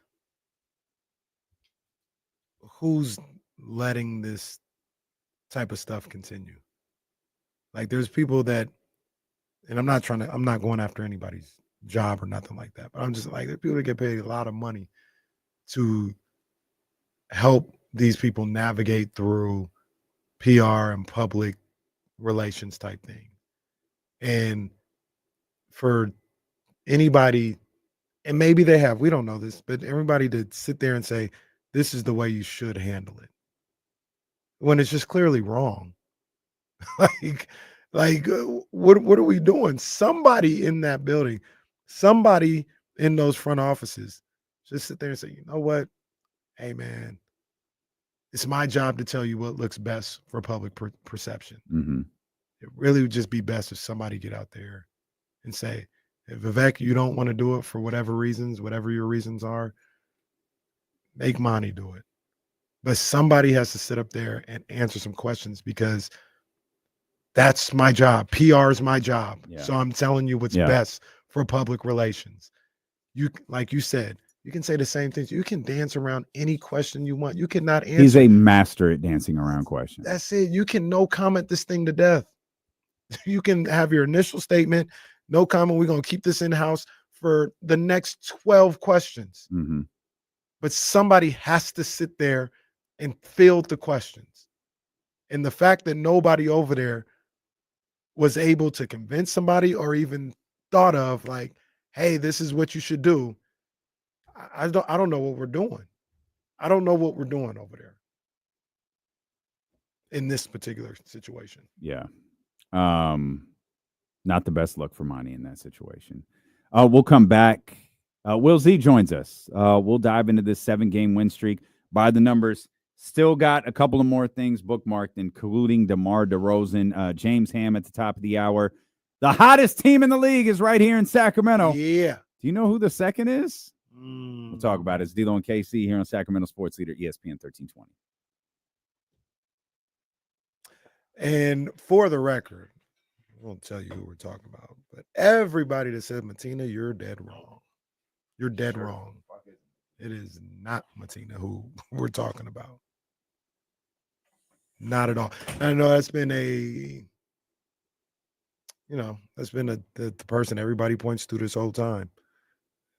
who's letting this type of stuff continue. Like, there's people that, and I'm not going after anybody's job or nothing like that, but I'm just like, there's people that get paid a lot of money to help these people navigate through PR and public relations type thing. And for anybody, and maybe they have, we don't know this, but everybody to sit there and say, this is the way you should handle it, when it's just clearly wrong. What are we doing? Somebody in that building, somebody in those front offices, just sit there and say, you know what? Hey, man, it's my job to tell you what looks best for public perception. Mm-hmm. It really would just be best if somebody get out there and say, if Vivek, you don't want to do it for whatever reasons, whatever your reasons are, make Monty do it. But somebody has to sit up there and answer some questions, because that's my job. PR is my job. Yeah. So I'm telling you what's best for public relations. You, like you said, you can say the same things. You can dance around any question you want. You cannot answer. He's a master at dancing around questions. That's it. You can no comment this thing to death. You can have your initial statement, no comment. We're going to keep this in-house for the next 12 questions. Mm-hmm. But somebody has to sit there and field the questions. And the fact that nobody over there was able to convince somebody or even thought of, like, hey, this is what you should do. I don't know what we're doing. I don't know what we're doing over there in this particular situation. Yeah. Not the best look for Monty in that situation. We'll come back. Will Z joins us. We'll dive into this 7-game win streak by the numbers. Still got a couple of more things bookmarked, including DeMar DeRozan, James Ham at the top of the hour. The hottest team in the league is right here in Sacramento. Yeah. Do you know who the second is? We'll talk about it. It's D'Lo and KC here on Sacramento Sports Leader, ESPN 1320. And for the record, I won't tell you who we're talking about, but everybody that said Martina, you're dead wrong. You're dead wrong. It is not Martina who we're talking about. Not at all. I know that's been the person everybody points to this whole time,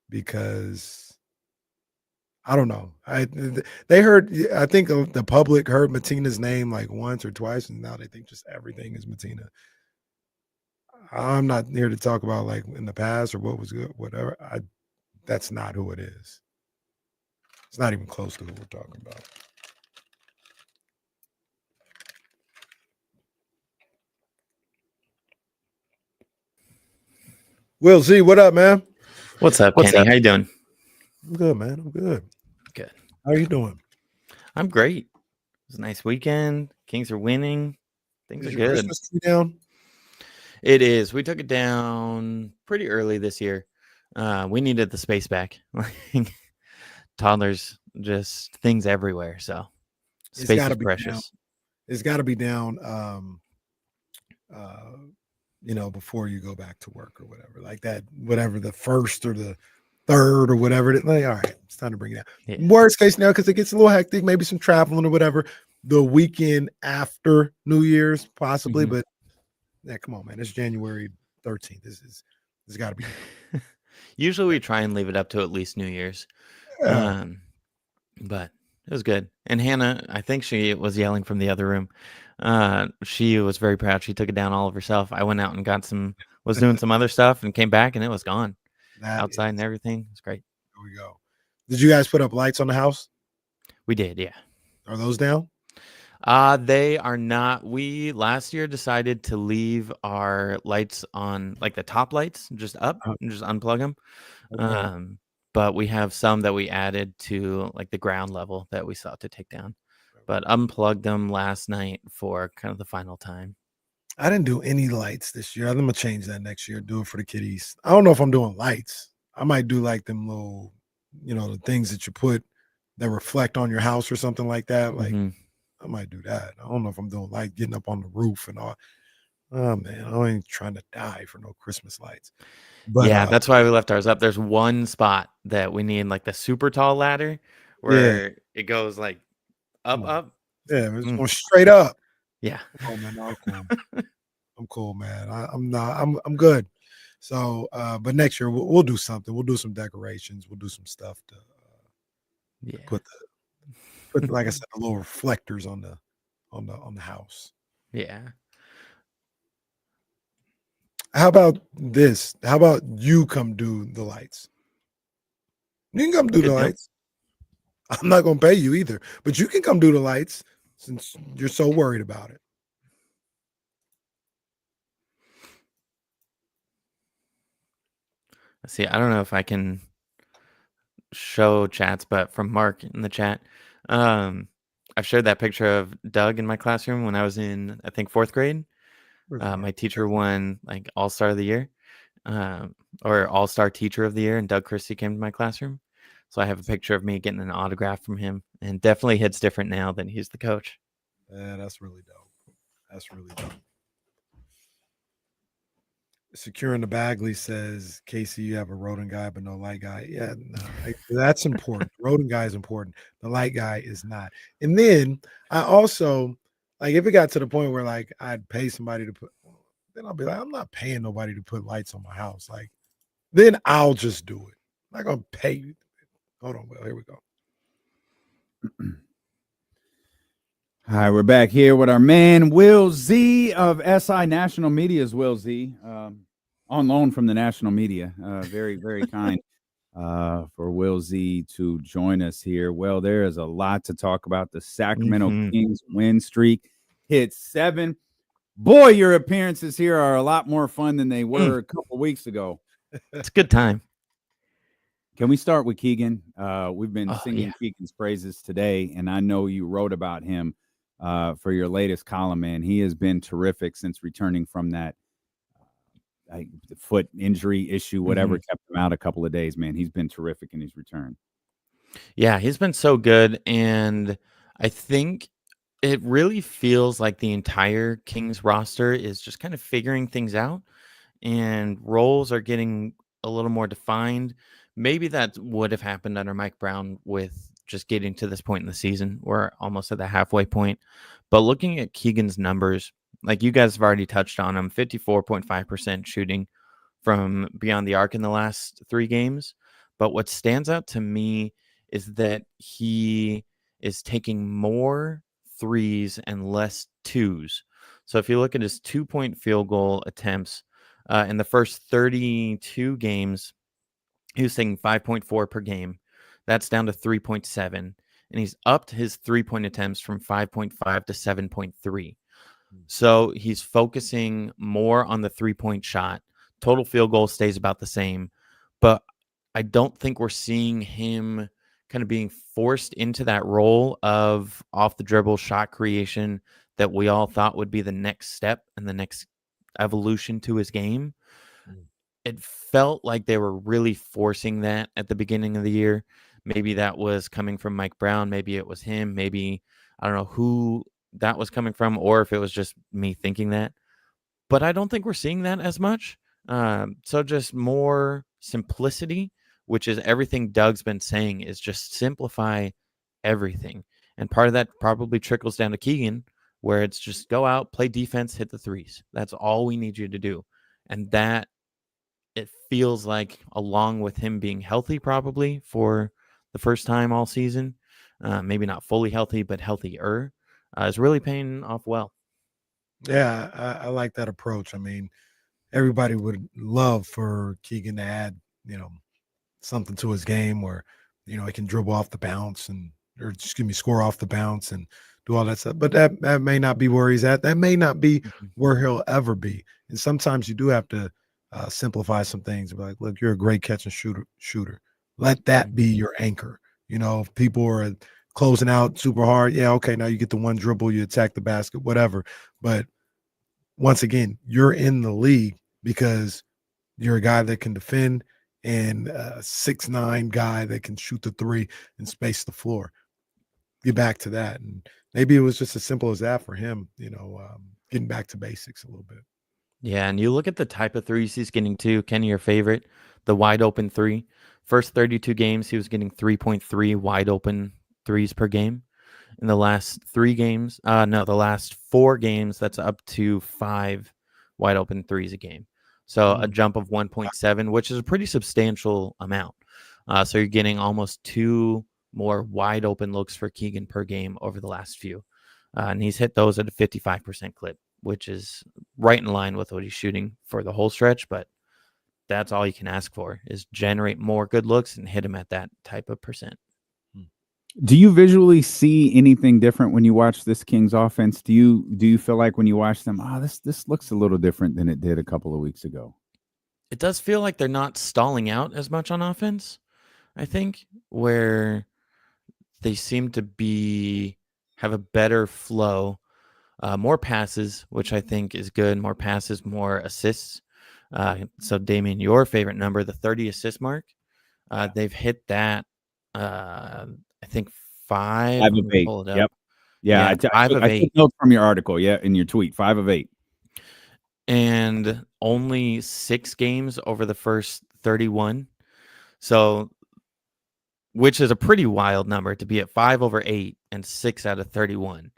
because I don't know. I think the public heard Martina's name like once or twice, and now they think just everything is Martina. I'm not here to talk about like in the past or what was good, whatever. That's not who it is. It's not even close to who we're talking about. Will Z, what up, man? What's up, Kenny? How you doing? I'm good, man. I'm good. Good. How are you doing? I'm great. It was a nice weekend. Kings are winning. Things are Is your good. Christmas tree down? It is. We took it down pretty early this year. We needed the space back. Toddlers, just things everywhere. So space is precious. It's got to be down. Before you go back to work or whatever, like that, whatever the first or the third or whatever. Like, all right, it's time to bring it down. Yeah. Worst case now, because it gets a little hectic, maybe some traveling or whatever. The weekend after New Year's, possibly, but yeah, come on, man. It's January 13th. This got to be. Usually we try and leave it up to at least New Year's. Yeah. But it was good. And Hannah, I think she was yelling from the other room. She was very proud. She took it down all of herself. I went out and was doing some other stuff and came back and it was gone outside and everything. It's great. There we go. Did you guys put up lights on the house? We did, yeah. Are those down? They are not. We last year decided to leave our lights on, like the top lights, just up and just unplug them. Okay. But we have some that we added to like the ground level that we sought to take down. But unplugged them last night for kind of the final time. I didn't do any lights this year. I'm gonna change that next year. Do it for the kiddies. I don't know if I'm doing lights. I might do like them little, the things that you put that reflect on your house or something like that. Like I might do that. I don't know if I'm doing like getting up on the roof and all. Oh man, I ain't trying to die for no Christmas lights. But yeah, that's why we left ours up. There's one spot that we need like the super tall ladder where it goes like up. Yeah, it's going straight up. Yeah. Oh man, no, I'm cool. I'm cool, man. I'm good. So, but next year we'll do something. We'll do some decorations. We'll do some stuff to put like I said, the little reflectors on the house. Yeah. How about this? How about you come do the lights? You can come do the lights. I'm not gonna pay you either, but you can come do the lights since you're so worried about it. See, I don't know if I can show chats, but from Mark in the chat, I've shared that picture of Doug in my classroom when I was in, I think, 4th grade. My teacher won like All-Star of the Year, or All-Star Teacher of the Year, and Doug Christie came to my classroom. So I have a picture of me getting an autograph from him, and definitely hits different now than he's the coach. Yeah, that's really dope. That's really dope. Securing the Bagley says, Casey, you have a rodent guy, but no light guy. Yeah, no, that's important. Rodent guy is important. The light guy is not. And then I also, like, if it got to the point where, like, I'd pay somebody to put, then I'll be like, I'm not paying nobody to put lights on my house. Like, then I'll just do it. I'm not going to pay you. Hold on. Well, here we go. Hi, we're back here with our man Will Z of SI National Media's Will Z, on loan from the national media. Very, very kind for Will Z to join us here. Well, there is a lot to talk about. The Sacramento Kings win streak hit 7. Boy, your appearances here are a lot more fun than they were a couple weeks ago. It's a good time. Can we start with Keegan? We've been singing Keegan's praises today, and I know you wrote about him for your latest column, man. He has been terrific since returning from that foot injury issue, whatever kept him out a couple of days, man. He's been terrific in his return. Yeah, he's been so good, and I think it really feels like the entire Kings roster is just kind of figuring things out, and roles are getting a little more defined. Maybe that would have happened under Mike Brown with just getting to this point in the season. We're almost at the halfway point. But looking at Keegan's numbers, like you guys have already touched on him, 54.5% shooting from beyond the arc in the last 3 games. But what stands out to me is that he is taking more threes and less twos. So if you look at his 2-point field goal attempts in the first 32 games, he was taking 5.4 per game. That's down to 3.7. And he's upped his 3-point attempts from 5.5 to 7.3. So he's focusing more on the 3-point shot. Total field goal stays about the same. But I don't think we're seeing him kind of being forced into that role of off the dribble shot creation that we all thought would be the next step and the next evolution to his game. It felt like they were really forcing that at the beginning of the year. Maybe that was coming from Mike Brown. Maybe it was him. Maybe I don't know who that was coming from, or if it was just me thinking that. But I don't think we're seeing that as much. So just more simplicity, which is everything Doug's been saying, is just simplify everything. And part of that probably trickles down to Keegan, where it's just go out, play defense, hit the threes. That's all we need you to do. And that, it feels like, along with him being healthy probably for the first time all season, maybe not fully healthy, but healthier, is really paying off well. Yeah, I like that approach. I mean, everybody would love for Keegan to add, something to his game where, he can dribble off the bounce and, score off the bounce and do all that stuff. But that may not be where he's at. That may not be where he'll ever be. And sometimes you do have to simplify some things. Like, look, you're a great catch and shooter. Let that be your anchor. If people are closing out super hard, yeah, okay, now you get the one dribble, you attack the basket, whatever. But once again, you're in the league because you're a guy that can defend and a 6'9" guy that can shoot the three and space the floor. Get back to that. And maybe it was just as simple as that for him, getting back to basics a little bit. Yeah, and you look at the type of threes he's getting too. Kenny, your favorite, the wide open three. First 32 games, he was getting 3.3 wide open threes per game. In the last the last 4 games, that's up to 5 wide open threes a game. So a jump of 1.7, which is a pretty substantial amount. So you're getting almost 2 more wide open looks for Keegan per game over the last few. And he's hit those at a 55% clip, which is right in line with what he's shooting for the whole stretch. But that's all you can ask for, is generate more good looks and hit him at that type of percent. Do you visually see anything different when you watch this Kings offense? Do you feel like when you watch them, this looks a little different than it did a couple of weeks ago? It does feel like they're not stalling out as much on offense, I think, where they seem to have a better flow, more passes, which I think is good. More passes, more assists. So Damian, your favorite number, the 30 assist mark, they've hit that. I think 5 of 8. Yep. Yeah, 5 of 8. I took notes from your article. Yeah, in your tweet, 5 of 8. And only 6 games over the first 31. So, which is a pretty wild number to be at 5 over 8 and 6 out of 31.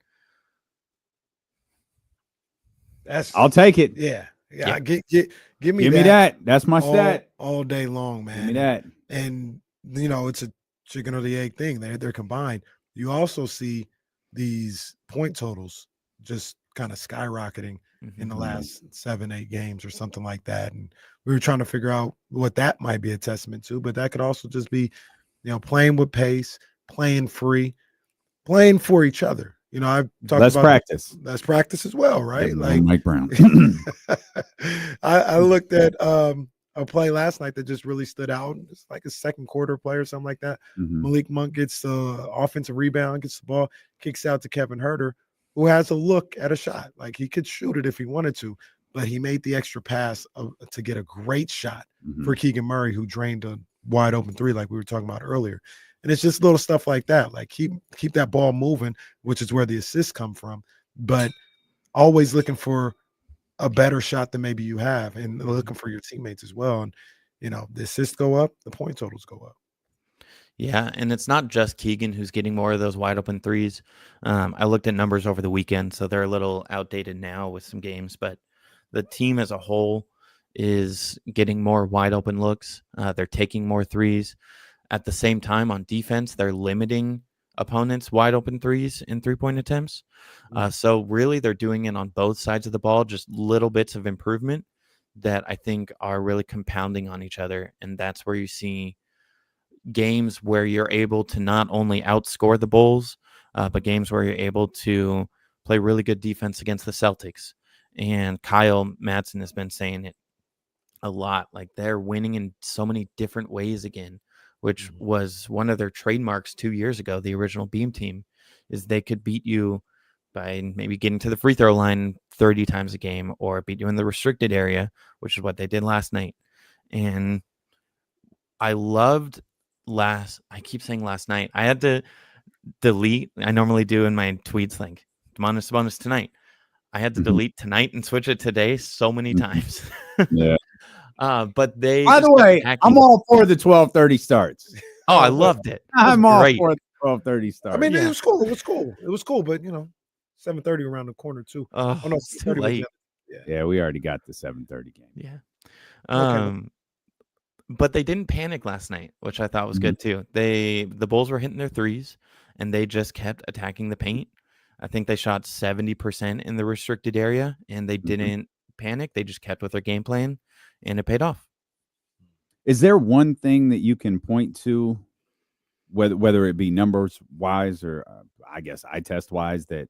I'll take it. Yeah. Give me that. That's my stat all day long, man. Give me that. And it's a chicken or the egg thing. They're combined. You also see these point totals just kind of skyrocketing in the last 7-8 games or something like that. And we were trying to figure out what that might be a testament to, but that could also just be, playing with pace, playing free, playing for each other. I've talked about practice. Less practice as well, right? Like Mike Brown. I looked at a play last night that just really stood out. It's like a second quarter play or something like that. Malik Monk gets the offensive rebound, gets the ball, kicks out to Kevin Huerter, who has a look at a shot. Like, he could shoot it if he wanted to, but he made the extra pass to get a great shot for Keegan Murray, who drained a wide open three like we were talking about earlier. And it's just little stuff like that. Like, keep that ball moving, which is where the assists come from, but always looking for a better shot than maybe you have, and looking for your teammates as well. And, the assists go up, the point totals go up. Yeah, and it's not just Keegan who's getting more of those wide open threes. I looked at numbers over the weekend, so they're a little outdated now with some games, but the team as a whole is getting more wide open looks. They're taking more threes. At the same time, on defense, they're limiting opponents' wide open threes in 3-point attempts. So really, they're doing it on both sides of the ball, just little bits of improvement that I think are really compounding on each other. And that's where you see games where you're able to not only outscore the Bulls, but games where you're able to play really good defense against the Celtics. And Kyle Madsen has been saying it a lot. Like, they're winning in so many different ways again, which was one of their trademarks 2 years ago. The original Beam team is they could beat you by maybe getting to the free throw line 30 times a game, or beat you in the restricted area, which is what they did last night. And I loved I keep saying last night. I had to delete. I normally do in my tweets, like, bonus tonight. I had to delete tonight and switch it today so many times. Yeah. But they. By the way, I'm all for the 12:30 starts. Oh, I loved it. I'm all for the 12:30 starts. I mean, it was cool. It was cool, but 7:30 around the corner too. Oh, no, it's too late. Yeah, we already got the 7:30 game. Yeah. But they didn't panic last night, which I thought was good too. The Bulls were hitting their threes, and they just kept attacking the paint. I think they shot 70% in the restricted area, and they didn't panic. They just kept with their game plan, and it paid off. Is there one thing that you can point to whether it be numbers wise or I guess eye test wise, that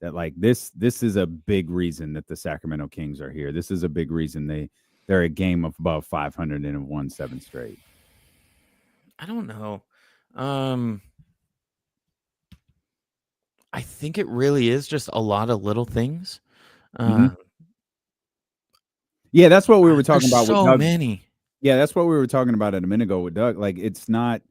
like this is a big reason that the Sacramento Kings are here. This is a big reason they're a game of above 500 and have won 7 straight. I don't know. I think it really is just a lot of little things. Yeah, that's what we were talking about. So with Doug. many. Yeah, that's what we were talking about a minute ago with Doug. Like, it's not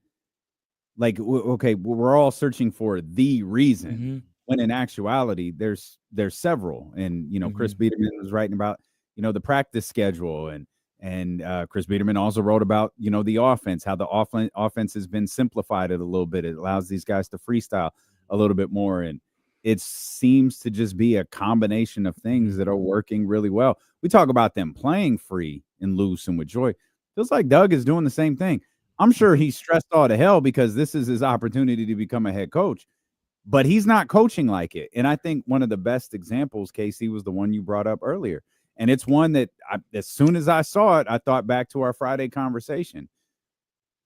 like, okay, we're all searching for the reason, when in actuality, there's several. And, Chris Biederman was writing about, the practice schedule. And Chris Biederman also wrote about, the offense, how the offense has been simplified a little bit. It allows these guys to freestyle a little bit more. And it seems to just be a combination of things that are working really well. We talk about them playing free and loose and with joy. Feels like Doug is doing the same thing. I'm sure he's stressed all to hell because this is his opportunity to become a head coach, but he's not coaching like it. And I think one of the best examples, Casey, was the one you brought up earlier. And it's one that as soon as I saw it, I thought back to our Friday conversation.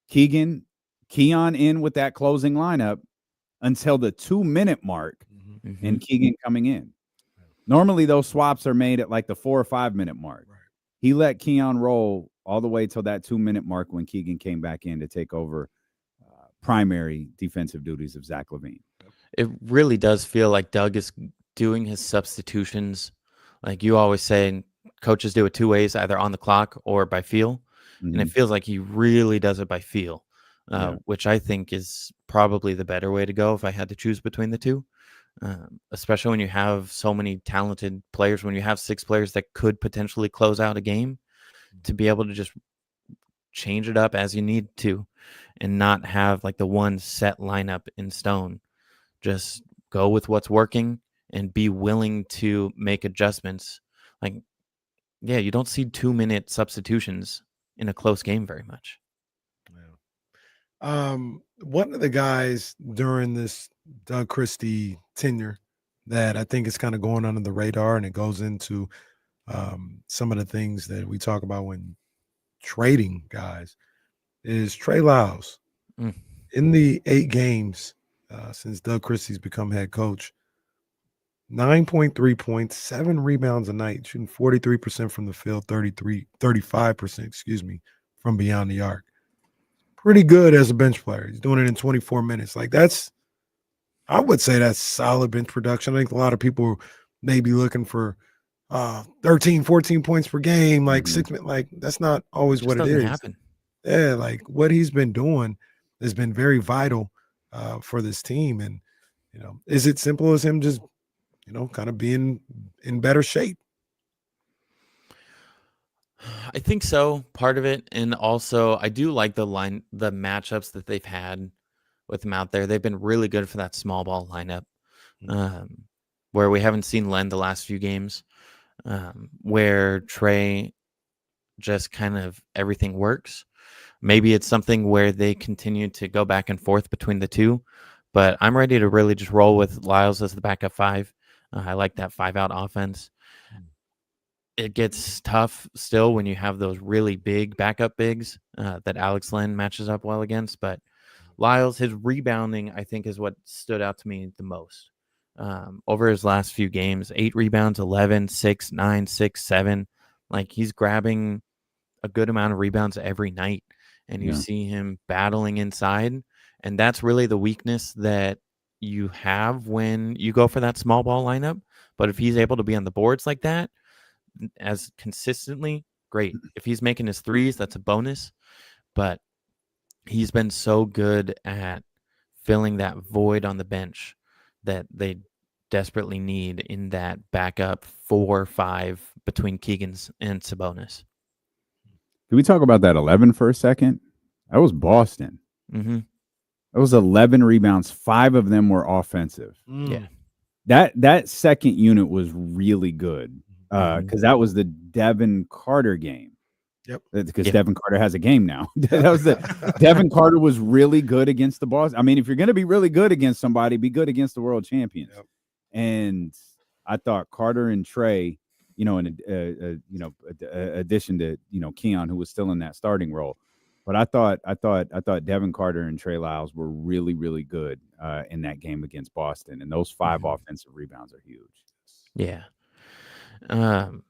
Keegan in with that closing lineup until the 2-minute mark and Keegan coming in. Normally those swaps are made at like the 4 or 5 minute mark. Right. He let Keon roll all the way till that 2-minute mark when Keegan came back in to take over primary defensive duties of Zach LaVine. It really does feel like Doug is doing his substitutions. Like you always say, coaches do it 2 ways, either on the clock or by feel. And it feels like he really does it by feel, which I think is probably the better way to go if I had to choose between the two. Especially when you have so many talented players, when you have 6 players that could potentially close out a game, to be able to just change it up as you need to and not have like the one set lineup in stone. Just go with what's working and be willing to make adjustments. Like, yeah, you don't see 2-minute substitutions in a close game very much. One of the guys during this Doug Christie tenure that I think is kind of going under the radar, and it goes into some of the things that we talk about when trading guys, is Trey Lyles. In the 8 games since Doug Christie's become head coach, 9.3 points, 7 rebounds a night, shooting 43% from the field, 35%, from beyond the arc. Pretty good as a bench player. He's doing it in 24 minutes. Like, I would say that's solid bench production. I think a lot of people may be looking for 13, 14 points per game, like 6 minutes. Like, that's not always what it is. Happen. Yeah, like what he's been doing has been very vital for this team. And, is it simple as him just, kind of being in better shape? I think so, part of it. And also I do like the matchups that they've had with him out there. They've been really good for that small ball lineup, where we haven't seen Len the last few games, where Trey just kind of everything works. Maybe it's something where they continue to go back and forth between the two, but I'm ready to really just roll with Lyles as the backup 5. I like that 5-out offense. It gets tough still when you have those really big backup bigs that Alex Len matches up well against. But Lyles, his rebounding, I think, is what stood out to me the most. Over his last few games, 8 rebounds, 11, 6, 9, 6, 7. Like, he's grabbing a good amount of rebounds every night. And you see him battling inside. And that's really the weakness that you have when you go for that small ball lineup. But if he's able to be on the boards like that, as consistently, great. If he's making his threes, that's a bonus. But he's been so good at filling that void on the bench that they desperately need in that backup 4 or 5 between Keegan's and Sabonis. Can we talk about that 11 for a second? That was Boston. That was 11 rebounds. 5 of them were offensive. Yeah. That second unit was really good. Because that was the Devin Carter game. Yep. Because Devin Carter has a game now. Devin Carter was really good against the Boston. I mean, if you're going to be really good against somebody, be good against the world champions. Yep. And I thought Carter and Trey, in addition to Keon, who was still in that starting role, But I thought Devin Carter and Trey Lyles were really, really good in that game against Boston, and those 5 offensive rebounds are huge. Yeah. And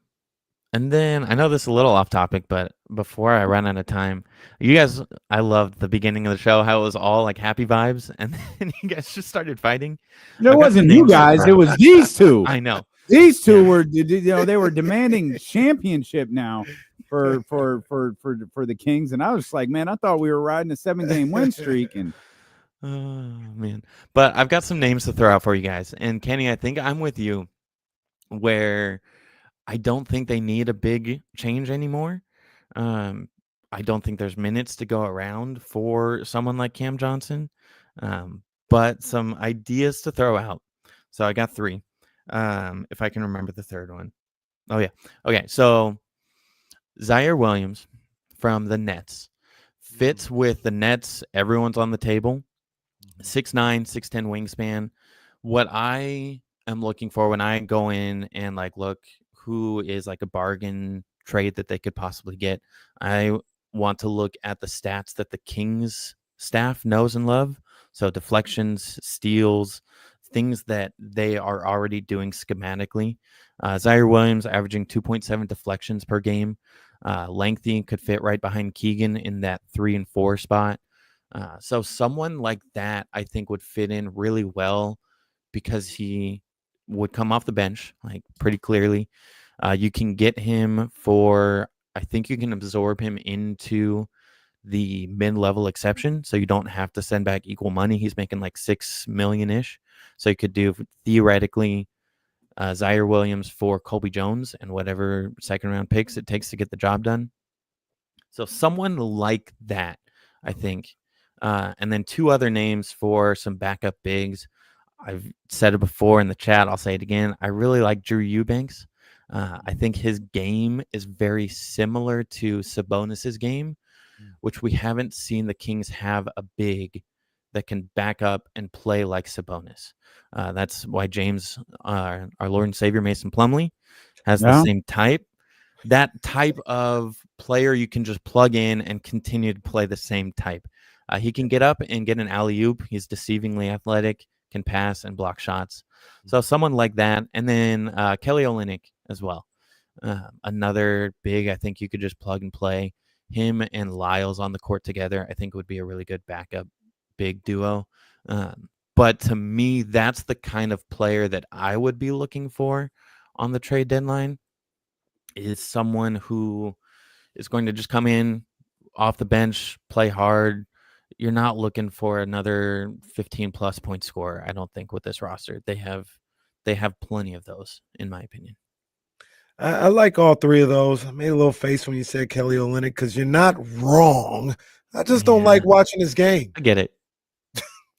then I know this is a little off topic, but before I run out of time, you guys, I loved the beginning of the show, how it was all like happy vibes, and then you guys just started fighting. It wasn't you guys; it was these two. I know these two were, they were demanding championship now for the Kings, and I was like, man, I thought we were riding a 7-game win streak, and oh man. But I've got some names to throw out for you guys, and Kenny, I think I'm with you, where I don't think they need a big change anymore. I don't think there's minutes to go around for someone like Cam Johnson, but some ideas to throw out. So I got 3. If I can remember the third one. Oh, yeah. Okay, so Zaire Williams from the Nets fits with the Nets. Everyone's on the table. 6'9", 6'10" wingspan. What I am looking for when I go in and like look who is like a bargain trade that they could possibly get, I want to look at the stats that the Kings staff knows and love. So deflections, steals, things that they are already doing schematically. Zaire Williams averaging 2.7 deflections per game. Lengthy, could fit right behind Keegan in that 3 and 4 spot. So someone like that I think would fit in really well because he would come off the bench like pretty clearly. You can get him for, I think you can absorb him into the mid-level exception, so you don't have to send back equal money. He's making like $6 million-ish. So you could do theoretically Zaire Williams for Colby Jones and whatever second-round picks it takes to get the job done. So someone like that, I think. And then 2 other names for some backup bigs. I've said it before in the chat. I'll say it again. I really like Drew Eubanks. I think his game is very similar to Sabonis's game, which we haven't seen the Kings have a big that can back up and play like Sabonis. That's why James, our Lord and Savior Mason Plumlee, has the same type. That type of player you can just plug in and continue to play the same type. He can get up and get an alley-oop. He's deceivingly athletic, can pass and block shots. So someone like that. And then Kelly Olynyk as well. Another big, I think you could just plug and play. Him and Lyles on the court together, I think would be a really good backup big duo. But to me, that's the kind of player that I would be looking for on the trade deadline, is someone who is going to just come in off the bench, play hard. You're not looking for another 15-plus point scorer, I don't think, with this roster. They have plenty of those, in my opinion. I like all 3 of those. I made a little face when you said Kelly Olynyk because you're not wrong. I just don't like watching this game. I get it.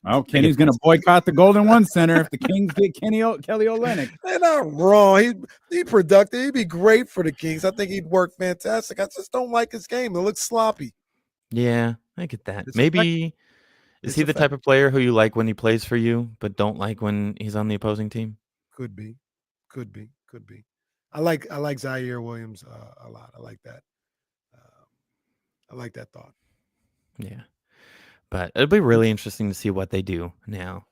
Oh, Kenny's going to boycott the Golden One Center if the Kings get Kelly Olynyk. They're not wrong. He'd productive. He'd be great for the Kings. I think he'd work fantastic. I just don't like his game. It looks sloppy. Yeah, I get that. Maybe is he the type of player who you like when he plays for you, but don't like when he's on the opposing team? Could be. I like Zaire Williams a lot. I like that. I like that thought. Yeah. But it'll be really interesting to see what they do now.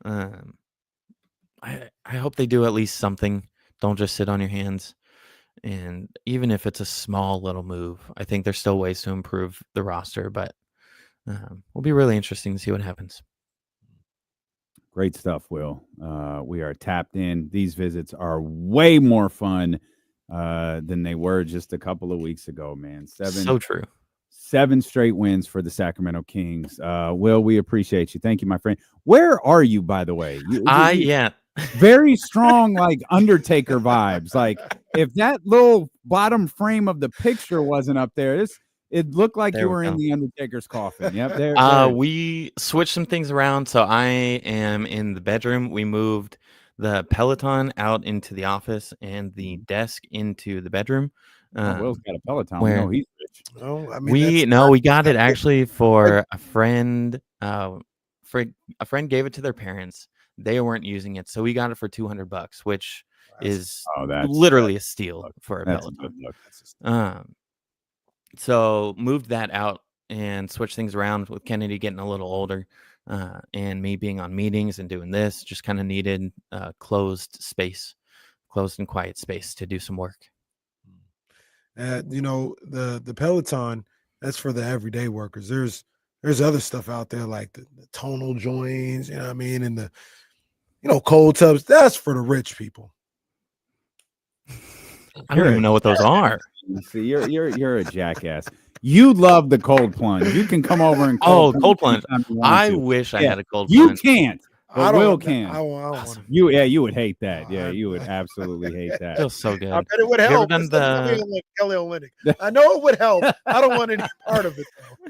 I hope they do at least something. Don't just sit on your hands. And even if it's a small little move, I think there's still ways to improve the roster. But it'll be really interesting to see what happens. Great stuff, Will. We are tapped in. These visits are way more fun than they were just a couple of weeks ago, man. So true. 7 straight wins for the Sacramento Kings. Will, we appreciate you. Thank you, my friend. Where are you, by the way? Yeah. Very strong, like Undertaker vibes. Like if that little bottom frame of the picture wasn't up there, it looked like you were in the Undertaker's coffin. Yep. There. We switched some things around. So I am in the bedroom. We moved the Peloton out into the office and the desk into the bedroom. Will's got a Peloton. Where No, he's rich. No, I mean, we got it actually for a friend. A friend gave it to their parents. They weren't using it, so we got it for $200, which is literally a steal for a Peloton. So moved that out and switch things around with Kennedy getting a little older, and me being on meetings and doing this. Just kind of needed closed and quiet space to do some work. The Peloton, that's for the everyday workers. There's other stuff out there like the tonal joints, you know what I mean, and the cold tubs. That's for the rich people. I don't even know what those are. See, you're a jackass. You love the cold plunge. You can come over and cold plunge. I wish I had a cold plunge. You can't. But Will can. Awesome. You would hate that. Yeah, you would absolutely hate that. Feels so good. I bet it would help. Kelly Olynyk. I know it would help. I don't want any part of it though.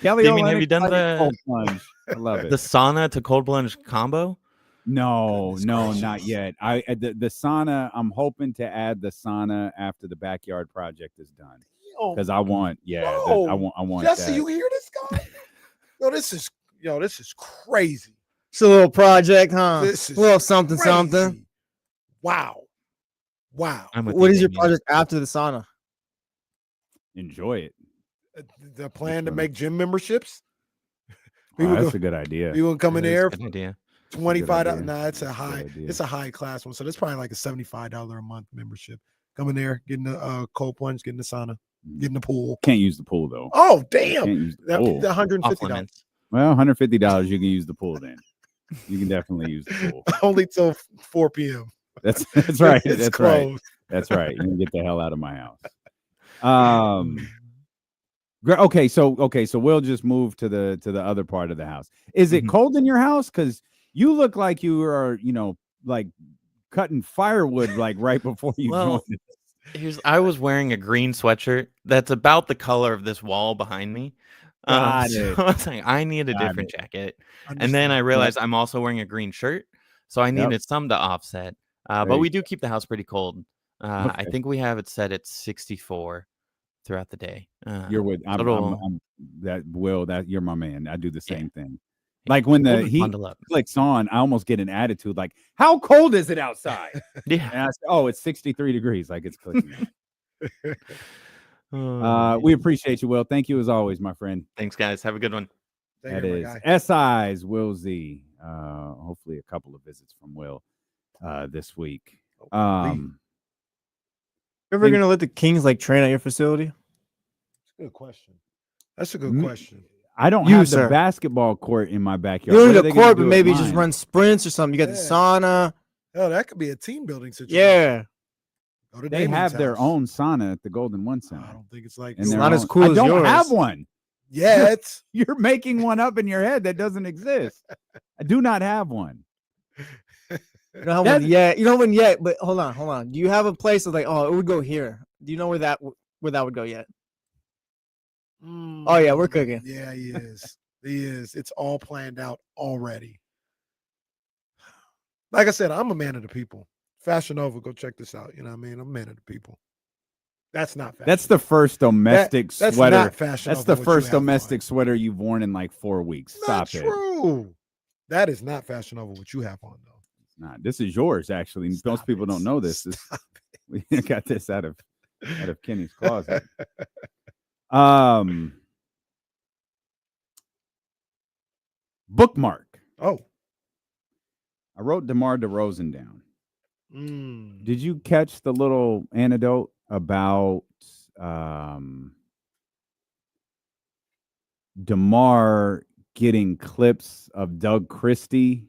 Kelly Olynyk, have you done the cold plunge? I love it. The sauna to cold plunge combo? No, not yet. The sauna. I'm hoping to add the sauna after the backyard project is done, because I want. I want. Jesse, that. you hear this guy? This is crazy. It's a little project, huh? This is a little something. Wow. What is your project after the sauna? Enjoy it. The plan to make gym memberships. That's a good idea. People come in there. Good idea. $25. Nah, it's a high. It's a high class one. So that's probably like a $75 a month membership. Come in there, getting the cold plunge, getting the sauna, getting the pool. Can't use the pool though. Oh damn! The $150. Well, $150. You can use the pool then. You can definitely use the pool. Only till 4 p.m. That's right. It's That's closed. right. That's right. You can get the hell out of my house. Okay, so we'll just move to the other part of the house. Is it cold in your house? Because you look like you are, like cutting firewood like right before you joined. I was wearing a green sweatshirt that's about the color of this wall behind me. So I was like, I need a different jacket. And then I realized I'm also wearing a green shirt, so I needed some to offset. But we do keep the house pretty cold. I think we have it set at 64 throughout the day. You're with you're my man. I do the same thing. Like when the heat clicks on, I almost get an attitude like, how cold is it outside? Yeah. And I say, it's 63 degrees. Like it's clicking. We appreciate you, Will. Thank you as always, my friend. Thanks, guys. Have a good one. That is SI's Will Z. Hopefully a couple of visits from Will this week. You ever gonna let the Kings train at your facility? That's a good question. I don't have the basketball court in my backyard. You don't need a court, but maybe just run sprints or something. You got the sauna. Oh, that could be a team building situation. Yeah. They have their own sauna at the Golden One Center. I don't think it's like it's not as cool as yours. I don't have one. Yet. You're making one up in your head that doesn't exist. I do not have one. You don't have one yet. You don't have one yet, but hold on. Do you have a place that's it would go here? Do you know where that would go yet? Oh yeah, we're cooking. Yeah, he is. It's all planned out already. Like I said, I'm a man of the people. Fashion Nova, go check this out. You know what I mean? I'm a man of the people. That's not fashion. That's the first domestic that's sweater. Not fashion that's Nova, the first domestic sweater you've worn in 4 weeks. Not Stop true. That is not Fashion Nova what you have on though. It's not. This is yours actually. Most people don't know this. We got this out of Kenny's closet. Bookmark. Oh. I wrote DeMar DeRozan down. Did you catch the little anecdote about DeMar getting clips of Doug Christie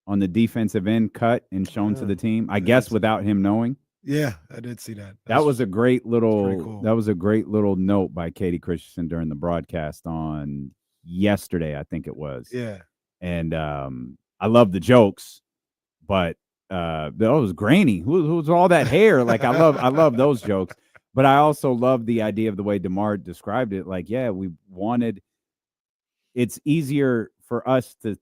on the defensive end cut and shown to the team? I guess without him knowing. Yeah, I did see that. That was a great little cool. That was a great little note by Katie Christensen during the broadcast on yesterday, I think it was. Yeah. And I love the jokes, but that was grainy. Who's all that hair? I love those jokes. But I also love the idea of the way DeMar described it. It's easier for us to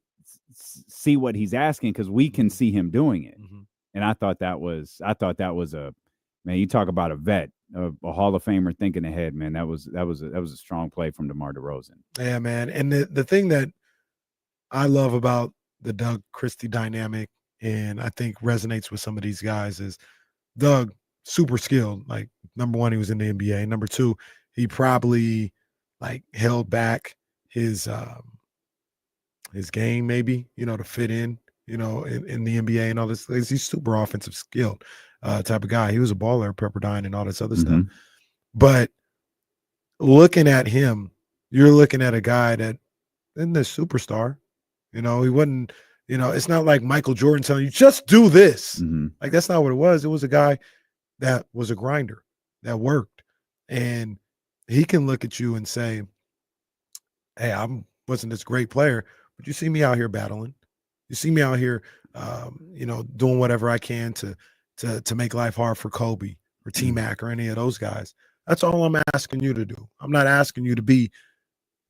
see what he's asking because we can see him doing it. Mm-hmm. And I thought that was man, you talk about a vet, a Hall of Famer thinking ahead, man. That was a strong play from DeMar DeRozan. Yeah, man. And the thing that I love about the Doug Christie dynamic, and I think resonates with some of these guys, is Doug, super skilled. Number one, he was in the NBA. Number two, he probably like held back his game, maybe, to fit in, in the NBA and all this. He's super offensive skilled type of guy. He was a baller at Pepperdine and all this other stuff. But looking at him, you're looking at a guy that isn't a superstar. He wasn't, it's not like Michael Jordan telling you, just do this. Like, that's not what it was. It was a guy that was a grinder, that worked. And he can look at you and say, hey, I wasn't this great player, but you see me out here battling. You see me out here, doing whatever I can to make life hard for Kobe or T-Mac or any of those guys. That's all I'm asking you to do. I'm not asking you to be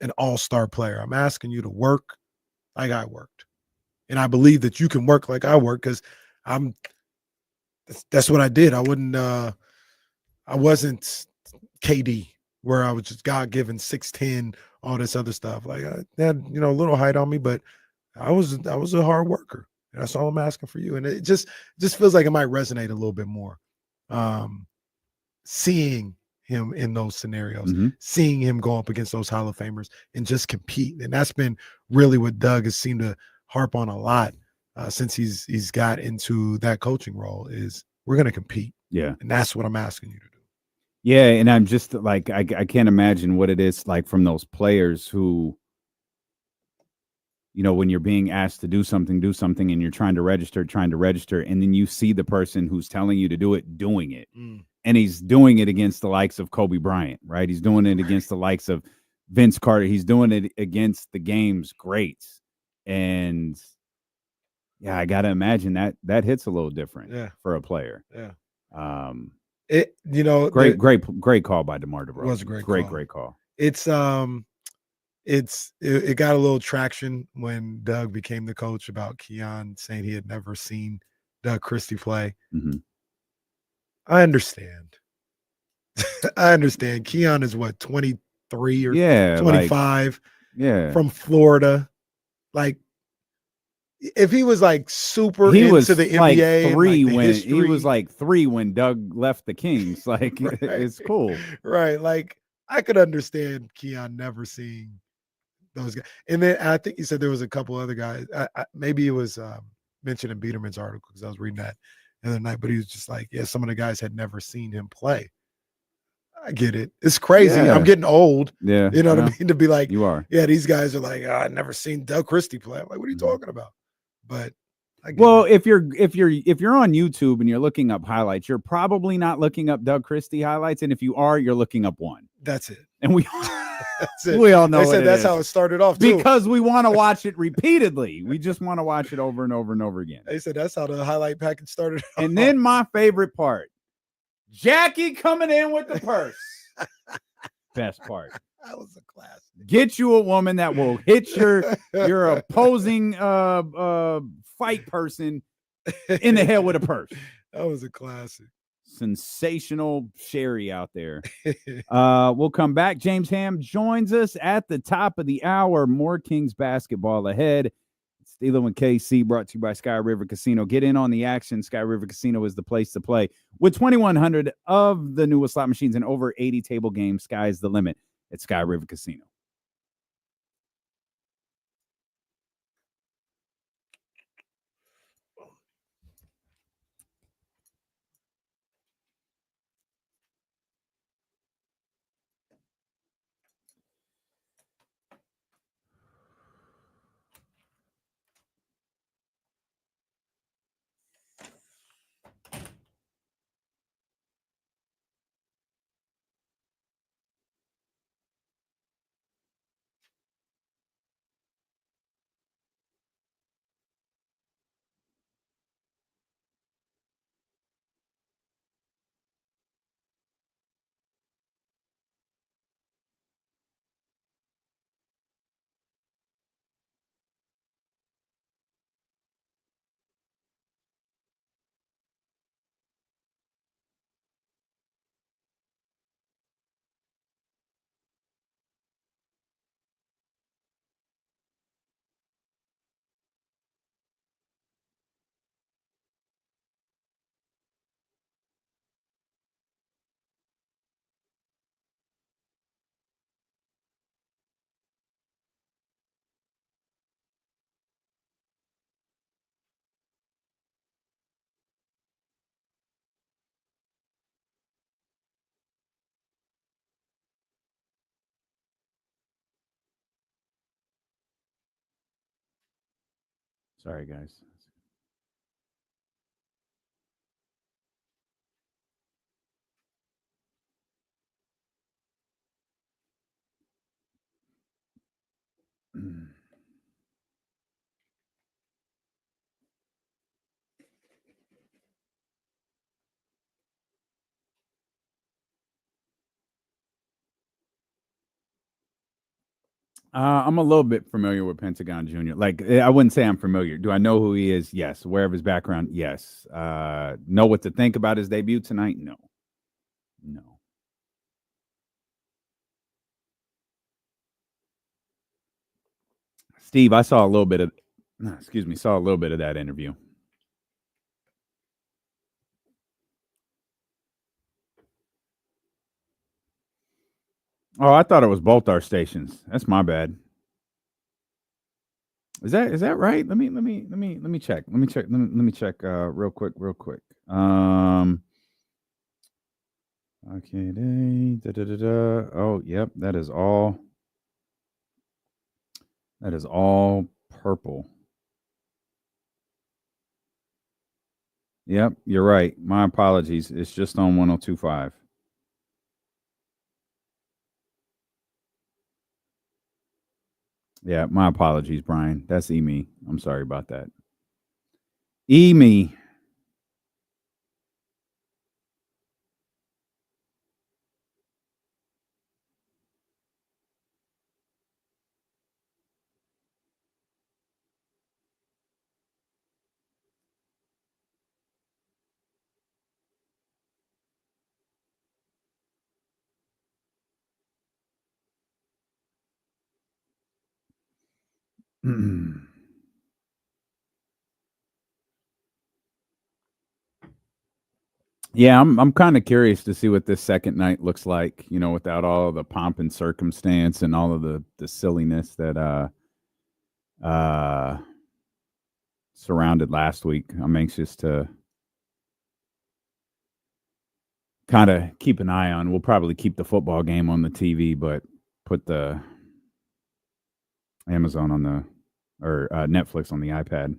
an all-star player. I'm asking you to work like I worked. And I believe that you can work like I work because that's what I did. I wasn't KD where I was just God-given 6'10", all this other stuff. Like, I had, a little height on me, but I was a hard worker. And that's all I'm asking for you. And it just feels like it might resonate a little bit more. Seeing him in those scenarios, seeing him go up against those Hall of Famers and just compete. And that's been really what Doug has seemed to harp on a lot since he's got into that coaching role is we're going to compete. Yeah. And that's what I'm asking you to do. Yeah. And I'm just like, I can't imagine what it is like from those players who, when you're being asked to do something, and you're trying to register, and then you see the person who's telling you to do it, doing it. And he's doing it against the likes of Kobe Bryant, right? He's doing it against the likes of Vince Carter. He's doing it against the game's greats. And yeah, I got to imagine that hits a little different for a player. Yeah. Great call by DeMar DeRozan. It was a great call. It got a little traction when Doug became the coach about Keon saying he had never seen Doug Christie play. I understand. I understand. Keon is what, 23 or 25? From Florida. Like, if he was like super into the like NBA, he was like 3 when Doug left the Kings. Like, right. It's cool, right? Like, I could understand Keon never seeing those guys. And then I think you said there was a couple other guys. Maybe it was mentioned in Biederman's article because I was reading that the other night. But he was just like, yeah, some of the guys had never seen him play. I get it. It's crazy. Yeah. I'm getting old. Yeah, you know what I mean. To be like, you are. Yeah, these guys are like, I've never seen Doug Christie play. I'm like, what are you talking about? But if you're on YouTube and you're looking up highlights, you're probably not looking up Doug Christie highlights, and if you are, you're looking up one. That's it. And we that's it. We all know they said that's how it started off too. Because we want to watch it repeatedly. We just want to watch it over and over and over again. They said that's how the highlight package started. And then my favorite part, Jackie coming in with the purse. Best part. That was a classic. Get you a woman that will hit your opposing fight person in the head with a purse. That was a classic. Sensational Sherry out there. We'll come back. James Ham joins us at the top of the hour. More Kings basketball ahead. Steelo and KC brought to you by Sky River Casino. Get in on the action. Sky River Casino is the place to play. With 2,100 of the newest slot machines and over 80 table games, sky's the limit at Sky River Casino. Sorry, guys. I'm a little bit familiar with Pentagon Jr. Like, I wouldn't say I'm familiar. Do I know who he is? Yes. Aware of his background? Yes. Know what to think about his debut tonight? No. Steve, I saw a little bit of that interview. Oh, I thought it was both our stations. That's my bad. Is that right? Let me check. Let me check real quick. Okay, oh, yep, that is all purple. Yep, you're right. My apologies. It's just on 102.5. Yeah, my apologies, Brian. That's me. I'm sorry about that. Me. Yeah, I'm kind of curious to see what this second night looks like, without all the pomp and circumstance and all of the silliness that surrounded last week. I'm anxious to kind of keep an eye on. We'll probably keep the football game on the TV, but put the Amazon or Netflix on the iPad.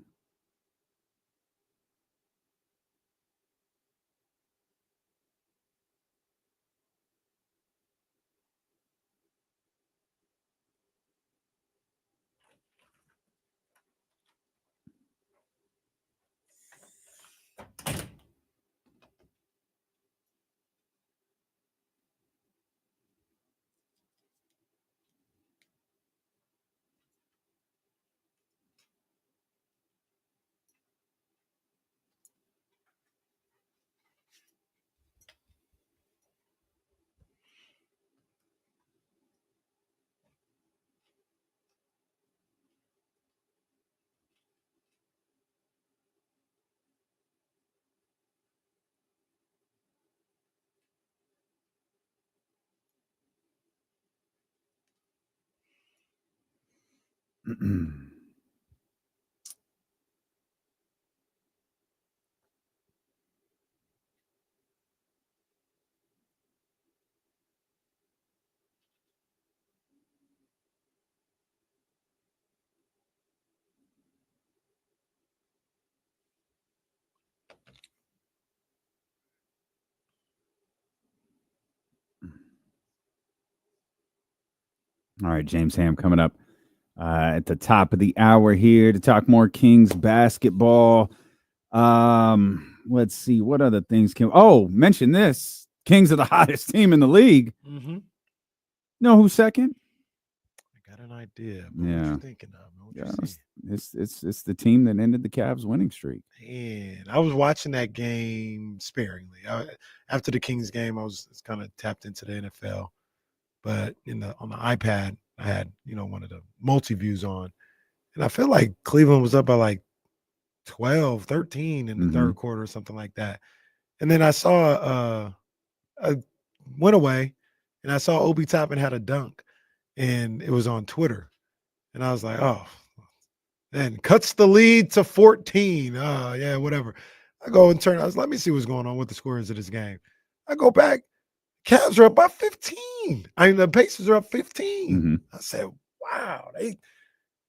All right, James Ham coming up at the top of the hour here to talk more Kings basketball. Let's see what other things mention this. Kings are the hottest team in the league. Mm-hmm. Know who's second? I got an idea. Yeah. What you thinking of? It's the team that ended the Cavs winning streak. And I was watching that game sparingly. After the Kings game, I was kind of tapped into the NFL. But on the iPad, I had, one of the multi-views on. And I feel like Cleveland was up by like 12, 13 in the third quarter or something like that. And then I saw I went away and I saw Obi Toppin had a dunk and it was on Twitter. And I was like, oh, then cuts the lead to 14. Yeah, whatever. I go and let me see what's going on with the scores of this game. I go back. Cavs are up by 15. The Pacers are up 15. I said, wow,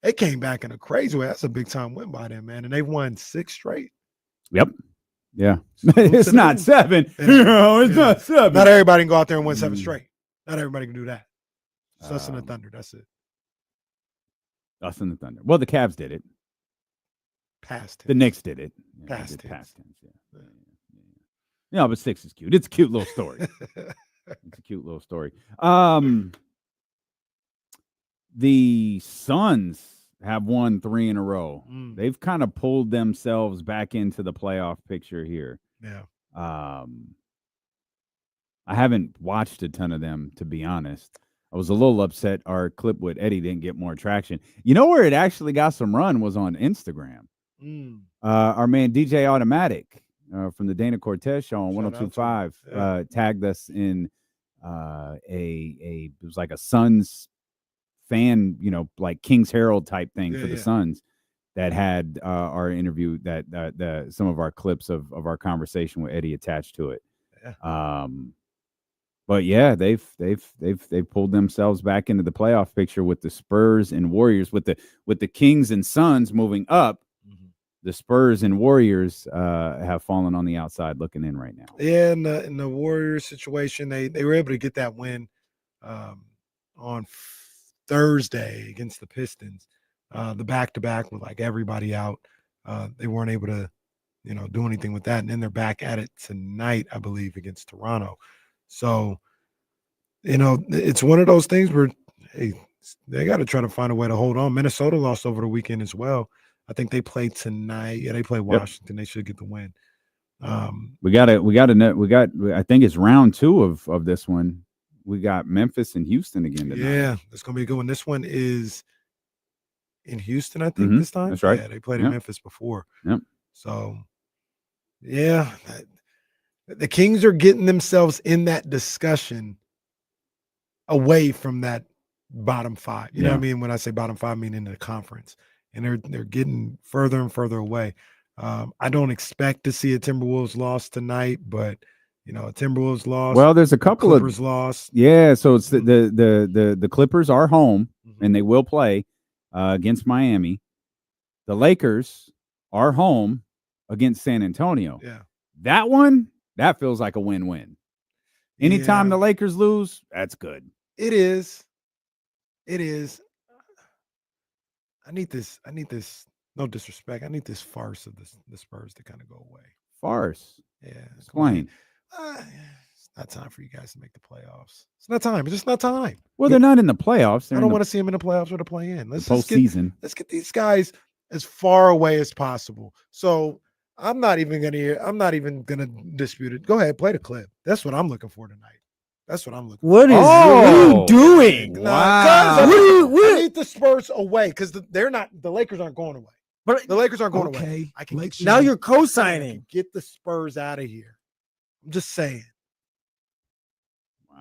They came back in a crazy way. That's a big time win by them, man. And they won 6 straight. Yep. Yeah. It's not 7. It's not 7. Not everybody can go out there and win 7 straight. Not everybody can do that. It's us and the Thunder. That's it. Us and the Thunder. Well, the Cavs did it. Past tense. The Knicks did it. Past tense. Past tense. Yeah. No, but 6 is cute. It's a cute little story. It's a cute little story. The Suns have won 3 in a row. They've kind of pulled themselves back into the playoff picture here. Yeah. I haven't watched a ton of them, to be honest. I was a little upset our clip with Eddie didn't get more traction. You know where it actually got some run was on Instagram. Our man DJ Automatic from the Dana Cortez show on 102.5 tagged us in it was like a Suns fan, like King's Herald type thing for the Suns that had our interview that some of our clips of our conversation with Eddie attached to it. But yeah, they've pulled themselves back into the playoff picture with the Spurs and Warriors, with the Kings and Suns moving up. The Spurs and Warriors have fallen on the outside looking in right now. Yeah, in the Warriors situation, they were able to get that win on Thursday against the Pistons. The back-to-back with like everybody out. They weren't able to, do anything with that. And then they're back at it tonight, I believe, against Toronto. So, it's one of those things where, hey, they got to try to find a way to hold on. Minnesota lost over the weekend as well. I think they play tonight. Yeah, they play Washington. They should get the win. I think it's round 2 of this one. We got Memphis and Houston again tonight. Yeah, it's going to be a good one. This one is in Houston, I think, this time. That's right. Yeah, they played in Memphis before. Yep. So, yeah, the Kings are getting themselves in that discussion away from that bottom 5. You know what I mean? When I say bottom 5, I mean in the conference. And they're getting further and further away. I don't expect to see a Timberwolves loss tonight, but a Timberwolves loss. Well, there's a couple of Clippers loss. Yeah, so it's the Clippers are home and they will play against Miami. The Lakers are home against San Antonio. Yeah, that feels like a win-win. Anytime the Lakers lose, that's good. It is. I need this. No disrespect. I need this farce of the Spurs to kind of go away. Farce? Yeah. Explain. It's not time for you guys to make the playoffs. It's not time. It's just not time. Well, they're not in the playoffs. I don't want to see them in the playoffs or the play-in. Let's postseason. Let's get these guys as far away as possible. So I'm not even gonna dispute it. Go ahead, play the clip. That's what I'm looking for tonight. That's what I'm looking for. What are you doing? Nah, I need the Spurs away because they're not. The Lakers aren't going away. But the Lakers aren't going away. I can now you're co-signing. Get the Spurs out of here. I'm just saying.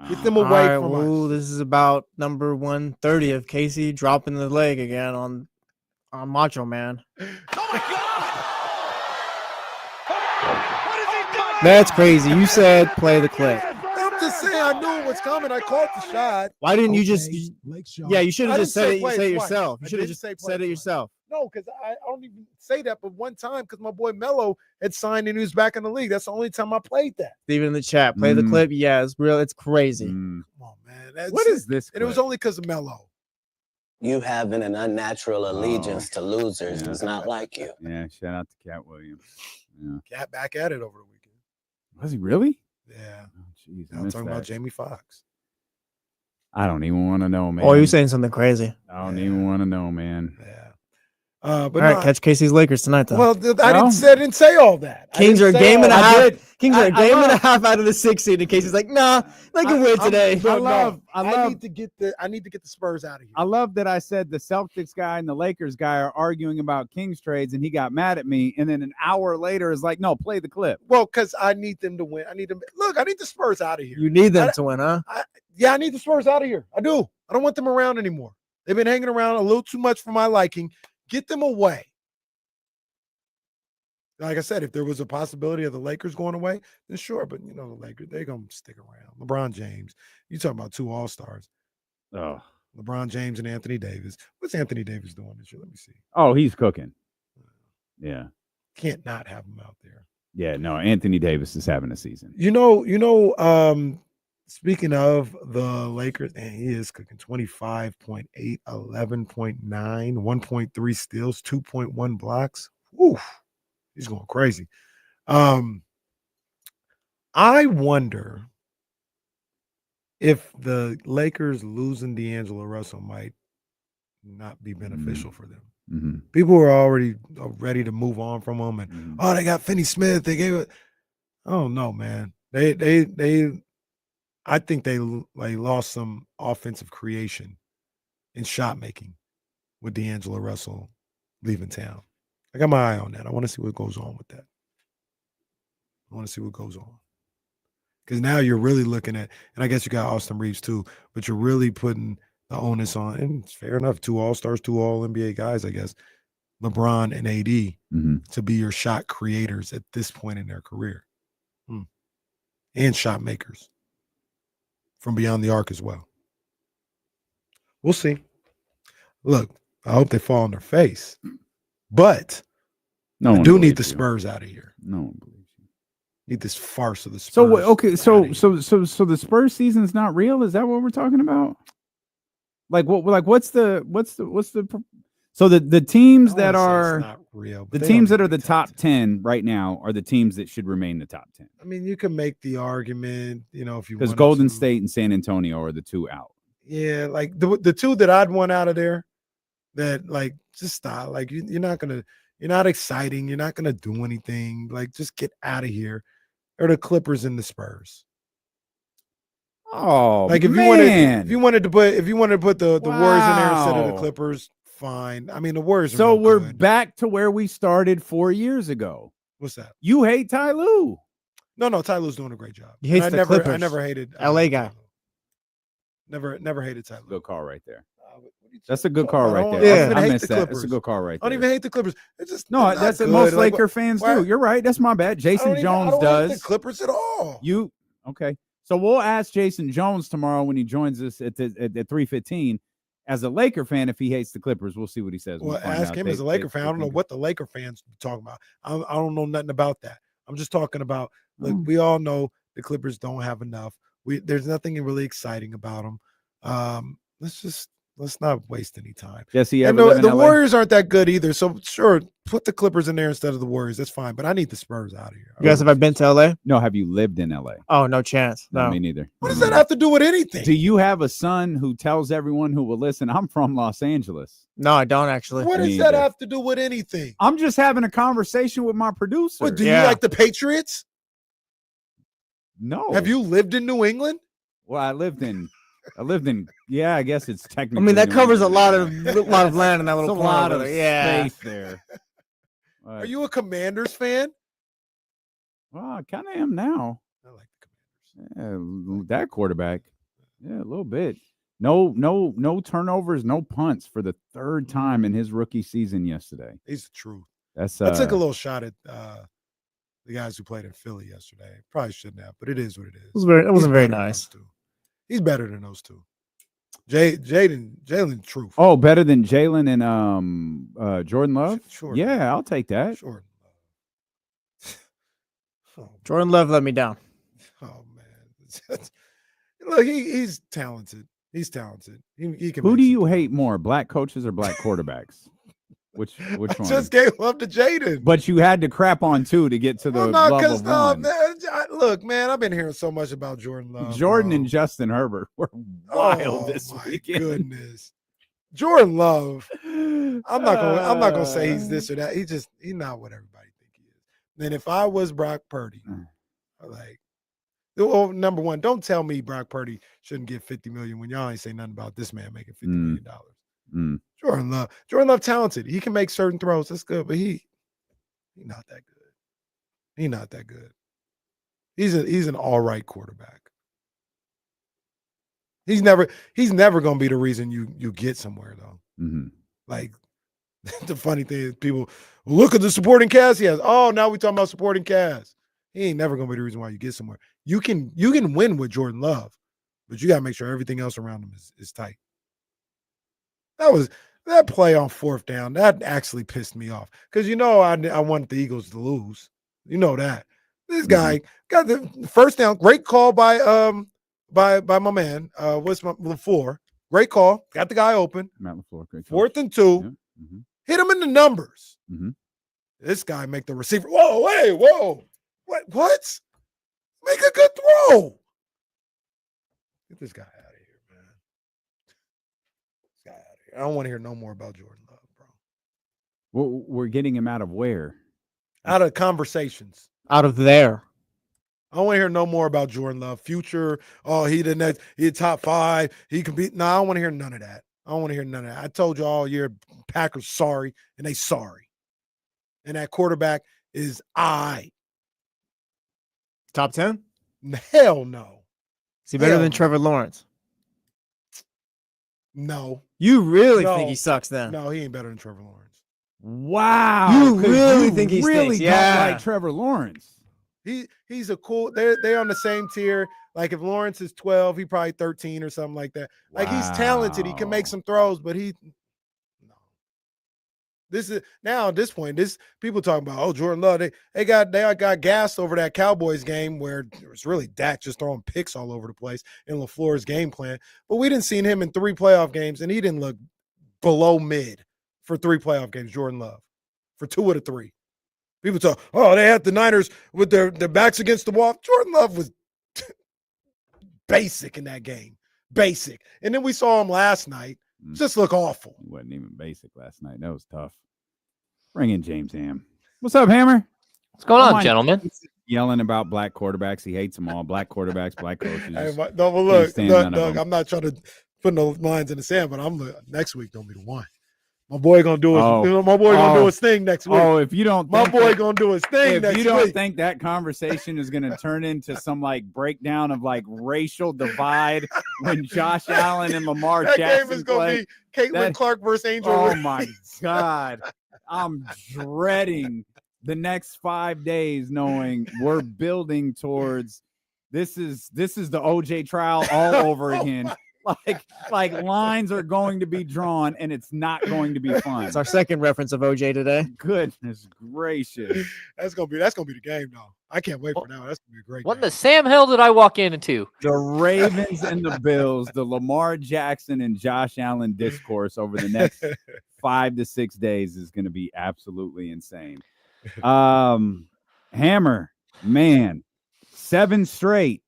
Get them away from us. This is about number 130 of Casey dropping the leg again on Macho Man. That's crazy. You said play the clip. I'm just saying I knew it was coming. I caught the shot. Why didn't you just? Yeah, you should have just said it. You say it yourself. You should have just said it yourself. No, because I don't even say that, but one time because my boy Melo had signed and he was back in the league. That's the only time I played that. Leave it in the chat. Play the clip. Yeah, it's real. It's crazy. Come on, man. What is this? And it was only because of Melo. You having an unnatural allegiance to losers is not like you. Yeah, shout out to Cat Williams. Yeah. Cat back at it over the weekend. Was he really? Yeah. Oh, jeez, I'm talking about Jamie Foxx. I don't even want to know, man. Oh, you're saying something crazy. I don't even want to know, man. Yeah. But all right, catch Casey's Lakers tonight, though. Well, I didn't say all that. Kings are a game and a half. Kings are a game and a half out of the 6 seed. And Casey's like, nah, they can win today. I need to get the Spurs out of here. I love that I said the Celtics guy and the Lakers guy are arguing about Kings trades, and he got mad at me. And then an hour later is like, no, play the clip. Well, because I need them to win. I need the Spurs out of here. You need them to win, huh? I need the Spurs out of here. I do. I don't want them around anymore. They've been hanging around a little too much for my liking. Get them away. Like I said, if there was a possibility of the Lakers going away, then sure. But, the Lakers, they're going to stick around. LeBron James. You talking about 2 All-Stars. Oh. LeBron James and Anthony Davis. What's Anthony Davis doing this year? Let me see. Oh, he's cooking. Yeah. Can't not have him out there. Yeah, no, Anthony Davis is having a season. Speaking of the Lakers, and he is cooking 25.8, 11.9, 1.3 steals, 2.1 blocks. Oof, he's going crazy. I wonder if the Lakers losing D'Angelo Russell might not be beneficial for them. Mm-hmm. People were already ready to move on from him, and they got Finney Smith. They gave it. Oh no, man. I think they lost some offensive creation and shot making with D'Angelo Russell leaving town. I got my eye on that. I want to see what goes on with that. Because now you're really looking at, and I guess you got Austin Reeves too, but you're really putting the onus on, and it's fair enough, 2 All-Stars, 2 All-NBA guys, I guess, LeBron and AD, to be your shot creators at this point in their career. And shot makers from beyond the arc as well. We'll see. Look, I hope they fall on their face, but I do need the Spurs out of here. No one believes you. Need this farce of the Spurs. So okay, so the Spurs season's not real? Is that what we're talking about? What's the so the teams that are not real, the teams that are the top 10 right now are the teams that should remain the top 10. I mean, you can make the argument, if you because wanted Golden to. State and San Antonio are the 2 out. Yeah, like the 2 that I'd want out of there, that just stop. Like you're not exciting. You're not gonna do anything. Like just get out of here. Or the Clippers and the Spurs. Oh, like if you wanted to put the Warriors in there instead of the Clippers, fine. I mean the Warriors. So we're back to where we started 4 years ago. What's that? You hate Ty Lue. No, Ty Lue's doing a great job. He hates the Clippers. I never hated LA guy. Never hated Ty Lue. Good call right there. That's a good call right there. Yeah, I missed that. That's a good call right there. I don't even hate the Clippers. It's just that's what most Laker fans do. You're right. That's my bad. Jason Jones does. Hate the Clippers at all. Okay? So we'll ask Jason Jones tomorrow when he joins us at 3:15. As a Laker fan, if he hates the Clippers, we'll see what he says. Well, ask him as a Laker fan. I don't know what the Laker fans are talking about. I don't know nothing about that. I'm just talking about. Look, we all know the Clippers don't have enough. There's nothing really exciting about them. Let's not waste any time. Jesse, and the Warriors aren't that good either. So sure, put the Clippers in there instead of the Warriors. That's fine. But I need the Spurs out of here. You guys have ever been to LA? No. Have you lived in LA? Oh, no chance. No, me neither. What does that have to do with anything? Do you have a son who tells everyone who will listen, I'm from Los Angeles? No, I don't actually. What does that have to do with anything? I'm just having a conversation with my producer. What, do you like the Patriots? No. Have you lived in New England? Well, I lived in. Yeah, I guess it's technically. I mean, that New covers England. a lot of land in that little It's a corner lot over of there. space there. Are you a Commanders fan? Well, I kind of am now. I like the Commanders. Yeah, that quarterback. Yeah, a little bit. No turnovers, no punts for the 3rd time in his rookie season yesterday. He's the truth. I took a little shot at the guys who played in Philly yesterday. Probably shouldn't have, but it is what it is. It wasn't very nice. He's better than those 2. Jalen Truth. Oh, better than Jalen and Jordan Love? Sure. Yeah, I'll take that. Jordan Love. Jordan Love let me down. Oh man. Look, he's talented. He's talented. He can. Who do you hate more, black coaches or black quarterbacks? Which one? Just gave love to Jaden. But you had to crap on 2 to get to the love of 1. Look, man, I've been hearing so much about Jordan Love. Not and Justin Herbert were wild this weekend. Goodness. Jordan Love. I'm not gonna say he's this or that. He's not what everybody think he is. Then if I was Brock Purdy, well, number one, don't tell me Brock Purdy shouldn't get $50 million when y'all ain't say nothing about this man making $50 million. Jordan Love talented. He can make certain throws. That's good, but he's not that good. He's not that good. He's an all right quarterback. He's never going to be the reason you get somewhere though. Mm-hmm. Like the funny thing is people look at the supporting cast he has. Oh, now we talking about supporting cast. He ain't never going to be the reason why you get somewhere. You can win with Jordan Love, but you got to make sure everything else around him is tight. that play on 4th down. That actually pissed me off because I want the Eagles to lose. You know that. This guy got the first down. Great call by my man. What's my LaFleur? Great call. Got the guy open. Matt LaFleur, great 4th and 2. Yeah. Hit him in the numbers. This guy make the receiver. Whoa, hey, whoa. What? Make a good throw. Get this guy out of here, man. This guy out of here. I don't want to hear no more about Jordan Love, bro. Well, we're getting him out of where? Out of conversations. Out of there. I don't want to hear no more about Jordan Love. Future, he top 5. He can be. No, I don't want to hear none of that. I don't want to hear none of that. I told you all year, Packers sorry, and they sorry. And that quarterback is Top 10? Hell no. Is he better than Trevor Lawrence? No. You really think he sucks then? No, he ain't better than Trevor Lawrence. Wow. You really think he really stinks? don't Yeah. like Trevor Lawrence. He's a cool. They're on the same tier. Like if Lawrence is 12, he probably 13 or something like that. Like he's talented. He can make some throws, but no. This is now at this point. This people talking about Jordan Love. They got gassed over that Cowboys game where it was really Dak just throwing picks all over the place in LaFleur's game plan. But we didn't see him in 3 playoff games, and he didn't look below mid for 3 playoff games. Jordan Love for 2 of the 3. People talk, they had the Niners with their backs against the wall. Jordan Love was basic in that game. Basic. And then we saw him last night. Just look awful. He wasn't even basic last night. That was tough. Bring in James Ham. What's up, Hammer? What's going on, gentlemen? Yelling about black quarterbacks. He hates them all. Black quarterbacks, black coaches. Hey, look, I'm not trying to put no lines in the sand, but next week gonna be the one. My boy gonna do his thing next week. Oh, if you don't, my boy gonna do his thing next week. If you don't think that conversation is gonna turn into some breakdown of racial divide when Josh Allen and Lamar that Jackson game is gonna be Caitlin Clark versus Angel. Oh my God, I'm dreading the next 5 days, knowing we're building towards this is the OJ trial all over again. Like lines are going to be drawn and it's not going to be fun. It's our second reference of OJ today. Goodness gracious. That's gonna be the game though. I can't wait for that. That's gonna be a great What game. the Sam hell did I walk into? The Ravens and the Bills, the Lamar Jackson and Josh Allen discourse over the next 5 to 6 days is going to be absolutely insane. Hammer, man, 7 straight.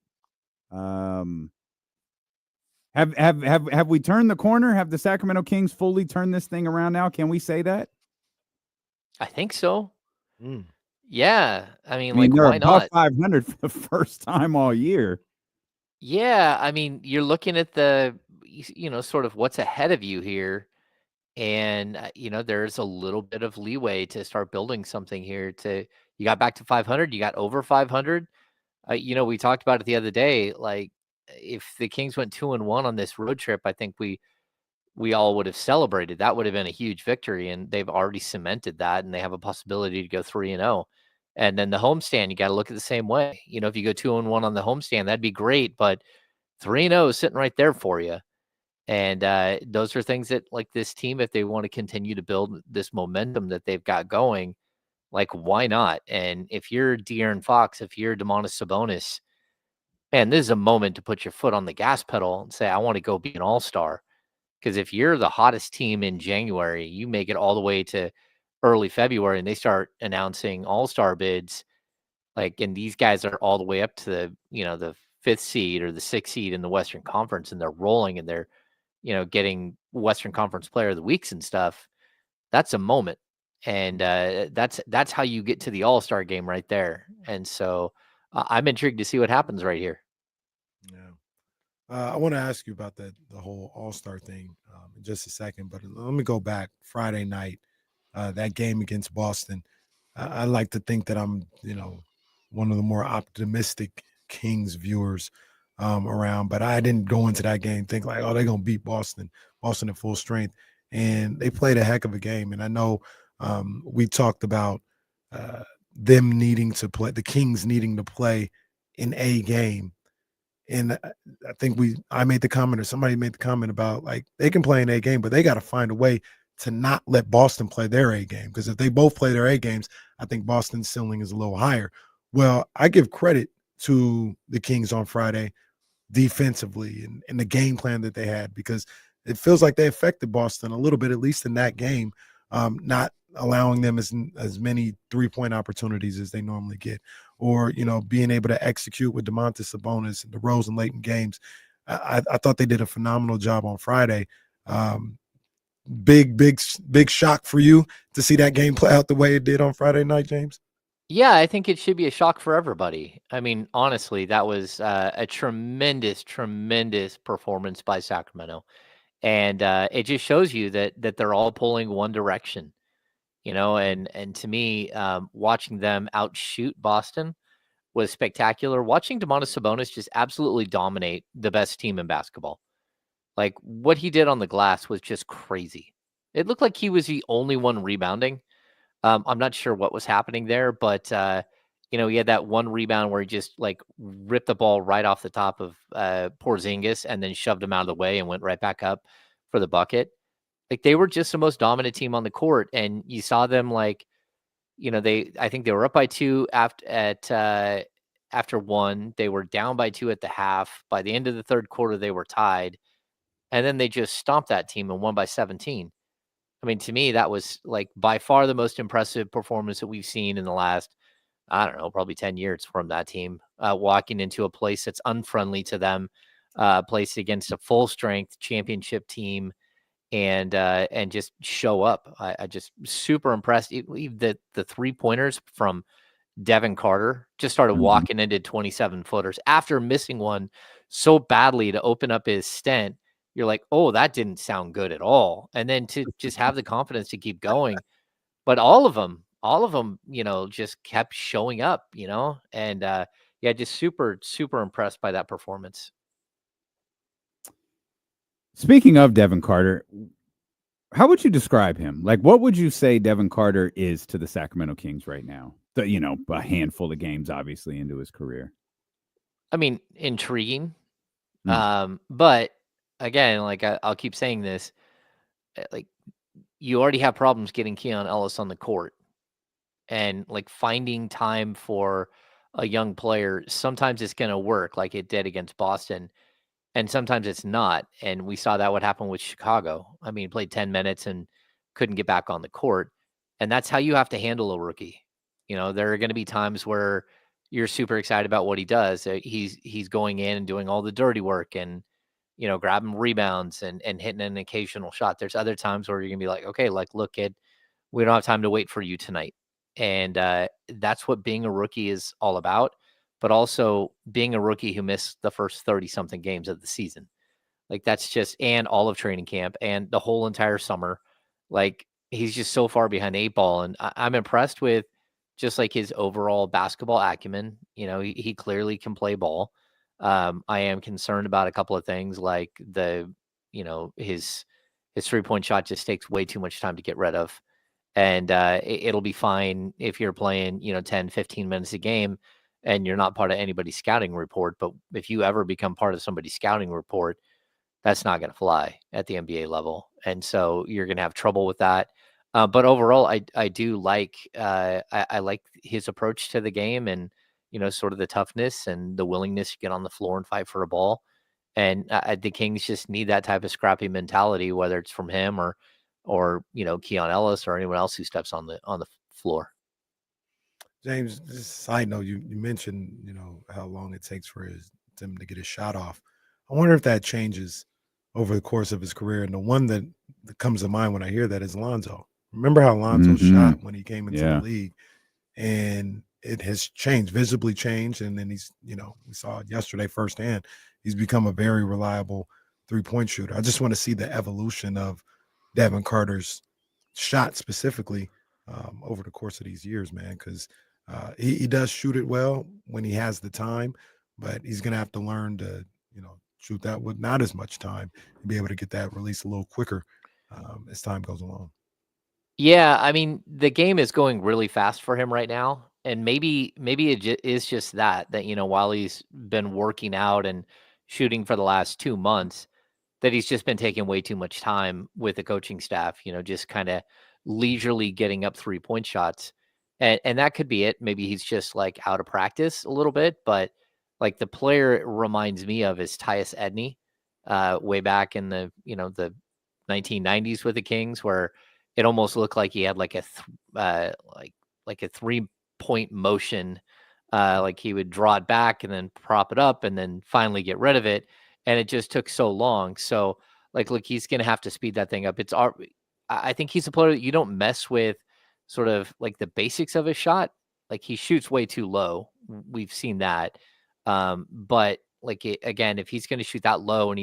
Have we turned the corner? Have the Sacramento Kings fully turned this thing around now? Can we say that? I think so. Mm. Yeah. I mean they're why above not? 500 for the first time all year. Yeah. I mean, you're looking at the, sort of what's ahead of you here. And, there's a little bit of leeway to start building something here. You got back to 500, you got over 500. We talked about it the other day. Like, if the Kings went 2-1 on this road trip, I think we all would have celebrated. That would have been a huge victory, and they've already cemented that, and they have a possibility to go 3-0. And then the homestand, you got to look at the same way. If you go 2-1 on the homestand, that'd be great, but 3-0 is sitting right there for you. And those are things that, like, this team, if they want to continue to build this momentum that they've got going, like, why not? And if you're De'Aaron Fox, if you're Domantas Sabonis, man, this is a moment to put your foot on the gas pedal and say, I want to go be an all-star. Because if you're the hottest team in January, you make it all the way to early February and they start announcing all-star bids, and these guys are all the way up to the 5th seed or the 6th seed in the Western Conference, and they're rolling and they're, getting Western Conference Player of the Weeks and stuff. That's a moment. And that's how you get to the all-star game right there. And so I'm intrigued to see what happens right here. Yeah. I want to ask you about the whole all-star thing in just a second, but let me go back Friday night, that game against Boston. I like to think that I'm, one of the more optimistic Kings viewers around, but I didn't go into that game think like, they're going to beat Boston at full strength. And they played a heck of a game. And I know we talked about them needing to play, the Kings needing to play in a game. And I think I made the comment, or somebody made the comment about, like, they can play an A game, but they got to find a way to not let Boston play their A game. Because if they both play their A games, I think Boston's ceiling is a little higher. Well, I give credit to the Kings on Friday defensively and the game plan that they had, because it feels like they affected Boston a little bit, at least in that game, not allowing them as many 3-point opportunities as they normally get, or, being able to execute with Domantas Sabonis and DeRozan late in games. I thought they did a phenomenal job on Friday. Big shock for you to see that game play out the way it did on Friday night, James? Yeah, I think it should be a shock for everybody. I mean, honestly, that was a tremendous performance by Sacramento, and it just shows you that they're all pulling one direction, And to me, watching them outshoot Boston was spectacular. Watching Domantas Sabonis just absolutely dominate the best team in basketball, like what he did on the glass was just crazy. It looked like he was the only one rebounding. I'm not sure what was happening there, but he had that one rebound where he just like ripped the ball right off the top of Porzingis and then shoved him out of the way and went right back up for the bucket. Like, they were just the most dominant team on the court, and you saw them like, I think they were up by 2 after one. They were down by 2 at the half. By the end of the third quarter, they were tied, and then they just stomped that team and won by 17. I mean, to me, that was like by far the most impressive performance that we've seen in the last, I don't know, probably 10 years from that team, walking into a place that's unfriendly to them, placed against a full strength championship team, and just show up. I just super impressed. The 3-pointers from Devin Carter just started walking into 27-footers after missing one so badly to open up his stent. You're like, oh, that didn't sound good at all. And then to just have the confidence to keep going. But all of them, just kept showing up, and just super impressed by that performance. Speaking of Devin Carter, how would you describe him? Like, what would you say Devin Carter is to the Sacramento Kings right now? A handful of games, obviously, into his career. I mean, intriguing. But again, like I'll keep saying this, like, you already have problems getting Keon Ellis on the court, and like finding time for a young player. Sometimes it's going to work like it did against Boston, and sometimes it's not. And we saw that what happened with Chicago. I mean, he played 10 minutes and couldn't get back on the court. And that's how you have to handle a rookie. There are going to be times where you're super excited about what he does. He's going in and doing all the dirty work and, grabbing rebounds and hitting an occasional shot. There's other times where you're going to be like, okay, like, look, kid, we don't have time to wait for you tonight. And that's what being a rookie is all about. But also being a rookie who missed the first 30-something games of the season. Like, that's just, and all of training camp and the whole entire summer. Like, he's just so far behind the 8 ball. And I'm impressed with just like his overall basketball acumen. He clearly can play ball. I am concerned about a couple of things, like his 3-point shot just takes way too much time to get rid of. And it'll be fine if you're playing, 10, 15 minutes a game and you're not part of anybody's scouting report. But if you ever become part of somebody's scouting report, that's not going to fly at the NBA level. And so you're going to have trouble with that. But overall, I do like, I like his approach to the game, and, sort of the toughness and the willingness to get on the floor and fight for a ball. And the Kings just need that type of scrappy mentality, whether it's from him or Keon Ellis or anyone else who steps on the floor. James, just a side note, you mentioned, how long it takes for him to get his shot off. I wonder if that changes over the course of his career. And the one that comes to mind when I hear that is Lonzo. Remember how Lonzo shot when he came into the league, and it has changed, visibly changed. And then he's, we saw it yesterday firsthand. He's become a very reliable 3-point shooter. I just want to see the evolution of Devin Carter's shot specifically over the course of these years, man, because he does shoot it well when he has the time, but he's going to have to learn to, shoot that with not as much time and be able to get that release a little quicker as time goes along. Yeah, I mean, the game is going really fast for him right now. maybe it is just that while he's been working out and shooting for the last 2 months, that he's just been taking way too much time with the coaching staff, just kind of leisurely getting up 3-point shots. And that could be it. Maybe he's just like out of practice a little bit, but like the player it reminds me of is Tyus Edney, way back in the 1990s with the Kings, where it almost looked like he had like a 3-point motion, like he would draw it back and then prop it up and then finally get rid of it, and it just took so long. So like, look, he's gonna have to speed that thing up. I think he's a player that you don't mess with, sort of like the basics of his shot. Like he shoots way too low. We've seen that. But like again, if he's going to shoot that low and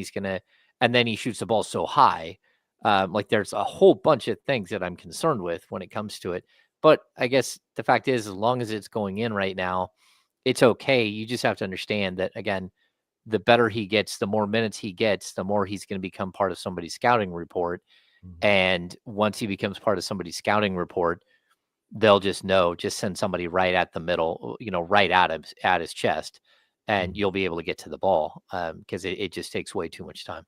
then he shoots the ball so high, like there's a whole bunch of things that I'm concerned with when it comes to it. But I guess the fact is, as long as it's going in right now, it's okay. You just have to understand that, again, the better he gets, the more minutes he gets, the more he's going to become part of somebody's scouting report. And once he becomes part of somebody's scouting report, they'll just send somebody right at the middle, right at his chest, and you'll be able to get to the ball, because it just takes way too much time.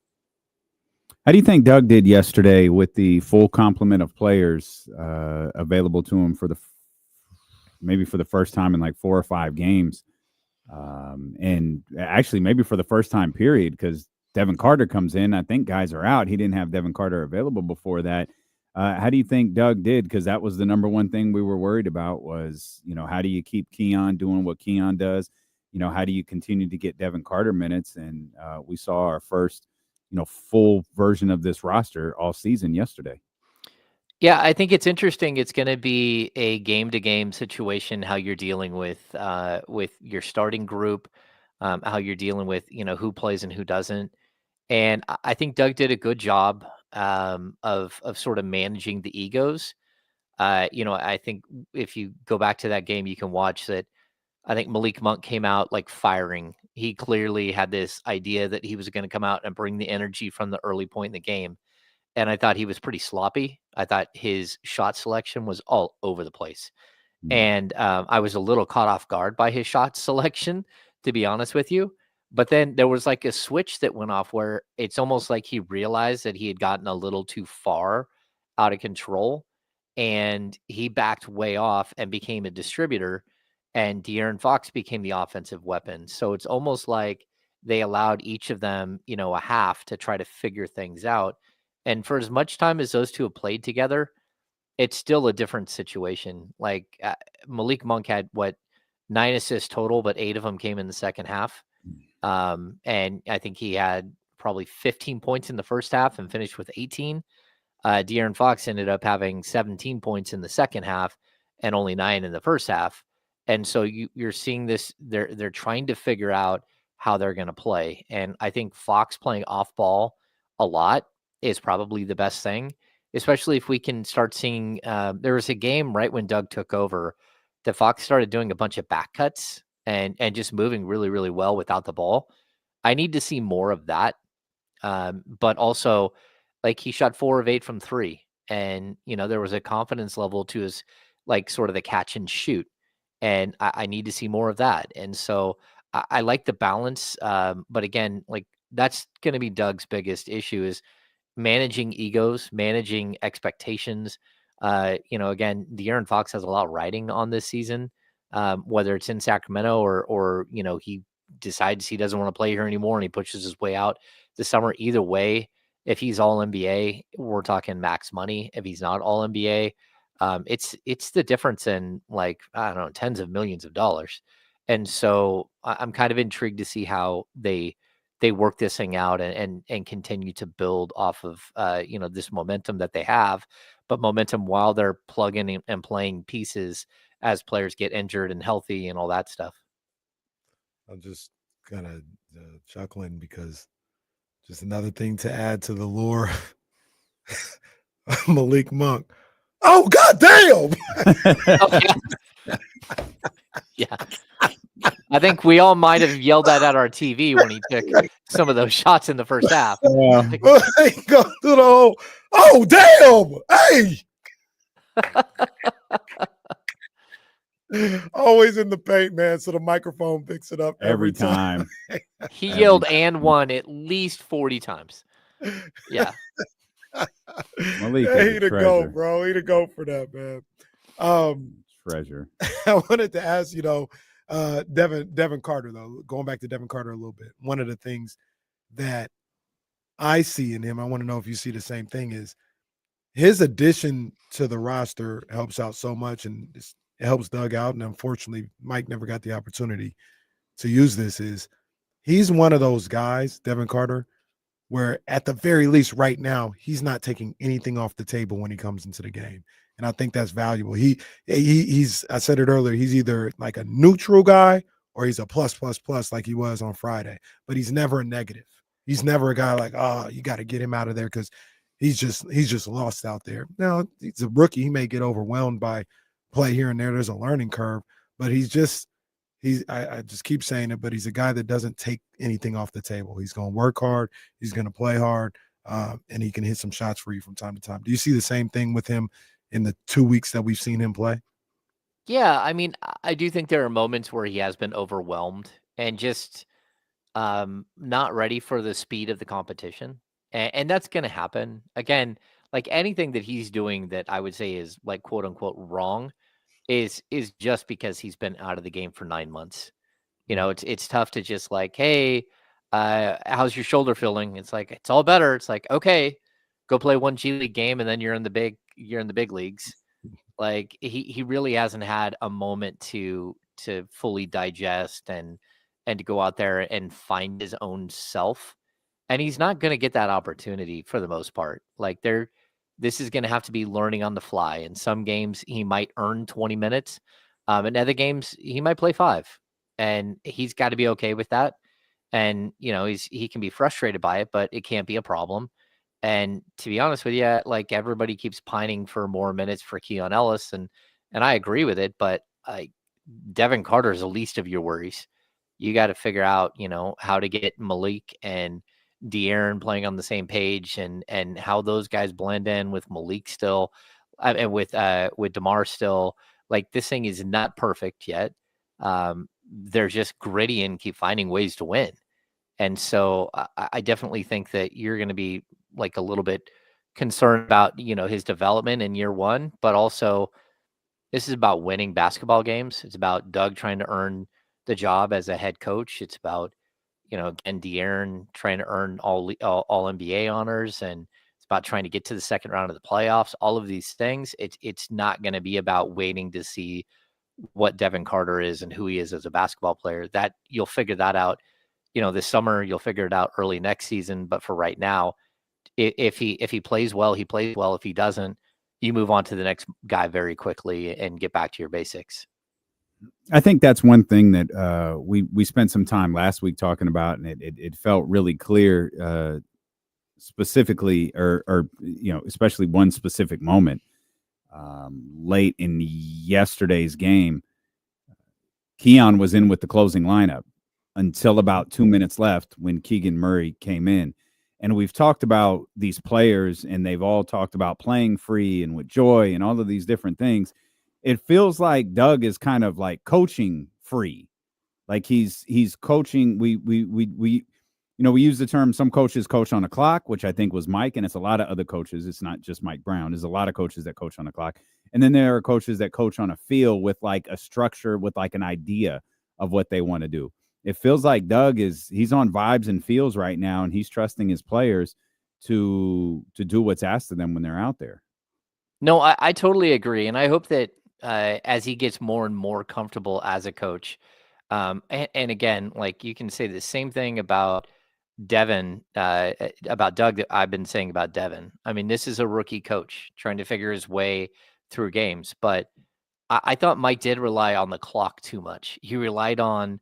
How do you think Doug did yesterday with the full complement of players available to him maybe for the first time in like 4 or 5 games? And actually maybe for the first time period, because Devin Carter comes in. I think guys are out. He didn't have Devin Carter available before that. How do you think Doug did? Because that was the number one thing we were worried about was, how do you keep Keon doing what Keon does? How do you continue to get Devin Carter minutes? And we saw our first, full version of this roster all season yesterday. Yeah, I think it's interesting. It's going to be a game-to-game situation, how you're dealing with your starting group, how you're dealing with, who plays and who doesn't. And I think Doug did a good job of sort of managing the egos. I think if you go back to that game, you can watch that. I think Malik Monk came out like firing. He clearly had this idea that he was going to come out and bring the energy from the early point in the game. And I thought he was pretty sloppy. I thought his shot selection was all over the place. And I was a little caught off guard by his shot selection, to be honest with you. But then there was like a switch that went off where it's almost like he realized that he had gotten a little too far out of control, and he backed way off and became a distributor, and De'Aaron Fox became the offensive weapon. So it's almost like they allowed each of them, a half to try to figure things out. And for as much time as those two have played together, it's still a different situation. Like Malik Monk had 9 assists total, but 8 of them came in the second half. And I think he had probably 15 points in the first half and finished with 18. De'Aaron Fox ended up having 17 points in the second half and only 9 in the first half. And so you're seeing this, they're trying to figure out how they're going to play. And I think Fox playing off ball a lot is probably the best thing, especially if we can start seeing, there was a game right when Doug took over that Fox started doing a bunch of back cuts and just moving really, really well without the ball. I need to see more of that. But also, like, he shot 4 of 8 from 3. And, there was a confidence level to his, like, sort of the catch and shoot. And I need to see more of that. And so I like the balance. But again, like, that's going to be Doug's biggest issue is managing egos, managing expectations. Again, De'Aaron Fox has a lot riding on this season. Whether it's in Sacramento or he decides he doesn't want to play here anymore and he pushes his way out this summer. Either way, if he's all NBA, we're talking max money. If he's not all NBA, it's the difference in, like, I don't know, tens of millions of dollars. And so I'm kind of intrigued to see how they work this thing out and continue to build off of this momentum that they have, but momentum while they're plugging and playing pieces as players get injured and healthy and all that stuff. I'm just kind of chuckling because just another thing to add to the lore. Malik Monk. Oh, goddamn! Yeah. I think we all might have yelled that at our TV when he took some of those shots in the first half. Go through the whole, oh, damn! Hey! Always in the paint, man. So the microphone picks it up every time. He yelled and won at least 40 times. Yeah. Malik Yeah, is he a to go, treasure. bro. He to go for that, man. Treasure. I wanted to ask, Devin Carter, though, going back to Devin Carter a little bit. One of the things that I see in him, I want to know if you see the same thing, is his addition to the roster helps out so much, and it helps Doug out. And unfortunately, Mike never got the opportunity to use this. Is he's one of those guys, Devin Carter, where at the very least right now, he's not taking anything off the table when he comes into the game. And I think that's valuable. He's I said it earlier, he's either like a neutral guy or he's a plus like he was on Friday, but he's never a negative. He's never a guy like, oh, you got to get him out of there because he's just lost out there. Now, he's a rookie. He may get overwhelmed by play here and there. There's a learning curve, but I just keep saying it, but he's a guy that doesn't take anything off the table. He's going to work hard. He's going to play hard, and he can hit some shots for you from time to time. Do you see the same thing with him in the 2 weeks that we've seen him play? Yeah, I mean, I do think there are moments where he has been overwhelmed and just not ready for the speed of the competition. And that's going to happen. Again, like anything that he's doing that I would say is like quote unquote wrong is just because he's been out of the game for 9 months. It's tough to just like, hey, how's your shoulder feeling? It's like, it's all better. It's like, okay, go play one G League game and then you're in the big leagues. Like he really hasn't had a moment to fully digest and to go out there and find his own self. And he's not going to get that opportunity for the most part. Like this is going to have to be learning on the fly. In some games, he might earn 20 minutes. In other games, he might play 5. And he's got to be okay with that. And, he can be frustrated by it, but it can't be a problem. And to be honest with you, like everybody keeps pining for more minutes for Keon Ellis. And I agree with it, but Devin Carter is the least of your worries. You got to figure out, how to get Malik and De'Aaron playing on the same page and how those guys blend in with Malik still and with DeMar still. Like this thing is not perfect yet. They're just gritty and keep finding ways to win. And so I definitely think that you're going to be like a little bit concerned about, his development in year 1, but also this is about winning basketball games. It's about Doug trying to earn the job as a head coach. It's about, again, De'Aaron trying to earn all NBA honors, and it's about trying to get to the second round of the playoffs. All of these things, it's not going to be about waiting to see what Devin Carter is and who he is as a basketball player. That you'll figure that out, this summer. You'll figure it out early next season. But for right now, if he plays well, he plays well. If he doesn't, you move on to the next guy very quickly and get back to your basics. I think that's one thing that we spent some time last week talking about, and it felt really clear, specifically, or especially one specific moment late in yesterday's game. Keon was in with the closing lineup until about 2 minutes left when Keegan Murray came in. And we've talked about these players, and they've all talked about playing free and with joy and all of these different things. It feels like Doug is kind of like coaching free. Like he's coaching. We use the term, some coaches coach on a clock, which I think was Mike, and it's a lot of other coaches. It's not just Mike Brown. There's a lot of coaches that coach on a clock. And then there are coaches that coach on a field with like a structure, with like an idea of what they want to do. It feels like Doug he's on vibes and feels right now, and he's trusting his players to do what's asked of them when they're out there. No, I totally agree. And I hope that as he gets more and more comfortable as a coach, and again, like you can say the same thing about Devin, about Doug that I've been saying about Devin. I mean, this is a rookie coach trying to figure his way through games, but I thought Mike did rely on the clock too much. He relied on,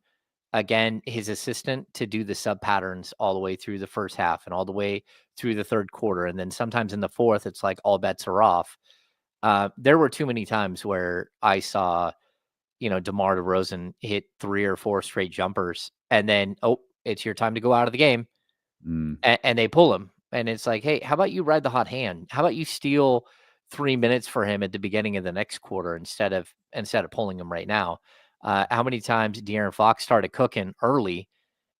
again, his assistant to do the sub patterns all the way through the first half and all the way through the third quarter. And then sometimes in the fourth, it's like all bets are off. There were too many times where I saw, DeMar DeRozan hit 3 or 4 straight jumpers, and then, it's your time to go out of the game. And they pull him. And it's like, hey, how about you ride the hot hand? How about you steal 3 minutes for him at the beginning of the next quarter instead of instead of pulling him right now. How many times De'Aaron Fox started cooking early,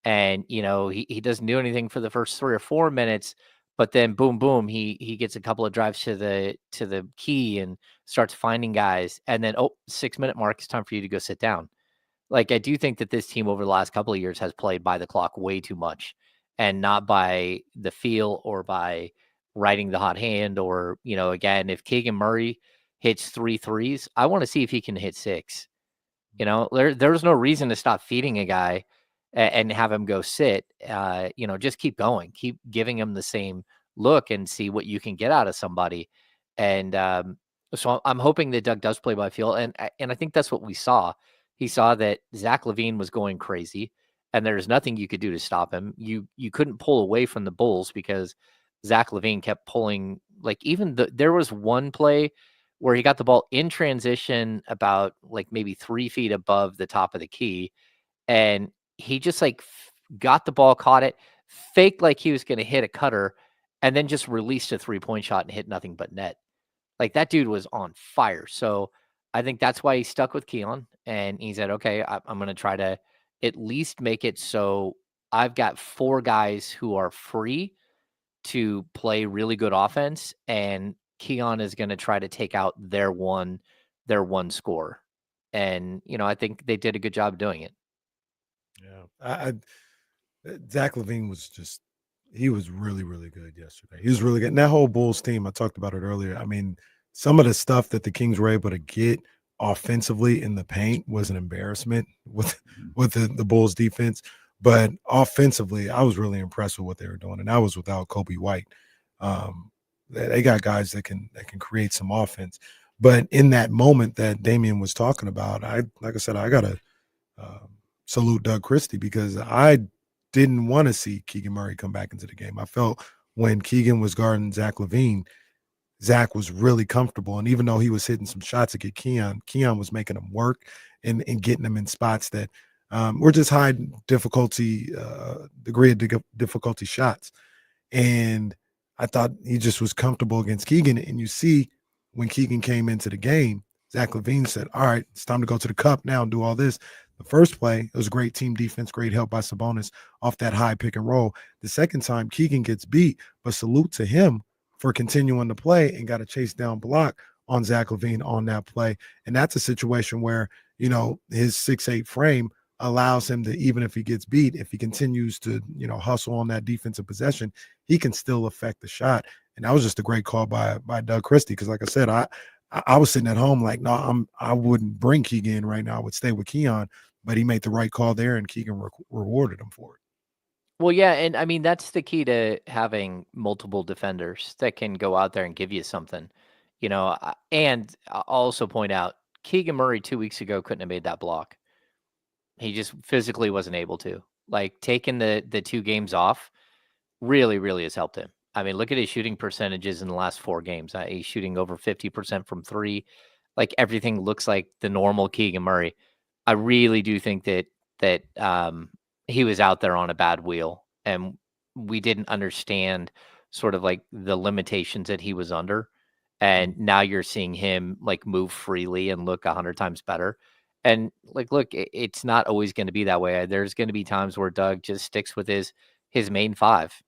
and he doesn't do anything for the first 3 or 4 minutes, but then boom, boom, he gets a couple of drives to the key and starts finding guys, and then 6-minute mark, it's time for you to go sit down. Like, I do think that this team over the last couple of years has played by the clock way too much, and not by the feel or by riding the hot hand, or again, if Keegan Murray hits 3 threes, I want to see if he can hit 6. There's no reason to stop feeding a guy and have him go sit. Just keep going, keep giving him the same look and see what you can get out of somebody. And so I'm hoping that Doug does play by feel, and I think that's what we saw. He saw that Zach LaVine was going crazy, and there's nothing you could do to stop him. You couldn't pull away from the Bulls because Zach LaVine kept pulling. Like, there was one play where he got the ball in transition about like maybe 3 feet above the top of the key, and he just got the ball, caught it, faked like he was going to hit a cutter, and then just released a 3-point shot and hit nothing but net. Like, that dude was on fire. So I think that's why he stuck with Keon, and he said, okay, I'm going to try to at least make it so I've got 4 guys who are free to play really good offense, and Keon is going to try to take out their one score. And, I think they did a good job doing it. Yeah. Zach LaVine he was really, really good yesterday. He was really good. And that whole Bulls team, I talked about it earlier. I mean, some of the stuff that the Kings were able to get offensively in the paint was an embarrassment with the Bulls defense. But offensively, I was really impressed with what they were doing. And that was without Kobe White. They got guys that can create some offense. But in that moment that Damian was talking about, like I said, I got to salute Doug Christie, because I didn't want to see Keegan Murray come back into the game. I felt when Keegan was guarding Zach LaVine, Zach was really comfortable. And even though he was hitting some shots to get Keon was making him work and getting him in spots that were just high difficulty, degree of difficulty shots. And I thought he just was comfortable against Keegan. And you see, when Keegan came into the game, Zach LaVine said, all right, it's time to go to the cup now and do all this. The first play, it was great team defense, great help by Sabonis off that high pick and roll. The second time, Keegan gets beat, but salute to him for continuing to play and got a chase down block on Zach LaVine on that play. And that's a situation where, his 6'8" frame allows him to, even if he gets beat, if he continues to, hustle on that defensive possession, he can still affect the shot. And that was just a great call by Doug Christie, because like I said, I was sitting at home like, no, I wouldn't bring Keegan right now. I would stay with Keon, but he made the right call there, and Keegan rewarded him for it. Well, yeah, and I mean, that's the key to having multiple defenders that can go out there and give you something, and I'll also point out, Keegan Murray 2 weeks ago couldn't have made that block. He just physically wasn't able to. Like, taking the 2 games off really, really has helped him. I mean, look at his shooting percentages in the last 4 games. He's shooting over 50% from 3. Like, everything looks like the normal Keegan Murray. I really do think that he was out there on a bad wheel, and we didn't understand sort of like the limitations that he was under. And now you're seeing him like move freely and look 100 times better. And like, look, it's not always going to be that way. There's going to be times where Doug just sticks with his main 5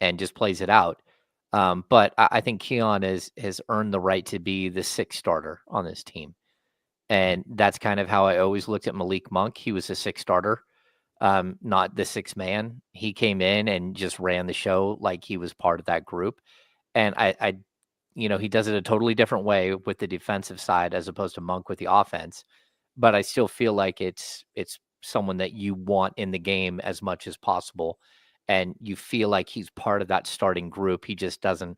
and just plays it out. But I think Keon has earned the right to be the 6th starter on this team. And that's kind of how I always looked at Malik Monk. He was a 6th starter, not the 6th man. He came in and just ran the show like he was part of that group. And I he does it a totally different way with the defensive side as opposed to Monk with the offense. But I still feel like it's someone that you want in the game as much as possible. And you feel like he's part of that starting group. He just doesn't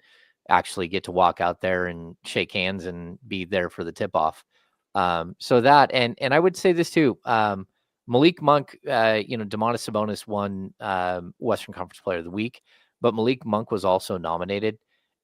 actually get to walk out there and shake hands and be there for the tip-off. So that, and I would say this too, Malik Monk, Domantas Sabonis won Western Conference Player of the Week, but Malik Monk was also nominated.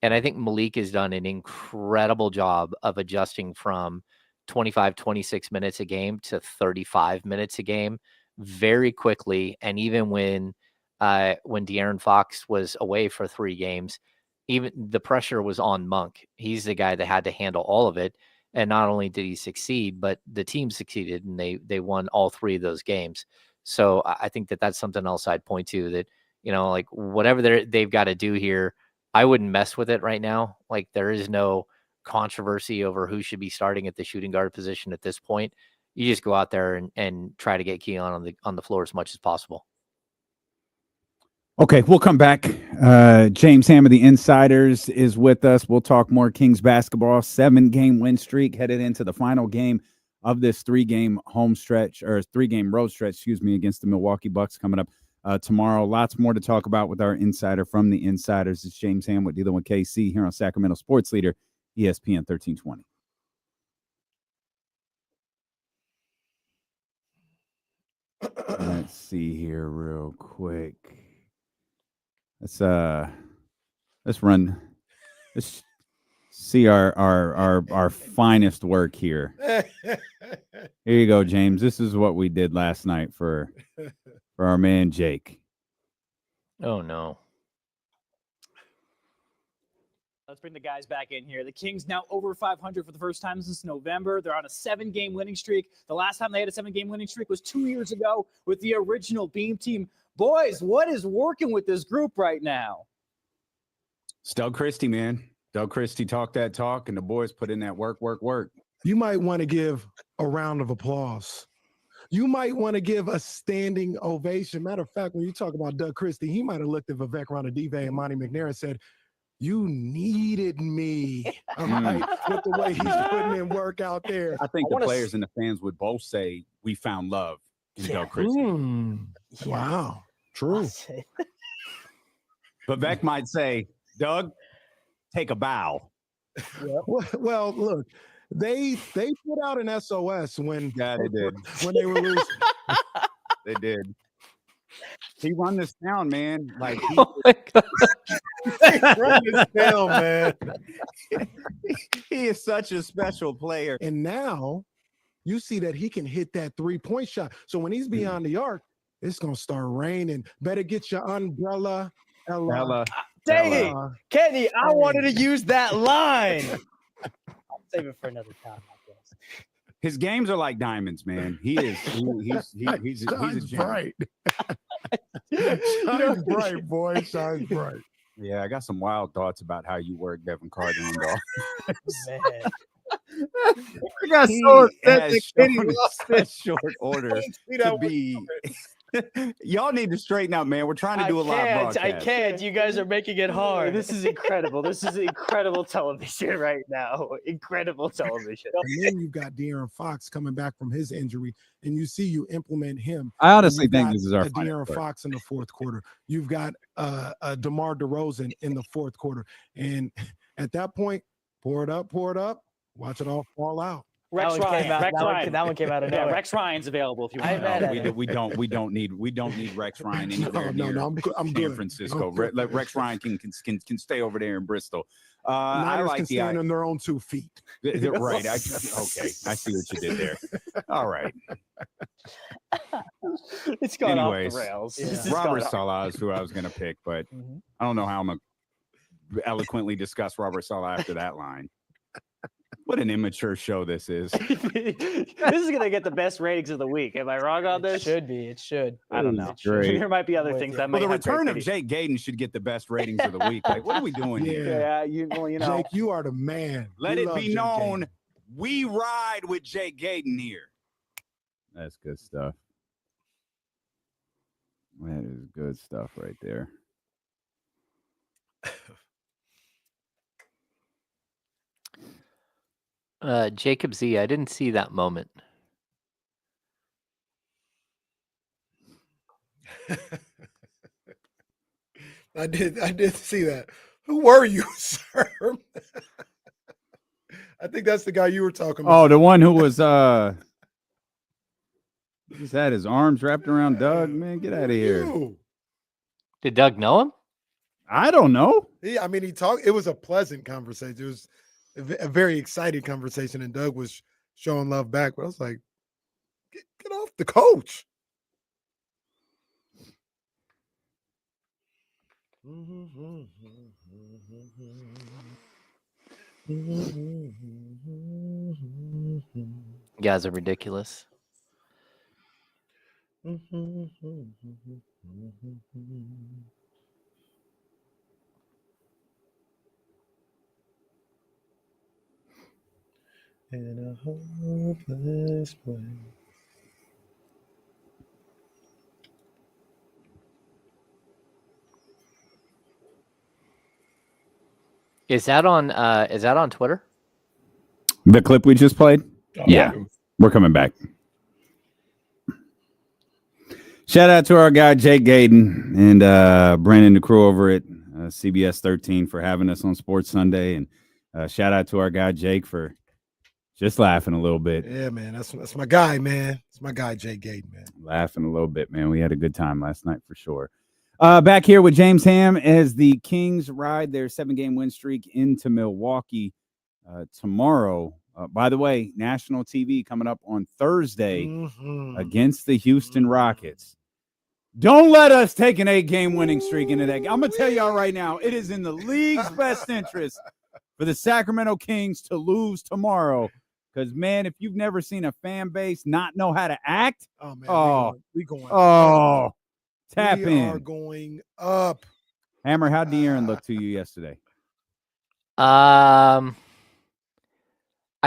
And I think Malik has done an incredible job of adjusting from 25, 26 minutes a game to 35 minutes a game very quickly. And even when De'Aaron Fox was away for 3 games, even the pressure was on Monk. He's the guy that had to handle all of it. And not only did he succeed, but the team succeeded, and they won all 3 of those games. So I think that's something else I'd point to, that, like whatever they've got to do here, I wouldn't mess with it right now. Like, there is no controversy over who should be starting at the shooting guard position at this point. You just go out there and try to get Keon on the floor as much as possible. Okay, we'll come back. James Ham of the Insiders is with us. We'll talk more Kings basketball. 7-game win streak headed into the final game of this 3-game home stretch, or 3-game road stretch, against the Milwaukee Bucks coming up tomorrow. Lots more to talk about with our insider from the Insiders. It's James Ham with Dealing with KC here on Sacramento Sports Leader, ESPN 1320. Let's see here real quick. Let's see our finest work here. Here you go, James. This is what we did last night for our man Jake. Oh no. Let's bring the guys back in here. The Kings now over 500 for the first time since November. They're on a 7-game winning streak. The last time they had a 7-game winning streak was 2 years ago with the original Beam team. Boys, what is working with this group right now? It's Doug Christie, man. Doug Christie talked that talk, and the boys put in that work. You might want to give a round of applause. You might want to give a standing ovation. Matter of fact, when you talk about Doug Christie, he might have looked at Vivek Ranadive and Monte McNair and said, "You needed me." All right, with the way he's putting in work out there. I think the players and the fans would both say we found love in Doug Christie. Wow, true. Vivek might say, "Doug, take a bow." Well, look, they put out an SOS when they did when they were losing. They did. He run this down, man. Like he, run this down, man. He is such a special player. And now you see that he can hit that 3-point shot. So when he's beyond the arc, it's gonna start raining. Better get your umbrella, Ella. Dang it, Kenny! I wanted to use that line. I'll save it for another time, I guess. His games are like diamonds, man. He is. He's a gem. Bright. Shines bright, boy. Shines bright. Yeah, I got some wild thoughts about how you work Devin Carter indoor. Man. I got so upset that Kenny lost that short order to be. Y'all need to straighten out, man. We're trying to do a live broadcast. I can't. You guys are making it hard. This is incredible. This is incredible television right now. Incredible television. And then you've got De'Aaron Fox coming back from his injury, and you see you implement him. I honestly think this is our De'Aaron Fox in the fourth quarter. You've got DeMar DeRozan in the fourth quarter, and at that point, pour it up, watch it all fall out. Rex Ryan. That one came out of nowhere. Yeah, Rex Ryan's available if you want. We don't need Rex Ryan anywhere near I'm San good. Francisco. Rex Ryan can stay over there in Bristol. I Niners like can stand on their own 2 feet. Right. I see what you did there. All right. It's gone Anyways, off the rails. Robert Saleh is who I was going to pick, but I don't know how I'm going to eloquently discuss Robert Saleh after that line. What an immature show this is. This is going to get the best ratings of the week. Am I wrong on this? It should. I don't know. Great. There might be other things that might the have return great of Jake Gayden should get the best ratings of the week. Like, what are we doing here? Yeah, you know. Jake, you are the man. Let We it love be Jake known, Gayden. we ride with Jake Gayden here. That's good stuff. That is good stuff right there. Jacob Z, I didn't see that moment. I did see that. Who were you, sir? I think that's the guy you were talking about. Oh, the one who was he's had his arms wrapped around Doug. Man, get out of here. Did Doug know him? I don't know. He talked. It was a pleasant conversation. It was a very exciting conversation, and Doug was showing love back. But I was like, get off the coach. You guys are ridiculous. In a hopeless place. Is that on Twitter? The clip we just played? Yeah. We're coming back. Shout out to our guy Jake Gayden and Brandon, the crew over at CBS 13 for having us on Sports Sunday. And shout out to our guy Jake for just laughing a little bit. Yeah, man. That's my guy, man. It's my guy, Jake Gayden, man. Laughing a little bit, man. We had a good time last night for sure. Back here with James Ham as the Kings ride their 7-game win streak into Milwaukee tomorrow. By the way, national TV coming up on Thursday against the Houston Rockets. Don't let us take an 8-game winning streak into that. I'm going to tell y'all right now, it is in the league's best interest for the Sacramento Kings to lose tomorrow. Because, man, if you've never seen a fan base not know how to act, we going tap in. We are going up. Hammer, how'd De'Aaron look to you yesterday? I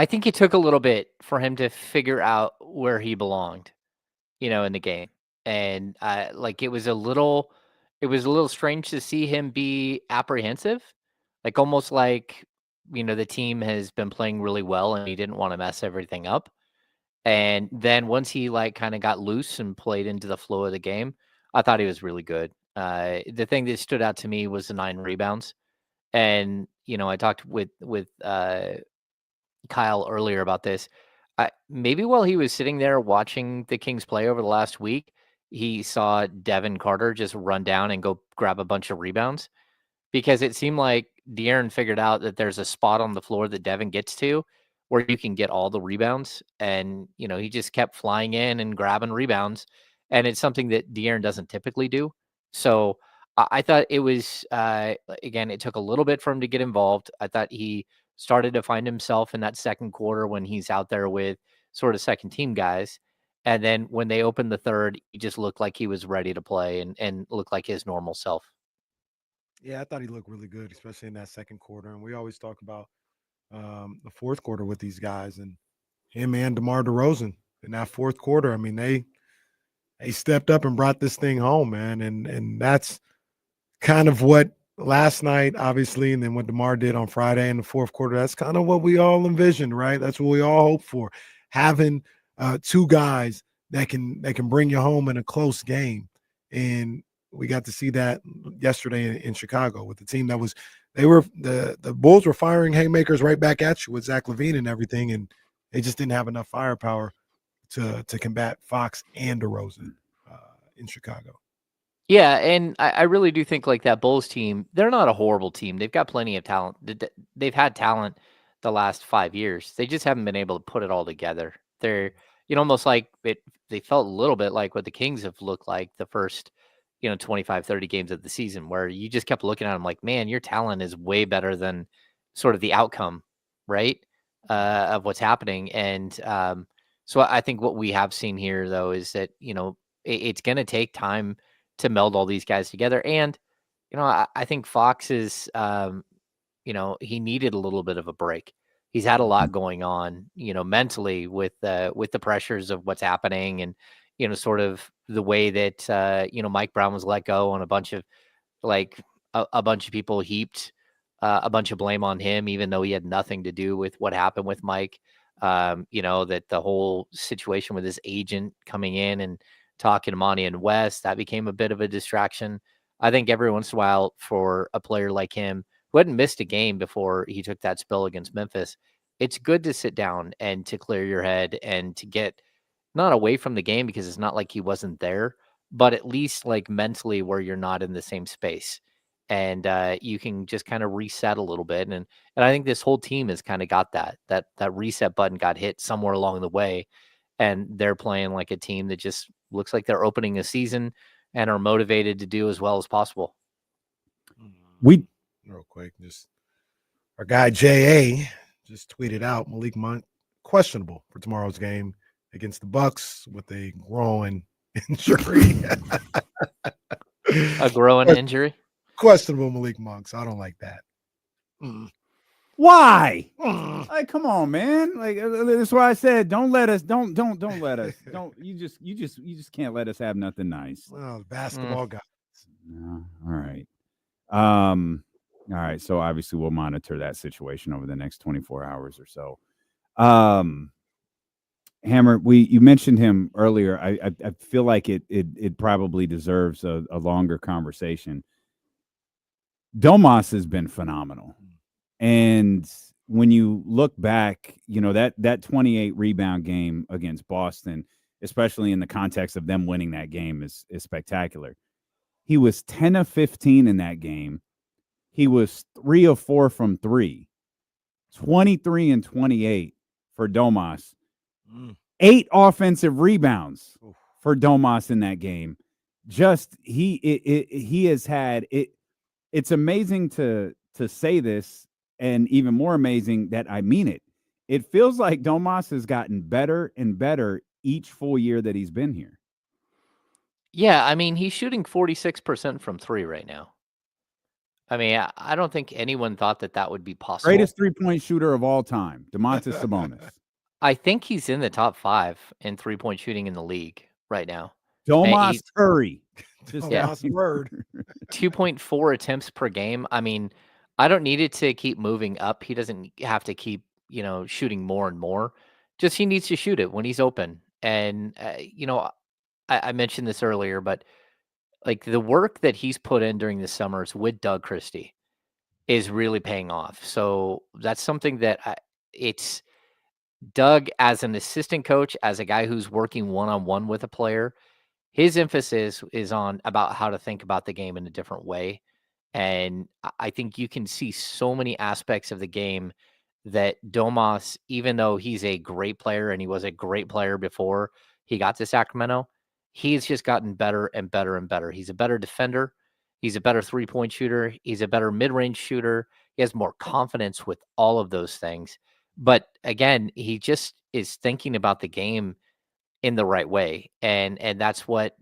think it took a little bit for him to figure out where he belonged, in the game. And it was a little strange to see him be apprehensive, almost like, the team has been playing really well and he didn't want to mess everything up. And then once he kind of got loose and played into the flow of the game, I thought he was really good. The thing that stood out to me was the 9 rebounds. And, I talked with Kyle earlier about this. Maybe while he was sitting there watching the Kings play over the last week, he saw Devin Carter just run down and go grab a bunch of rebounds, because it seemed like De'Aaron figured out that there's a spot on the floor that Devin gets to where you can get all the rebounds. And, he just kept flying in and grabbing rebounds. And it's something that De'Aaron doesn't typically do. So I thought it was, again, it took a little bit for him to get involved. I thought he started to find himself in that second quarter when he's out there with sort of second team guys. And then when they opened the third, he just looked like he was ready to play and looked like his normal self. Yeah, I thought he looked really good, especially in that second quarter. And we always talk about the fourth quarter with these guys, and him and DeMar DeRozan in that fourth quarter. I mean, they stepped up and brought this thing home, man. And that's kind of what last night, obviously, and then what DeMar did on Friday in the fourth quarter. That's kind of what we all envisioned, right? That's what we all hope for. Having 2 guys that can bring you home in a close game. And we got to see that yesterday in Chicago with the team that was the Bulls were firing haymakers right back at you with Zach LaVine and everything, and they just didn't have enough firepower to combat Fox and DeRozan in Chicago. Yeah, and I really do think that Bulls team, they're not a horrible team. They've got plenty of talent. They've had talent the last 5 years. They just haven't been able to put it all together. They're almost like they felt a little bit like what the Kings have looked like the first 25, 30 games of the season, where you just kept looking at them like, man, your talent is way better than sort of the outcome, right, of what's happening. And so I think what we have seen here, though, is that, it's going to take time to meld all these guys together. And, I think Fox is, he needed a little bit of a break. He's had a lot going on, mentally with the pressures of what's happening, and, sort of the way that, Mike Brown was let go, and a bunch of a bunch of people heaped a bunch of blame on him, even though he had nothing to do with what happened with Mike. That the whole situation with his agent coming in and talking to Monty and West, that became a bit of a distraction. I think every once in a while, for a player like him who hadn't missed a game before he took that spill against Memphis, it's good to sit down and to clear your head and to get not away from the game, because it's not like he wasn't there, but at least mentally where you're not in the same space, and you can just kind of reset a little bit. And I think this whole team has kind of got that reset button got hit somewhere along the way, and they're playing like a team that just looks like they're opening a season and are motivated to do as well as possible. Real quick, just our guy J.A. just tweeted out Malik Monk questionable for tomorrow's game against the Bucks with a growing injury. A growing injury? Questionable Malik Monk. So I don't like that. Why? Like, come on, man. Like, that's why I said, don't let us. Don't let us. Don't you just can't let us have nothing nice. Well, basketball guys. No. All right. All right. So obviously we'll monitor that situation over the next 24 hours or so. Hammer, you mentioned him earlier. I feel like it probably deserves a longer conversation. Domas has been phenomenal. And when you look back, that 28 rebound game against Boston, especially in the context of them winning that game, is spectacular. He was 10 of 15 in that game. He was 3 of 4 from 3. 23 and 28 for Domas. 8 offensive rebounds for Domas in that game. Just he has had it. It's amazing to say this, and even more amazing that I mean it. It feels like Domas has gotten better and better each full year that he's been here. Yeah, I mean, he's shooting 46% from 3 right now. I mean, I don't think anyone thought that would be possible. Greatest three-point shooter of all time, Domantas Sabonis. I think he's in the top 5 in three-point shooting in the league right now. Domas Curry. Just word. 2.4 attempts per game. I mean, I don't need it to keep moving up. He doesn't have to keep, shooting more and more. Just he needs to shoot it when he's open. And, I mentioned this earlier, but like the work that he's put in during the summers with Doug Christie is really paying off. So that's something that it's Doug as an assistant coach, as a guy who's working one-on-one with a player. His emphasis is on about how to think about the game in a different way. And I think you can see so many aspects of the game that Domas, even though he's a great player and he was a great player before he got to Sacramento, he's just gotten better and better and better. He's a better defender. He's a better three-point shooter. He's a better mid-range shooter. He has more confidence with all of those things. But again, he just is thinking about the game in the right way. And that's what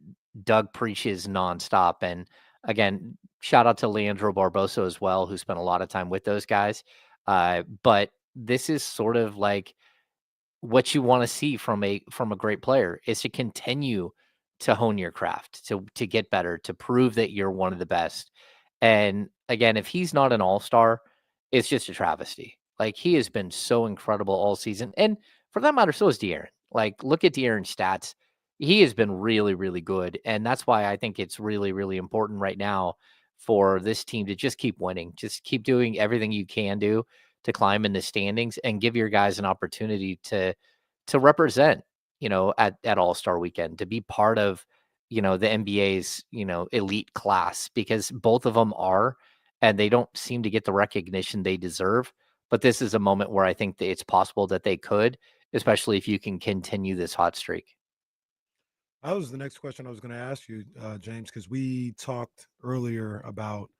Doug preaches nonstop. And again, shout out to Leandro Barbosa as well, who spent a lot of time with those guys. But this is sort of like what you want to see from a great player, is to continue to hone your craft, to get better, to prove that you're one of the best. And again, if he's not an all-star, it's just a travesty. Like, he has been so incredible all season. And for that matter, so is De'Aaron. Like, look at De'Aaron's stats. He has been really, really good. And that's why I think it's really, really important right now for this team to just keep winning. Just keep doing everything you can do to climb in the standings and give your guys an opportunity to represent, at All-Star Weekend, to be part of, the NBA's, elite class, because both of them are, and they don't seem to get the recognition they deserve. But this is a moment where I think that it's possible that they could, especially if you can continue this hot streak. That was the next question I was going to ask you, James, because we talked earlier about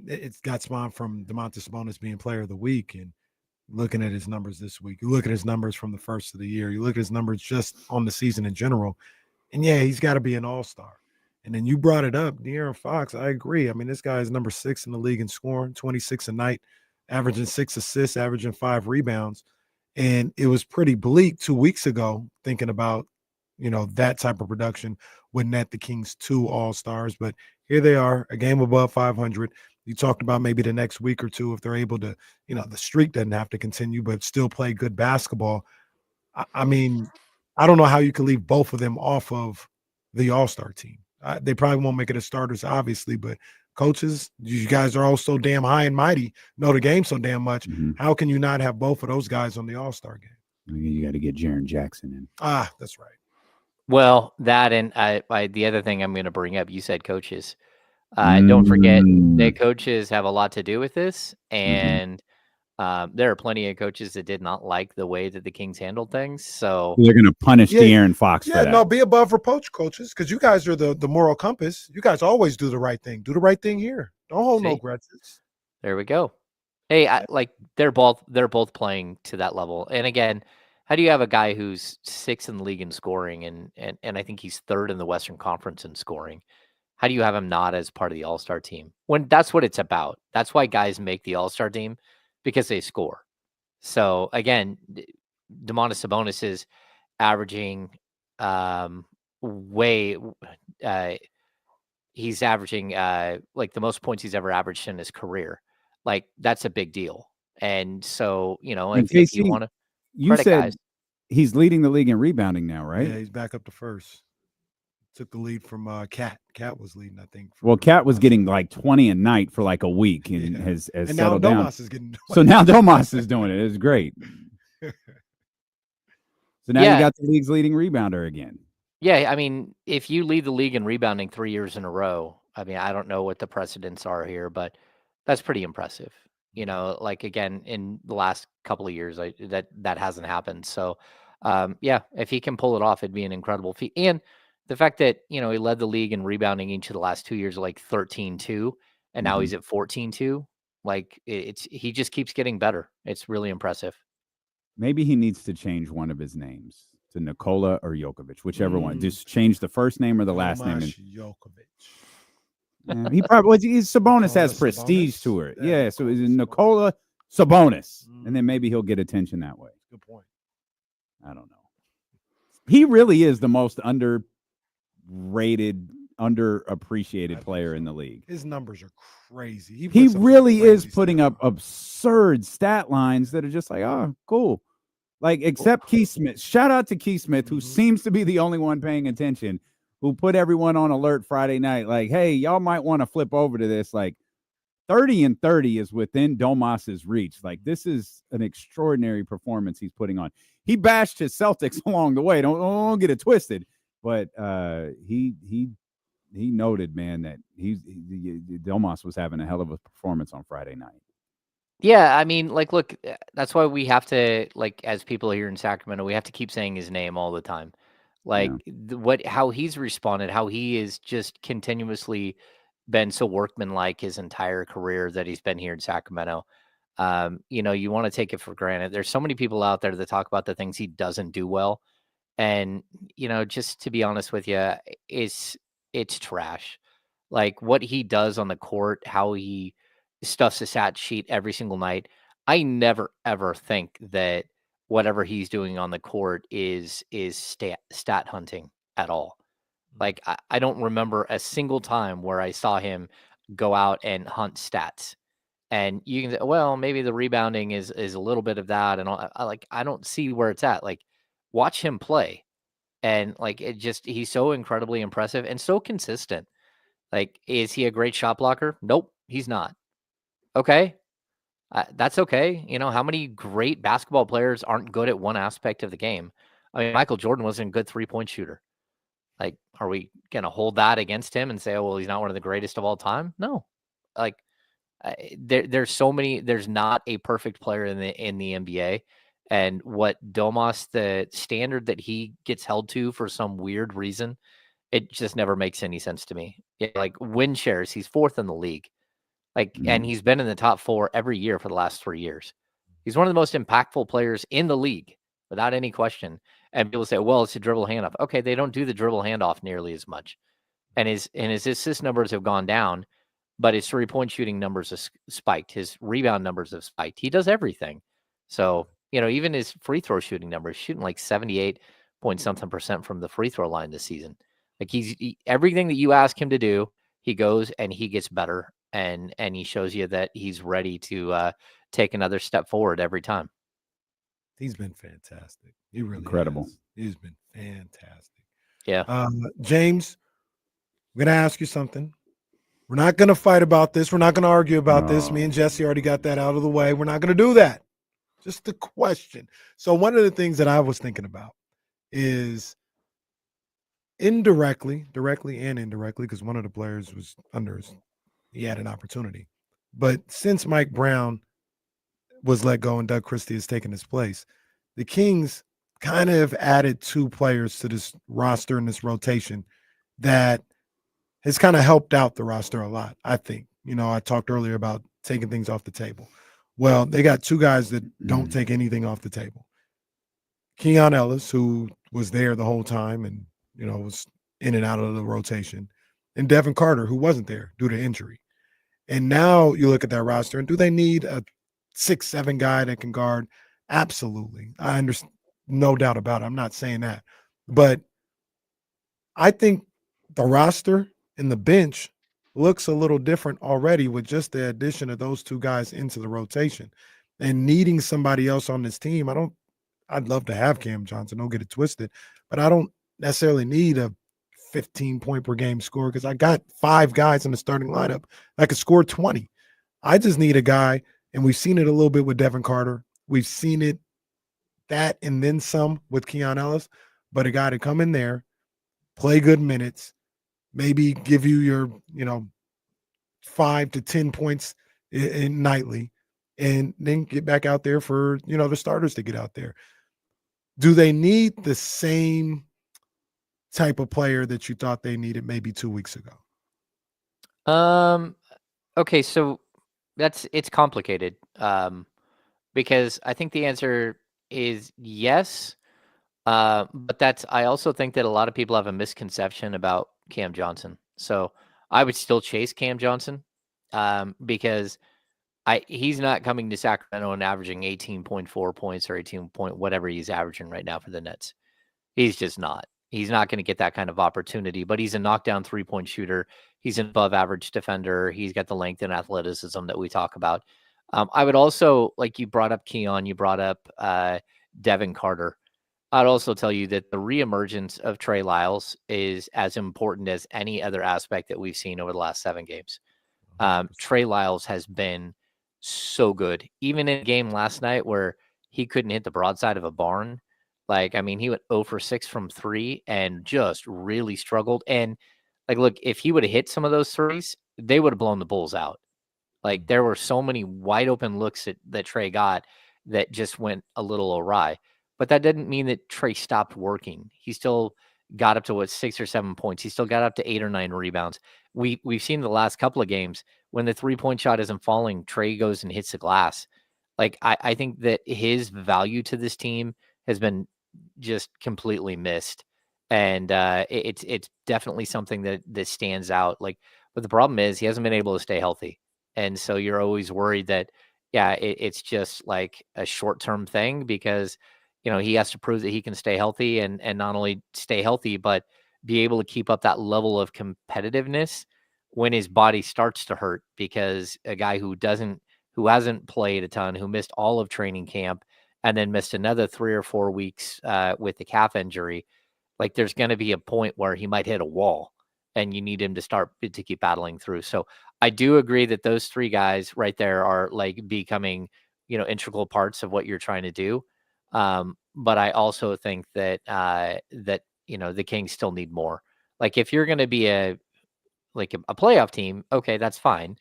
it's got spawned from Domantas Sabonis being player of the week, and looking at his numbers this week. You look at his numbers from the first of the year. You look at his numbers just on the season in general, and yeah, he's got to be an all-star. And then you brought it up, De'Aaron Fox. I agree. I mean, this guy is number 6 in the league in scoring, 26 a night, averaging 6 assists, averaging 5 rebounds. And it was pretty bleak 2 weeks ago thinking about, that type of production would net the Kings 2 all-stars. But here they are, a game above 500. You talked about maybe the next week or two, if they're able to, the streak doesn't have to continue, but still play good basketball. I mean, I don't know how you can leave both of them off of the all-star team. They probably won't make it as starters, obviously, but coaches, you guys are all so damn high and mighty, know the game so damn much. Mm-hmm. How can you not have both of those guys on the all-star game? You got to get Jaren Jackson in. That's right. Well, that, and the other thing I'm going to bring up, you said coaches. Don't forget that coaches have a lot to do with this, and there are plenty of coaches that did not like the way that the Kings handled things. So they're going to punish De'Aaron Fox for that. No, be above reproach, coaches, because you guys are the moral compass. You guys always do the right thing. Do the right thing here. Don't hold no grudges. There we go. Hey, they're both playing to that level, and again, How do you have a guy who's 6th in the league in scoring and I think he's 3rd in the Western Conference in scoring? How do you have him not as part of the All-Star team when that's what it's about? That's why guys make the All-Star team, because they score. So again, Domantas Sabonis is averaging he's averaging like the most points he's ever averaged in his career. Like that's a big deal. And so, And if you KC, want to you credit said guys, he's leading the league in rebounding now, right? Yeah, he's back up to first. Took the lead from Cat. Cat was leading, I think. Well, Cat was getting like 20 a night for like a week and has And now settled down. Domas is getting So now Domas is doing it. It's great. So now you got the league's leading rebounder again. yeah, I mean, if you lead the league in rebounding 3 years in a row, I mean, I don't know what the precedents are here, but that's pretty impressive. Like again, in the last couple of years, that hasn't happened. So, yeah, if he can pull it off, it'd be an incredible feat. And the fact that he led the league in rebounding each of the last 2 years, like 13-2, and now he's at 14-2. Like he just keeps getting better. It's really impressive. Maybe he needs to change one of his names to Nikola or Jokovic, whichever one. Just change the first name or the last name. Jokovic. He probably Sabonis has prestige to it. Yeah, so is it Nikola Sabonis, and then maybe he'll get attention that way. Good point. I don't know. He really is the most underrated, underappreciated player in the league. His numbers are crazy. He really is putting up absurd stat lines that are just like, oh, cool. Like, except Keith Smith. Shout out to Keith Smith, who seems to be the only one paying attention, who put everyone on alert Friday night. Like, hey, y'all might want to flip over to this. Like, 30-30 is within Domas's reach. Like, this is an extraordinary performance he's putting on. He bashed his Celtics along the way. Don't get it twisted. But he noted, man, that Domas was having a hell of a performance on Friday night. Yeah, I mean, like, look, that's why we have to, like, as people here in Sacramento, we have to keep saying his name all the time. Like, how he's responded, how he is just continuously been so workmanlike his entire career that he's been here in Sacramento. You want to take it for granted. There's so many people out there that talk about the things he doesn't do well. And, just to be honest with you, it's trash. Like what he does on the court, how he stuffs a stat sheet every single night. I never, ever think that whatever he's doing on the court is stat hunting at all. Like I don't remember a single time where I saw him go out and hunt stats. And you can say, well, maybe the rebounding is a little bit of that. And I don't see where it's at. Like watch him play. And like, he's so incredibly impressive and so consistent. Like, is he a great shot blocker? Nope, he's not. Okay. That's okay. How many great basketball players aren't good at one aspect of the game? I mean, Michael Jordan wasn't a good 3-point shooter. Like, are we going to hold that against him and say, oh, well, he's not one of the greatest of all time? No. Like, there's so many, there's not a perfect player in the NBA. And what Domas, the standard that he gets held to for some weird reason, it just never makes any sense to me. Yeah, like win shares, he's 4th in the league. Like, and he's been in the top 4 every year for the last 3 years. He's one of the most impactful players in the league, without any question. And people say, well, it's a dribble handoff. Okay, they don't do the dribble handoff nearly as much. And his assist numbers have gone down, but his 3-point shooting numbers have spiked. His rebound numbers have spiked. He does everything. So, even his free throw shooting numbers, shooting like 78-point-something% from the free throw line this season. Like everything that you ask him to do, he goes and he gets better. And he shows you that he's ready to take another step forward every time. He's been fantastic. He really incredible. Has. He's been fantastic. Yeah. James, I'm going to ask you something. We're not going to fight about this. We're not going to argue about this. Me and Jesse already got that out of the way. We're not going to do that. Just a question. So one of the things that I was thinking about is directly and indirectly, because one of the players was under his, he had an opportunity. But since Mike Brown was let go and Doug Christie has taken his place, the Kings kind of added 2 players to this roster and this rotation that has kind of helped out the roster a lot, I think. I talked earlier about taking things off the table. Well, they got 2 guys that don't take anything off the table. Keon Ellis, who was there the whole time and, was in and out of the rotation, and Devin Carter, who wasn't there due to injury. And now you look at that roster, and do they need a 6'7" guy that can guard? Absolutely. I understand, no doubt about it. I'm not saying that. But I think the roster and the bench looks a little different already with just the addition of those two guys into the rotation. And needing somebody else on this team, I'd love to have Cam Johnson, don't get it twisted, but I don't necessarily need a 15-point per game score because I got 5 guys in the starting lineup that could score 20. I just need a guy, and we've seen it a little bit with Devin Carter. We've seen it that and then some with Keon Ellis, but a guy to come in there, play good minutes, maybe give you your, 5 to 10 points in nightly, and then get back out there for, the starters to get out there. Do they need the same type of player that you thought they needed maybe 2 weeks ago? Okay, so it's complicated. Because I think the answer is yes. But I also think that a lot of people have a misconception about Cam Johnson. So I would still chase Cam Johnson because he's not coming to Sacramento and averaging 18.4 points or 18 point whatever he's averaging right now for the Nets. He's just not. He's not going to get that kind of opportunity, but he's a knockdown 3-point shooter. He's an above average defender. He's got the length and athleticism that we talk about. I would also, like you brought up Keon, you brought up Devin Carter. I'd also tell you that the reemergence of Trey Lyles is as important as any other aspect that we've seen over the last 7 games. Trey Lyles has been so good. Even in a game last night where he couldn't hit the broadside of a barn. He went 0 for 6 from 3 and just really struggled. And look, if he would have hit some of those threes, they would have blown the Bulls out. There were so many wide open looks that Trey got that just went a little awry. But that didn't mean that Trey stopped working. He still got up to 6 or 7 points. He still got up to 8 or 9 rebounds. We've seen the last couple of games when the 3-point shot isn't falling, Trey goes and hits the glass. I think that his value to this team has been just completely missed. And it's definitely something that stands out. But the problem is he hasn't been able to stay healthy. And so you're always worried that, it's just like a short-term thing because, he has to prove that he can stay healthy and not only stay healthy, but be able to keep up that level of competitiveness when his body starts to hurt, because a guy who hasn't played a ton, who missed all of training camp and then missed another 3 or 4 weeks with the calf injury, there's going to be a point where he might hit a wall and you need him to keep battling through. So I do agree that those 3 guys right there are becoming, integral parts of what you're trying to do. But I also think that the Kings still need more. If you're going to be a playoff team, okay, that's fine.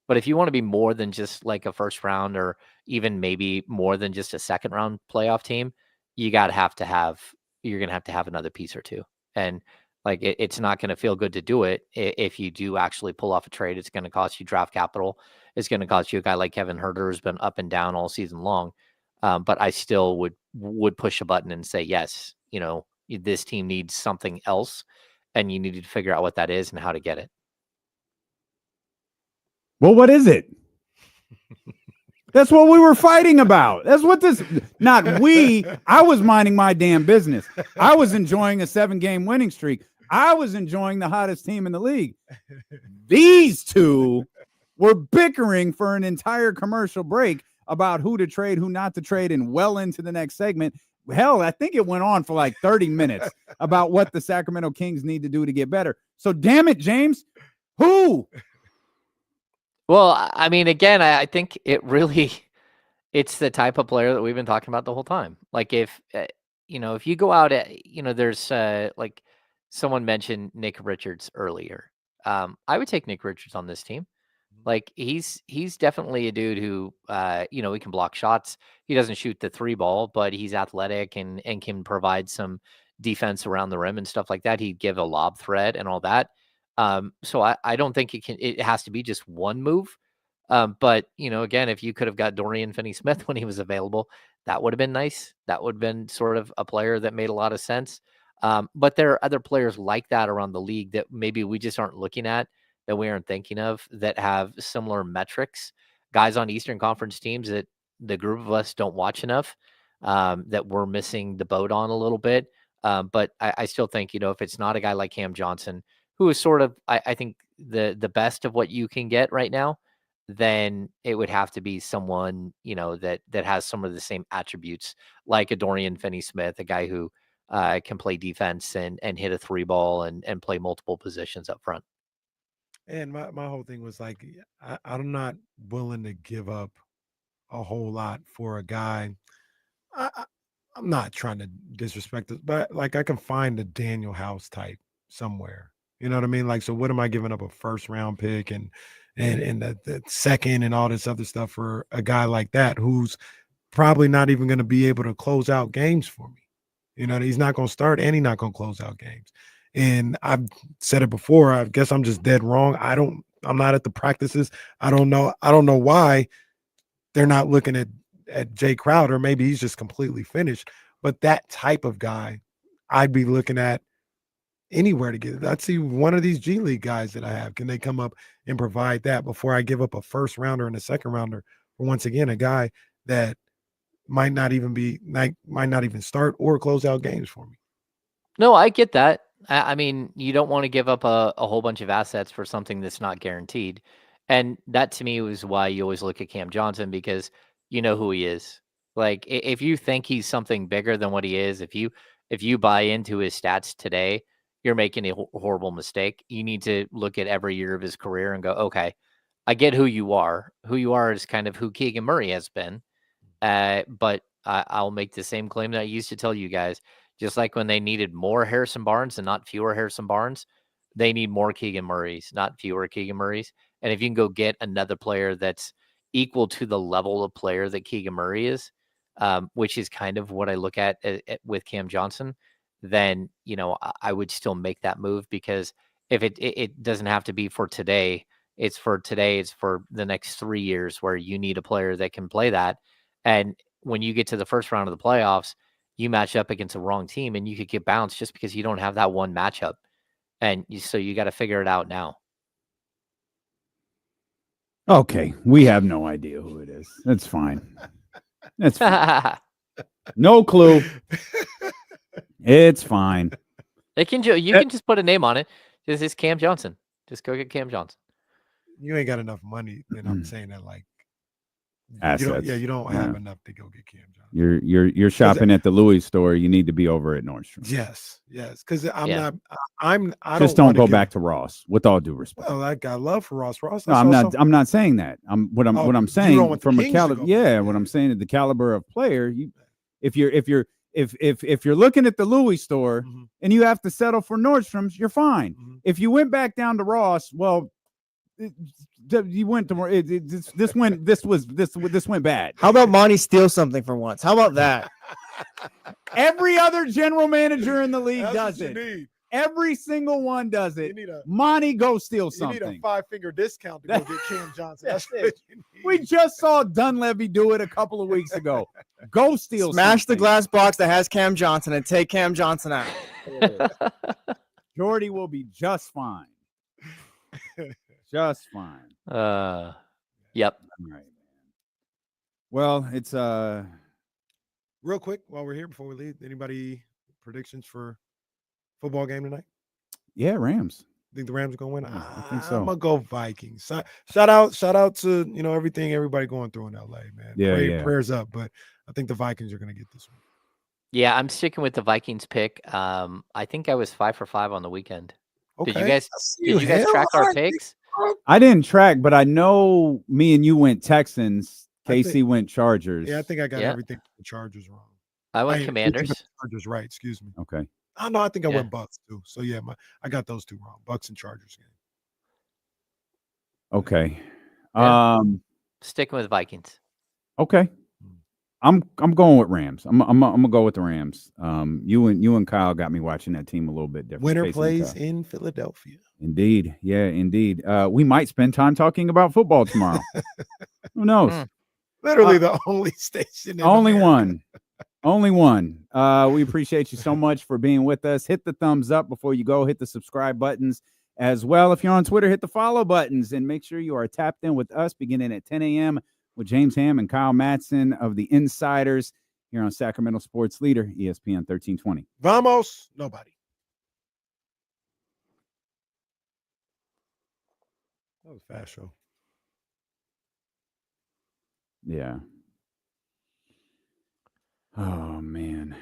But if you want to be more than just a first round or even maybe more than just a second round playoff team, you're going to have to have another piece or 2. And it's not going to feel good to do it if you do actually pull off a trade. It's going to cost you draft capital. It's going to cost you a guy like Kevin Huerter who's been up and down all season long. But I still would push a button and say, yes, this team needs something else, and you need to figure out what that is and how to get it. Well, what is it? That's what we were fighting about. That's what not we. I was minding my damn business. I was enjoying a 7-game winning streak. I was enjoying the hottest team in the league. These two were bickering for an entire commercial break about who to trade, who not to trade, and well into the next segment. Hell, I think it went on for 30 minutes about what the Sacramento Kings need to do to get better. So damn it, James, who? Well, I mean, again, I think it's the type of player that we've been talking about the whole time. If you go out there's someone mentioned Nick Richards earlier. I would take Nick Richards on this team. He's definitely a dude who, he can block shots. He doesn't shoot the 3 ball, but he's athletic and can provide some defense around the rim and stuff like that. He'd give a lob threat and all that. So I don't think it has to be just one move, But again, if you could have got Dorian Finney-Smith when he was available, that would have been nice. That would have been sort of a player that made a lot of sense. But there are other players like that around the league that maybe we just aren't looking at, that we aren't thinking of, that have similar metrics. Guys on Eastern Conference teams that the group of us don't watch enough, that we're missing the boat on a little bit. But I still think, if it's not a guy like Cam Johnson, who is sort of, I think, the best of what you can get right now, then it would have to be someone, that has some of the same attributes, like a Dorian Finney-Smith, a guy who can play defense and hit a 3-ball and play multiple positions up front. And my whole thing was like, I'm not willing to give up a whole lot for a guy. I'm not trying to disrespect it, but like I can find a Daniel House type somewhere. You know what I mean? Like, so what am I giving up a first round pick and the second and all this other stuff for a guy like that who's probably not even going to be able to close out games for me? He's not going to start and he's not going to close out games. And I've said it before. I guess I'm just dead wrong. I'm not at the practices. I don't know why they're not looking at Jay Crowder. Maybe he's just completely finished. But that type of guy, I'd be looking at anywhere to get it. I'd see one of these G League guys that I have. Can they come up and provide that before I give up a first rounder and a second rounder for, once again, a guy that might not even start or close out games for me? No, I get that. I mean, you don't want to give up a whole bunch of assets for something that's not guaranteed. And that to me was why you always look at Cam Johnson, because you know who he is. Like, if you think he's something bigger than what he is, if you buy into his stats today, you're making a horrible mistake. You need to look at every year of his career and go, okay, I get who you are. Who you are is kind of who Keegan Murray has been. But I'll make the same claim that I used to tell you guys. Just like when they needed more Harrison Barnes and not fewer Harrison Barnes, they need more Keegan Murrays, not fewer Keegan Murrays. And if you can go get another player that's equal to the level of player that Keegan Murray is, which is kind of what I look at with Cam Johnson, then, I would still make that move, because if it doesn't have to be for today, it's for the next 3 years, where you need a player that can play that. And when you get to the first round of the playoffs, you match up against the wrong team and you could get bounced just because you don't have that one matchup. And so you got to figure it out now. Okay. We have no idea who it is. That's fine. That's fine. No clue. It's fine. You can just put a name on it. This is Cam Johnson. Just go get Cam Johnson. You ain't got enough money. And I'm saying that like, assets. You don't have enough to go get Cam Johnson. You're shopping at the Louis store. You need to be over at Nordstrom. Yes. Because I don't go back to Ross. With all due respect. Well, I got love for Ross. No, I'm not saying that. What I'm saying from a caliber. Yeah, what I'm saying is the caliber of player. If you're looking at the Louis store and you have to settle for Nordstrom's, you're fine. If you went back down to Ross, well, you went to this went bad. How about Monty steal something for once? How about that? Every other general manager in the league does it. Every single one does it. Monty, go steal something. You need a 5-finger discount to go get Cam Johnson. That's it. We just saw Dunleavy do it a couple of weeks ago. Go steal Smash the glass box that has Cam Johnson and take Cam Johnson out. Jordy will be just fine. Just fine. Yep. All right, man. Well, it's real quick while we're here before we leave. Anybody predictions for football game tonight? Yeah, Rams. Think the Rams are gonna win? I think so. I'm gonna go Vikings. Shout out to everything everybody going through in LA, man. Yeah, prayers up, but I think the Vikings are gonna get this one. Yeah, I'm sticking with the Vikings pick. I think I was 5 for 5 on the weekend. Okay. Did you guys track our picks? I didn't track, but I know me and you went Texans. Casey went Chargers. Yeah, I think I got everything the Chargers wrong. I went Commanders. Chargers, right? Excuse me. Okay. Oh no, I think I went Bucks too. So yeah, I got those two wrong. Bucks and Chargers game. Okay. Sticking with Vikings. Okay. I'm going with Rams. I'm gonna go with the Rams. You and Kyle got me watching that team a little bit different. Winner Facing plays tough. in Philadelphia. Indeed. Yeah, indeed. We might spend time talking about football tomorrow. Who knows? Literally the only station. Only one. Only one. We appreciate you so much for being with us. Hit the thumbs up before you go. Hit the subscribe buttons as well. If you're on Twitter, hit the follow buttons and make sure you are tapped in with us beginning at 10 a.m. with James Ham and Kyle Matson of the Insiders here on Sacramento Sports Leader, ESPN 1320. Vamos. Nobody. That was a fast show. Yeah. Oh, man.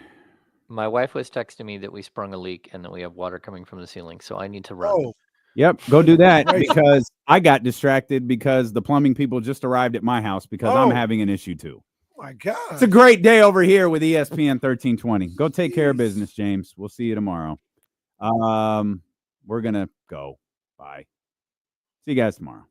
My wife was texting me that we sprung a leak and that we have water coming from the ceiling, so I need to run. Oh. Yep, go do that because I got distracted because the plumbing people just arrived at my house because I'm having an issue too. My God. It's a great day over here with ESPN 1320. Go take care of business, James. We'll see you tomorrow. We're going to go. Bye. See you guys tomorrow.